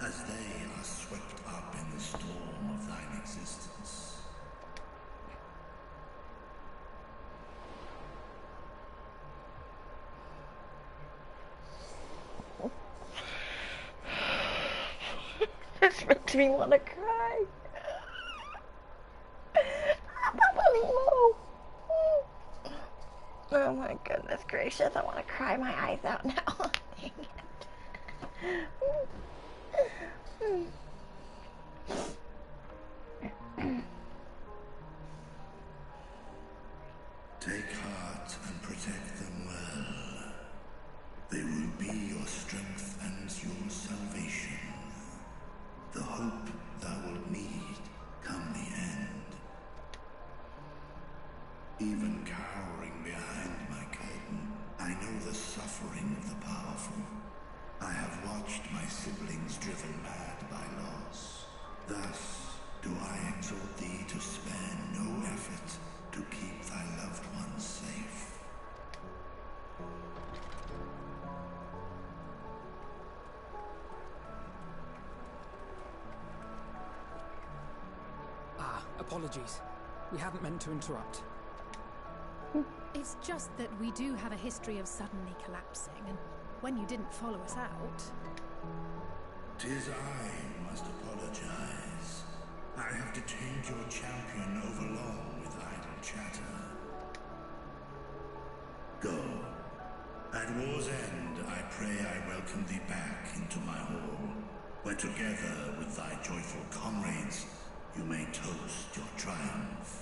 as they are swept up in the storm of thine existence. This makes me want to cry. Oh my goodness gracious, I want to cry my eyes out now. Dang it. Take heart and protect them well. They will be your strength and your salvation. The hope thou wilt need come the end. Even cowering behind my curtain, I know the suffering of the powerful. I have watched my siblings driven mad by loss. Thus do I exhort thee to spare no effort to keep thy loved ones safe. Apologies. We hadn't meant to interrupt. It's just that we do have a history of suddenly collapsing, and when you didn't follow us out... 'Tis I who must apologize. I have detained your champion overlong with idle chatter. Go. At war's end, I pray I welcome thee back into my hall, where together with thy joyful comrades, you may toast your triumph.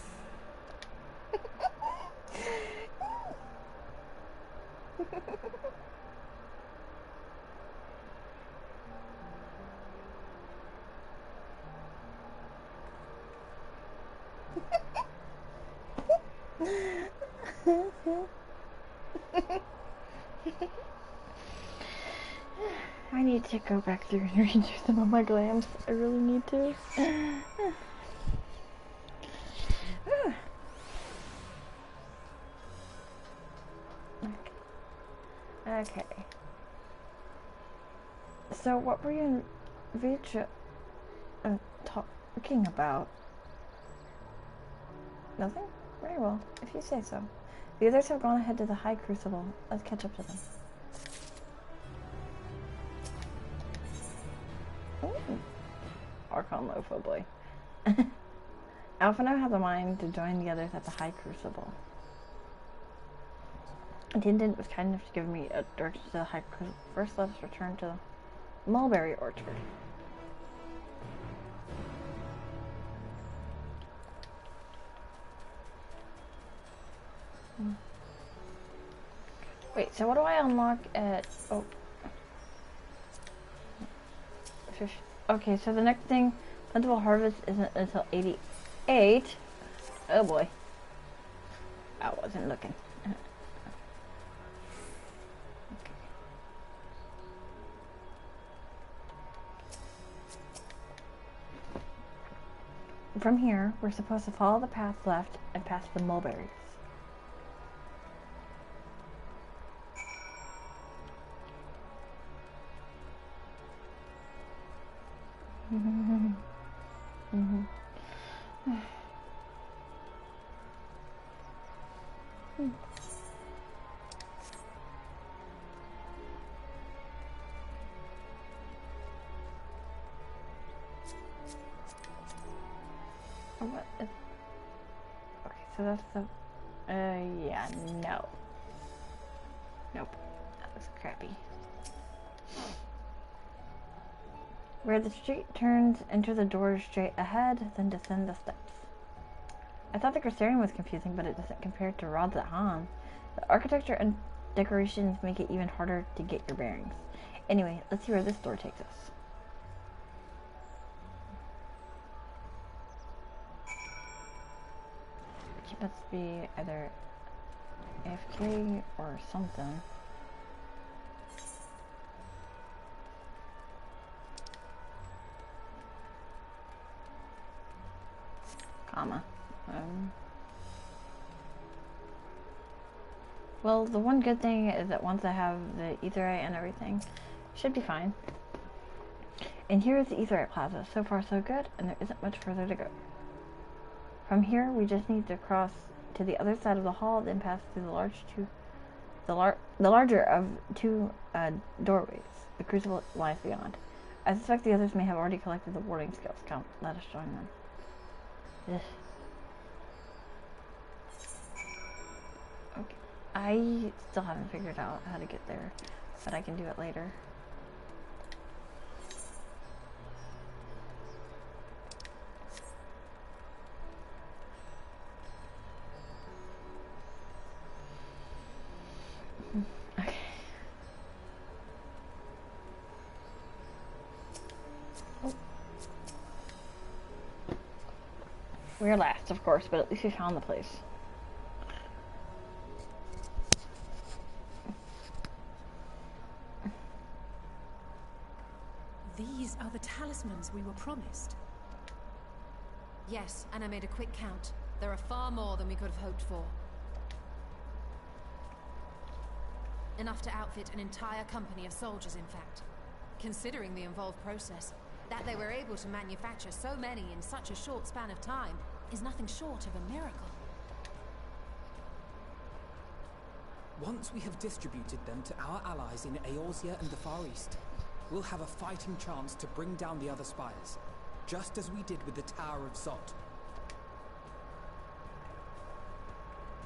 I need to go back through and redo some of my glams. I really need to. Okay. So what were you and Vitra talking about? Nothing? Very well, if you say so. The others have gone ahead to the High Crucible. Let's catch up to them. Ooh. Archon Loaf, oh boy. Alphino has a mind to join the others at the High Crucible. Attendant was kind enough to give me a direction to the High Crucible. First, let us return to the Mulberry Orchard. Wait, so what do I unlock at... Oh. Fish. Okay, so the next thing, Plentiful Harvest isn't until 88. Oh boy. I wasn't looking. From here, we're supposed to follow the path left and past the mulberries. What is... Okay, so that's the... yeah, no. Nope. looks crappy. Where the street turns, enter the doors straight ahead, then descend the steps. I thought the Crusarian was confusing, but it doesn't compare to Rods at Han. The architecture and decorations make it even harder to get your bearings. Anyway, let's see where this door takes us. Which must be either AFK or something. Comma. Well, the one good thing is that once I have the Aetheryte and everything, should be fine. And here is the Aetheryte Plaza. So far so good, and there isn't much further to go. From here, we just need to cross to the other side of the hall, then pass through the larger of two doorways. The crucible lies beyond. I suspect the others may have already collected the warding skills. Come, let us join them. Ugh. Okay, I still haven't figured out how to get there, but I can do it later. Okay. Oh. We're last, of course, but at least we found the place. These are the talismans we were promised. Yes, and I made a quick count. There are far more than we could have hoped for. Enough to outfit an entire company of soldiers, in fact. Considering the involved process, that they were able to manufacture so many in such a short span of time is nothing short of a miracle. Once we have distributed them to our allies in Eorzea and the Far East, we'll have a fighting chance to bring down the other spires, just as we did with the Tower of Zot.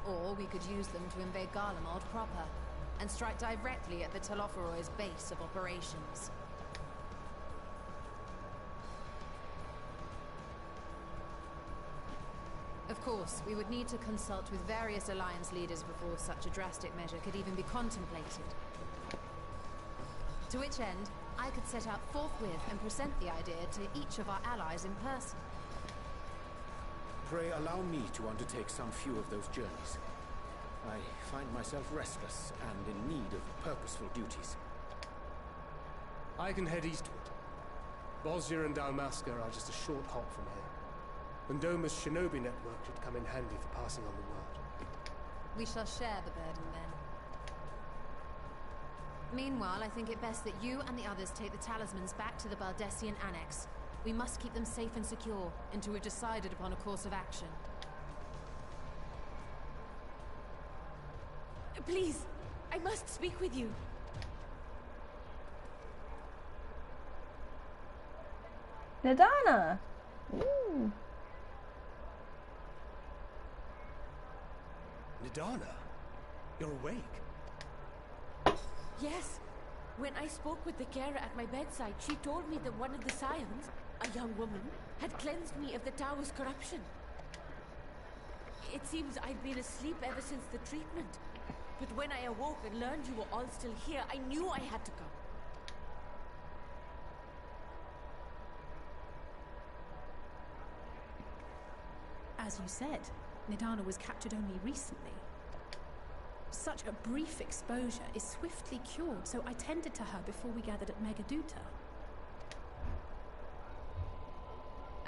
Or we could use them to invade Garlemald proper, and strike directly at the Telophoroid's base of operations. Of course, we would need to consult with various Alliance leaders before such a drastic measure could even be contemplated. To which end, I could set out forthwith and present the idea to each of our allies in person. Pray allow me to undertake some few of those journeys. I find myself restless and in need of purposeful duties. I can head eastward. Bosnia and Dalmasca are just a short hop from here. Vendoma's shinobi network should come in handy for passing on the word. We shall share the burden then. Meanwhile, I think it best that you and the others take the talismans back to the Baldessian Annex. We must keep them safe and secure until we've decided upon a course of action. Please, I must speak with you. Nadana! Ooh. Nadana? You're awake? Yes. When I spoke with the carer at my bedside, she told me that one of the scions, a young woman, had cleansed me of the tower's corruption. It seems I'd been asleep ever since the treatment. But when I awoke and learned you were all still here, I knew I had to come. As you said, Nadana was captured only recently. Such a brief exposure is swiftly cured, so I tended to her before we gathered at Megaduta.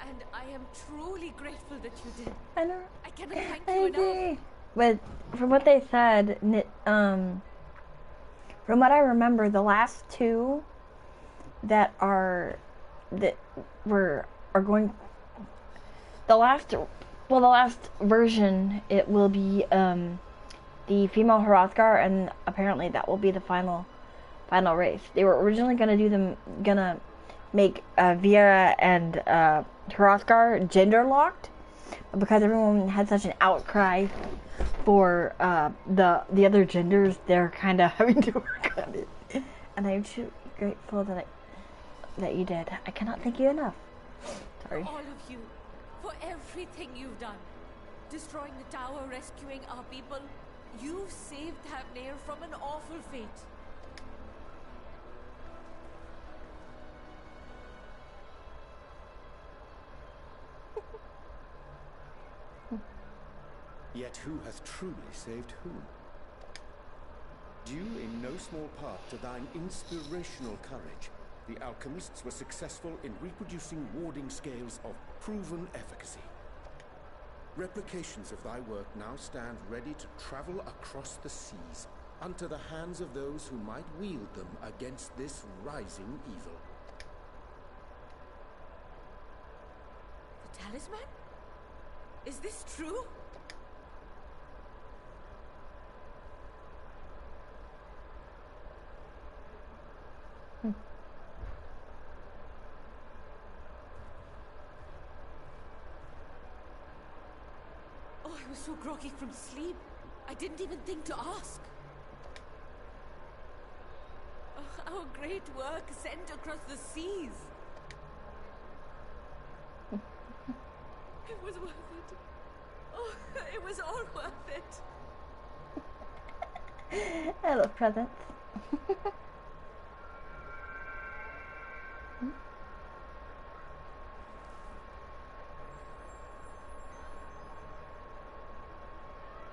And I am truly grateful that you did. I know. I cannot thank I you agree. enough. But from what they said, from what I remember, the last two that are going, the last version, it will be the female Hrothgar, and apparently that will be the final race. They were originally gonna make Viera and Hrothgar gender locked, but because everyone had such an outcry for the other genders, they're kind of having to work on it. And I'm too grateful that you did. I cannot thank you enough. Sorry. All of you, for everything you've done. Destroying the tower, rescuing our people. You've saved Thavnair from an awful fate. Yet who hath truly saved whom? Due in no small part to thine inspirational courage, the alchemists were successful in reproducing warding scales of proven efficacy. Replications of thy work now stand ready to travel across the seas, unto the hands of those who might wield them against this rising evil. The talisman? Is this true? Oh, I was so groggy from sleep. I didn't even think to ask. Oh, our great work sent across the seas. It was worth it. Oh, it was all worth it. I love presents.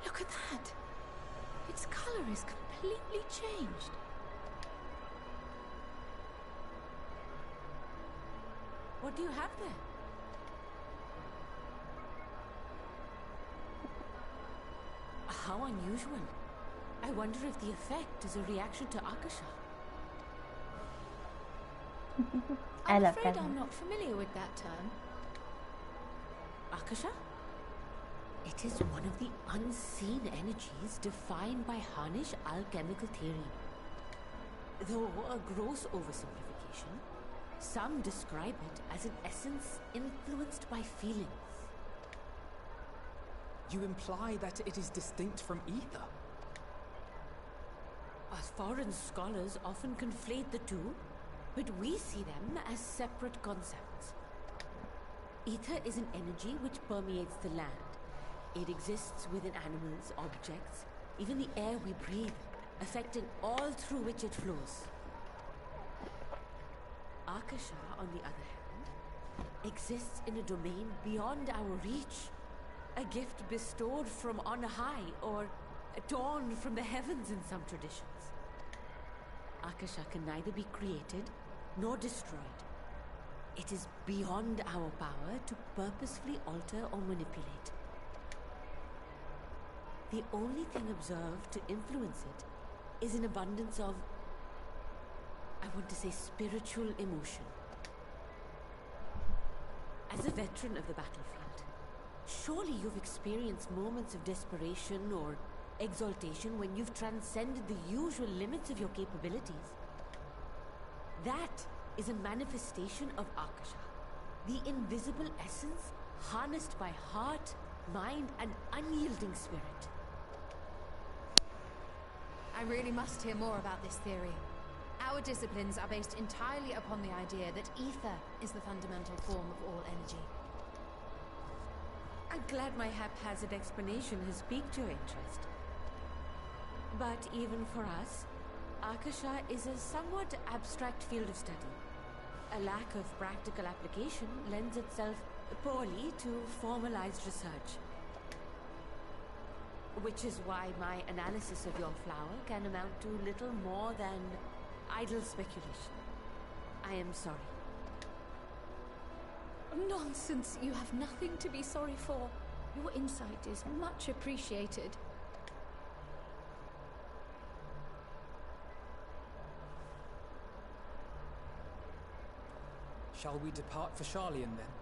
Look at that. Its color is completely changed. What do you have there? How unusual. I wonder if the effect is a reaction to Akasha. I love afraid presents. I'm not familiar with that term. Akasha? It is one of the unseen energies defined by Harnish alchemical theory. Though a gross oversimplification, some describe it as an essence influenced by feelings. You imply that it is distinct from ether? Us foreign scholars often conflate the two, but we see them as separate concepts. Ether is an energy which permeates the land. It exists within animals, objects, even the air we breathe, affecting all through which it flows. Akasha, on the other hand, exists in a domain beyond our reach. A gift bestowed from on high, or torn from the heavens in some traditions. Akasha can neither be created nor destroyed. It is beyond our power to purposefully alter or manipulate. The only thing observed to influence it is an abundance of, I want to say, spiritual emotion. As a veteran of the battlefield, surely you've experienced moments of desperation or exaltation when you've transcended the usual limits of your capabilities. That is a manifestation of Akasha, the invisible essence harnessed by heart, mind, and unyielding spirit. I really must hear more about this theory. Our disciplines are based entirely upon the idea that ether is the fundamental form of all energy. I'm glad my haphazard explanation has piqued your interest. But even for us, Akasha is a somewhat abstract field of study. A lack of practical application lends itself poorly to formalized research. Which is why my analysis of your flower can amount to little more than idle speculation. I am sorry. Nonsense! You have nothing to be sorry for. Your insight is much appreciated. Shall we depart for Charlian then?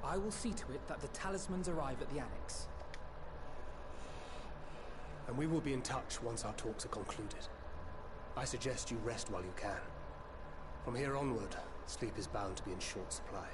I will see to it that the talismans arrive at the annex. And we will be in touch once our talks are concluded. I suggest you rest while you can. From here onward, sleep is bound to be in short supply.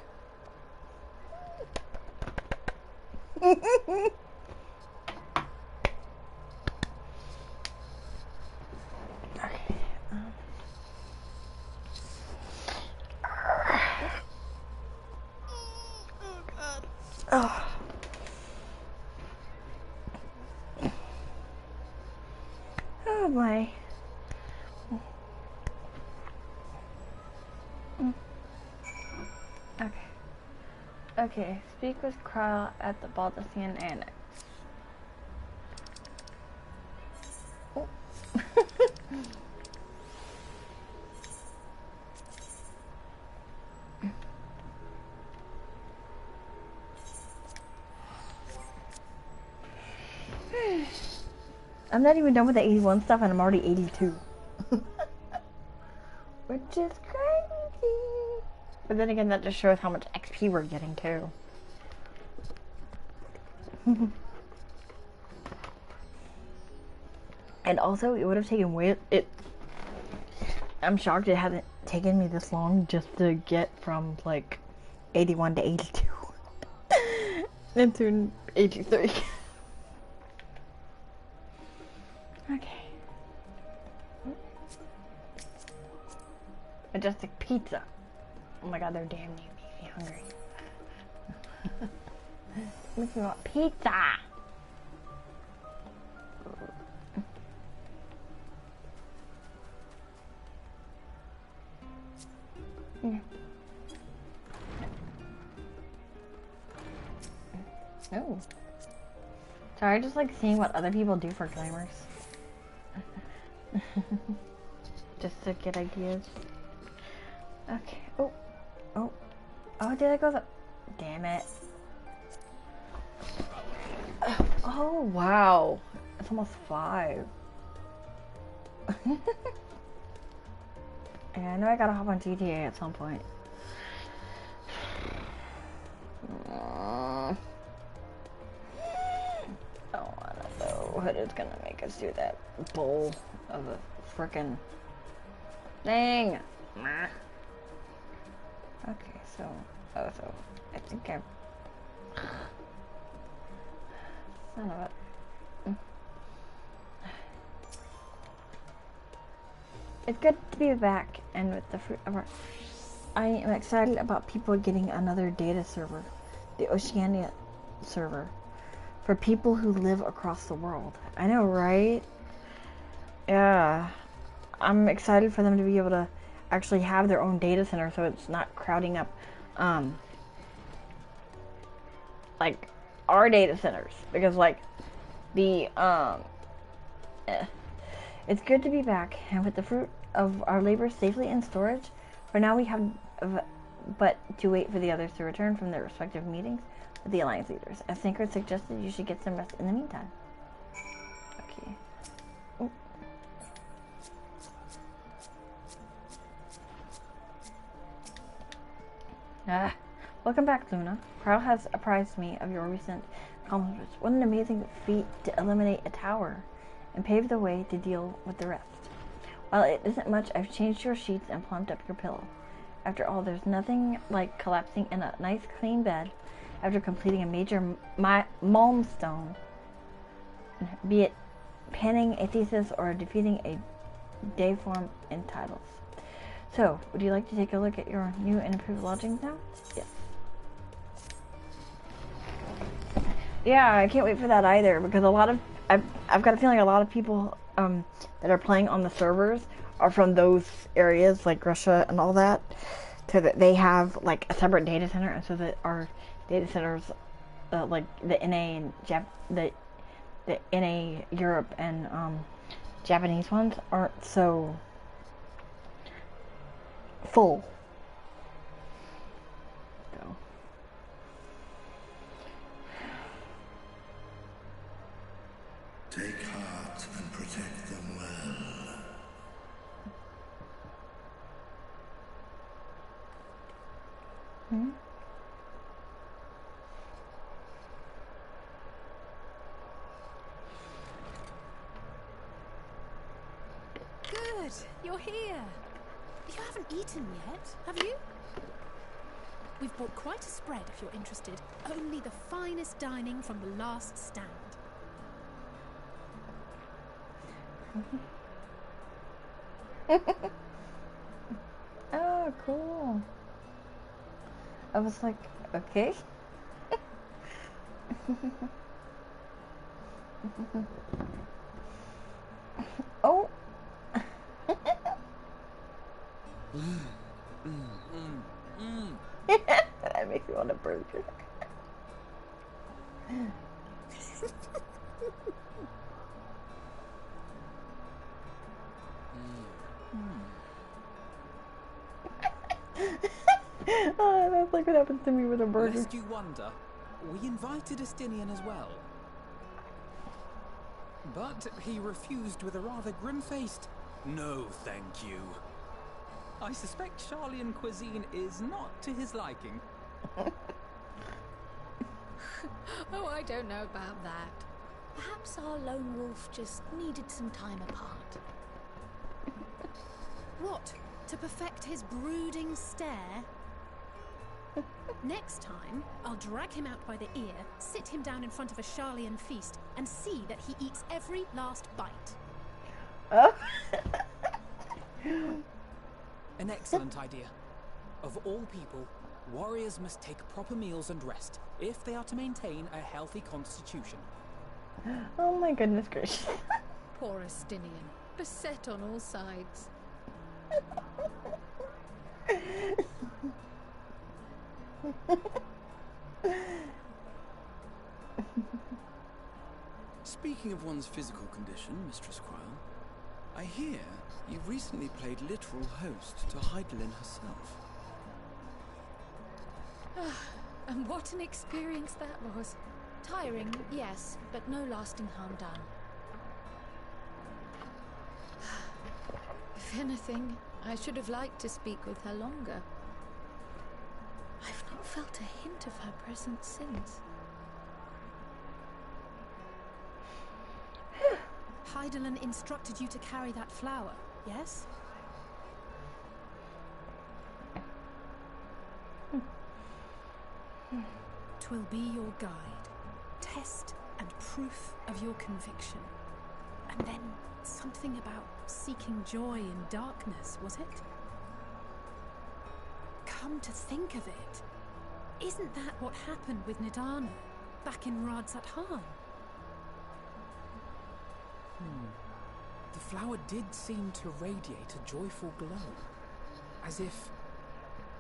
Oh my. Okay. Okay, speak with Kyle at the Baldessian Annex. Oh. I'm not even done with the 81 stuff and I'm already 82. Which is crazy. But then again, that just shows how much XP we're getting too. And also, it would have taken I'm shocked it hasn't taken me this long just to get from like 81 to 82. Then to 83. Okay. Majestic Pizza. Oh my god, they're damn near me hungry. Makes me want pizza. Yeah. Oh. Sorry, just like seeing what other people do for glamours. Just to get ideas. Okay. Oh. Oh. Oh, did I go the... Damn it. Oh, wow. It's almost 5. Yeah, I know I gotta hop on GTA at some point. I don't wanna know what is gonna make us do that bowl of a frickin' thing. Okay, so, so I think I. Son of it. It's good to be back and with the fruit of our. I am excited about people getting another data server, the Oceania server, for people who live across the world. I know, right? Yeah. I'm excited for them to be able to actually have their own data center so it's not crowding up, like, our data centers. Because, like, the, it's good to be back, and with the fruit of our labor safely in storage, for now we have but to wait for the others to return from their respective meetings with the Alliance leaders. As Sankard suggested, you should get some rest in the meantime. Okay. Oh. Welcome back, Luna. Carl has apprised me of your recent accomplishments. What an amazing feat to eliminate a tower and pave the way to deal with the rest. While it isn't much, I've changed your sheets and plumped up your pillow. After all, there's nothing like collapsing in a nice clean bed after completing a major milestone, be it penning a thesis or defeating a dayform in titles. So, would you like to take a look at your new and improved lodgings now? Yes. Yeah, I can't wait for that either, because a lot of I've got a feeling a lot of people that are playing on the servers are from those areas like Russia and all that, so that they have like a separate data center, and so that our data centers, like the NA and the NA Europe and Japanese ones aren't so full. So. Take heart and protect them well. Hmm? Good, you're here. You haven't eaten yet, have you? We've bought quite a spread if you're interested. Only the finest dining from the last stand. Oh, cool. I was like, okay. Oh, That makes me want a burger. Oh, that's like what happens to me with a burger. Lest you wonder, we invited Estinian as well. But he refused with a rather grim-faced, "No, thank you." I suspect Charlian cuisine is not to his liking. Oh, I don't know about that. Perhaps our lone wolf just needed some time apart. What? To perfect his brooding stare? Next time, I'll drag him out by the ear, sit him down in front of a Charlian feast, and see that he eats every last bite. An excellent idea. Of all people, warriors must take proper meals and rest if they are to maintain a healthy constitution. Oh my goodness gracious. Poor Estinian, beset on all sides. Speaking of one's physical condition, Mistress Quirrell, I hear you recently played literal host to Heidelin herself. And what an experience that was. Tiring, yes, but no lasting harm done. If anything, I should have liked to speak with her longer. I've not felt a hint of her presence since. Heidelin instructed you to carry that flower, yes? Twill be your guide, test and proof of your conviction. And then something about seeking joy in darkness, was it? Come to think of it, isn't that what happened with Nidana back in Radz at Han? The flower did seem to radiate a joyful glow, as if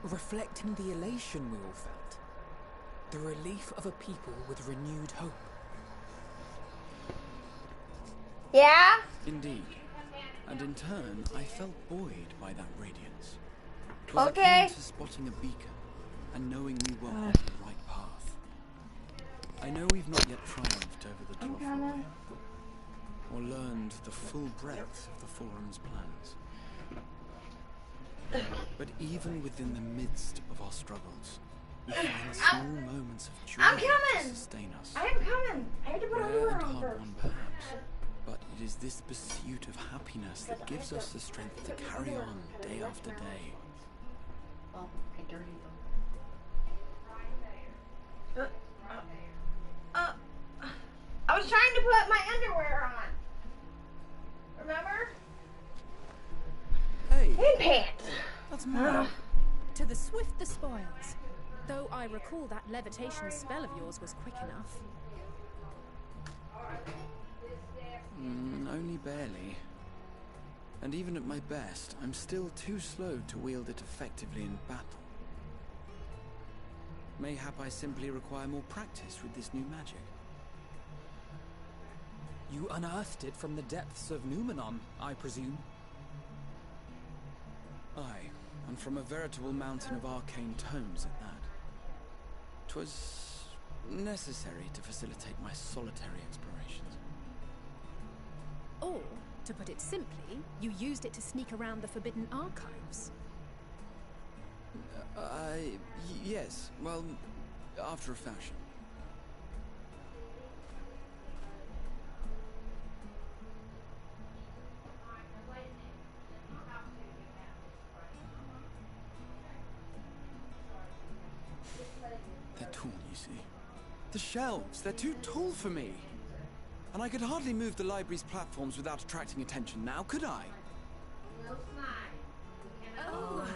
reflecting the elation we all felt, the relief of a people with renewed hope. Yeah? Indeed. And in turn, I felt buoyed by that radiance. 'Twas Okay. akin to spotting a beacon and knowing we were on the right path. I know we've not yet triumphed over the Tloffroy, or learned the full breadth of the Forum's plans. But even within the midst of our struggles, we find small moments of joy to sustain us. I am coming. I had to put a Rare lure and on hard first. won, perhaps. But it is this pursuit of happiness that gives us the strength to carry on day after day. Oh, I dirtied them. I was trying to put my underwear on. Remember? Hey! And pants. That's mine. To the swift the spoils. Though I recall that levitation spell of yours was quick enough. Only barely. And even at my best, I'm still too slow to wield it effectively in battle. Mayhap I simply require more practice with this new magic. You unearthed it from the depths of Numenon, I presume? Aye, and from a veritable mountain of arcane tomes at that. 'Twas necessary to facilitate my solitary explorations. Or, to put it simply, you used it to sneak around the Forbidden Archives. Yes, well, after a fashion. They're tall, you see. The shelves, they're too tall for me. And I could hardly move the library's platforms without attracting attention now, could I? Oh.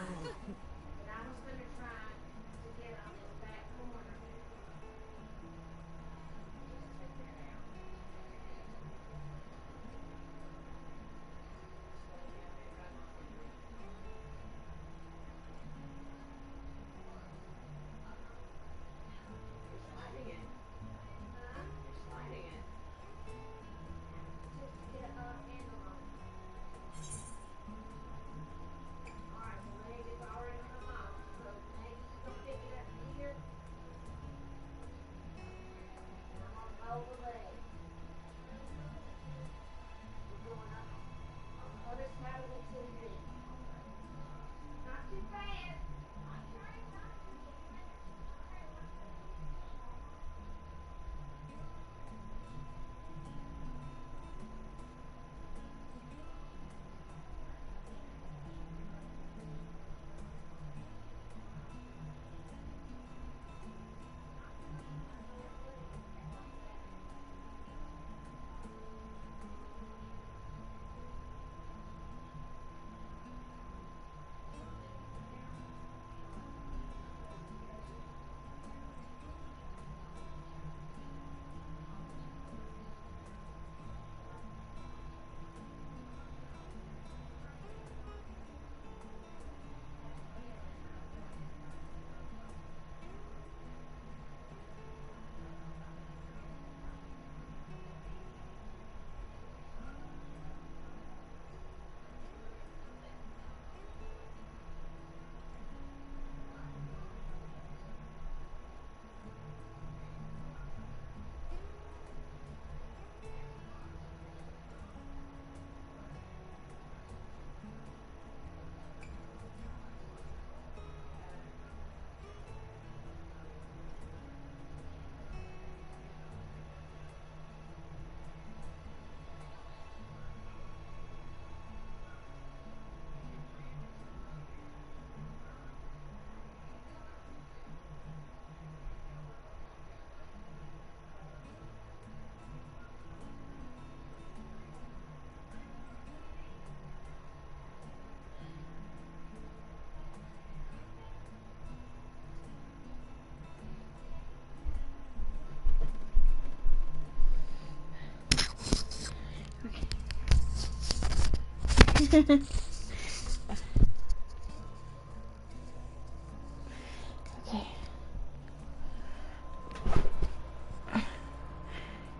Okay.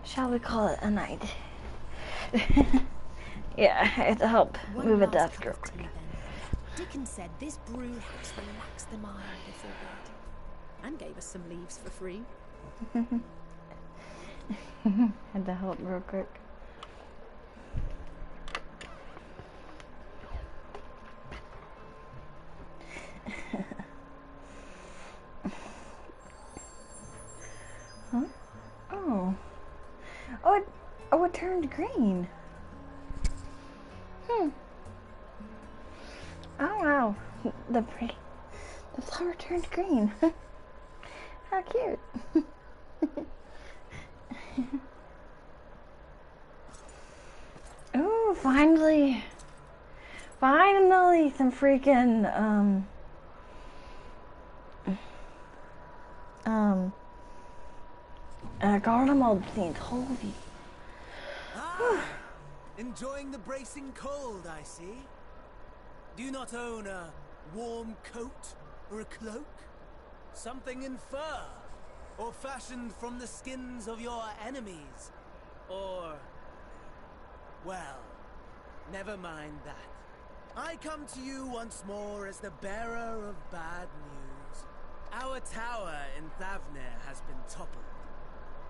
Shall we call it a night? Yeah, I have to help move a desk real quick. Dickon said this brew house relaxed the mind before bed, and gave us some leaves for free. Had to help real quick. Huh? Oh. Oh, it turned green. Oh wow. The flower turned green. How cute. Oh, finally some freaking garden mold scenes. Holy. Enjoying the bracing cold, I see. Do you not own a warm coat or a cloak? Something in fur? Or fashioned from the skins of your enemies? Or... well, never mind that. I come to you once more as the bearer of bad news. Our tower in Thavnir has been toppled,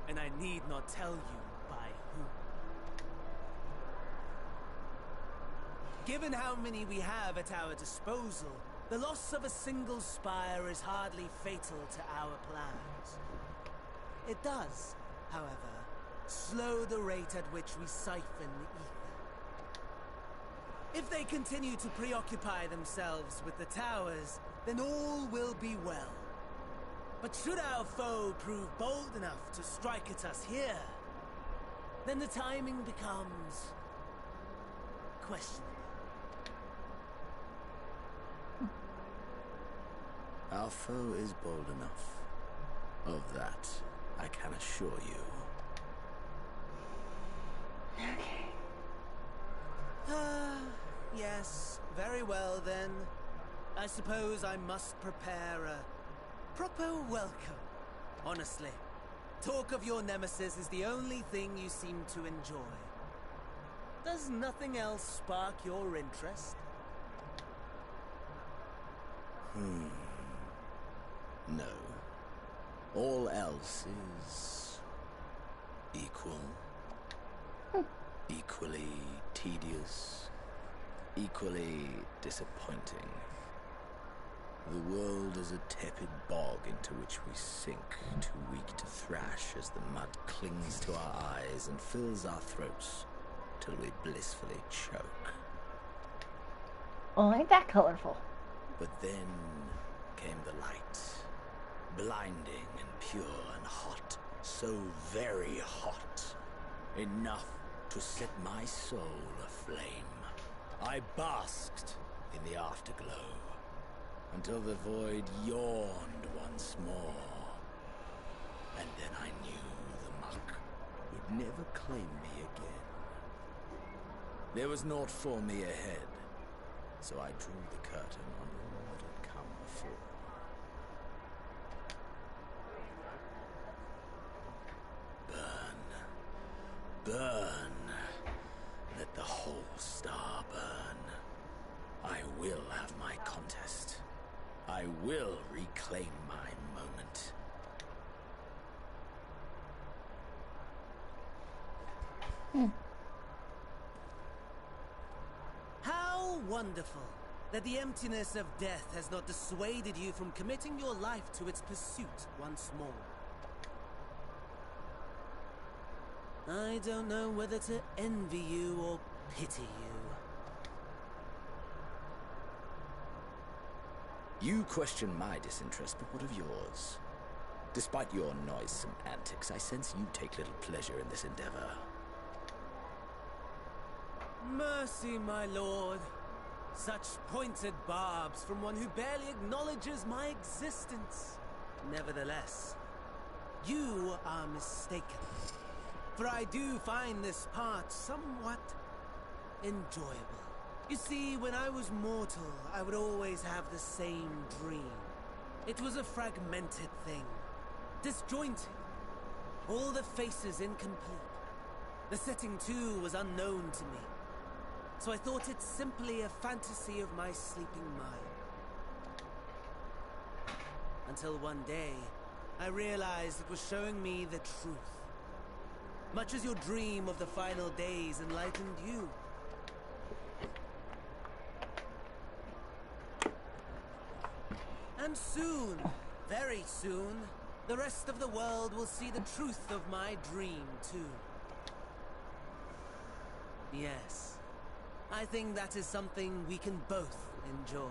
and I need not tell you by whom. Given how many we have at our disposal, the loss of a single spire is hardly fatal to our plans. It does, however, slow the rate at which we siphon the ether. If they continue to preoccupy themselves with the towers, then all will be well. But should our foe prove bold enough to strike at us here, then the timing becomes questionable. Our foe is bold enough. Of that, I can assure you. Okay. Yes, very well then. I suppose I must prepare a proper welcome. Honestly, talk of your nemesis is the only thing you seem to enjoy. Does nothing else spark your interest? No. All else is... equal. Equally tedious. Equally disappointing. The world is a tepid bog into which we sink, too weak to thrash as the mud clings to our eyes and fills our throats till we blissfully choke. Oh, ain't that colorful? But then came the light, blinding and pure and hot, so very hot, enough to set my soul aflame. I basked in the afterglow, until the void yawned once more. And then I knew the muck would never claim me again. There was naught for me ahead, so I drew the curtain on all that had come before. Burn. Burn. Let the whole star burn. I will have my contest. I will reclaim my moment. How wonderful that the emptiness of death has not dissuaded you from committing your life to its pursuit once more. I don't know whether to envy you or pity you. You question my disinterest, but what of yours? Despite your noisome antics, I sense you take little pleasure in this endeavor. Mercy, my lord. Such pointed barbs from one who barely acknowledges my existence. Nevertheless, you are mistaken. For I do find this part somewhat enjoyable. You see, when I was mortal, I would always have the same dream. It was a fragmented thing, disjointed. All the faces incomplete. The setting, too, was unknown to me. So I thought it simply a fantasy of my sleeping mind. Until one day, I realized it was showing me the truth. Much as your dream of the final days enlightened you. And soon, very soon, the rest of the world will see the truth of my dream, too. Yes, I think that is something we can both enjoy.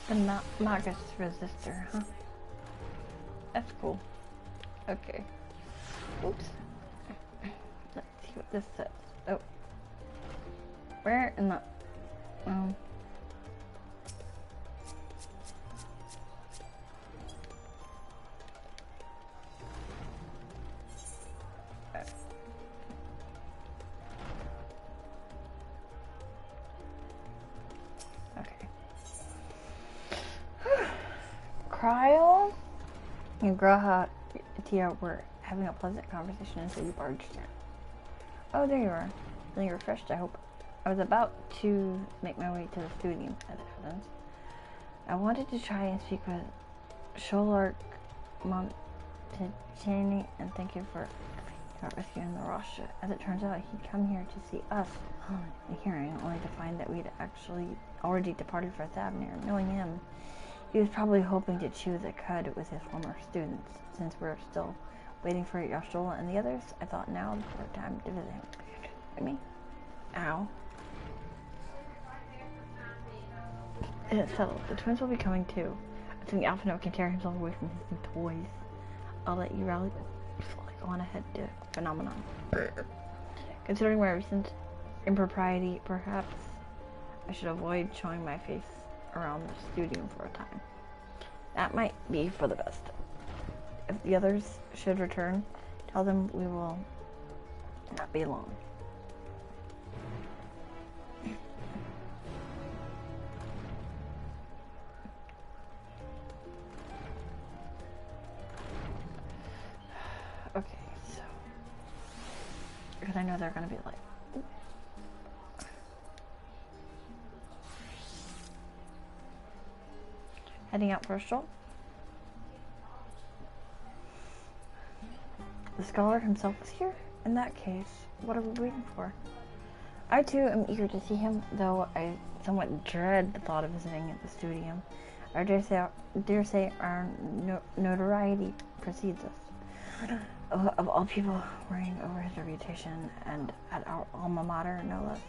The Magus resistor, huh? That's cool. Okay. Oops. Let's see what this says. Oh. Where in the... Cryo and Graha Tia were having a pleasant conversation until you barged in. Oh, there you are. Feeling refreshed, I hope. I was about to make my way to the studio, as it happens. I wanted to try and speak with Sholark Montechani and thank you for rescuing the Rasha. As it turns out, he'd come here to see us in hearing, only to find that we'd actually already departed for Thavnir. Knowing him, he was probably hoping to chew the cud with his former students. Since we're still waiting for Yashola and the others, I thought now was the time to visit him. Hear me? Ow. It's settled. The twins will be coming too. I think Alphino can tear himself away from his new toys. I'll let you rally on ahead to Phenomenon. Considering my recent impropriety, perhaps I should avoid showing my face around the studio for a time. That might be for the best. If the others should return, tell them we will not be long. Okay, so because I know they're gonna be like heading out for a stroll. The scholar himself is here? In that case, what are we waiting for? I too am eager to see him, though I somewhat dread the thought of visiting at the studio. I dare say our notoriety precedes us. Of all people worrying over his reputation, and at our alma mater, no less.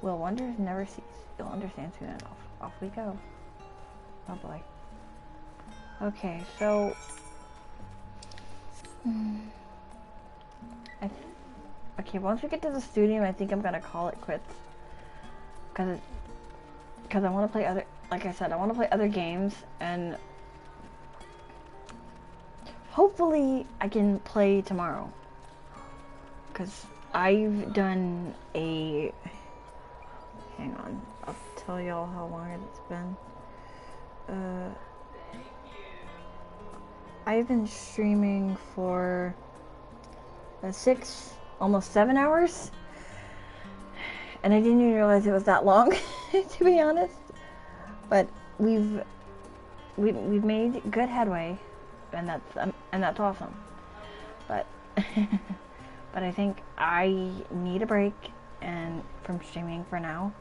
Will wonders never cease. You'll understand soon enough. Off we go. Oh boy. Okay, so okay, once we get to the studio, I think I'm gonna call it quits, because I want to play other, like I said, I want to play other games, and hopefully I can play tomorrow, because I've done a, hang on, I'll tell y'all how long it's been. I've been streaming for almost 7 hours, and I didn't even realize it was that long, to be honest. But we've made good headway, and that's awesome. But but I think I need a break from streaming for now,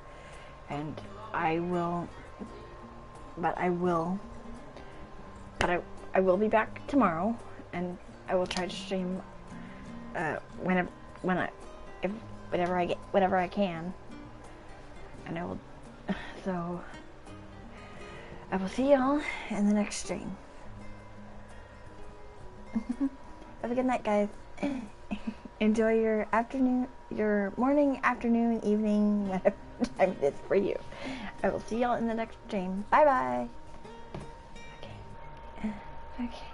and I will I will be back tomorrow, and I will try to stream whenever I can, and I will. So I will see y'all in the next stream. Have a good night, guys. Enjoy your afternoon, your morning, afternoon, evening, whatever time it is for you. I will see y'all in the next stream. Bye bye. Okay. Okay.